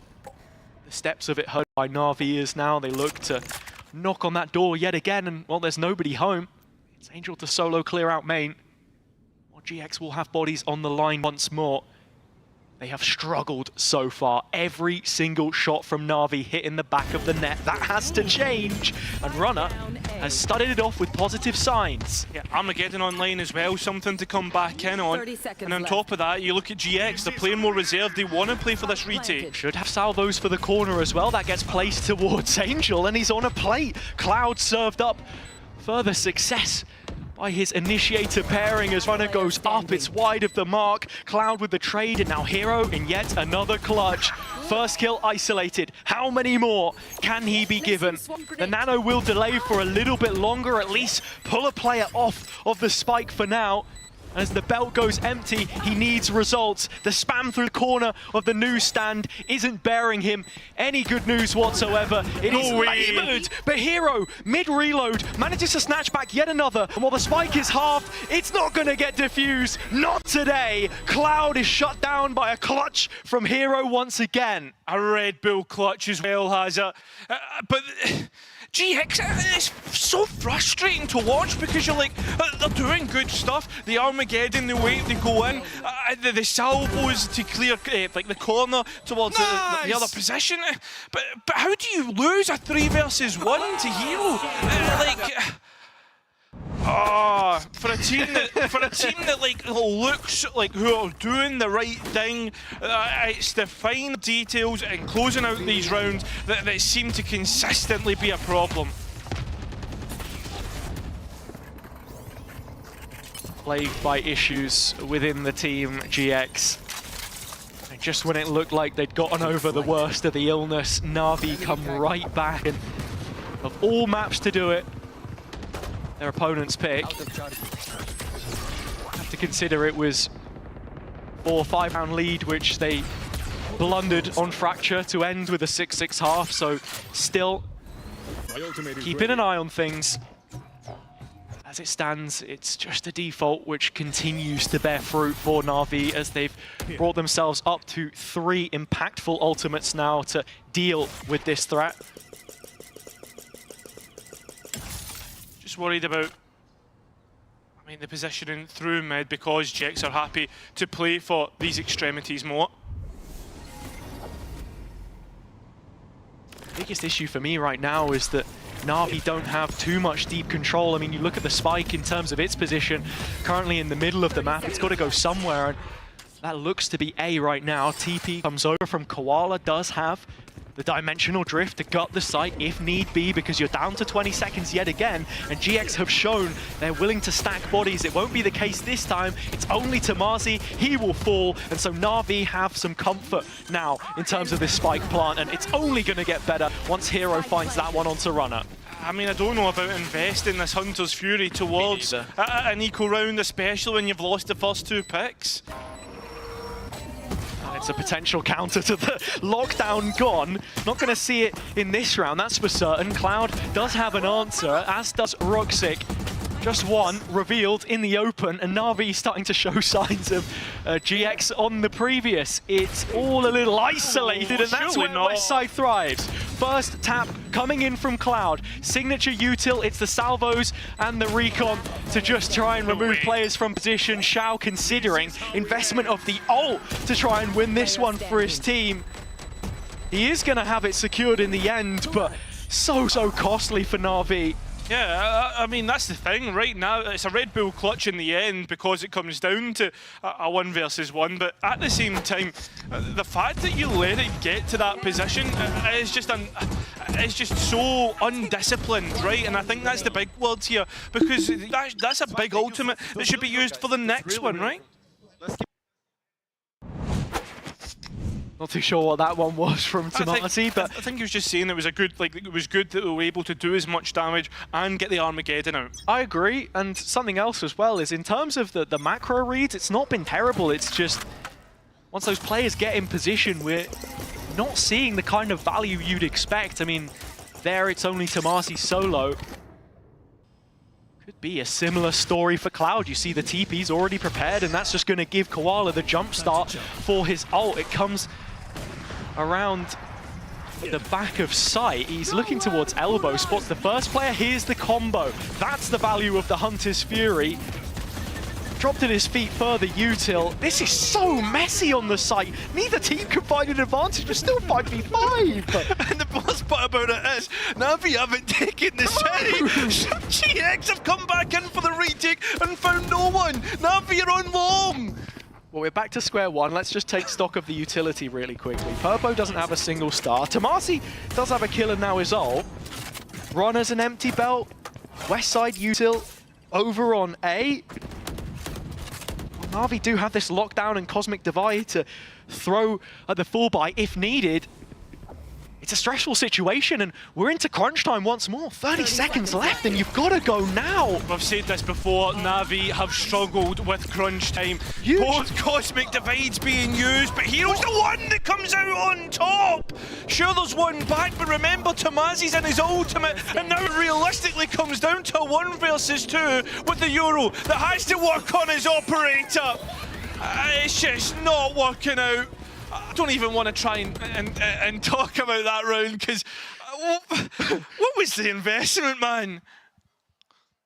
Speaker 4: The steps of it heard by Na'Vi as now they look to knock on that door yet again, and well, there's nobody home. It's Angel to solo clear out main. Well, GX will have bodies on the line once more. They have struggled so far. Every single shot from Na'Vi hit in the back of the net. That has to change. And Runner has started it off with positive signs.
Speaker 22: Yeah, Armageddon online as well, something to come back in on. And on top of that, you look at GX, they're playing more reserved. They want to play for this retake.
Speaker 4: Should have salvos for the corner as well. That gets placed towards Angel, and he's on a plate. Cloud served up. Further success by his initiator pairing as Runner goes up. It's wide of the mark. Cloud with the trade, and now Hero in yet another clutch. First kill isolated. How many more can he be given? The Nano will delay for a little bit longer, at least pull a player off of the spike for now. As the belt goes empty, he needs results. The spam through the corner of the newsstand isn't bearing him any good news whatsoever. It is laboured, but Hero, mid-reload, manages to snatch back yet another. And while the spike is halved, it's not going to get defused. Not today. Cloud is shut down by a clutch from Hero once again.
Speaker 22: A Red Bull clutch as well has a... but... GX, it's so frustrating to watch because you're like, they're doing good stuff. The Armageddon, the way they go in, the salvos to clear like the corner towards the other position. But how do you lose a 3 versus 1 to Hero? For a team that like looks like who are doing the right thing, it's the fine details and closing out these rounds that seem to consistently be a problem.
Speaker 4: Plagued by issues within the team, GX. And just when it looked like they'd gotten over the worst of the illness, Na'Vi come right back, and of all maps to do it, their opponent's pick. Have to consider it was 4 or 5 round lead, which they blundered on Fracture to end with a 6-6 half, so still keeping an eye on things. As it stands, it's just a default which continues to bear fruit for Na'Vi as they've brought themselves up to 3 impactful ultimates now to deal with this threat.
Speaker 22: Worried about, I mean, the positioning through mid because GX are happy to play for these extremities more.
Speaker 4: The biggest issue for me right now is that Na'Vi don't have too much deep control. I mean, you look at the spike in terms of its position, currently in the middle of the map. It's got to go somewhere, and that looks to be A right now. TP comes over from Koala, does have the dimensional drift to gut the site if need be, because you're down to 20 seconds yet again, and GX have shown they're willing to stack bodies. It won't be the case this time. It's only Tamazi. He will fall, and so Na'Vi have some comfort now in terms of this spike plant, and it's only going to get better once Hero finds that one onto Runner.
Speaker 22: I mean, I don't know about investing this Hunter's Fury towards an equal round, especially when you've lost the first 2 picks.
Speaker 4: It's a potential counter to the lockdown gone. Not going to see it in this round, that's for certain. Cloud does have an answer, as does Roxic. Just one revealed in the open, and Na'Vi starting to show signs of GX on the previous. It's all a little isolated, and that's where Westside thrives. first tap coming in from Cloud. Signature util, it's the salvos and the recon to just try and remove players from position. Shao considering investment of the ult to try and win this one for his team. He is going to have it secured in the end, but so costly for Na'Vi.
Speaker 22: Yeah, I mean, that's the thing. Right now, it's a Red Bull clutch in the end because it comes down to a 1 versus 1. But at the same time, the fact that you let it get to that position is just so undisciplined, right? And I think that's the big word here, because that's a big ultimate that should be used for the next one, right?
Speaker 4: Not too sure what that one was from Tomasi, but
Speaker 22: I think he was just saying it was it was good that they were able to do as much damage and get the Armageddon out.
Speaker 4: I agree, and something else as well is in terms of the macro reads, it's not been terrible. It's just once those players get in position, we're not seeing the kind of value you'd expect. I mean, there it's only Tomasi solo. Could be a similar story for Cloud. You see the TP's already prepared, and that's just going to give Koala the jump start for his ult. It comes around the back of sight. He's looking towards elbow, spots the first player. Here's the combo. That's the value of the Hunter's Fury. Dropped at his feet further util. This is so messy on the site. Neither team can find an advantage. We're still 5v5.
Speaker 22: And the best part about it is, Na'Vi haven't taken the city. GX have come back in for the retake and found no one. Na'Vi are on long.
Speaker 4: Well, we're back to square one. Let's just take stock of the utility really quickly. Purpo doesn't have a single star. Tomasi does have a kill and now his ult. Ron has an empty belt. West side util over on A. Na'Vi do have this lockdown and Cosmic Divide to throw at the full buy if needed. It's a stressful situation, and we're into crunch time once more. 30 seconds left, and you've got to go now.
Speaker 22: I've said this before, Na'Vi have struggled with crunch time. Both Cosmic Divides being used, but Hero's the one that comes out on top. Sure, there's one back, but remember, Tomasi's in his ultimate, and now it realistically comes down to a 1 versus 2 with the Euro that has to work on his operator. It's just not working out. I don't even want to try and talk about that round, because what was the investment, man?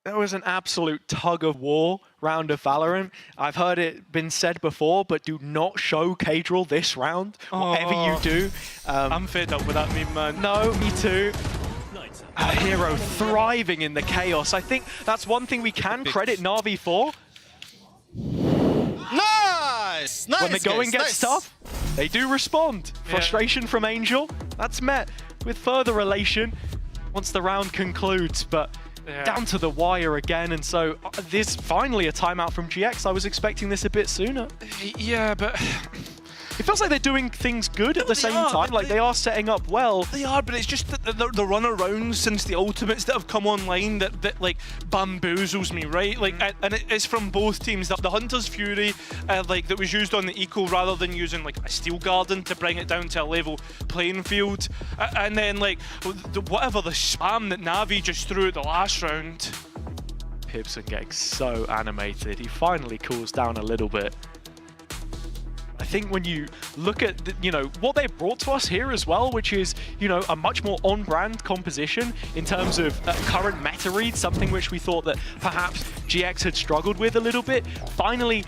Speaker 4: There was an absolute tug of war round of Valorant. I've heard it been said before, but do not show Kadril this round, whatever you do.
Speaker 22: I'm fed up with that meme, man.
Speaker 4: No, me too. A hero thriving in the chaos. I think that's one thing we can credit Na'Vi for.
Speaker 8: Nice!
Speaker 4: When the going gets tough, they do respond. Frustration from Angel, that's met with further elation once the round concludes, but down to the wire again, and so there's finally a timeout from GX. I was expecting this a bit sooner.
Speaker 22: Yeah, but
Speaker 4: it feels like they're doing things good at the same time. Like they are setting up well.
Speaker 22: They are, but it's just the run around since the ultimates that have come online that like bamboozles me, right? Like, and it's from both teams. The Hunter's Fury, like that was used on the Eco rather than using like a Steel Garden to bring it down to a level playing field, and then like whatever the spam that Na'Vi just threw at the last round.
Speaker 4: Pibson getting so animated. He finally cools down a little bit. I think when you look at, what they brought to us here as well, which is, a much more on-brand composition in terms of current meta read, something which we thought that perhaps GX had struggled with a little bit. Finally,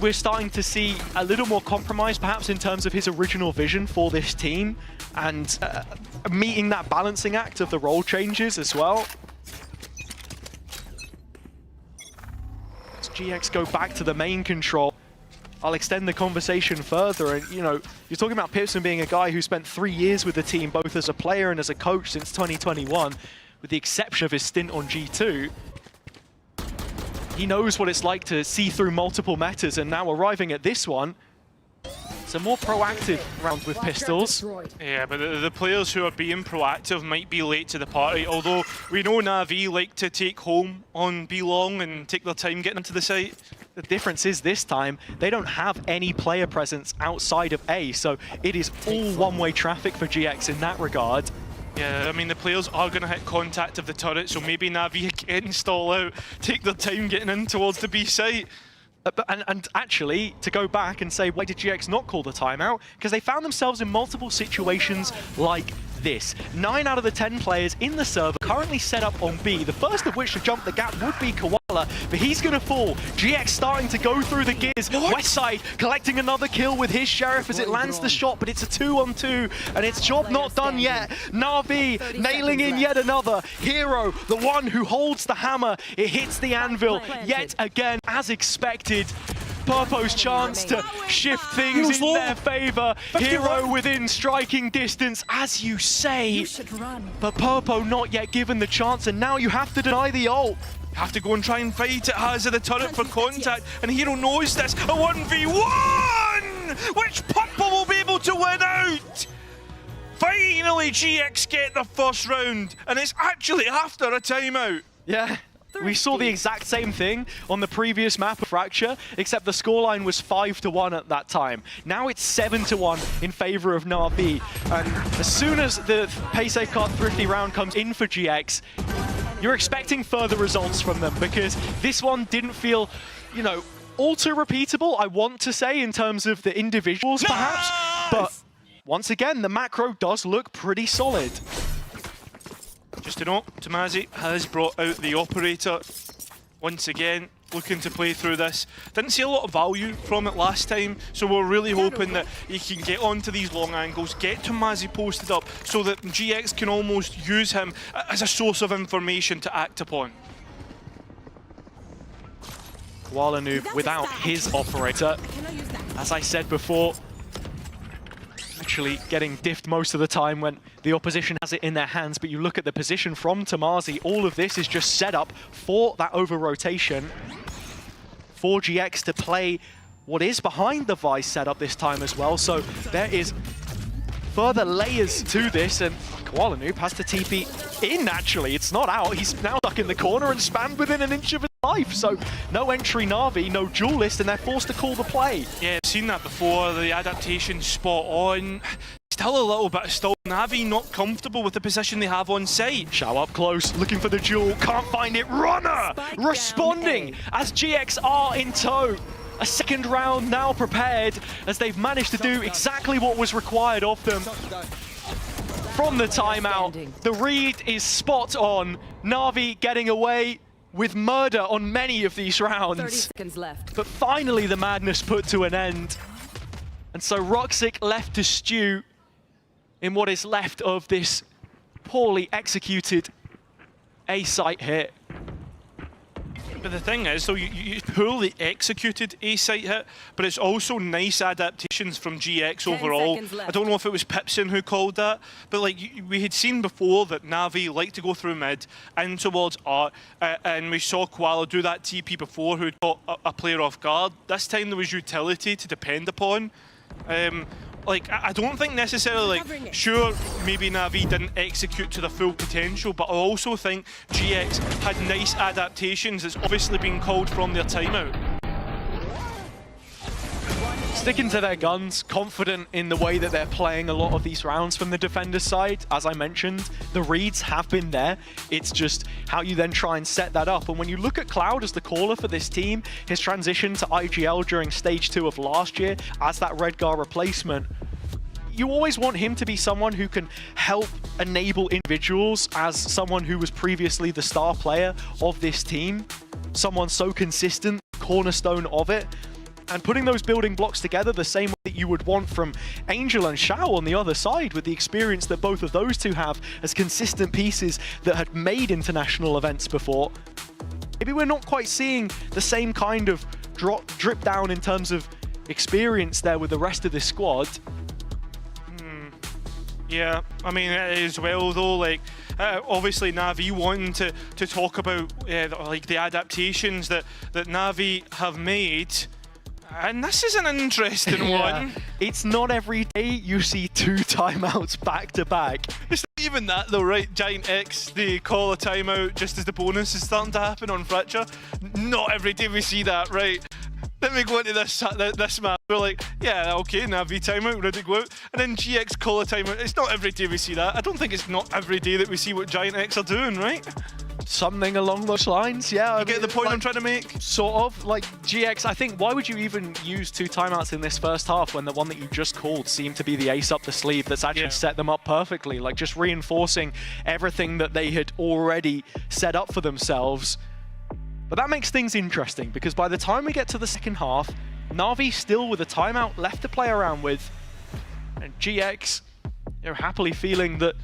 Speaker 4: we're starting to see a little more compromise, perhaps in terms of his original vision for this team, and meeting that balancing act of the role changes as well. As GX go back to the main control, I'll extend the conversation further, and you're talking about Pipson being a guy who spent 3 years with the team, both as a player and as a coach since 2021, with the exception of his stint on G2. He knows what it's like to see through multiple metas, and now arriving at this one, it's a more proactive round with pistols.
Speaker 22: Yeah, but the players who are being proactive might be late to the party, although we know Na'Vi like to take home on B long and take their time getting into the site.
Speaker 4: The difference is this time, they don't have any player presence outside of A, so it is all one-way traffic for GX in that regard.
Speaker 22: Yeah, I mean, the players are going to hit contact of the turret, so maybe Na'Vi can stall out, take their time getting in towards the B site.
Speaker 4: And actually, to go back and say, why did GX not call the timeout? Because they found themselves in multiple situations like this. 9 out of the 10 players in the server currently set up on B. The first of which to jump the gap would be Koala, but he's going to fall. GX starting to go through the gears. Westside collecting another kill with his Sheriff as it lands the shot, but it's a 2-on-2, and it's job not done yet. Na'Vi nailing in yet another. Hero, the one who holds the hammer. It hits the anvil yet again, as expected. Purpo's chance to shift things in their favor. Hero within striking distance, as you say. But Purpo not yet given the chance, and now you have to deny the ult.
Speaker 22: Have to go and try and fight it. Has the turret for contact, and Hero knows this. A 1v1! Which Purple will be able to win out? Finally, GX get the first round, and it's actually after a timeout.
Speaker 4: Yeah. We saw the exact same thing on the previous map of Fracture, except the scoreline was 5-1 at that time. Now it's 7-1 in favor of Na'Vi. And as soon as the Paysay Kart Thrifty round comes in for GX, you're expecting further results from them, because this one didn't feel, you know, all too repeatable, I want to say, in terms of the individuals perhaps. But once again, the macro does look pretty solid.
Speaker 22: Just to note, Tomazi has brought out the operator once again, looking to play through this. Didn't see a lot of value from it last time, so we're really hoping that he can get onto these long angles, get Tomazi posted up, so that GX can almost use him as a source of information to act upon.
Speaker 4: Koala Noob without his operator, as I said before, actually getting diffed most of the time when the opposition has it in their hands, but you look at the position from Tomazi, all of this is just set up for that over-rotation for GX to play what is behind the Vice setup this time as well, so there is further layers to this, and Koala Noob has to TP in actually, it's not out, he's now stuck in the corner and spammed within an inch of his life, so no entry Na'Vi, no duelist, and they're forced to call the play.
Speaker 22: Yeah, I've seen that before, the adaptation spot on. Still a little bit of stall. Na'Vi not comfortable with the position they have on site.
Speaker 4: Shao up close, looking for the duel, can't find it. Runner responding as GX are in tow. A second round now prepared as they've managed to do exactly what was required of them. From the timeout, the read is spot on. Na'Vi getting away with murder on many of these rounds.
Speaker 20: 30 seconds left.
Speaker 4: But finally the madness put to an end. And so Roxic left to stew in what is left of this poorly executed A-site hit.
Speaker 22: But the thing is, though, you poorly executed A-site hit, but it's also nice adaptations from GX overall. I don't know if it was Pipson who called that, but like we had seen before that Na'Vi like to go through mid and towards Art, and we saw Koala do that TP before who got a player off guard. This time there was utility to depend upon. Like, I don't think necessarily, like, sure, maybe Na'Vi didn't execute to the full potential, but I also think GX had nice adaptations that's obviously been called from their timeout.
Speaker 4: Sticking to their guns, confident in the way that they're playing a lot of these rounds from the defender's side. As I mentioned, the reads have been there. It's just how you then try and set that up. And when you look at Cloud as the caller for this team, his transition to IGL during Stage 2 of last year as that Redgar replacement, you always want him to be someone who can help enable individuals as someone who was previously the star player of this team. Someone so consistent, cornerstone of it. And putting those building blocks together the same way that you would want from Angel and Shao on the other side, with the experience that both of those two have as consistent pieces that had made international events before. Maybe we're not quite seeing the same kind of drip down in terms of experience there with the rest of this squad.
Speaker 22: Yeah, I mean, it is well though, like, obviously Na'Vi wanting to talk about like the adaptations that Na'Vi have made. And this is an interesting one.
Speaker 4: It's not every day you see 2 timeouts back to back.
Speaker 22: It's not even that though, right? Giant X, they call a timeout just as the bonus is starting to happen on Fracture. Not every day we see that, right? Then we go into this map, we're like, yeah, okay, Na'Vi timeout, ready to go out. And then GX call a timeout. It's not every day we see that. I don't think it's not every day that we see what Giant X are doing, right?
Speaker 4: Something along those lines, yeah.
Speaker 22: You get the point I'm trying to make?
Speaker 4: Sort of. Like, GX, I think, why would you even use 2 timeouts in this first half when the one that you just called seemed to be the ace up the sleeve that's actually set them up perfectly? Like, just reinforcing everything that they had already set up for themselves. But that makes things interesting, because by the time we get to the second half, Na'Vi still with a timeout left to play around with, and GX, you know, happily feeling that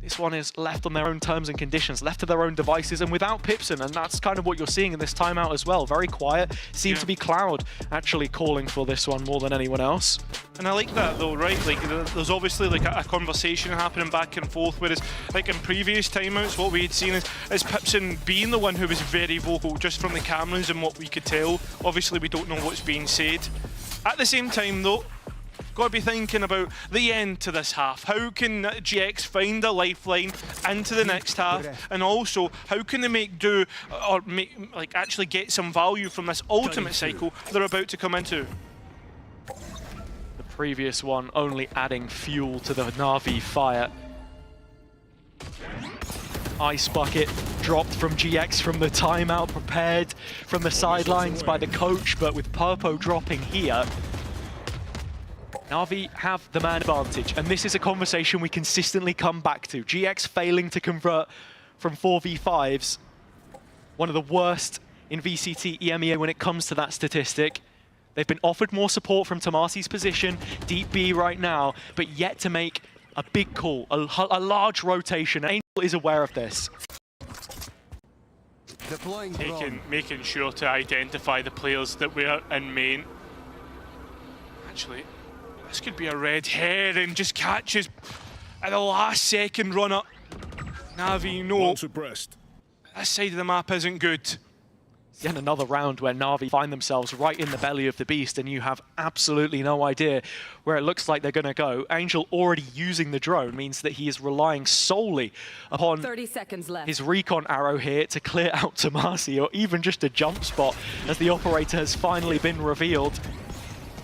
Speaker 4: this one is left on their own terms and conditions, left to their own devices and without Pipson, and that's kind of what you're seeing in this timeout as well. Very quiet. Seems to be Cloud actually calling for this one more than anyone else.
Speaker 22: And I like that though, right? Like, there's obviously like a conversation happening back and forth, whereas like in previous timeouts, what we had seen is Pipson being the one who was very vocal just from the cameras and what we could tell. Obviously, we don't know what's being said. At the same time though, got to be thinking about the end to this half. How can GX find a lifeline into the next half, and also how can they make do or like actually get some value from this ultimate cycle they're about to come into?
Speaker 4: The previous one only adding fuel to the Na'Vi fire. Ice bucket dropped from GX from the timeout, prepared from the sidelines by the coach, but with Purpo dropping here, Na'Vi have the man advantage, and this is a conversation we consistently come back to. GX failing to convert from 4v5s, one of the worst in VCT EMEA when it comes to that statistic. They've been offered more support from Tomasi's position, deep B right now, but yet to make a big call, a large rotation. Angel is aware of this.
Speaker 22: Making sure to identify the players that we're in main. Actually, this could be a red herring, just catches at the last second run up. Na'Vi, no. This side of the map isn't good.
Speaker 4: Yet another round where Na'Vi find themselves right in the belly of the beast, and you have absolutely no idea where it looks like they're going to go. Angel already using the drone means that he is relying solely upon
Speaker 20: 30 seconds left.
Speaker 4: His recon arrow here to clear out Tomasi, or even just a jump spot, as the operator has finally been revealed.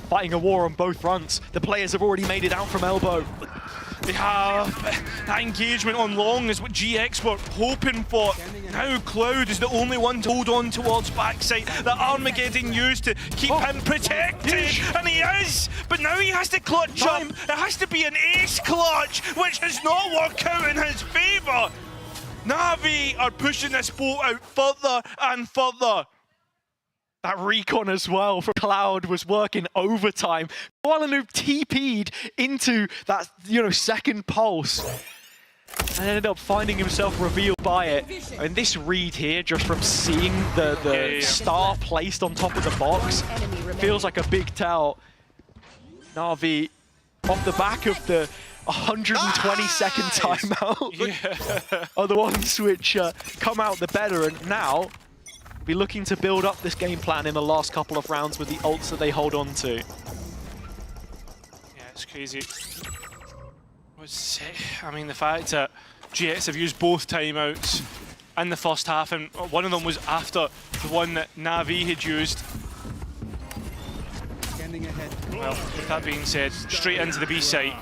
Speaker 4: Fighting a war on both fronts. The players have already made it out from elbow.
Speaker 22: They have that engagement on long is what GX were hoping for. Now Cloud is the only one to hold on towards backside. The Armageddon used to keep him protected, and he is. But now he has to clutch up. It has to be an ace clutch, which does not work out in his favour. Na'Vi are pushing this boat out further and further.
Speaker 4: That recon as well for Cloud was working overtime. Kuala TP'd into that, second pulse. And ended up finding himself revealed by it. And this read here, just from seeing the star placed on top of the box, feels like a big tell. Na'Vi, off the back of the 120-second timeout, are the ones which come out the better, and now be looking to build up this game plan in the last couple of rounds with the ults that they hold on to.
Speaker 22: Yeah, it's crazy. I mean, the fact that GX have used both timeouts in the first half, and one of them was after the one that Na'Vi had used. Well, with that being said, straight into the B site.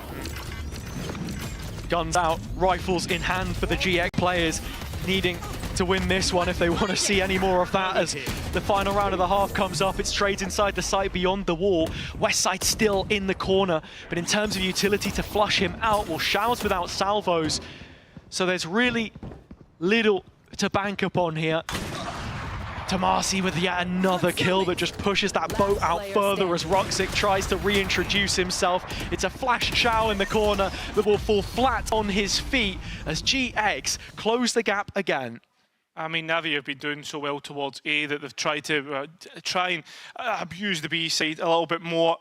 Speaker 4: Guns out, rifles in hand for the GX players, needing to win this one if they want to see any more of that. As the final round of the half comes up, it's trades inside the site beyond the wall. Westside still in the corner, but in terms of utility to flush him out, well, Shao's without salvos, so there's really little to bank upon here. Tomasi with yet another kill that just pushes that boat out further as Roxic tries to reintroduce himself. It's a flash Shao in the corner that will fall flat on his feet as GX close the gap again.
Speaker 22: I mean, Na'Vi have been doing so well towards A that they've tried to abuse the B side a little bit more.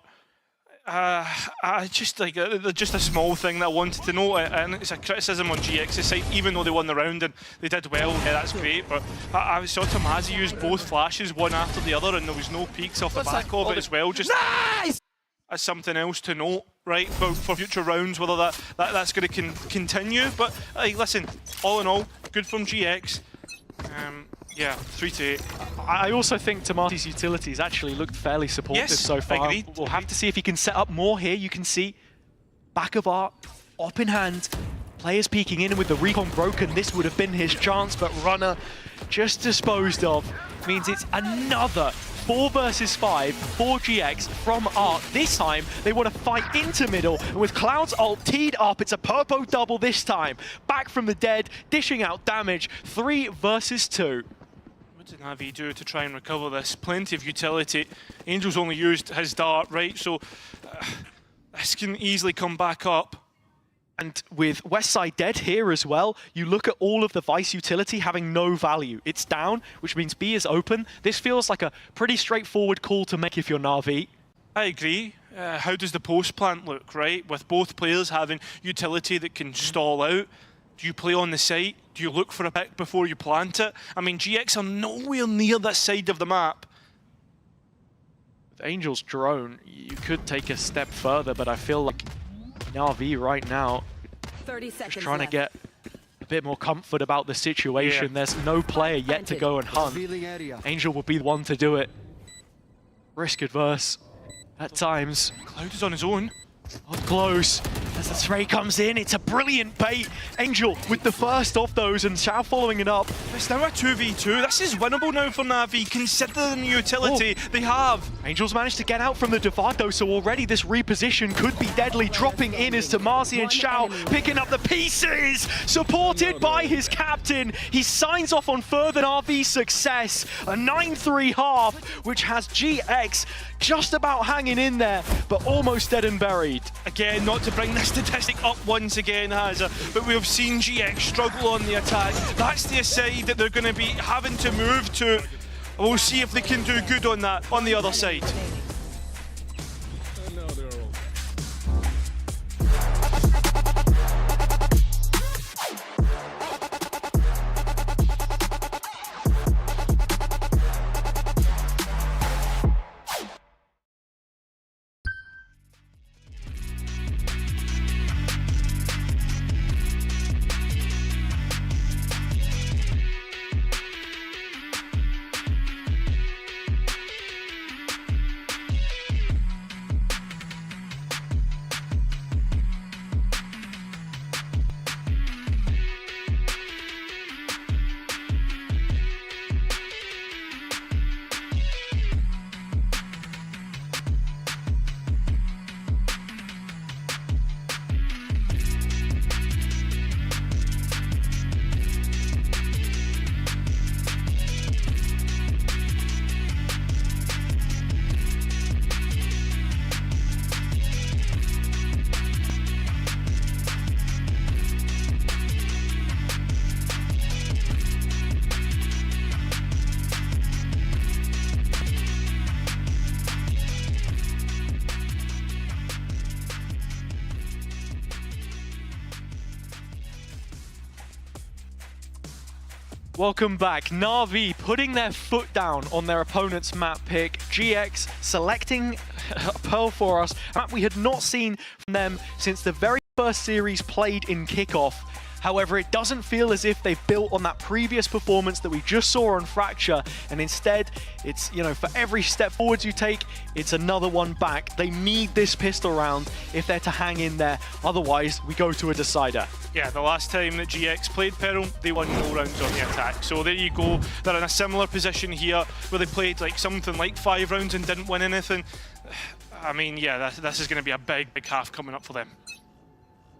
Speaker 22: Just a small thing that I wanted to note, and it's a criticism on GX's side, even though they won the round and they did well, yeah, that's great, but I saw Tomasi use both flashes one after the other, and there was no peaks off the back of it as well. Just as something else to note, right, for future rounds, whether that's going to continue. But hey, listen, all in all, good from GX. Yeah, 3-8.
Speaker 4: I also think Tomasi's utilities actually looked fairly supportive so far. We'll have to see if he can set up more here. You can see back of art, op in hand, Players peeking in, and with the recon broken, this would have been his chance, but Runner just disposed of. Means it's another 4 versus 5 for GX from Arc. This time, they want to fight into middle, and with Cloud's ult teed up, it's a Purpo double this time. Back from the dead, dishing out damage, 3 versus 2.
Speaker 22: What did Na'Vi do to try and recover this? Plenty of utility. Angel's only used his dart, right? So this can easily come back up.
Speaker 4: And with Westside dead here as well, you look at all of the Vice utility having no value. It's down, which means B is open. This feels like a pretty straightforward call to make if you're Na'Vi.
Speaker 22: I agree. How does the post plant look, right? With both players having utility that can stall out. Do you play on the site? Do you look for a pick before you plant it? I mean, GX are nowhere near that side of the map.
Speaker 4: With Angel's drone, you could take a step further, but I feel like Na'Vi right now
Speaker 20: 30 seconds
Speaker 4: just trying
Speaker 20: left.
Speaker 4: to get a bit more comfort about the situation. There's no player yet to go and hunt. Angel will be the one to do it. Risk adverse at times.
Speaker 22: Cloud is on his own.
Speaker 4: Up close. As the spray comes in, it's a brilliant bait. Angel with the first of those, and Xiao following it up.
Speaker 22: It's now a 2v2. This is winnable now for Na'Vi, considering the utility they have.
Speaker 4: Angel's managed to get out from the divide though, so already this reposition could be deadly. Dropping in is Tamasi and Xiao, picking up the pieces, supported by his captain. He signs off on further Na'Vi success. A 9-3 half, which has GX just about hanging in there, but almost dead and buried.
Speaker 22: Again, not to bring this statistic up once again, Hazza, but we have seen GX struggle on the attack. That's the side that they're going to be having to move to. We'll see if they can do good on that on the other side.
Speaker 4: Welcome back. Na'Vi putting their foot down on their opponent's map pick. GX selecting a Pearl for us, a map we had not seen from them since the very first series played in Kickoff. However, it doesn't feel as if they've built on that previous performance that we just saw on Fracture, and instead, it's, you know, for every step forwards you take, it's another one back. They need this pistol round if they're to hang in there, otherwise we go to a decider.
Speaker 22: Yeah, the last time that GX played Peril, they won no rounds on the attack. So there you go, they're in a similar position here, where they played like something like 5 rounds and didn't win anything. I mean, yeah, this is going to be a big half coming up for them.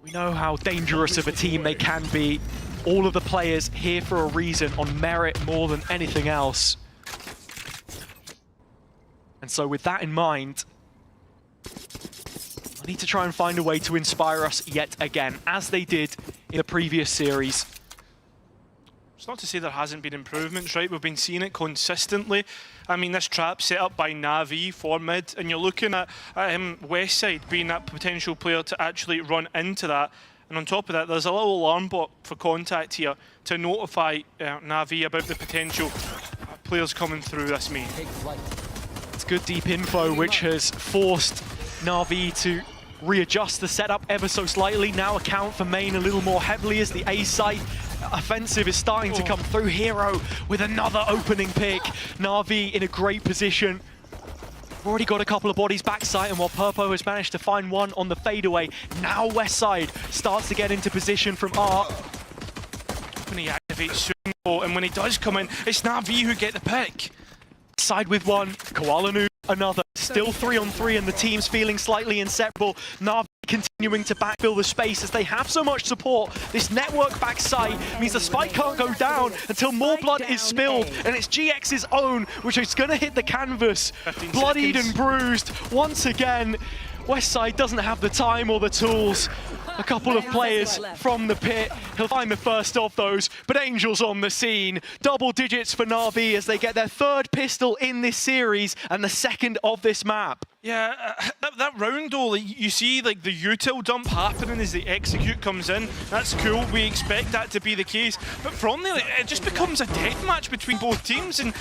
Speaker 4: We know how dangerous of a team they can be. All of the players here for a reason, on merit more than anything else. And so with that in mind, I need to try and find a way to inspire us yet again, as they did in the previous series.
Speaker 22: It's not to say there hasn't been improvements, right? We've been seeing it consistently. I mean, this trap set up by Na'Vi for mid, and you're looking at Westside being that potential player to actually run into that. And on top of that, there's a little alarm bot for contact here to notify Na'Vi about the potential players coming through this main.
Speaker 4: It's good deep info, which has forced Na'Vi to readjust the setup ever so slightly, now account for main a little more heavily as the A site offensive is starting to come through. Hero with another opening pick. Na'Vi in a great position. Already got a couple of bodies backside, and while Purpo has managed to find one on the fadeaway, now Westside starts to get into position from Art. When he activates soon, and when he does come in, it's Na'Vi who get the pick. Side with one, Koalanu another. Still 3-on-3, and the team's feeling slightly inseparable. Na'Vi continuing to backfill the space as they have so much support. This network backside means the spike can't go down until more blood is spilled, and it's GX's own, which is going to hit the canvas. Bloodied and bruised once again. Westside doesn't have the time or the tools. A couple of players from the pit. He'll find the first of those, but Angel's on the scene. Double digits for Na'Vi as they get their third pistol in this series and the second of this map.
Speaker 22: Yeah, that round though, like, you see like the util dump happening as the execute comes in. That's cool, we expect that to be the case. But from there, it just becomes a deathmatch between both teams, and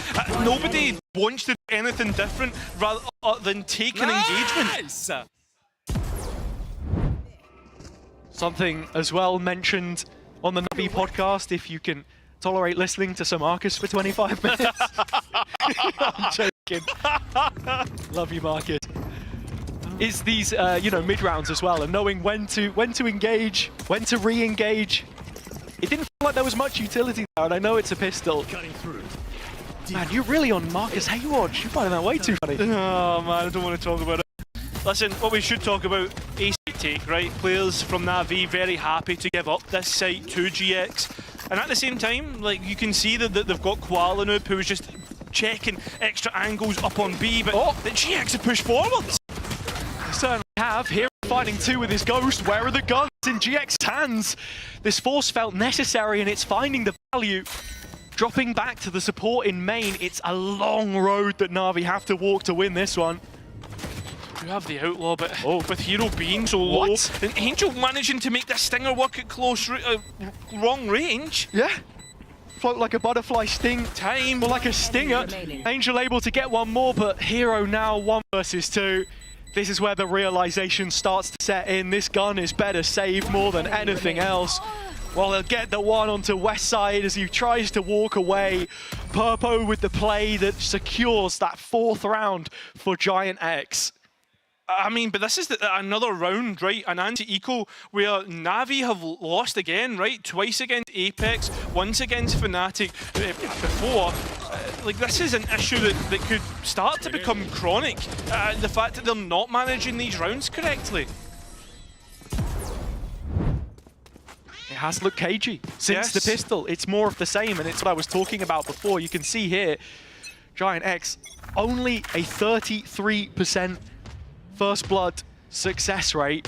Speaker 22: nobody wants to do anything different rather than take an engagement.
Speaker 4: Something as well mentioned on the Na'Vi podcast, if you can tolerate listening to some Marcus for 25 minutes. I'm joking. Love you, Marcus. Is these, you know, mid-rounds as well, and knowing when to engage, when to re-engage. It didn't feel like there was much utility there, and I know it's a pistol.
Speaker 22: Cutting through.
Speaker 4: Man, you're really on Marcus Hayward. You're finding that way too funny.
Speaker 22: Oh man, I don't want to talk about it. Listen, what we should talk about, ace take, right? Players from Na'Vi very happy to give up this site to GX. And at the same time, like, you can see that they've got Koalanu who's just checking extra angles up on B, but the GX have pushed forwards.
Speaker 4: Certainly have. Here fighting two with his ghost. Where are the guns in GX's hands? This force felt necessary, and it's finding the value. Dropping back to the support in main, it's a long road that Na'Vi have to walk to win this one.
Speaker 22: You have the outlaw, but with Hero being so low, and Angel managing to make the Stinger work at close, wrong range.
Speaker 4: Yeah. Float like a butterfly, sting
Speaker 22: time,
Speaker 4: or like a stinger. Angel able to get one more, but Hero now 1 versus 2. This is where the realization starts to set in. This gun is better saved more than anything else. Well, they'll get the one onto Westside as he tries to walk away. Purpo with the play that secures that 4th round for Giant X.
Speaker 22: I mean, but this is another round, right? An anti-eco where Na'Vi have lost again, right? Twice against Apex, once against Fnatic before. Like, this is an issue that could start to become chronic. The fact that they're not managing these rounds correctly.
Speaker 4: It has looked cagey since the pistol. It's more of the same, and it's what I was talking about before. You can see here, Giant X, only a 33% first blood success rate.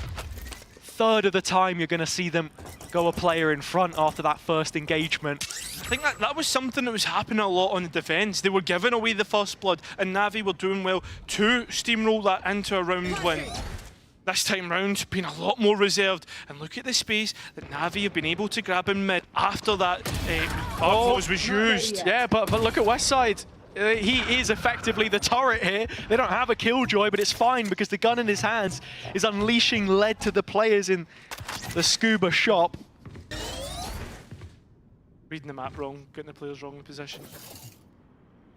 Speaker 4: Third of the time you're going to see them go a player in front after that first engagement.
Speaker 22: I think that was something that was happening a lot on the defense. They were giving away the first blood, and Na'Vi were doing well to steamroll that into a round win. This time round, being a lot more reserved. And look at the space that Na'Vi have been able to grab in mid after that close was used.
Speaker 4: Yeah, but look at Westside. He is effectively the turret here. They don't have a killjoy, but it's fine because the gun in his hands is unleashing lead to the players in the scuba shop.
Speaker 22: Reading the map wrong, getting the players wrong in position.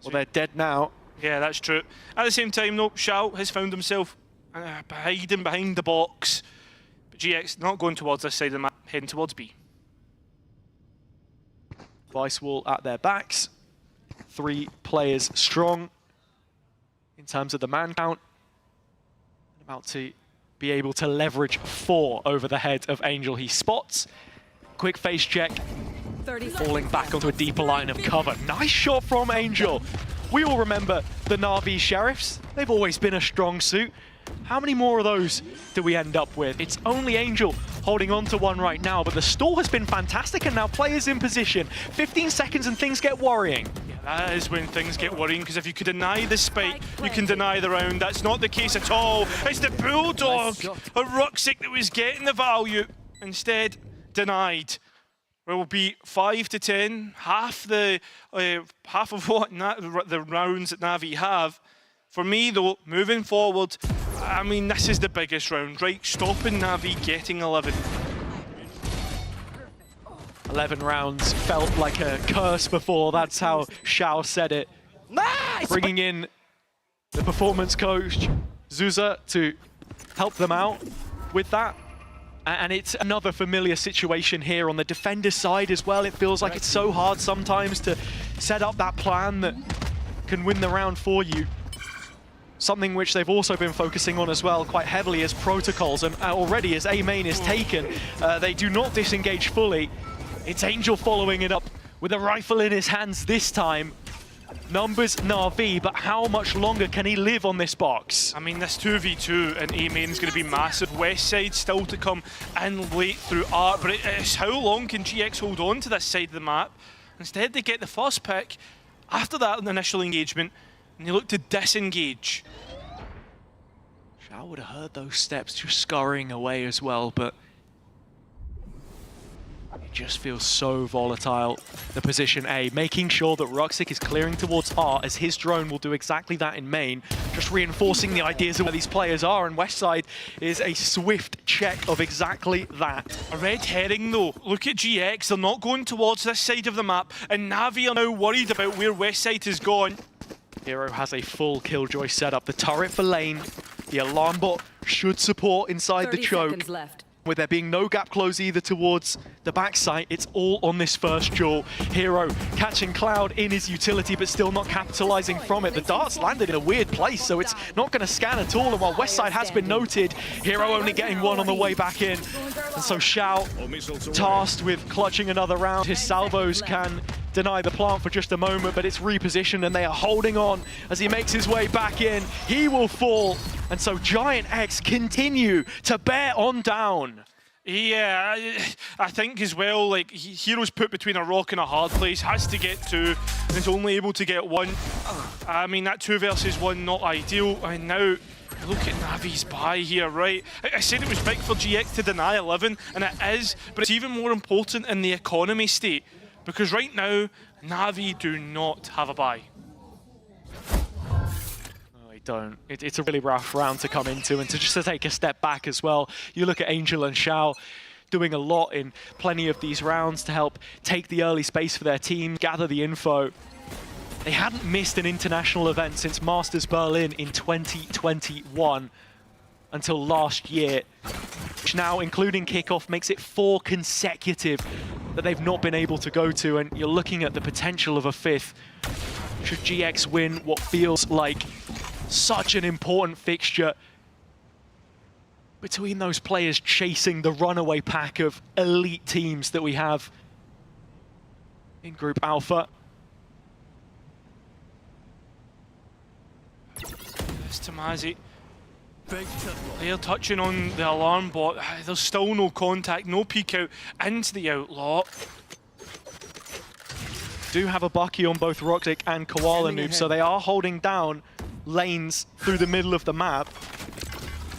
Speaker 4: Well, they're dead now.
Speaker 22: Yeah, that's true. At the same time, though, Shao has found himself hiding behind the box. But GX not going towards this side of the map, heading towards B.
Speaker 4: Vice wall at their backs. 3 players strong in terms of the man count. About to be able to leverage 4 over the head of Angel. He spots. Quick face check. Falling back onto a deeper line of cover. Nice shot from Angel. We all remember the Na'Vi Sheriffs. They've always been a strong suit. How many more of those do we end up with? It's only Angel holding on to one right now, but the stall has been fantastic, and now players in position. 15 seconds and things get worrying.
Speaker 22: Yeah, that is when things get worrying, because if you could deny the spike, you can deny the round. That's not the case at all. It's the Bulldog, a rucksack that was getting the value, instead denied. It will be 5 to 10, half of what the rounds that Na'Vi have. For me, though, moving forward, I mean, this is the biggest round, right? Stopping Na'Vi getting 11.
Speaker 4: 11 rounds felt like a curse before. That's how Shao said it.
Speaker 14: Nice!
Speaker 4: Bringing in the performance coach, Zuza, to help them out with that. And it's another familiar situation here on the defender side as well. It feels like it's so hard sometimes to set up that plan that can win the round for you. Something which they've also been focusing on as well quite heavily is protocols, and already as A main is taken, they do not disengage fully. It's Angel following it up with a rifle in his hands this time. Numbers Na'Vi, but how much longer can he live on this box?
Speaker 22: I mean, this 2v2 and A main is going to be massive. West side still to come in late through Art, but it's how long can GX hold on to this side of the map? Instead, they get the first pick after that initial engagement, and they look to disengage.
Speaker 4: Shao would have heard those steps just scurrying away as well, but it just feels so volatile. The position A, making sure that Ruxic is clearing towards R, as his drone will do exactly that in main, just reinforcing the ideas of where these players are, and Westside is a swift check of exactly that.
Speaker 22: A red herring though. Look at GX, they're not going towards this side of the map, and Na'Vi are now worried about where Westside has gone.
Speaker 4: Hero has a full Killjoy setup. The turret for lane, the alarm bot should support inside the choke.
Speaker 20: Left.
Speaker 4: With there being no gap close either towards the backside, it's all on this first duel. Hero catching Cloud in his utility, but still not capitalizing from it. The darts landed in a weird place, so it's not going to scan at all. And while Westside has been noted, Hero only getting one on the way back in. And so Shao tasked with clutching another round. His salvos can deny the plant for just a moment, but it's repositioned and they are holding on as he makes his way back in. He will fall, and so Giant X continue to bear on down.
Speaker 22: Yeah, I think as well, like, Hero's put between a rock and a hard place, has to get two, and is only able to get one. I mean, that 2 versus 1, not ideal. And now, look at Navi's buy here, right? I said it was big for GX to deny 11, and it is, but it's even more important in the economy state, because right now, Na'Vi do not have a buy.
Speaker 4: Don't. It's a really rough round to come into, and to take a step back as well. You look at Angel and Shao doing a lot in plenty of these rounds to help take the early space for their team, gather the info. They hadn't missed an international event since Masters Berlin in 2021 until last year, which now, including kickoff, makes it 4 consecutive that they've not been able to go to, and you're looking at the potential of a 5th. Should GX win what feels like such an important fixture between those players chasing the runaway pack of elite teams that we have in Group Alpha.
Speaker 22: There's Tamazi. They're touching on the alarm bot. There's still no contact, no peek out into the outlaw.
Speaker 4: Do have a Bucky on both Ruxic and Koala Noob, so they are holding down lanes through the middle of the map.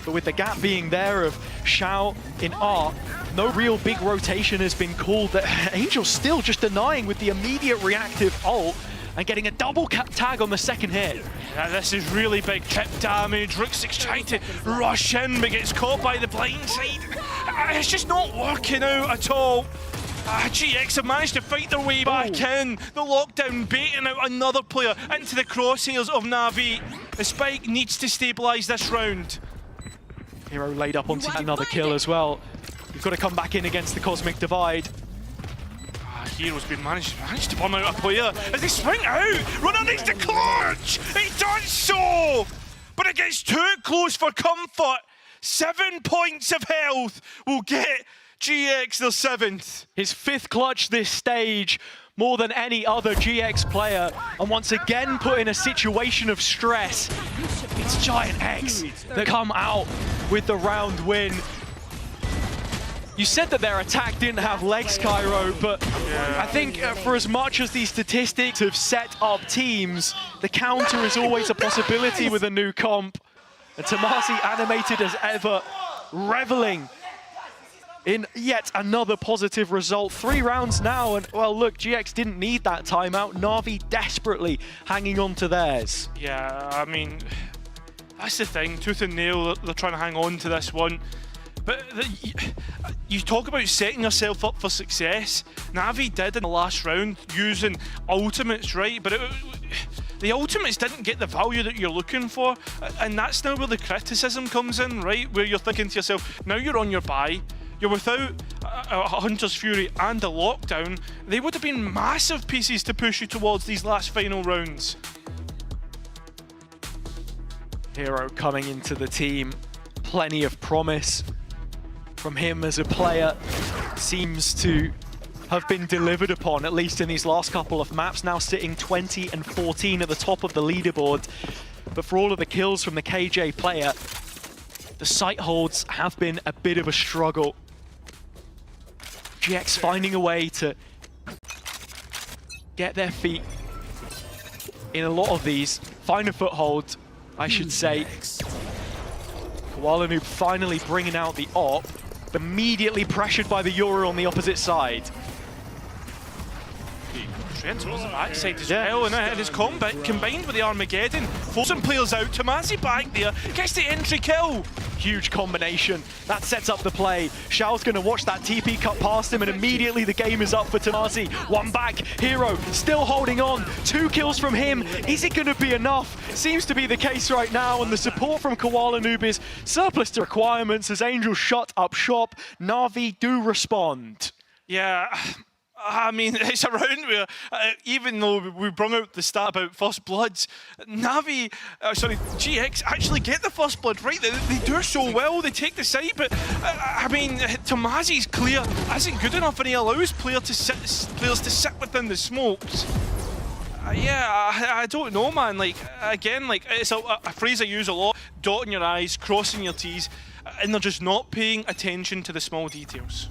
Speaker 4: But with the gap being there of Shao in R, no real big rotation has been called. That Angel's still just denying with the immediate reactive ult and getting a double tag on the second hit.
Speaker 22: Yeah, this is really big chip damage. Ruxic's trying to rush in, but gets caught by the blind side. It's just not working out at all. GX have managed to fight their way back in. The lockdown baiting out another player into the crosshairs of Na'Vi. The Spike needs to stabilise this round.
Speaker 4: Hero laid up onto another kill as well. You've got to come back in against the Cosmic Divide.
Speaker 22: Hero's been managed to bomb out a player as they swing out. Runner needs to clutch. He does so, but it gets too close for comfort. 7 points of health will get GX the 7th.
Speaker 4: His 5th clutch this stage, more than any other GX player, and once again put in a situation of stress. It's Giant X that come out with the round win. You said that their attack didn't have legs, Cairo, but I think for as much as these statistics have set up teams, the counter is always a possibility with a new comp. And Tomasi animated as ever, reveling in yet another positive result. 3 rounds now, and well, look, GX didn't need that timeout. Na'Vi desperately hanging on to theirs.
Speaker 22: Yeah, I mean, that's the thing. Tooth and nail, they're trying to hang on to this one. But you talk about setting yourself up for success. Na'Vi did in the last round using ultimates, right? But the ultimates didn't get the value that you're looking for, and that's now where the criticism comes in, right? Where you're thinking to yourself, now you're on your bye, you're without a Hunter's Fury and a lockdown. They would have been massive pieces to push you towards these last final rounds.
Speaker 4: Hero coming into the team, plenty of promise from him as a player, seems to have been delivered upon, at least in these last couple of maps, now sitting 20 and 14 at the top of the leaderboard. But for all of the kills from the KJ player, the site holds have been a bit of a struggle. GX finding a way to get their feet in a lot of these, find a foothold, I should say. Koala Noob finally bringing out the op, immediately pressured by the Yoru on the opposite side.
Speaker 22: Trent was the backside as well, and his combat combined with the Armageddon forcing players out. Tomasi back there, gets the entry kill.
Speaker 4: Huge combination. That sets up the play. Xiao's going to watch that TP cut past him, and immediately the game is up for Tomasi. One back. Hero still holding on. 2 kills from him. Is it going to be enough? Seems to be the case right now, and the support from Koala Noob is surplus to requirements as Angel shut up shop. Na'Vi do respond.
Speaker 22: Yeah. I mean, it's a round where, even though we brought out the stat about first bloods, GX actually get the first blood, right? They do so well, they take the site, but I mean, Tomasi's clear isn't good enough, and he allows players to sit within the smokes. Yeah, I don't know, man. Like, again, like, it's a phrase I use a lot, dotting your I's, crossing your T's, and they're just not paying attention to the small details.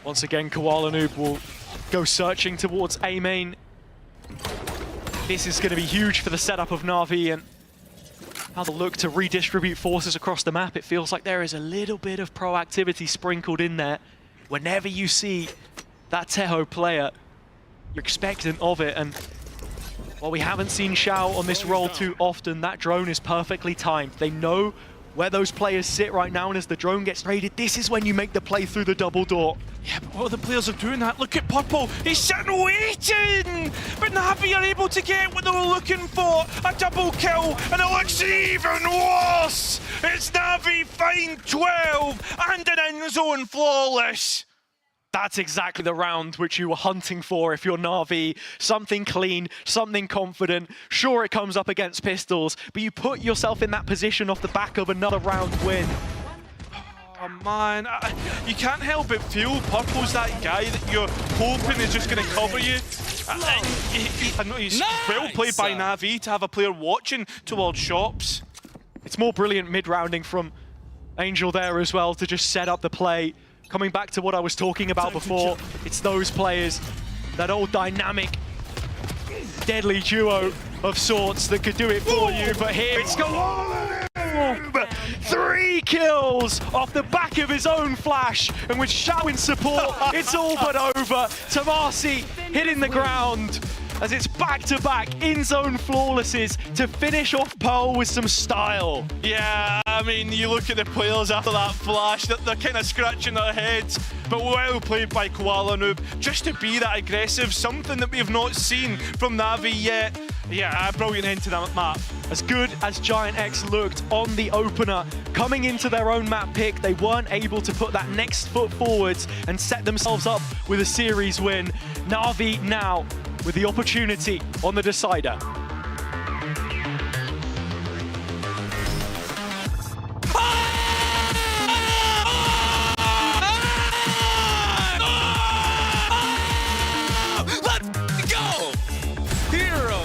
Speaker 4: Once again, Koala Noob will go searching towards A main. This is going to be huge for the setup of Na'Vi and how they look to redistribute forces across the map. It feels like there is a little bit of proactivity sprinkled in there. Whenever you see that Teho player, you're expectant of it. And while we haven't seen Xiao on this role too often, that drone is perfectly timed. They know where those players sit right now, and as the drone gets traded, this is when you make the play through the double door.
Speaker 22: Yeah, but what are the players are doing that? Look at Purple, he's sitting waiting! But Na'Vi are able to get what they were looking for, a double kill, and it looks even worse! It's Na'Vi find 12 and an end zone flawless!
Speaker 4: That's exactly the round which you were hunting for if you're Na'Vi. Something clean, something confident. Sure, it comes up against pistols, but you put yourself in that position off the back of another round win.
Speaker 22: Oh man, you can't help but feel Purple's that guy that you're hoping is just going to cover you. I know he's well played by Na'Vi to have a player watching towards shops.
Speaker 4: It's more brilliant mid-rounding from Angel there as well to just set up the play. Coming back to what I was talking about before, it's those players, that old dynamic, deadly duo of sorts that could do it for you. But here it's Koala Noob! 3 kills off the back of his own flash, and with Xiao in support, it's all but over. Tomasi hitting the ground as it's back-to-back in-zone flawlesses to finish off Pearl with some style.
Speaker 22: Yeah, I mean, you look at the players after that flash, they're kind of scratching their heads, but well played by Koala Noob, just to be that aggressive, something that we have not seen from Na'Vi yet. Yeah, brilliant end to that map.
Speaker 4: As good as Giant X looked on the opener, coming into their own map pick, they weren't able to put that next foot forwards and set themselves up with a series win. Na'Vi now with the opportunity on the decider.
Speaker 21: Let's go! Hero!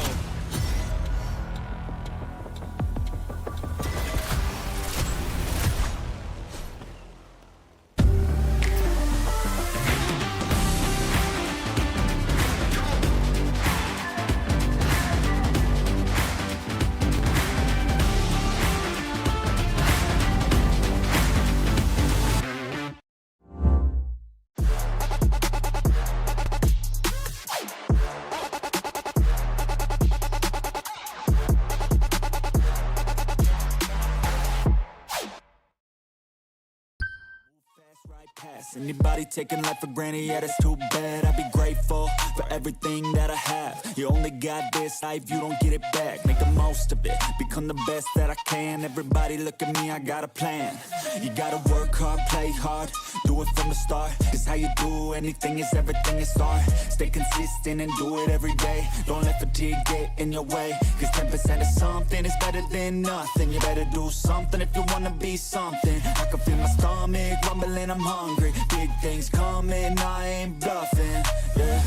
Speaker 11: past. Anybody taking life for granted, yeah, that's too bad. I'd be grateful for everything that I have. You only got this life, you don't get it back. Make the most of it, become the best that I can. Everybody look at me, I got a plan. You gotta work hard, play hard, do it from the start. Cause how you do anything is everything you start. Stay consistent and do it every day. Don't let fatigue get in your way. Cause 10% of something is better than nothing. You better do something if you wanna be something. I can feel my stomach rumbling, I'm hungry. Big things coming, I ain't bluffing, yeah.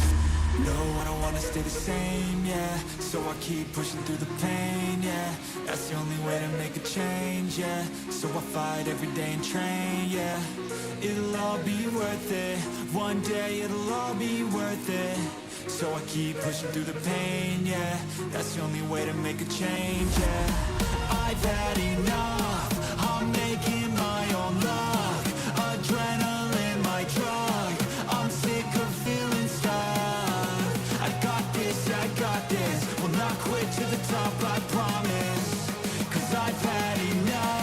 Speaker 11: No, I don't wanna stay the same, yeah. So I keep pushing through the pain, yeah. That's the only way to make a change, yeah. So I fight every day and train, yeah. It'll all be worth it. One day it'll all be worth it. So I keep pushing through the pain, yeah. That's the only way to make a change, yeah. I've had enough, I'm making my own luck. Adrenaline, my drug, I'm sick of feeling stuck. I got this, will not quit to the top, I promise. Cause I've had enough.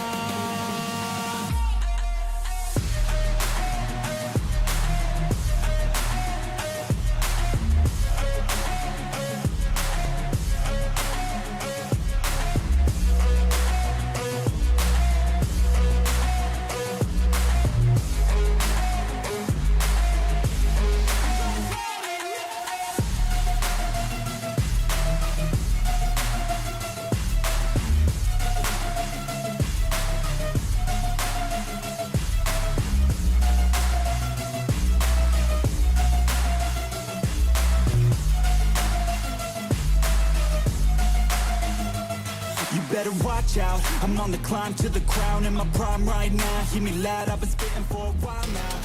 Speaker 11: Better watch out, I'm on the climb to the crown. In my prime right now, hear me loud, I've been spitting for a while now.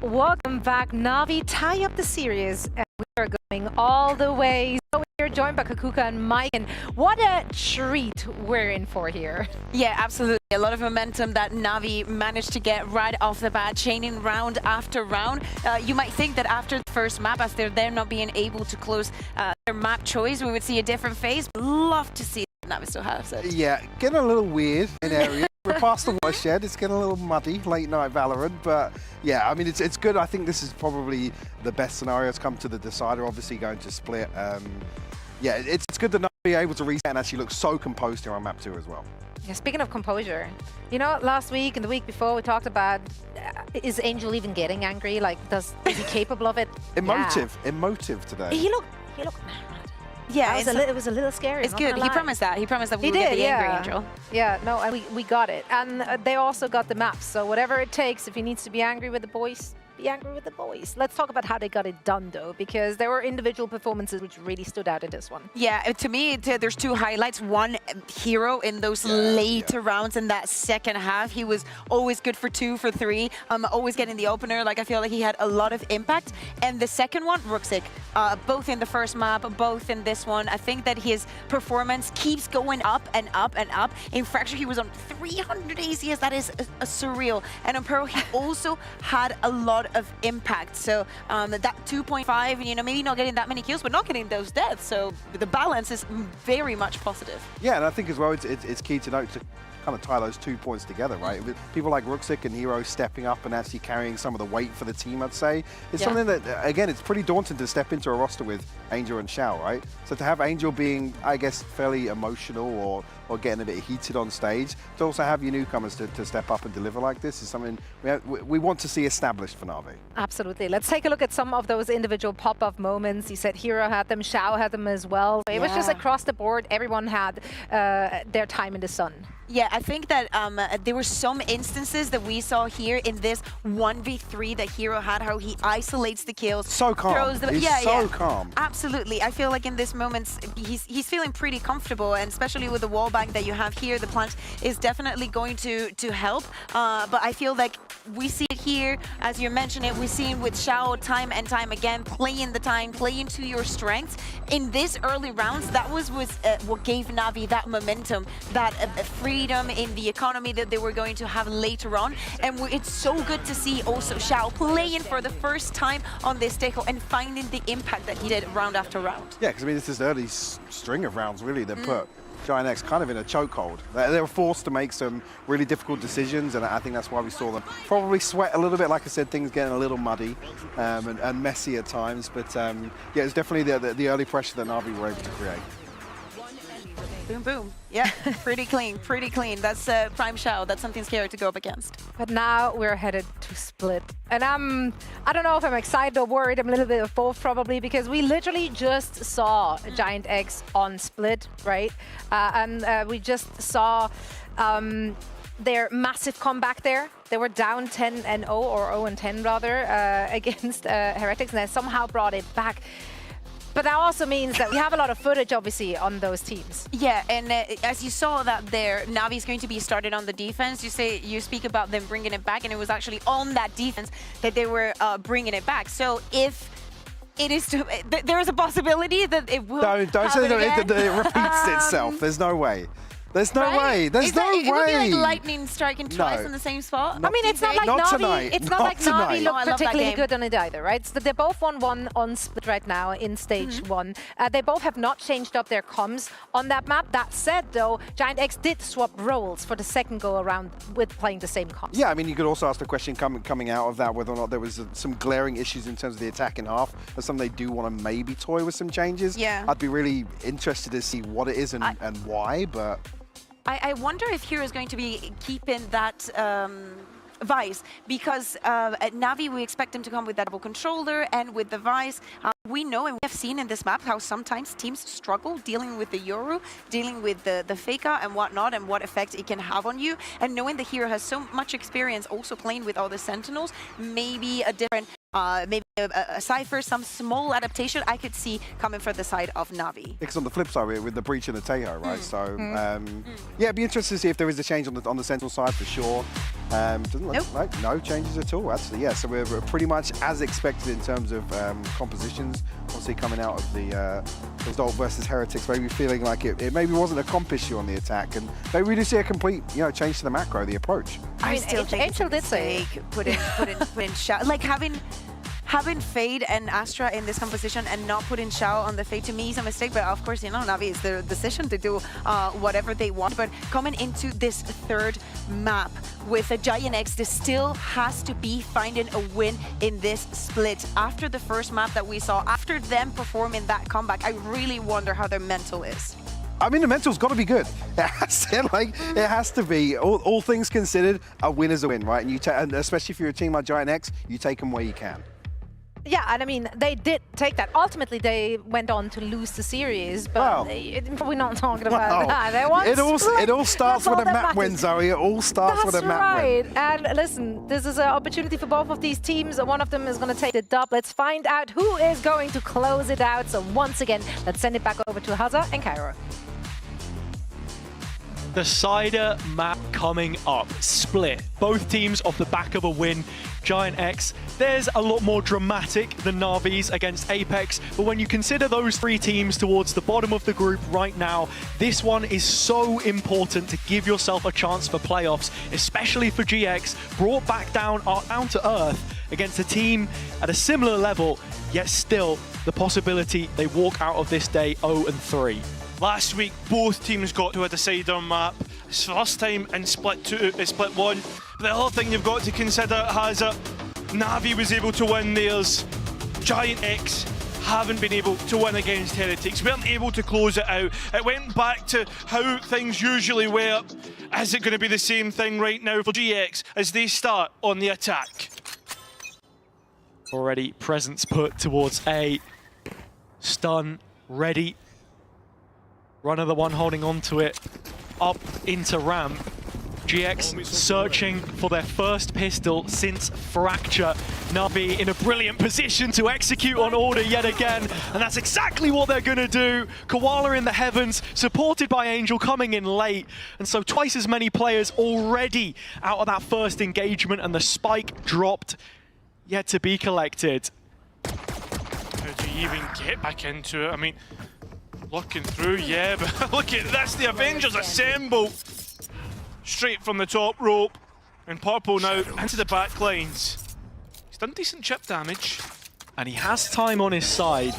Speaker 12: Welcome back, Navi. Tie up the series, and we are going all the way. So we're joined by Kakuka and Mike, and what a treat we're in for here.
Speaker 15: Yeah, absolutely. A lot of momentum that Navi managed to get right off the bat, chaining round after round. You might think that after the first map, after they're not being able to close their map choice, we would see a different phase. Love to see Navi still have it.
Speaker 13: Yeah, getting a little weird in areas. We're past the watershed, it's getting a little muddy, late night Valorant, but yeah, I mean, it's good. I think this is probably the best scenario. It's come to the decider, obviously going to split. Yeah, it's good to not be able to reset and actually look so composed here on map 2 as well.
Speaker 12: Yeah, speaking of composure, you know, last week and the week before we talked about, is Angel even getting angry? Like, is he capable of it?
Speaker 13: Emotive today.
Speaker 12: He looked mad.
Speaker 15: Yeah,
Speaker 12: it was a little scary.
Speaker 15: It's good. He promised that. He promised that we would get the angry Angel.
Speaker 12: Yeah, no, and we got it. And they also got the maps. So whatever it takes, if he needs to be angry with the boys, be angry with the boys. Let's talk about how they got it done, though, because there were individual performances which really stood out in this one.
Speaker 15: Yeah, to me, there's two highlights. One, Hero in those later rounds in that second half. He was always good for 2, for 3, always getting the opener. Like, I feel like he had a lot of impact. And the second one, Ruxic, both in the first map, both in this one. I think that his performance keeps going up and up and up. In Fracture, he was on 300 ACS. That is a surreal. And on Pearl, he also had a lot of impact. So that 2.5, you know, maybe not getting that many kills, but not getting those deaths. So the balance is very much positive.
Speaker 13: Yeah, and I think as well, it's key to note to kind of tie those 2 points together, right? With people like Ruxic and Hero stepping up and actually carrying some of the weight for the team, I'd say. It's something that, again, it's pretty daunting to step into a roster with Angel and Xiao, right? So to have Angel being, I guess, fairly emotional or getting a bit heated on stage, to also have your newcomers to step up and deliver like this is something we want to see established for Navi.
Speaker 12: Absolutely. Let's take a look at some of those individual pop-up moments. You said Hero had them, Xiao had them as well. It was just across the board. Everyone had their time in the sun.
Speaker 15: Yeah, I think that there were some instances that we saw here in this 1v3 that Hero had, how he isolates the kills.
Speaker 13: So calm. He's so calm.
Speaker 15: Absolutely. I feel like in this moments, he's feeling pretty comfortable, and especially with the wallbang that you have here, the plant is definitely going to help. But I feel like we see it here, as you're mentioning it, we've seen with Xiao time and time again, playing the time, playing to your strengths. In this early rounds, that was what gave Navi that momentum, that free freedom, in the economy that they were going to have later on. And it's so good to see also Xiao playing for the first time on this Tejo and finding the impact that he did round after round.
Speaker 13: Yeah, because I mean, it's this early string of rounds really that put Giant X kind of in a chokehold. They were forced to make some really difficult decisions, and I think that's why we saw them probably sweat a little bit. Like I said, things getting a little muddy and messy at times. But yeah, it's definitely the early pressure that Na'Vi were able to create.
Speaker 15: Boom, boom. Yeah, pretty clean, pretty clean. That's Prime Xiao. That's something scary to go up against.
Speaker 12: But now we're headed to Split. And I don't know if I'm excited or worried. I'm a little bit of both probably, because we literally just saw Giant X on Split, right? And we just saw their massive comeback there. They were down 10-0 or 0-10 rather against Heretics, and they somehow brought it back. But that also means that we have a lot of footage, obviously, on those teams.
Speaker 15: Yeah, and as you saw that there, Na'Vi is going to be started on the defense. You speak about them bringing it back, and it was actually on that defense that they were bringing it back. So if it is, there is a possibility that it will.
Speaker 13: Don't say that it repeats itself. There's no way. There's no way. There's no way.
Speaker 15: It would be like lightning striking twice in the same spot.
Speaker 12: I mean, it's not like Na'Vi. It's not like Na'Vi looked particularly
Speaker 15: game.
Speaker 12: good on it either, right? So they both won one on Split right now in stage 1. They both have not changed up their comms on that map. That said, though, Giant X did swap roles for the second go around with playing the same comms.
Speaker 13: Yeah, I mean, you could also ask the question coming out of that whether or not there was some glaring issues in terms of the attack in half. That's something they do want to maybe toy with some changes.
Speaker 15: Yeah.
Speaker 13: I'd be really interested to see what it is and why, but.
Speaker 15: I wonder if Hero is going to be keeping that Vice, because at Na'Vi we expect him to come with that double controller and with the Vice. We know and we have seen in this map how sometimes teams struggle dealing with the Yoru, dealing with the Faker and whatnot, and what effect it can have on you. And knowing the Hero has so much experience also playing with all the Sentinels, maybe a different, maybe a Cypher, some small adaptation I could see coming from the side of Na'Vi.
Speaker 13: Because on the flip side, with the breach and the Tejo, right? So, yeah, it'd be interesting to see if there is a change on the Sentinel side for sure. Doesn't look like no changes at all, actually. Yeah, so we're pretty much as expected in terms of compositions. Obviously, coming out of the result versus Heretics, maybe feeling like it maybe wasn't a comp issue on the attack, and maybe we do see a complete, change to the macro, the approach.
Speaker 15: I still think
Speaker 12: Angel did say
Speaker 15: put in Xiao, like having Fade and Astra in this composition and not putting Xiao on the Fade, to me is a mistake. But of course, Na'Vi, it's their decision to do whatever they want. But coming into this third map with a Giant X, this still has to be finding a win in this split. After the first map that we saw, after them performing that comeback, I really wonder how their mental is.
Speaker 13: I mean, the mental's got to be good. It has to be. All things considered, a win is a win, right? And especially if you're a team like Giant X, you take them where you can.
Speaker 12: Yeah, and I mean, they did take that. Ultimately, they went on to lose the series, but we're not talking about that. They won
Speaker 13: it all starts with a map win, Zoe. It all starts with a map win.
Speaker 12: And listen, this is an opportunity for both of these teams. One of them is going to take the dub. Let's find out who is going to close it out. So once again, let's send it back over to Hazza and Cairo.
Speaker 4: The Cider map coming up. Split. Both teams off the back of a win. Giant X, there's a lot more dramatic than Na'Vi's against Apex, but when you consider those three teams towards the bottom of the group right now, this one is so important to give yourself a chance for playoffs, especially for GX, brought back down to earth against a team at a similar level, yet still the possibility they walk out of this day 0-3.
Speaker 22: Last week, both teams got to a decider map. It's the first time in Split 1. But the other thing you've got to consider, Hazza, Na'Vi was able to win theirs. Giant X haven't been able to win against Heretics. Weren't able to close it out. It went back to how things usually were. Is it going to be the same thing right now for GX as they start on the attack?
Speaker 4: Already presence put towards A. Stun ready. Runner the one holding on to it, up into ramp. GX searching for their first pistol since Fracture. Na'Vi in a brilliant position to execute on order yet again, and that's exactly what they're gonna do. Koala in the heavens, supported by Angel coming in late, and so twice as many players already out of that first engagement, and the spike dropped, yet to be collected.
Speaker 22: How do you even get back into it? I mean, looking through, yeah, but look at that's the Avengers assemble. straight from the top rope. And Purple now into the back lines. He's done decent chip damage.
Speaker 4: And he has time on his side.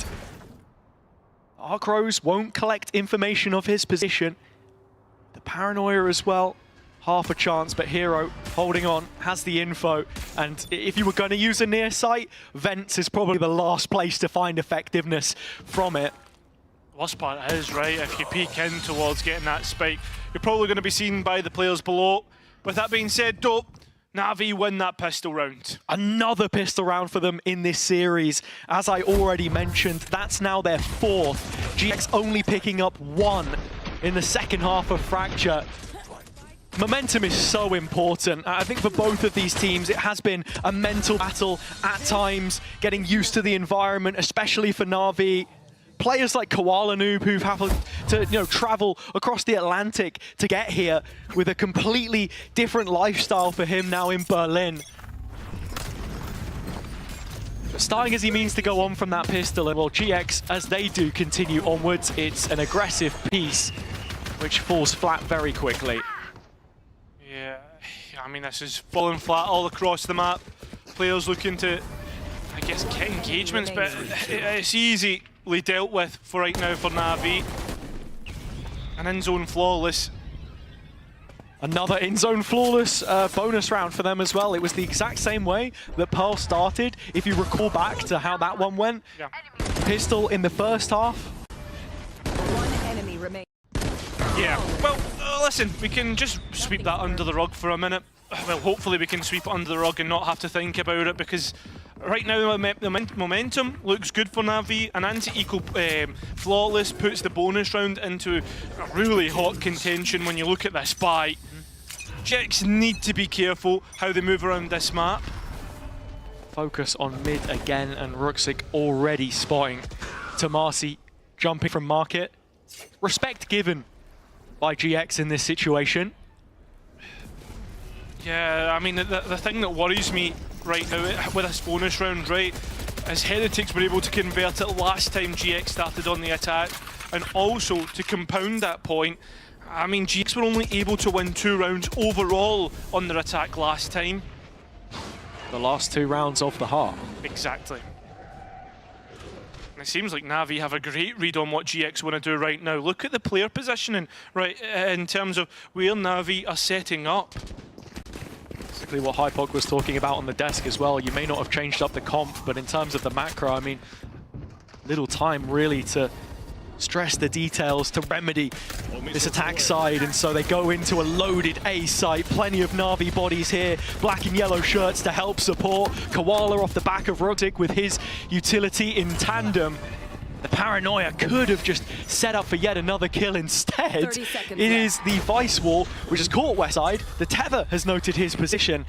Speaker 4: Arcros won't collect information of his position. The Paranoia as well, half a chance, but Hero holding on, has the info. And if you were going to use a near sight, Vents is probably the last place to find effectiveness from it.
Speaker 22: Worst part is, right, if you peek in towards getting that spike, you're probably going to be seen by the players below. With that being said, though, Na'Vi win that pistol round.
Speaker 4: Another pistol round for them in this series. As I already mentioned, that's now their 4th. GX only picking up 1 in the second half of Fracture. Momentum is so important. I think for both of these teams, it has been a mental battle at times, getting used to the environment, especially for Na'Vi. Players like Koala Noob who've had to travel across the Atlantic to get here with a completely different lifestyle for him now in Berlin. Starting as he means to go on from that pistol, and well, GX, as they do continue onwards, it's an aggressive piece which falls flat very quickly.
Speaker 22: Yeah, I mean, this is falling flat all across the map. Players looking to, I guess, get engagements, but it's easily dealt with for right now for Na'Vi. An in-zone flawless.
Speaker 4: Another in-zone flawless bonus round for them as well. It was the exact same way that Pearl started. If you recall back to how that one went.
Speaker 22: Yeah.
Speaker 4: Pistol in the first half.
Speaker 20: One enemy remains.
Speaker 22: Yeah, well, listen, we can just sweep that under the rug for a minute. Well, hopefully we can sweep it under the rug and not have to think about it, because right now the momentum looks good for Na'Vi. An anti-eco flawless puts the bonus round into a really hot contention when you look at this buy. GX need to be careful how they move around this map.
Speaker 4: Focus on mid again, and Ruxic already spotting Tomasi jumping from market. Respect given by GX in this situation.
Speaker 22: Yeah, I mean, the thing that worries me right now with this bonus round, right, is Heretics were able to convert it last time GX started on the attack, and also to compound that point, I mean, GX were only able to win 2 rounds overall on their attack last time.
Speaker 4: The last 2 rounds of the half.
Speaker 22: Exactly. It seems like Na'Vi have a great read on what GX want to do right now. Look at the player positioning, right, in terms of where Na'Vi are setting up.
Speaker 4: Basically what Hypok was talking about on the desk as well. You may not have changed up the comp, but in terms of the macro, I mean, little time really to stress the details to remedy this attack side, and so they go into a loaded A site. Plenty of Na'Vi bodies here, black and yellow shirts to help support. Koala off the back of Ruxic with his utility in tandem. The Paranoia could have just set up for yet another kill instead. It is the Vice Wall, which has caught Westside. The Tether has noted his position.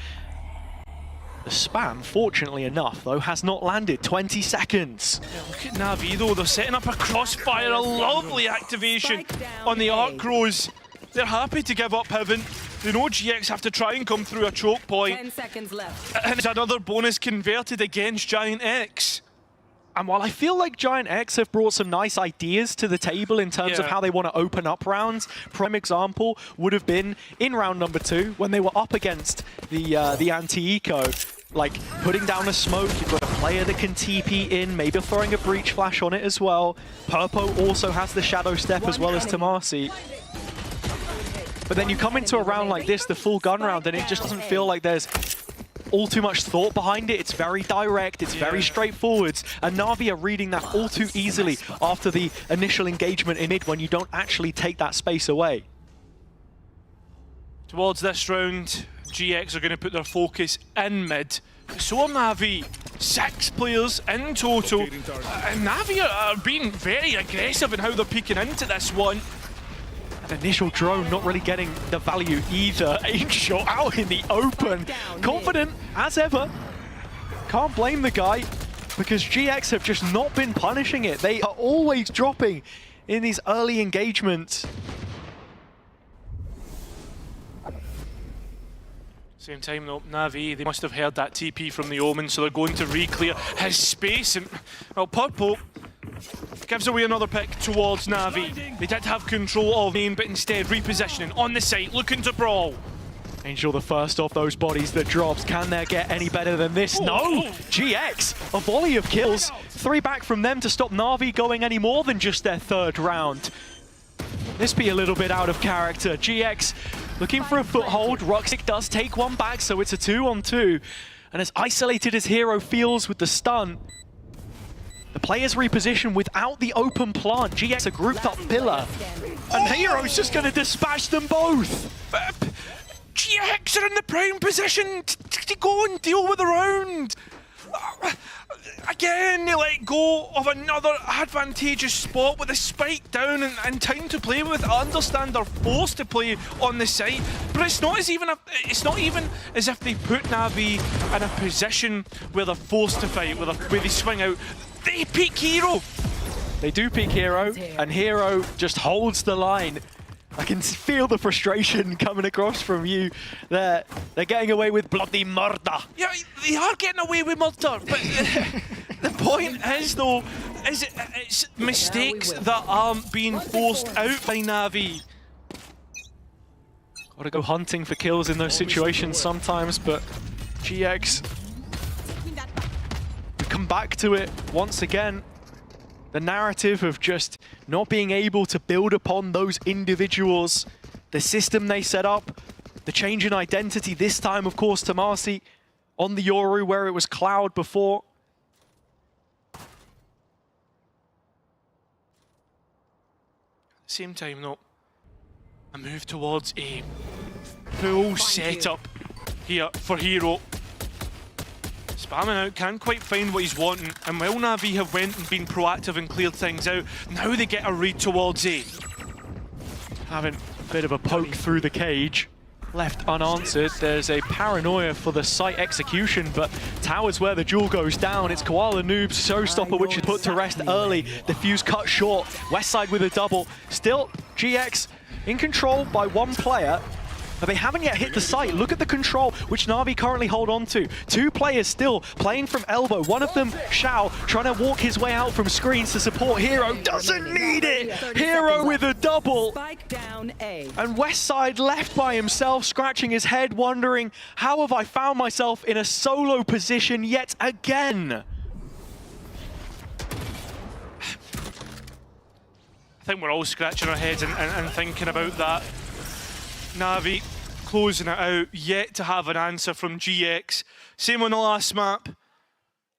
Speaker 4: The spam, fortunately enough, though, has not landed. 20 seconds.
Speaker 22: Yeah, look at Na'Vi, though. They're setting up a crossfire, a lovely activation on the Arcros. They're happy to give up Heaven. They know GX have to try and come through a choke point.
Speaker 20: 10 seconds left.
Speaker 22: And it's another bonus converted against Giant X.
Speaker 4: And while I feel like Giant X have brought some nice ideas to the table in terms of how they want to open up rounds, prime example would have been in round number 2 when they were up against the anti-eco. Like putting down a smoke, you've got a player that can TP in, maybe throwing a breach flash on it as well. Purpo also has the shadow step as well as Tomasi. But then you come into a round like this, the full gun round, and it just doesn't feel like there's all too much thought behind it. It's very direct, it's very straightforward, and Na'Vi are reading that all too easily after the initial engagement in mid when you don't actually take that space away.
Speaker 22: Towards this round, GX are going to put their focus in mid. So are Na'Vi. 6 players in total. And Na'Vi are being very aggressive in how they're peeking into this one.
Speaker 4: An initial drone not really getting the value either. Aim shot out in the open. Confident as ever. Can't blame the guy because GX have just not been punishing it. They are always dropping in these early engagements.
Speaker 22: Same time though, Na'Vi, they must have heard that TP from the Omen, so they're going to re-clear his space. And, well, Purple gives away another pick towards Na'Vi. They did have control of main, but instead repositioning on the site, looking to brawl.
Speaker 4: Angel, the first of those bodies that drops. Can there get any better than this? No! GX, a volley of kills. 3 back from them to stop Na'Vi going any more than just their 3rd round. This be a little bit out of character. GX looking for a foothold. Ruxic does take 1 back, so it's a 2-on-2. And as isolated as Hero feels with the stun, the players reposition without the open plant. GX a grouped up pillar. And Hero's just going to dispatch them both. GX are in the prime position to go and deal with the round. Again, they let go of another advantageous spot with a spike down and time to play with. I understand they're forced to play on the site, but it's not even as if they put Na'Vi in a position where they're forced to fight, where they swing out. They peek Hero. They do peek Hero, and Hero just holds the line. I can feel the frustration coming across from you. They're getting away with bloody murder. Yeah, they are getting away with murder, but the point is, though, it's mistakes that aren't being forced out by Na'Vi. Gotta go hunting for kills in those situations sometimes, but GX, we come back to it once again. The narrative of just not being able to build upon those individuals, the system they set up, the change in identity, this time, of course, to Marcy on the Yoru where it was Cloud before. Same time, though, a move towards a full setup here for Hero. Spamming out, can't quite find what he's wanting, and while Na'Vi have went and been proactive and cleared things out, now they get a read towards A. Having a bit of a poke through the cage, left unanswered. There's a paranoia for the site execution, but tower's where the duel goes down. It's Koala Noob's showstopper, which is put to rest early. The fuse cut short. Westside with a double. Still, GX in control by 1 player. But they haven't yet hit the site. Look at the control, which Na'Vi currently hold on to. 2 players still playing from elbow. One of them, Shao, trying to walk his way out from screens to support Hero. Doesn't need it! Hero with a double. And Westside left by himself, scratching his head, wondering, how have I found myself in a solo position yet again? I think we're all scratching our heads and thinking about that. Na'Vi closing it out, yet to have an answer from GX. Same on the last map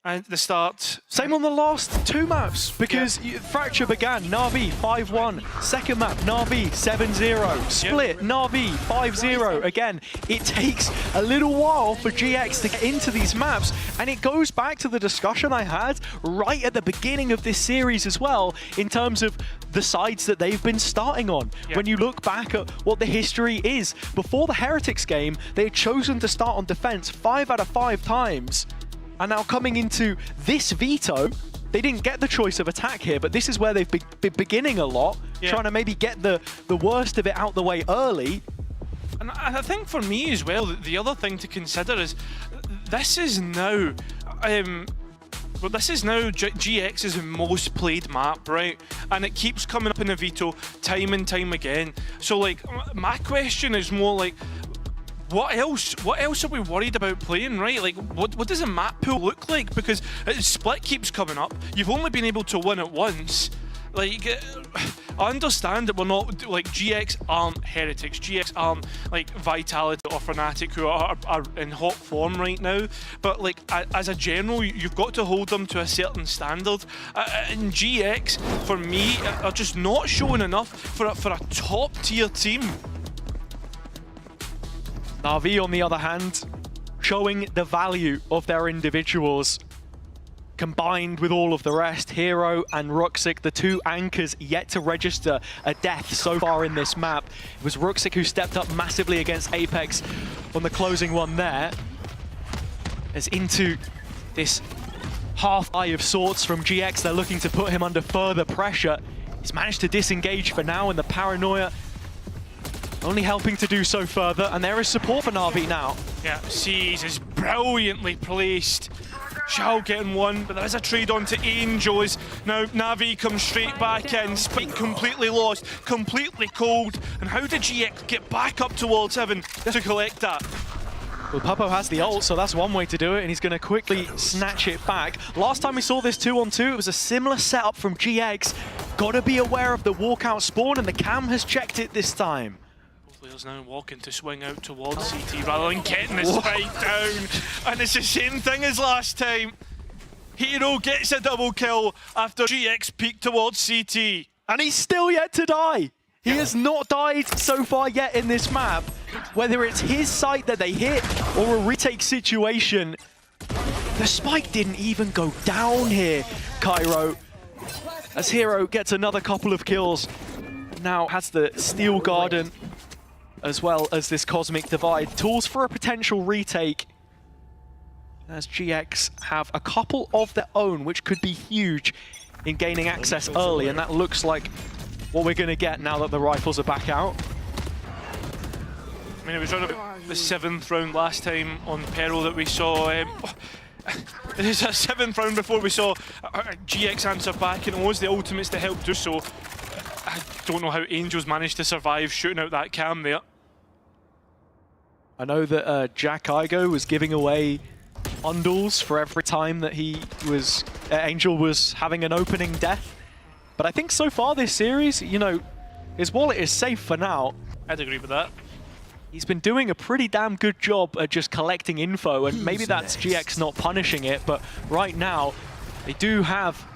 Speaker 4: at the start. Same on the last 2 maps, because Fracture began, Na'Vi 5-1. Second map, Na'Vi 7-0. Split, Na'Vi 5-0. Again, it takes a little while for GX to get into these maps, and it goes back to the discussion I had right at the beginning of this series as well, in terms of the sides that they've been starting on. When you look back at what the history is, before the Heretics game, they had chosen to start on defense 5 out of 5 times. And now coming into this veto, they didn't get the choice of attack here, but this is where they've been beginning a lot, trying to maybe get the worst of it out the way early. And I think for me as well, the other thing to consider is this is now GX's most played map, right? And it keeps coming up in the veto time and time again. So like, my question is more like, what else are we worried about playing, right? Like, what does a map pool look like? Because Split keeps coming up. You've only been able to win it once. Like, I understand that we're not, like, GX aren't Heretics. GX aren't, like, Vitality or Fnatic, who are in hot form right now. But, like, as a general, you've got to hold them to a certain standard. And GX, for me, are just not showing enough for a top-tier team. Na'Vi, on the other hand, showing the value of their individuals. Combined with all of the rest, Hero and Ruxic, the 2 anchors yet to register a death so far in this map. It was Ruxic who stepped up massively against Apex on the closing one there. As into this half-eye of sorts from GX, they're looking to put him under further pressure. He's managed to disengage for now, and the paranoia only helping to do so further, and there is support for Na'Vi now. Yeah, Siege is brilliantly placed.
Speaker 22: Xiao getting one, but there is a trade on to Angels. Now Na'Vi comes straight back in, Spike completely lost, completely cold. And how did GX get back up towards Heaven to collect that?
Speaker 4: Well, Papo has the ult, so that's one way to do it, and he's going to quickly snatch it back. Last time we saw this 2-on-2, it was a similar setup from GX. Got to be aware of the walkout spawn, and the cam has checked it this time.
Speaker 22: Players now walking to swing out towards CT rather than getting the spike down. And it's the same thing as last time. Hero gets a double kill after GX peeked towards CT.
Speaker 4: And he's still yet to die. He has not died so far yet in this map. Whether it's his site that they hit or a retake situation, the spike didn't even go down here, Cairo. As Hero gets another couple of kills, now has the Steel Garden as well as this Cosmic Divide. Tools for a potential retake, as GX have a couple of their own, which could be huge in gaining access early, and that looks like what we're going to get now that the rifles are back out.
Speaker 22: I mean, it was around about the 7th round last time on Peril that we saw. There's a 7th round before we saw GX answer back, and it was the ultimates to help do so. I don't know how Angels managed to survive shooting out that cam there.
Speaker 4: I know that Jack Igo was giving away bundles for every time that he was Angel was having an opening death. But I think so far this series, you know, his wallet is safe for now.
Speaker 22: I'd agree with that.
Speaker 4: He's been doing a pretty damn good job at just collecting info, and maybe that's GX not punishing it, but right now they do have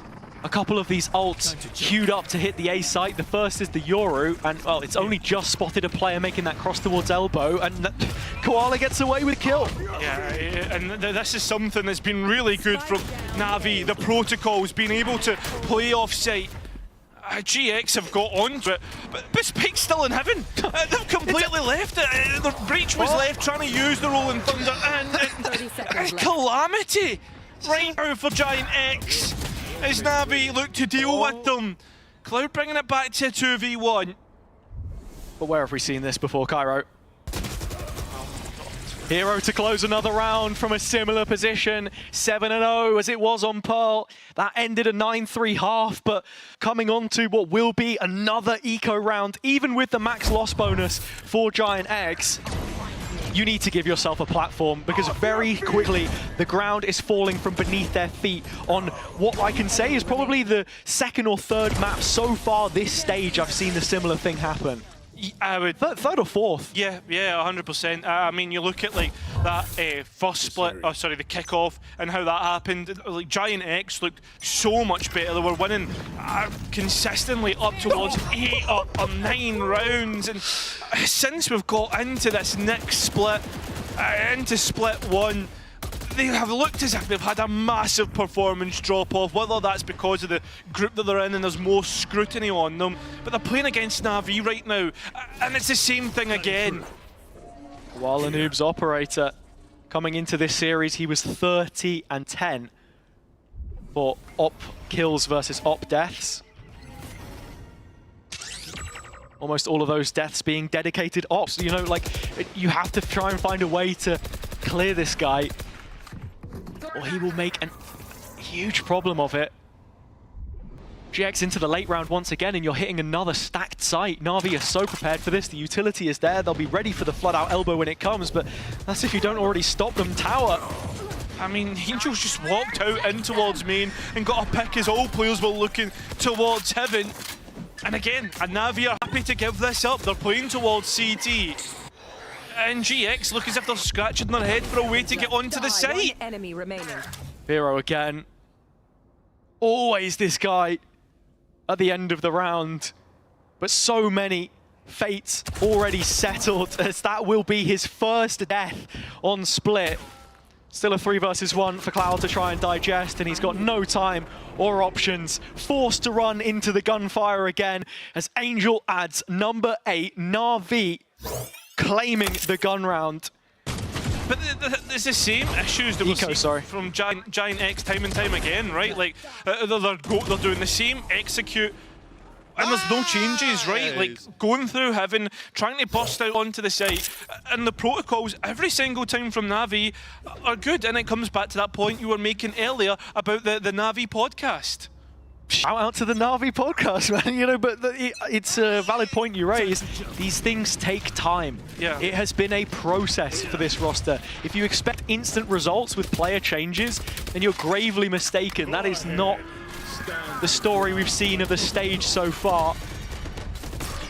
Speaker 4: a couple of these ults queued up to hit the A site. The first is the Yoru, and well, it's only just spotted a player making that cross towards elbow, and Koala gets away with a kill.
Speaker 22: Yeah, and this is something that's been really good from Na'Vi. The protocols, being able to play off-site. GX have got onto it, but Spike's still in Heaven. They've completely left it. The Breach was left trying to use the Rolling Thunder, and calamity right now for Giant X as Na'Vi look to deal with them. Cloud bringing it back to a 2v1.
Speaker 4: But where have we seen this before, Cairo? Hero to close another round from a similar position, 7-0 as it was on Pearl. That ended a 9-3 half, but coming on to what will be another eco round, even with the max loss bonus for Giant X, you need to give yourself a platform, because very quickly the ground is falling from beneath their feet on what I can say is probably the second or third map so far this stage I've seen a similar thing happen.
Speaker 22: I would
Speaker 4: third or fourth.
Speaker 22: Yeah, 100%. I mean, you look at like that first split, the kickoff, and how that happened. Like Giant X looked so much better. They were winning consistently up towards 8 or 9 rounds, and since we've got into this next split, into split 1, they have looked as if they've had a massive performance drop-off, whether that's because of the group that they're in and there's more scrutiny on them, but they're playing against Na'Vi right now, and it's the same thing again.
Speaker 4: Koala Noob's operator coming into this series, he was 30-10 for op kills versus op deaths. Almost all of those deaths being dedicated ops. You know, like, you have to try and find a way to clear this guy, or he will make a huge problem of it. GX into the late round once again, and you're hitting another stacked site. Na'Vi are so prepared for this. The utility is there. They'll be ready for the flood out elbow when it comes, but that's if you don't already stop them tower.
Speaker 22: I mean, Angels just walked out in towards main and got a pick as all players were looking towards Heaven. And again, Na'Vi are happy to give this up. They're playing towards CT. And GX look as if they're scratching their head for a way to get onto the site.
Speaker 20: Enemy remaining.
Speaker 4: Hero again. Always this guy at the end of the round. But so many fates already settled, as that will be his first death on split. Still a 3 versus 1 for Cloud to try and digest, and he's got no time or options. Forced to run into the gunfire again as Angel adds number 8, Na'Vi, claiming the gun round.
Speaker 22: But there's the same issues that we've seen from Giant X time and time again, right? Like, they're doing the same execute. And there's no changes, right? Like, going through Heaven, trying to bust out onto the site, and the protocols every single time from Na'Vi are good. And it comes back to that point you were making earlier about the Na'Vi podcast.
Speaker 4: Shout out to the Na'Vi podcast, man. You know, but it's a valid point you raised. These things take time.
Speaker 22: Yeah.
Speaker 4: It has been a process for this roster. If you expect instant results with player changes, then you're gravely mistaken. That is not the story we've seen of the stage so far.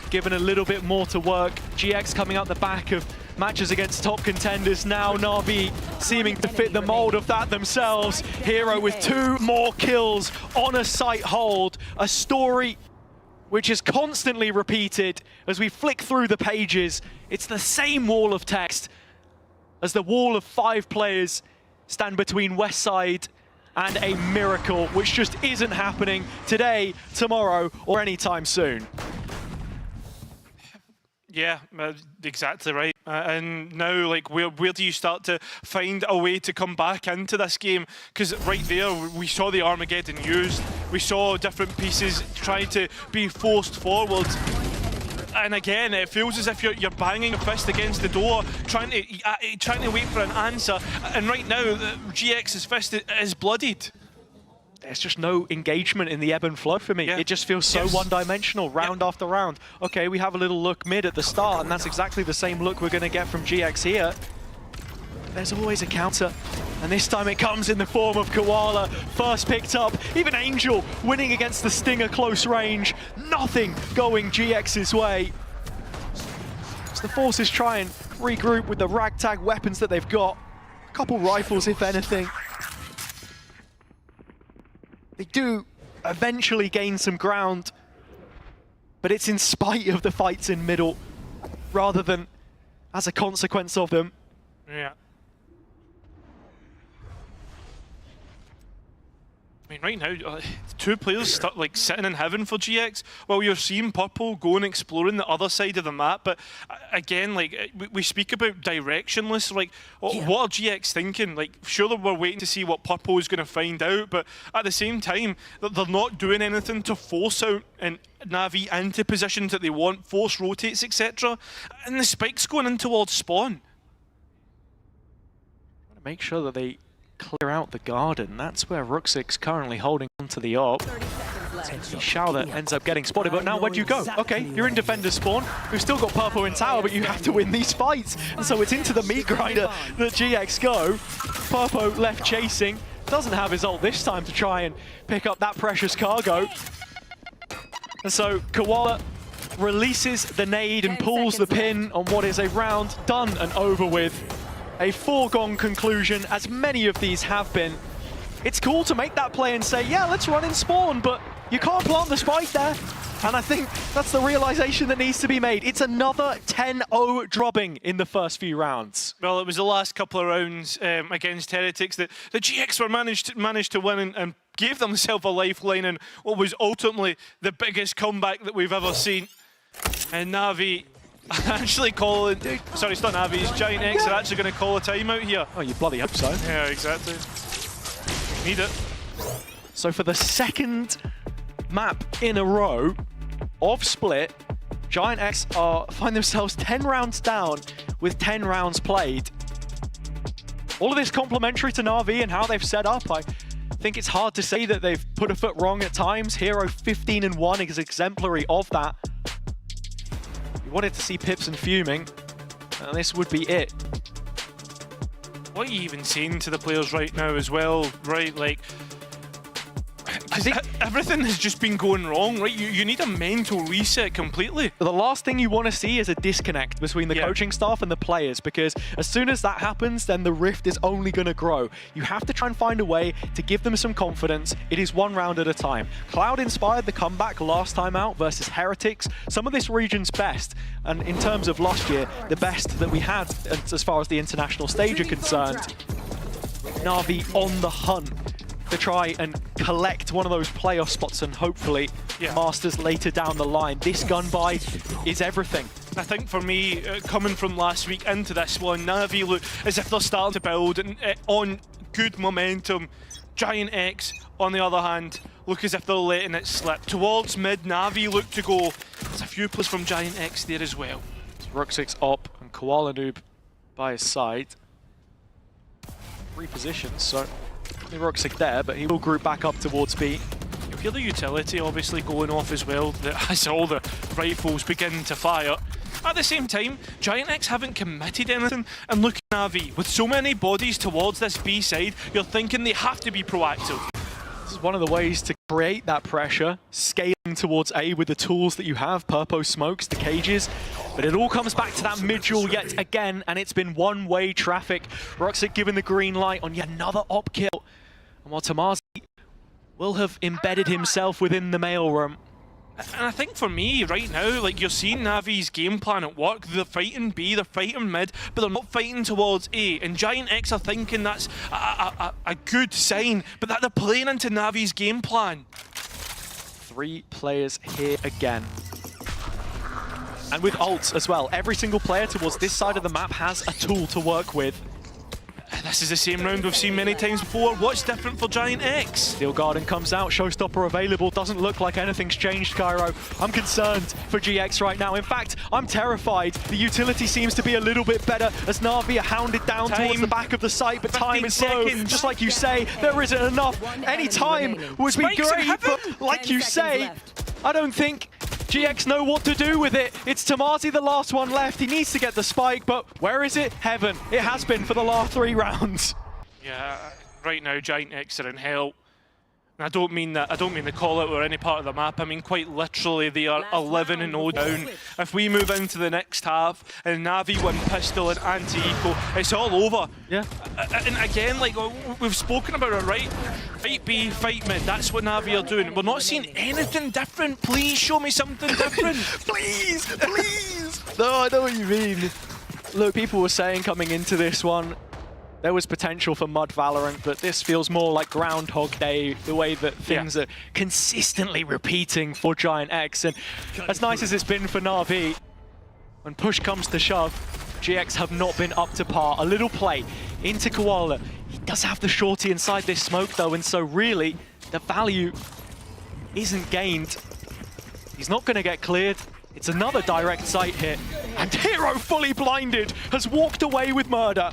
Speaker 4: Given a little bit more to work, GX coming out the back of matches against top contenders now. Na'Vi seeming to fit the mold of that themselves. Hero with 2 more kills on a site hold. A story which is constantly repeated as we flick through the pages. It's the same wall of text as the wall of 5 players stand between Westside and a miracle, which just isn't happening today, tomorrow, or anytime soon.
Speaker 22: Yeah, exactly right. And now, like, where do you start to find a way to come back into this game? Because right there, we saw the Armageddon used. We saw different pieces trying to be forced forward. And again, it feels as if you're banging a fist against the door, trying to wait for an answer. And right now, GX's fist is bloodied.
Speaker 4: There's just no engagement in the ebb and flow for me.
Speaker 22: Yeah.
Speaker 4: It just feels so one-dimensional, round after round. Okay, we have a little look mid at the start, and that's exactly the same look we're going to get from GX here. There's always a counter, and this time it comes in the form of Koala. First picked up, even Angel winning against the Stinger close range. Nothing going GX's way. So the forces try and regroup with the ragtag weapons that they've got. A couple rifles, if anything. They do eventually gain some ground, but it's in spite of the fights in middle, rather than as a consequence of them.
Speaker 22: Yeah. I mean, right now, 2 players stuck, like, sitting in heaven for GX, while you're seeing Purple go and exploring the other side of the map. But again, like, we speak about directionless. Like, what are GX thinking? Like, surely we're waiting to see what Purple is going to find out, but at the same time, they're not doing anything to force out and Na'Vi into positions that they want, force rotates, etc. And the spike's going in towards spawn.
Speaker 4: Make sure that they clear out the garden. That's where Ruxik's currently holding onto the op. Shao ends up getting spotted, but now where'd you go? Okay, you're in defender spawn. We've still got Purple in tower, but you have to win these fights. And so it's into the meat grinder that GX go. Purple left chasing. Doesn't have his ult this time to try and pick up that precious cargo. And so Koala releases the nade and pulls the pin on what is a round done and over with. A foregone conclusion, as many of these have been. It's cool to make that play and say, yeah, let's run in spawn, but you can't plant the spike there. And I think that's the realization that needs to be made. It's another 10-0 drubbing in the first few rounds.
Speaker 22: Well, it was the last couple of rounds against Heretics that the GX were managed to win and gave themselves a lifeline in what was ultimately the biggest comeback that we've ever seen. And Na'Vi actually calling, sorry, it's not Na'Vi, it's Giant X are actually going to call a timeout here.
Speaker 4: Oh, you bloody hope so.
Speaker 22: Yeah, exactly. Need it.
Speaker 4: So for the second map in a row of Split, Giant X find themselves 10 rounds down with 10 rounds played. All of this complimentary to Na'Vi and how they've set up. I think it's hard to say that they've put a foot wrong at times. Hero 15-1 is exemplary of that. You wanted to see Pips and fuming, and this would be it.
Speaker 22: What are you even saying to the players right now as well, right? Like, I think everything has just been going wrong, right? You need a mental reset completely.
Speaker 4: The last thing you want to see is a disconnect between the coaching staff and the players, because as soon as that happens, then the rift is only going to grow. You have to try and find a way to give them some confidence. It is one round at a time. Cloud inspired the comeback last time out versus Heretics, some of this region's best, and in terms of last year, the best that we had as far as the international stage are concerned. Na'Vi on the hunt to try and collect one of those playoff spots and hopefully Masters later down the line. This gun buy is everything.
Speaker 22: I think for me, coming from last week into this one, Na'Vi look as if they're starting to build and on good momentum. Giant X on the other hand, look as if they're letting it slip. Towards mid, Na'Vi look to go. There's a few plays from Giant X there as well.
Speaker 4: Ruxik's up and Koala Noob by his side. Repositions, so Ruxik there, but he will group back up towards B.
Speaker 22: You feel the utility obviously going off as well, that as all the rifles begin to fire. At the same time, Giant X haven't committed anything, and look at Na'Vi, with so many bodies towards this B side, you're thinking they have to be proactive.
Speaker 4: This is one of the ways to create that pressure, scaling towards A with the tools that you have, Purpo smokes, the cages, but it all comes back to that mid-duel yet again, and it's been one-way traffic. Ruxik given the green light on yet another op kill, and while Tamazi will have embedded himself within the mailroom.
Speaker 22: And I think for me, right now, like you're seeing Navi's game plan at work. They're fighting B, they're fighting mid, but they're not fighting towards A. And Giant X are thinking that's a good sign, but that they're playing into Navi's game plan.
Speaker 4: 3 players here again. And with ults as well. Every single player towards this side of the map has a tool to work with.
Speaker 22: This is the same round we've seen many times before. What's different for Giant X?
Speaker 4: Steel Garden comes out, Showstopper available. Doesn't look like anything's changed, Cairo. I'm concerned for GX right now. In fact, I'm terrified. The utility seems to be a little bit better as Na'Vi are hounded down towards the back of the site, but time is slow. Just like you say, there isn't enough. Any time would be great, but like you say, I don't think GX know what to do with it. It's Tamazi, the last one left. He needs to get the spike, but where is it? Heaven. It has been for the last 3 rounds.
Speaker 22: Yeah, right now Giant X are in hell. And I don't mean that. I don't mean the call out or any part of the map. I mean quite literally they are 11-0 down. If we move into the next half and Na'Vi win pistol and anti-eco, it's all over.
Speaker 4: Yeah.
Speaker 22: And again, like we've spoken about it, right? Fight B, fight mid. That's what Na'Vi are doing. We're not seeing anything different. Please show me something different.
Speaker 4: Please, please. No, I know what you mean. Look, people were saying coming into this one, there was potential for Mud Valorant, but this feels more like Groundhog Day, the way that things are consistently repeating for Giant X. And as nice as it's been for Na'Vi, when push comes to shove, GX have not been up to par. A little play into Koala. He does have the shorty inside this smoke though, and so really, the value isn't gained. He's not going to get cleared. It's another direct sight hit. And Hero, fully blinded, has walked away with murder.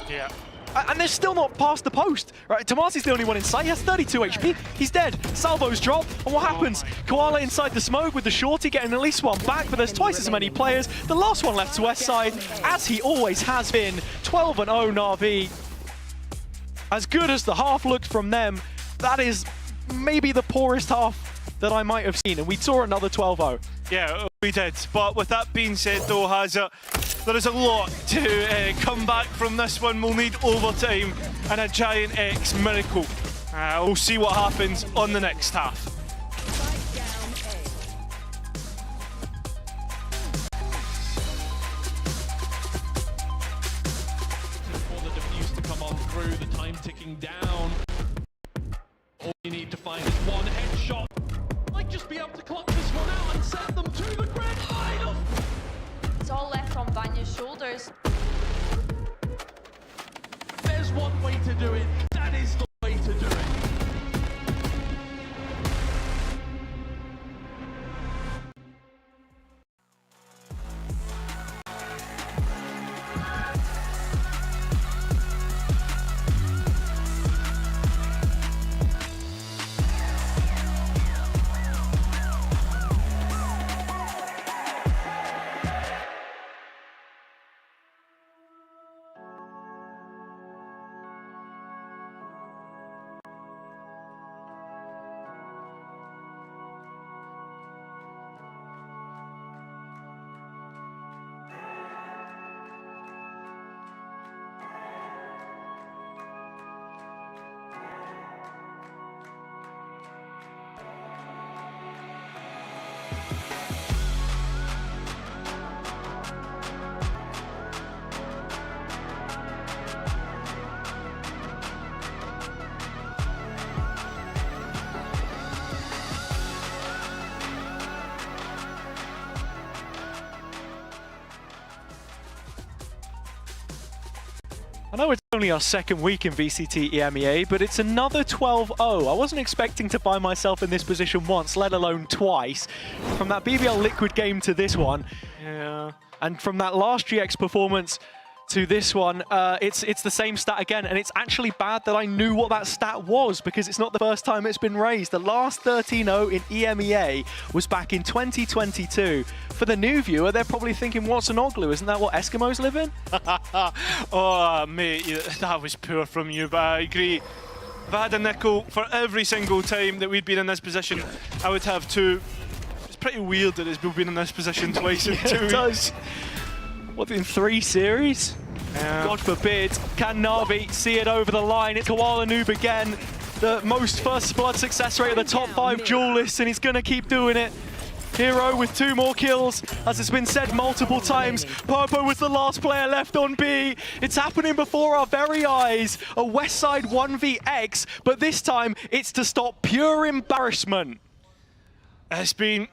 Speaker 22: Yeah.
Speaker 4: And they're still not past the post. Right, Tamazi's the only one in sight. He has 32 HP. He's dead. Salvos drop. And what happens? Koala inside the smoke with the shorty getting at least one back, but there's twice as many players. The last one left to West side, as he always has been. 12-0 Na'Vi. As good as the half looked from them, that is maybe the poorest half that I might have seen. And we saw another 12-0.
Speaker 22: Yeah, we did. But with that being said, though, Hazard, there is a lot to come back from this one. We'll need overtime and a Giant X miracle. We'll see what happens on the next half.
Speaker 9: For the defuse to come on through, the time ticking down. All you need to find is one headshot. Might just be able to clock this one out and send them to the grand final.
Speaker 10: It's all left on Vanya's shoulders.
Speaker 9: There's one way to do it. That is the way to do it.
Speaker 4: I know it's only our second week in VCT EMEA, but it's another 12-0. I wasn't expecting to find myself in this position once, let alone twice. From that BBL Liquid game to this one, yeah. And from that last GX performance to this one, it's the same stat again, and it's actually bad that I knew what that stat was because it's not the first time it's been raised. The last 13-0 in EMEA was back in 2022. For the new viewer, they're probably thinking, what's an Oglu? Isn't that what Eskimos live in?
Speaker 22: Oh, mate, that was poor from you, but I agree. If I had a nickel for every single time that we'd been in this position, I would have 2. It's pretty weird that we've been in this position twice in 2 weeks.
Speaker 4: What, in 3 series? God forbid. Can Na'Vi see it over the line? It's Koala Noob again. The most first blood success rate of the top 5 duelists, and he's going to keep doing it. Hero with 2 more kills, as it's been said multiple times. Popo was the last player left on B. It's happening before our very eyes. A Westside 1vX, but this time it's to stop pure embarrassment.
Speaker 22: It's been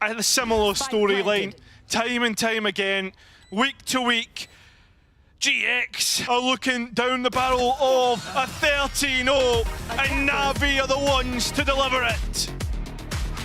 Speaker 22: a similar storyline, time and time again, week to week. GX are looking down the barrel of a 13-0, and Na'Vi are the ones to deliver it.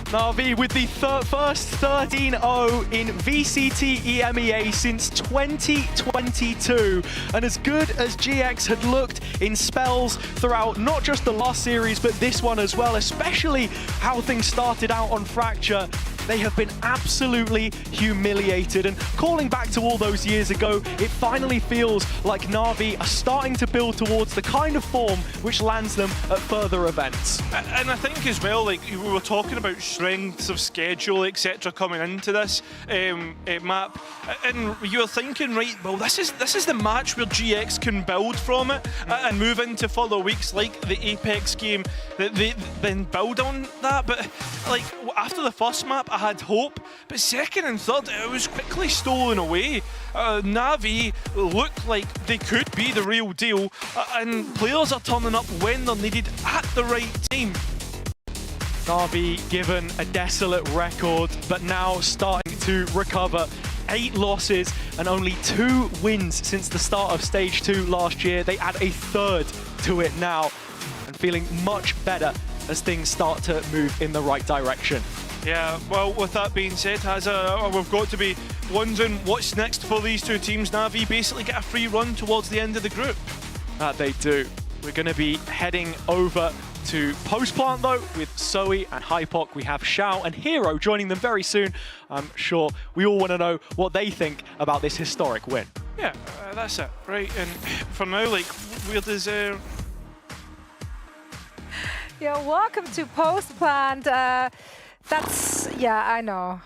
Speaker 4: Na'Vi with the first 13-0 in VCT EMEA since 2022. And as good as GX had looked in spells throughout not just the last series, but this one as well, especially how things started out on Fracture, they have been absolutely humiliated. And calling back to all those years ago, it finally feels like Na'Vi are starting to build towards the kind of form which lands them at further events.
Speaker 22: And I think as well, like we were talking about strengths of schedule, etc., coming into this map, and you were thinking, right, well, this is the match where GX can build from it and move into further weeks, like the Apex game, that they then build on that. But like after the first map, I had hope, but second and third, it was quickly stolen away. Na'Vi looked like they could be the real deal, and players are turning up when they're needed at the right time.
Speaker 4: Na'Vi given a desolate record, but now starting to recover. 8 losses and only 2 wins since the start of Stage 2 last year. They add a 3rd to it now, and feeling much better as things start to move in the right direction.
Speaker 22: Yeah, well, with that being said, we've got to be wondering what's next for these 2 teams. Na'Vi basically get a free run towards the end of the group.
Speaker 4: That they do. We're going to be heading over to Postplant though, with Zoe and Hypoc. We have Xiao and Hero joining them very soon. I'm sure we all want to know what they think about this historic win.
Speaker 22: Yeah, that's it, right? And for now, like, where does...
Speaker 12: Yeah, welcome to Postplant. That's, yeah, I know.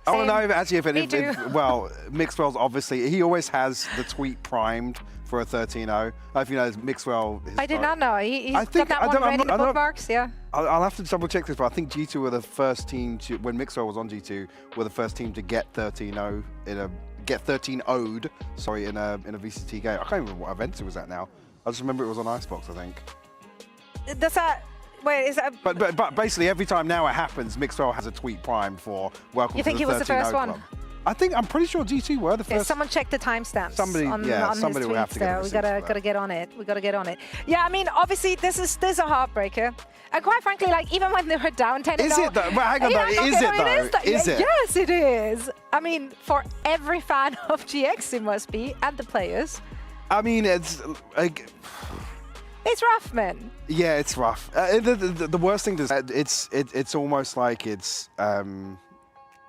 Speaker 13: Oh, no, actually, well, Mixwell's obviously, he always has the tweet primed for a 13-0. If you know, Mixwell...
Speaker 12: I did not know. He's got that one ready in the bookmarks, yeah.
Speaker 13: I'll have to double check this, but I think G2 were the first team to, when Mixwell was on G2, were the first team to get 13-0 get 13-0'd, sorry, in a VCT game. I can't remember what event it was at now. I just remember it was on Icebox, I think.
Speaker 12: Does that... Wait, is that...
Speaker 13: But basically, every time now it happens, Mixwell has a tweet primed for welcome to the 13-0
Speaker 12: You think he was the first one?
Speaker 13: club. I'm pretty sure G2 were the first.
Speaker 12: Yeah, someone check the timestamps on
Speaker 13: somebody
Speaker 12: his
Speaker 13: will have to
Speaker 12: tweets there. We gotta get on it. We gotta get on it. Yeah, I mean, obviously this is a heartbreaker. And quite frankly, like even when they were down 10-0.
Speaker 13: Is it though? But hang on, is it?
Speaker 12: Yes, it is. I mean, for every fan of GX, it must be, and the players.
Speaker 13: I mean, it's like.
Speaker 12: It's rough, man.
Speaker 13: Yeah, it's rough. The worst thing is it's almost like it's.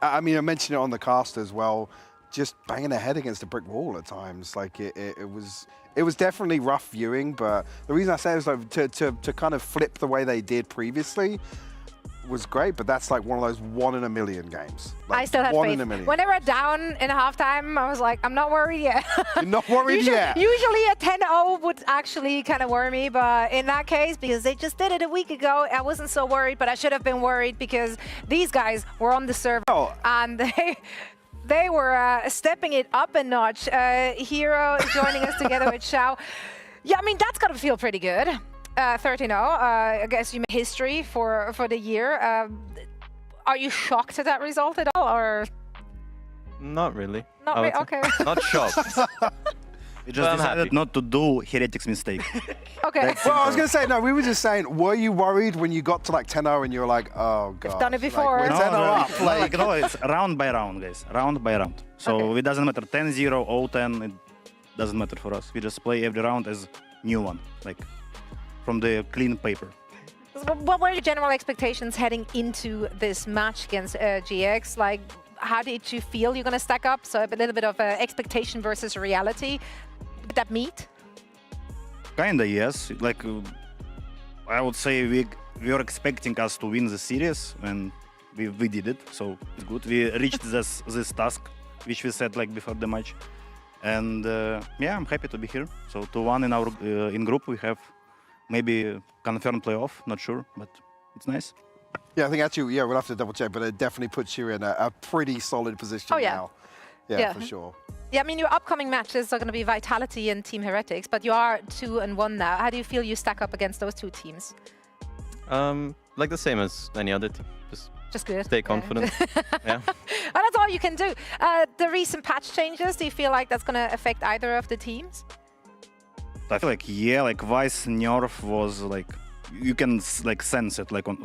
Speaker 13: I mean, I mentioned it on the cast as well. Just banging their head against a brick wall at times. Like it was definitely rough viewing. But the reason I say it is like to kind of flip the way they did previously was great. But that's like one of those 1 in a million games. Like
Speaker 12: I still had
Speaker 13: one
Speaker 12: faith.
Speaker 13: In a million.
Speaker 12: When they were down in halftime, I was like, I'm not worried yet.
Speaker 13: You're not worried yet.
Speaker 12: Usually a 10-0 would actually kind of worry me, but in that case, because they just did it a week ago, I wasn't so worried. But I should have been worried because these guys were on the server and they were stepping it up a notch. Hero joining us together with Xiao. Yeah, I mean, that's got to feel pretty good. 13-0, I guess you made history for the year. Are you shocked at that result at all, or?
Speaker 5: Not really.
Speaker 12: Not really, okay.
Speaker 5: Not shocked.
Speaker 1: We just decided not to do Heretics mistake.
Speaker 12: Okay.
Speaker 13: Well, I was going to say, no, we were just saying, were you worried when you got to like 10-0 and you were like, oh, God.
Speaker 12: We've done it before.
Speaker 13: Like, we're 10-0 up.
Speaker 1: Like, no, it's round by round, guys. Round by round. So it doesn't matter 10-0, 0-10. It doesn't matter for us. We just play every round as new one, like from the clean paper.
Speaker 12: What were your general expectations heading into this match against GX? Like, how did you feel you're going to stack up? So a little bit of expectation versus reality. Did that meet?
Speaker 1: Kinda, yes. Like, I would say we were expecting us to win the series, and we did it. So it's good. We reached this task, which we said like before the match. And yeah, I'm happy to be here. So 2-1 in our in group. We have maybe confirmed playoff. Not sure, but it's nice.
Speaker 13: Yeah, I think actually, yeah, we'll have to double check, but it definitely puts you in a pretty solid position now. Yeah, for sure.
Speaker 12: Yeah, I mean, your upcoming matches are going to be Vitality and Team Heretics, but you are 2-1 now. How do you feel you stack up against those two teams?
Speaker 16: Like the same as any other team.
Speaker 12: Just good.
Speaker 16: Stay confident. Yeah.
Speaker 12: Well, that's all you can do. The recent patch changes, do you feel like that's going to affect either of the teams?
Speaker 1: I feel like, yeah, like Vice nerf was like, you can like sense it like on,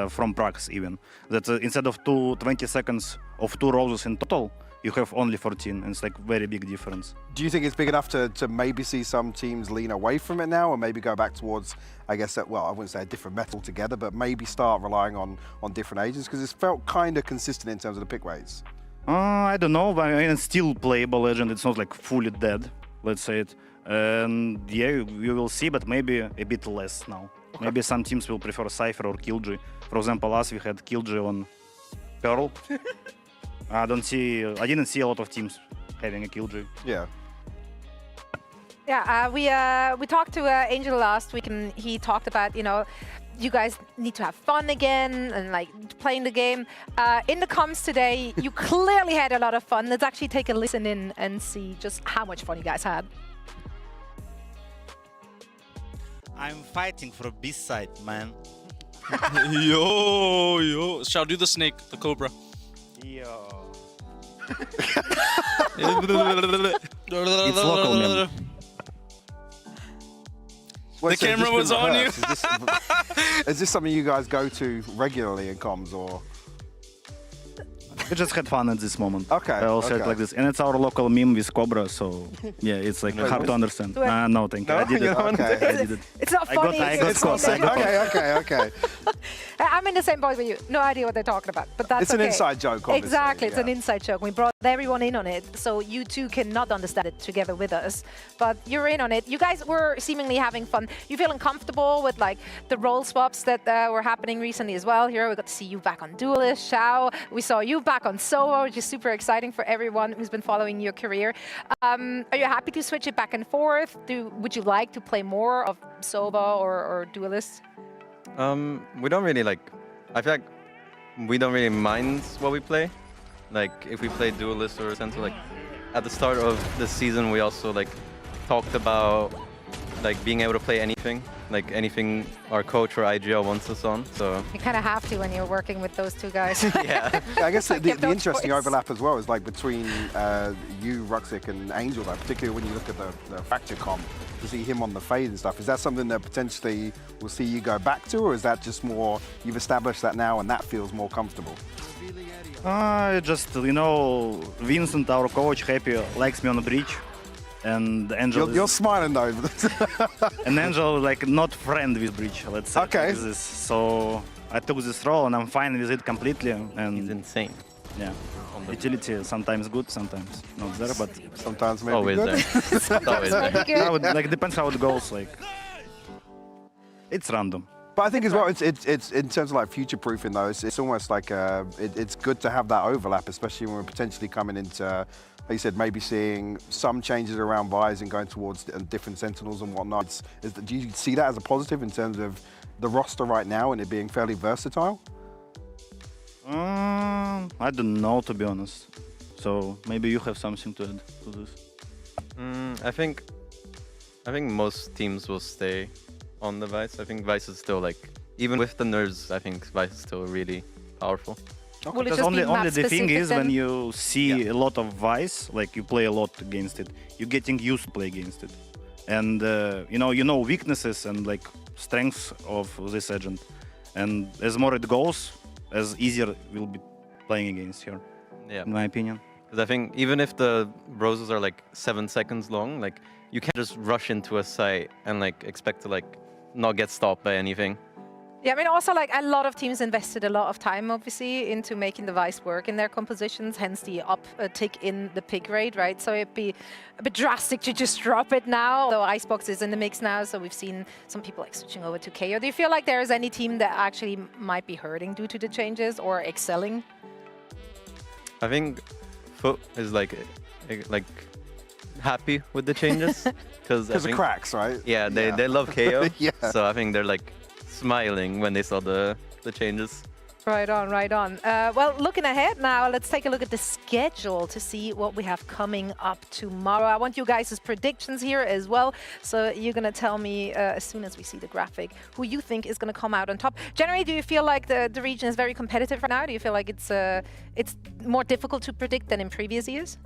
Speaker 1: from Prax even. That instead of 20 seconds of 2 roses in total, you have only 14, and it's like very big difference.
Speaker 13: Do you think it's big enough to maybe see some teams lean away from it now, or maybe go back towards, I guess, well, I wouldn't say a different meta altogether, but maybe start relying on different agents? Because it's felt kind of consistent in terms of the pick rates.
Speaker 1: I don't know, but I mean, it's still playable Legend. It's not like fully dead, let's say it. And yeah, we will see, but maybe a bit less now. Okay. Maybe some teams will prefer Cypher or Killjoy. For example, us, we had Killjoy on Pearl. I didn't see a lot of teams having a Killjoy.
Speaker 13: Yeah.
Speaker 12: Yeah, we talked to Angel last week, and he talked about, you know, you guys need to have fun again and like playing the game. In the comms today, you clearly had a lot of fun. Let's actually take a listen in and see just how much fun you guys had.
Speaker 23: I'm fighting for B side, man.
Speaker 21: Yo. Shall do the snake, the cobra.
Speaker 1: Yo.
Speaker 23: It's local, man.
Speaker 21: The camera was on you.
Speaker 13: Is this something you guys go to regularly in comms, or?
Speaker 1: We just had fun at this moment.
Speaker 13: Okay.
Speaker 1: I also said like this, and it's our local meme with Cobra, so yeah, it's like hard to understand. No, thank you. I did it.
Speaker 13: Okay.
Speaker 1: I did it.
Speaker 12: It's not funny.
Speaker 1: I got caught.
Speaker 13: Okay.
Speaker 12: I'm in the same boat with you. No idea what they're talking about, but that's
Speaker 13: It's an inside joke, obviously.
Speaker 12: Exactly, it's an inside joke. We brought everyone in on it, so you two cannot understand it together with us. But you're in on it. You guys were seemingly having fun. You feeling comfortable with like the role swaps that were happening recently as well? Here we got to see you back on Duelist, Xiao. We saw you back on Sova, which is super exciting for everyone who's been following your career. Are you happy to switch it back and forth? Would you like to play more of Sova or Duelist?
Speaker 16: We don't really like. I feel like we don't really mind what we play. Like if we play Duelist or Center, like at the start of the season, we also like talked about like being able to play anything. Like anything our coach or IGL wants us on, so...
Speaker 12: You kind of have to when you're working with those two guys.
Speaker 16: Yeah.
Speaker 13: I guess the interesting overlap as well is like between you, Ruxic, and Angel, like, particularly when you look at the Fracture comp, to see him on the fade and stuff. Is that something that potentially we'll see you go back to, or is that just more, you've established that now and that feels more comfortable?
Speaker 1: Just, you know, Vincent, our coach, happy, likes me on the bridge. And Angel
Speaker 13: you're smiling though.
Speaker 1: And Angel like not friend with Breach, let's say.
Speaker 13: Okay.
Speaker 1: This. So I took this role and I'm fine with it completely. And
Speaker 16: he's insane.
Speaker 1: Yeah. Utility sometimes good, sometimes not there, but
Speaker 13: sometimes maybe
Speaker 16: always
Speaker 13: good.
Speaker 16: There. Always there.
Speaker 1: Like depends how it goes. Like it's random.
Speaker 13: But I think as well, it's in terms of like future-proofing though, it's almost like it's good to have that overlap, especially when we're potentially coming into, like you said, maybe seeing some changes around buys and going towards different Sentinels and whatnot. Do you see that as a positive in terms of the roster right now and it being fairly versatile?
Speaker 1: I don't know, to be honest. So maybe you have something to add to this.
Speaker 16: I think most teams will stay on the Vice. I think Vice is still like, even with the nerds, I think Vice is still really powerful.
Speaker 12: Will it
Speaker 1: Because
Speaker 12: just
Speaker 1: only
Speaker 12: be map
Speaker 1: the thing
Speaker 12: specific
Speaker 1: is when
Speaker 12: then?
Speaker 1: you see a lot of Vice, like you play a lot against it, you're getting used to play against it, and you know weaknesses and like strengths of this agent, and as more it goes, as easier we'll be playing against her.
Speaker 16: Yeah.
Speaker 1: In my opinion.
Speaker 16: Because I think even if the roses are like 7 seconds long, like you can't just rush into a site and like expect to like not get stopped by anything.
Speaker 12: Yeah, I mean, also, like, a lot of teams invested a lot of time, obviously, into making the Vice work in their compositions, hence the uptick in the pick rate, right? So it'd be a bit drastic to just drop it now, though Icebox is in the mix now, so we've seen some people, like, switching over to KO. Do you feel like there is any team that actually might be hurting due to the changes or excelling?
Speaker 16: I think Foot is like happy with the changes. Because
Speaker 13: of cracks, right?
Speaker 16: Yeah, they love KO.
Speaker 13: Yeah.
Speaker 16: So I think they're like smiling when they saw the changes.
Speaker 12: Right on, right on. Well, looking ahead now, let's take a look at the schedule to see what we have coming up tomorrow. I want you guys' predictions here as well. So you're going to tell me as soon as we see the graphic who you think is going to come out on top. Generally, do you feel like the region is very competitive right now? Do you feel like it's more difficult to predict than in previous years?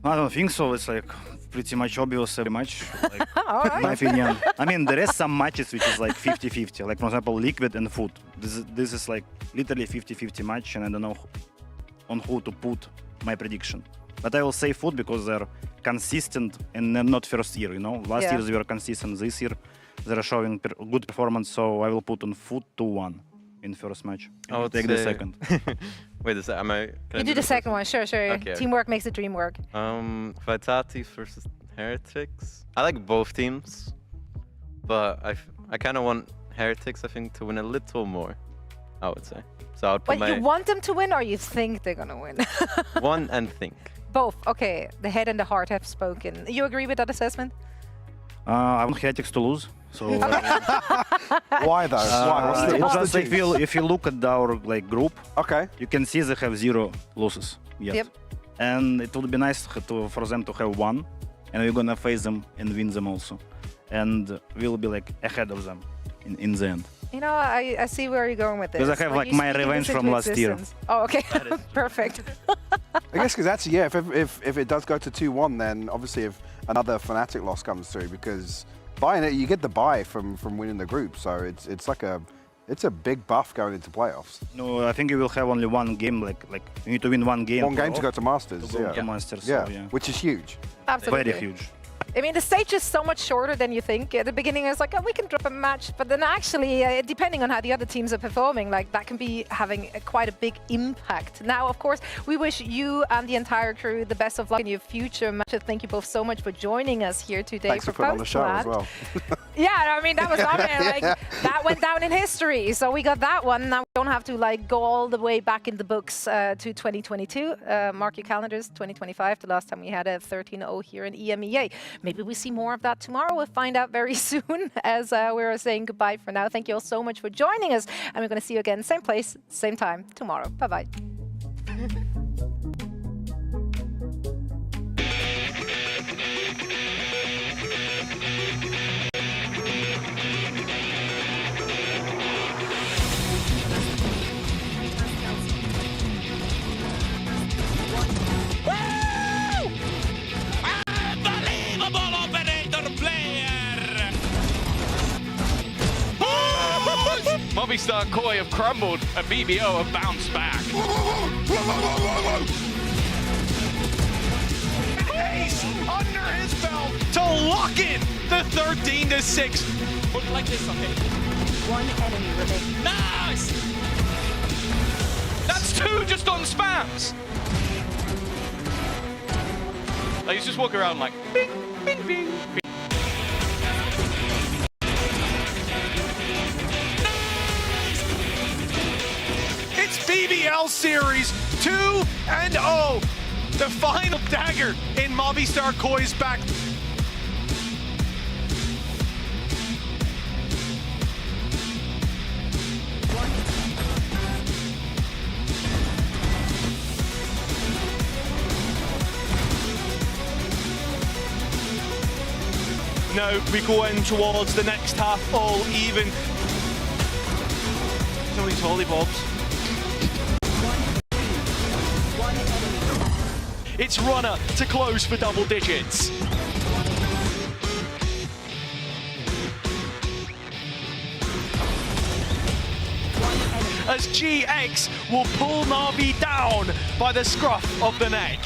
Speaker 1: I don't think so. It's like pretty much obvious every match, like,
Speaker 12: All right.
Speaker 1: in my opinion. I mean, there is some matches which is like 50-50, like for example, Liquid and Food. This is like literally 50-50 match, and I don't know on who to put my prediction. But I will say Food because they're consistent and they're not first year, you know. Last year they were consistent, this year they're showing good performance, so I will put on Food 2-1 in first match.
Speaker 16: I would
Speaker 1: take the second.
Speaker 16: Wait a second, can I
Speaker 12: You do the second one, sure.
Speaker 16: Okay.
Speaker 12: Teamwork makes the dream work.
Speaker 16: Vitality versus Heretics. I like both teams, but I kind of want Heretics, I think, to win a little more, I would say. So I would put
Speaker 12: But you want them to win, or you think they're going to win?
Speaker 16: one and think.
Speaker 12: Both. Okay, the head and the heart have spoken. You agree with that assessment?
Speaker 1: I want Heretics to lose. So
Speaker 13: why though? Why? What's the
Speaker 1: if you look at our like group,
Speaker 13: okay,
Speaker 1: you can see they have 0 losses yet.
Speaker 12: Yep.
Speaker 1: And it would be nice for them to have 1, and we're gonna face them and win them also, and we'll be like ahead of them in the end.
Speaker 12: You know, I see where you're going with this.
Speaker 1: Because I have
Speaker 12: When
Speaker 1: like
Speaker 12: you
Speaker 1: my
Speaker 12: speak
Speaker 1: revenge
Speaker 12: this
Speaker 1: from
Speaker 12: into
Speaker 1: last year.
Speaker 12: existence. Oh, okay, perfect.
Speaker 13: I guess because that's if it does go to 2-1, then obviously if another Fnatic loss comes through, because buying it, you get the buy from winning the group, so it's like it's a big buff going into playoffs.
Speaker 1: No, I think you will have only 1 game. Like you need to win 1 game.
Speaker 13: One game to go to Masters.
Speaker 1: To go
Speaker 13: yeah.
Speaker 1: to Masters.
Speaker 13: Yeah.
Speaker 1: So, yeah,
Speaker 13: which is huge.
Speaker 12: Absolutely.
Speaker 1: Very huge.
Speaker 12: I mean, the stage is so much shorter than you think. At the beginning, it's like, oh, we can drop a match. But then actually, depending on how the other teams are performing, like that can be having quite a big impact. Now, of course, we wish you and the entire crew the best of luck in your future matches. Thank you both so much for joining us here today.
Speaker 13: Thanks for putting on the show as well.
Speaker 12: Yeah, I mean, that was like that went down in history. So we got that one. Now we don't have to like go all the way back in the books to 2022. Mark your calendars, 2025, the last time we had a 13-0 here in EMEA. Maybe we see more of that tomorrow. We'll find out very soon as we're saying goodbye for now. Thank you all so much for joining us. And we're going to see you again, same place, same time tomorrow. Bye-bye.
Speaker 17: Movistar Koi have crumbled and BBO have bounced back.
Speaker 9: Ace under his belt to lock in the 13-6.
Speaker 21: Put like this, okay.
Speaker 20: One enemy remaining.
Speaker 21: Nice!
Speaker 17: That's 2 just on spams. Like, he's just walking around like, bing, bing, bing, bing.
Speaker 9: It's BBL Series 2-0. The final dagger in Movistar Koi's back.
Speaker 22: Now we go in towards the next half all even. It's only Tollybobs.
Speaker 4: It's Runner to close for double digits. As GX will pull Na'Vi down by the scruff of the neck.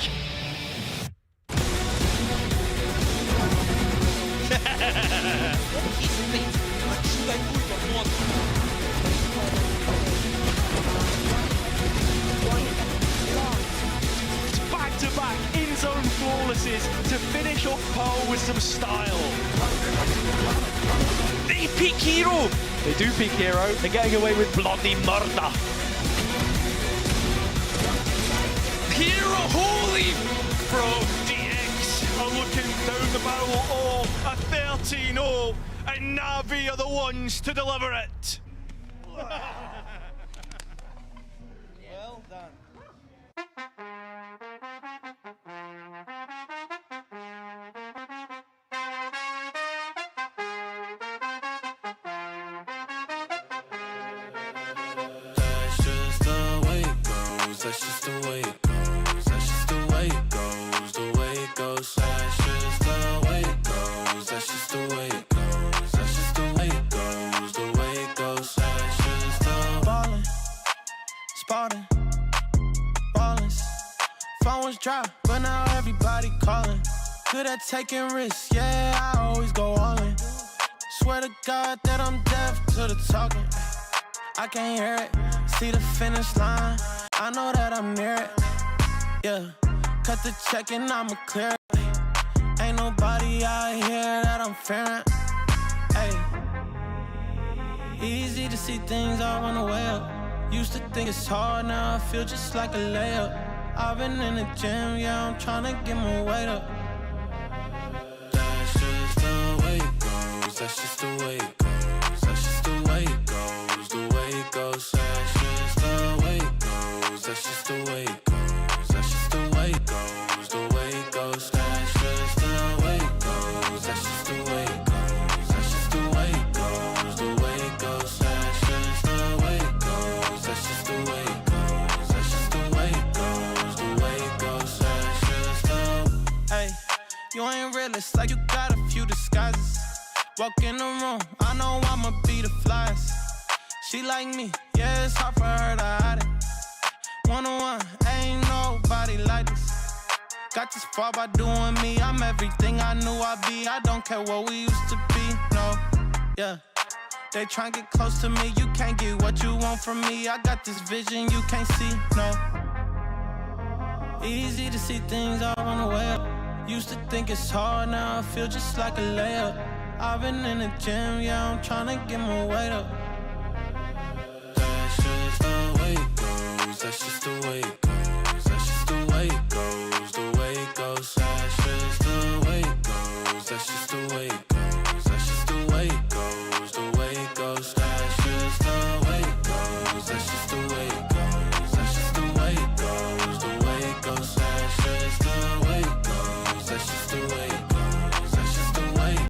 Speaker 4: It's back-to-back in-zone flawlesses to finish off Pearl with some style. They pick Hero. They do pick Hero. They're getting away with bloody murder.
Speaker 22: Hero, holy! Bro, DX are looking down the barrel of a 13-0, and Na'Vi are the ones to deliver it.
Speaker 23: Well done.
Speaker 6: That's just the way it goes. That's just the way it goes. That's just the way it goes. The way it goes. That's just the way it goes. That's just the way it goes. That's just the way it goes. The way it goes. That's just the ballin', spotting, ballin'. Phone was dry, but now everybody calling. Good at taking risks, yeah, I always go all in. Swear to God that I'm deaf to the talking. I can't hear it, see the finish line. I know that I'm near it, yeah. Cut the check and I'ma clear it. Ain't nobody out here that I'm fearing. Hey, easy to see things all on the way up. Used to think it's hard, now I feel just like a layup. I've been in the gym, yeah, I'm tryna get my weight up. That's just the way it goes. That's just the way it goes. That's just the way it goes. The way it goes. That's just the way it goes. That's just the way it goes. That's just the way it goes. The way it goes. That's just the way it goes. That's just the way it goes. That's just the way it goes. The way it goes. That's just the way it goes. That's just the way it goes. That's just the way it goes. The way it goes. That's just the. Hey, you ain't realist, like you got a few disguises. Walk in the room, I know I'ma be the flyest. She like me, yeah, it's hard for her to hide it. One-on-one, ain't nobody like this. Got this far by doing me, I'm everything I knew I'd be. I don't care what we used to be, no, yeah. They try to get close to me, you can't get what you want from me. I got this vision you can't see, no. Easy to see things all on the way up. Used to think it's hard, now I feel just like a layup. I've been in the gym, yeah, I'm tryna get my weight up. That's just the way it goes. That's just the way it goes.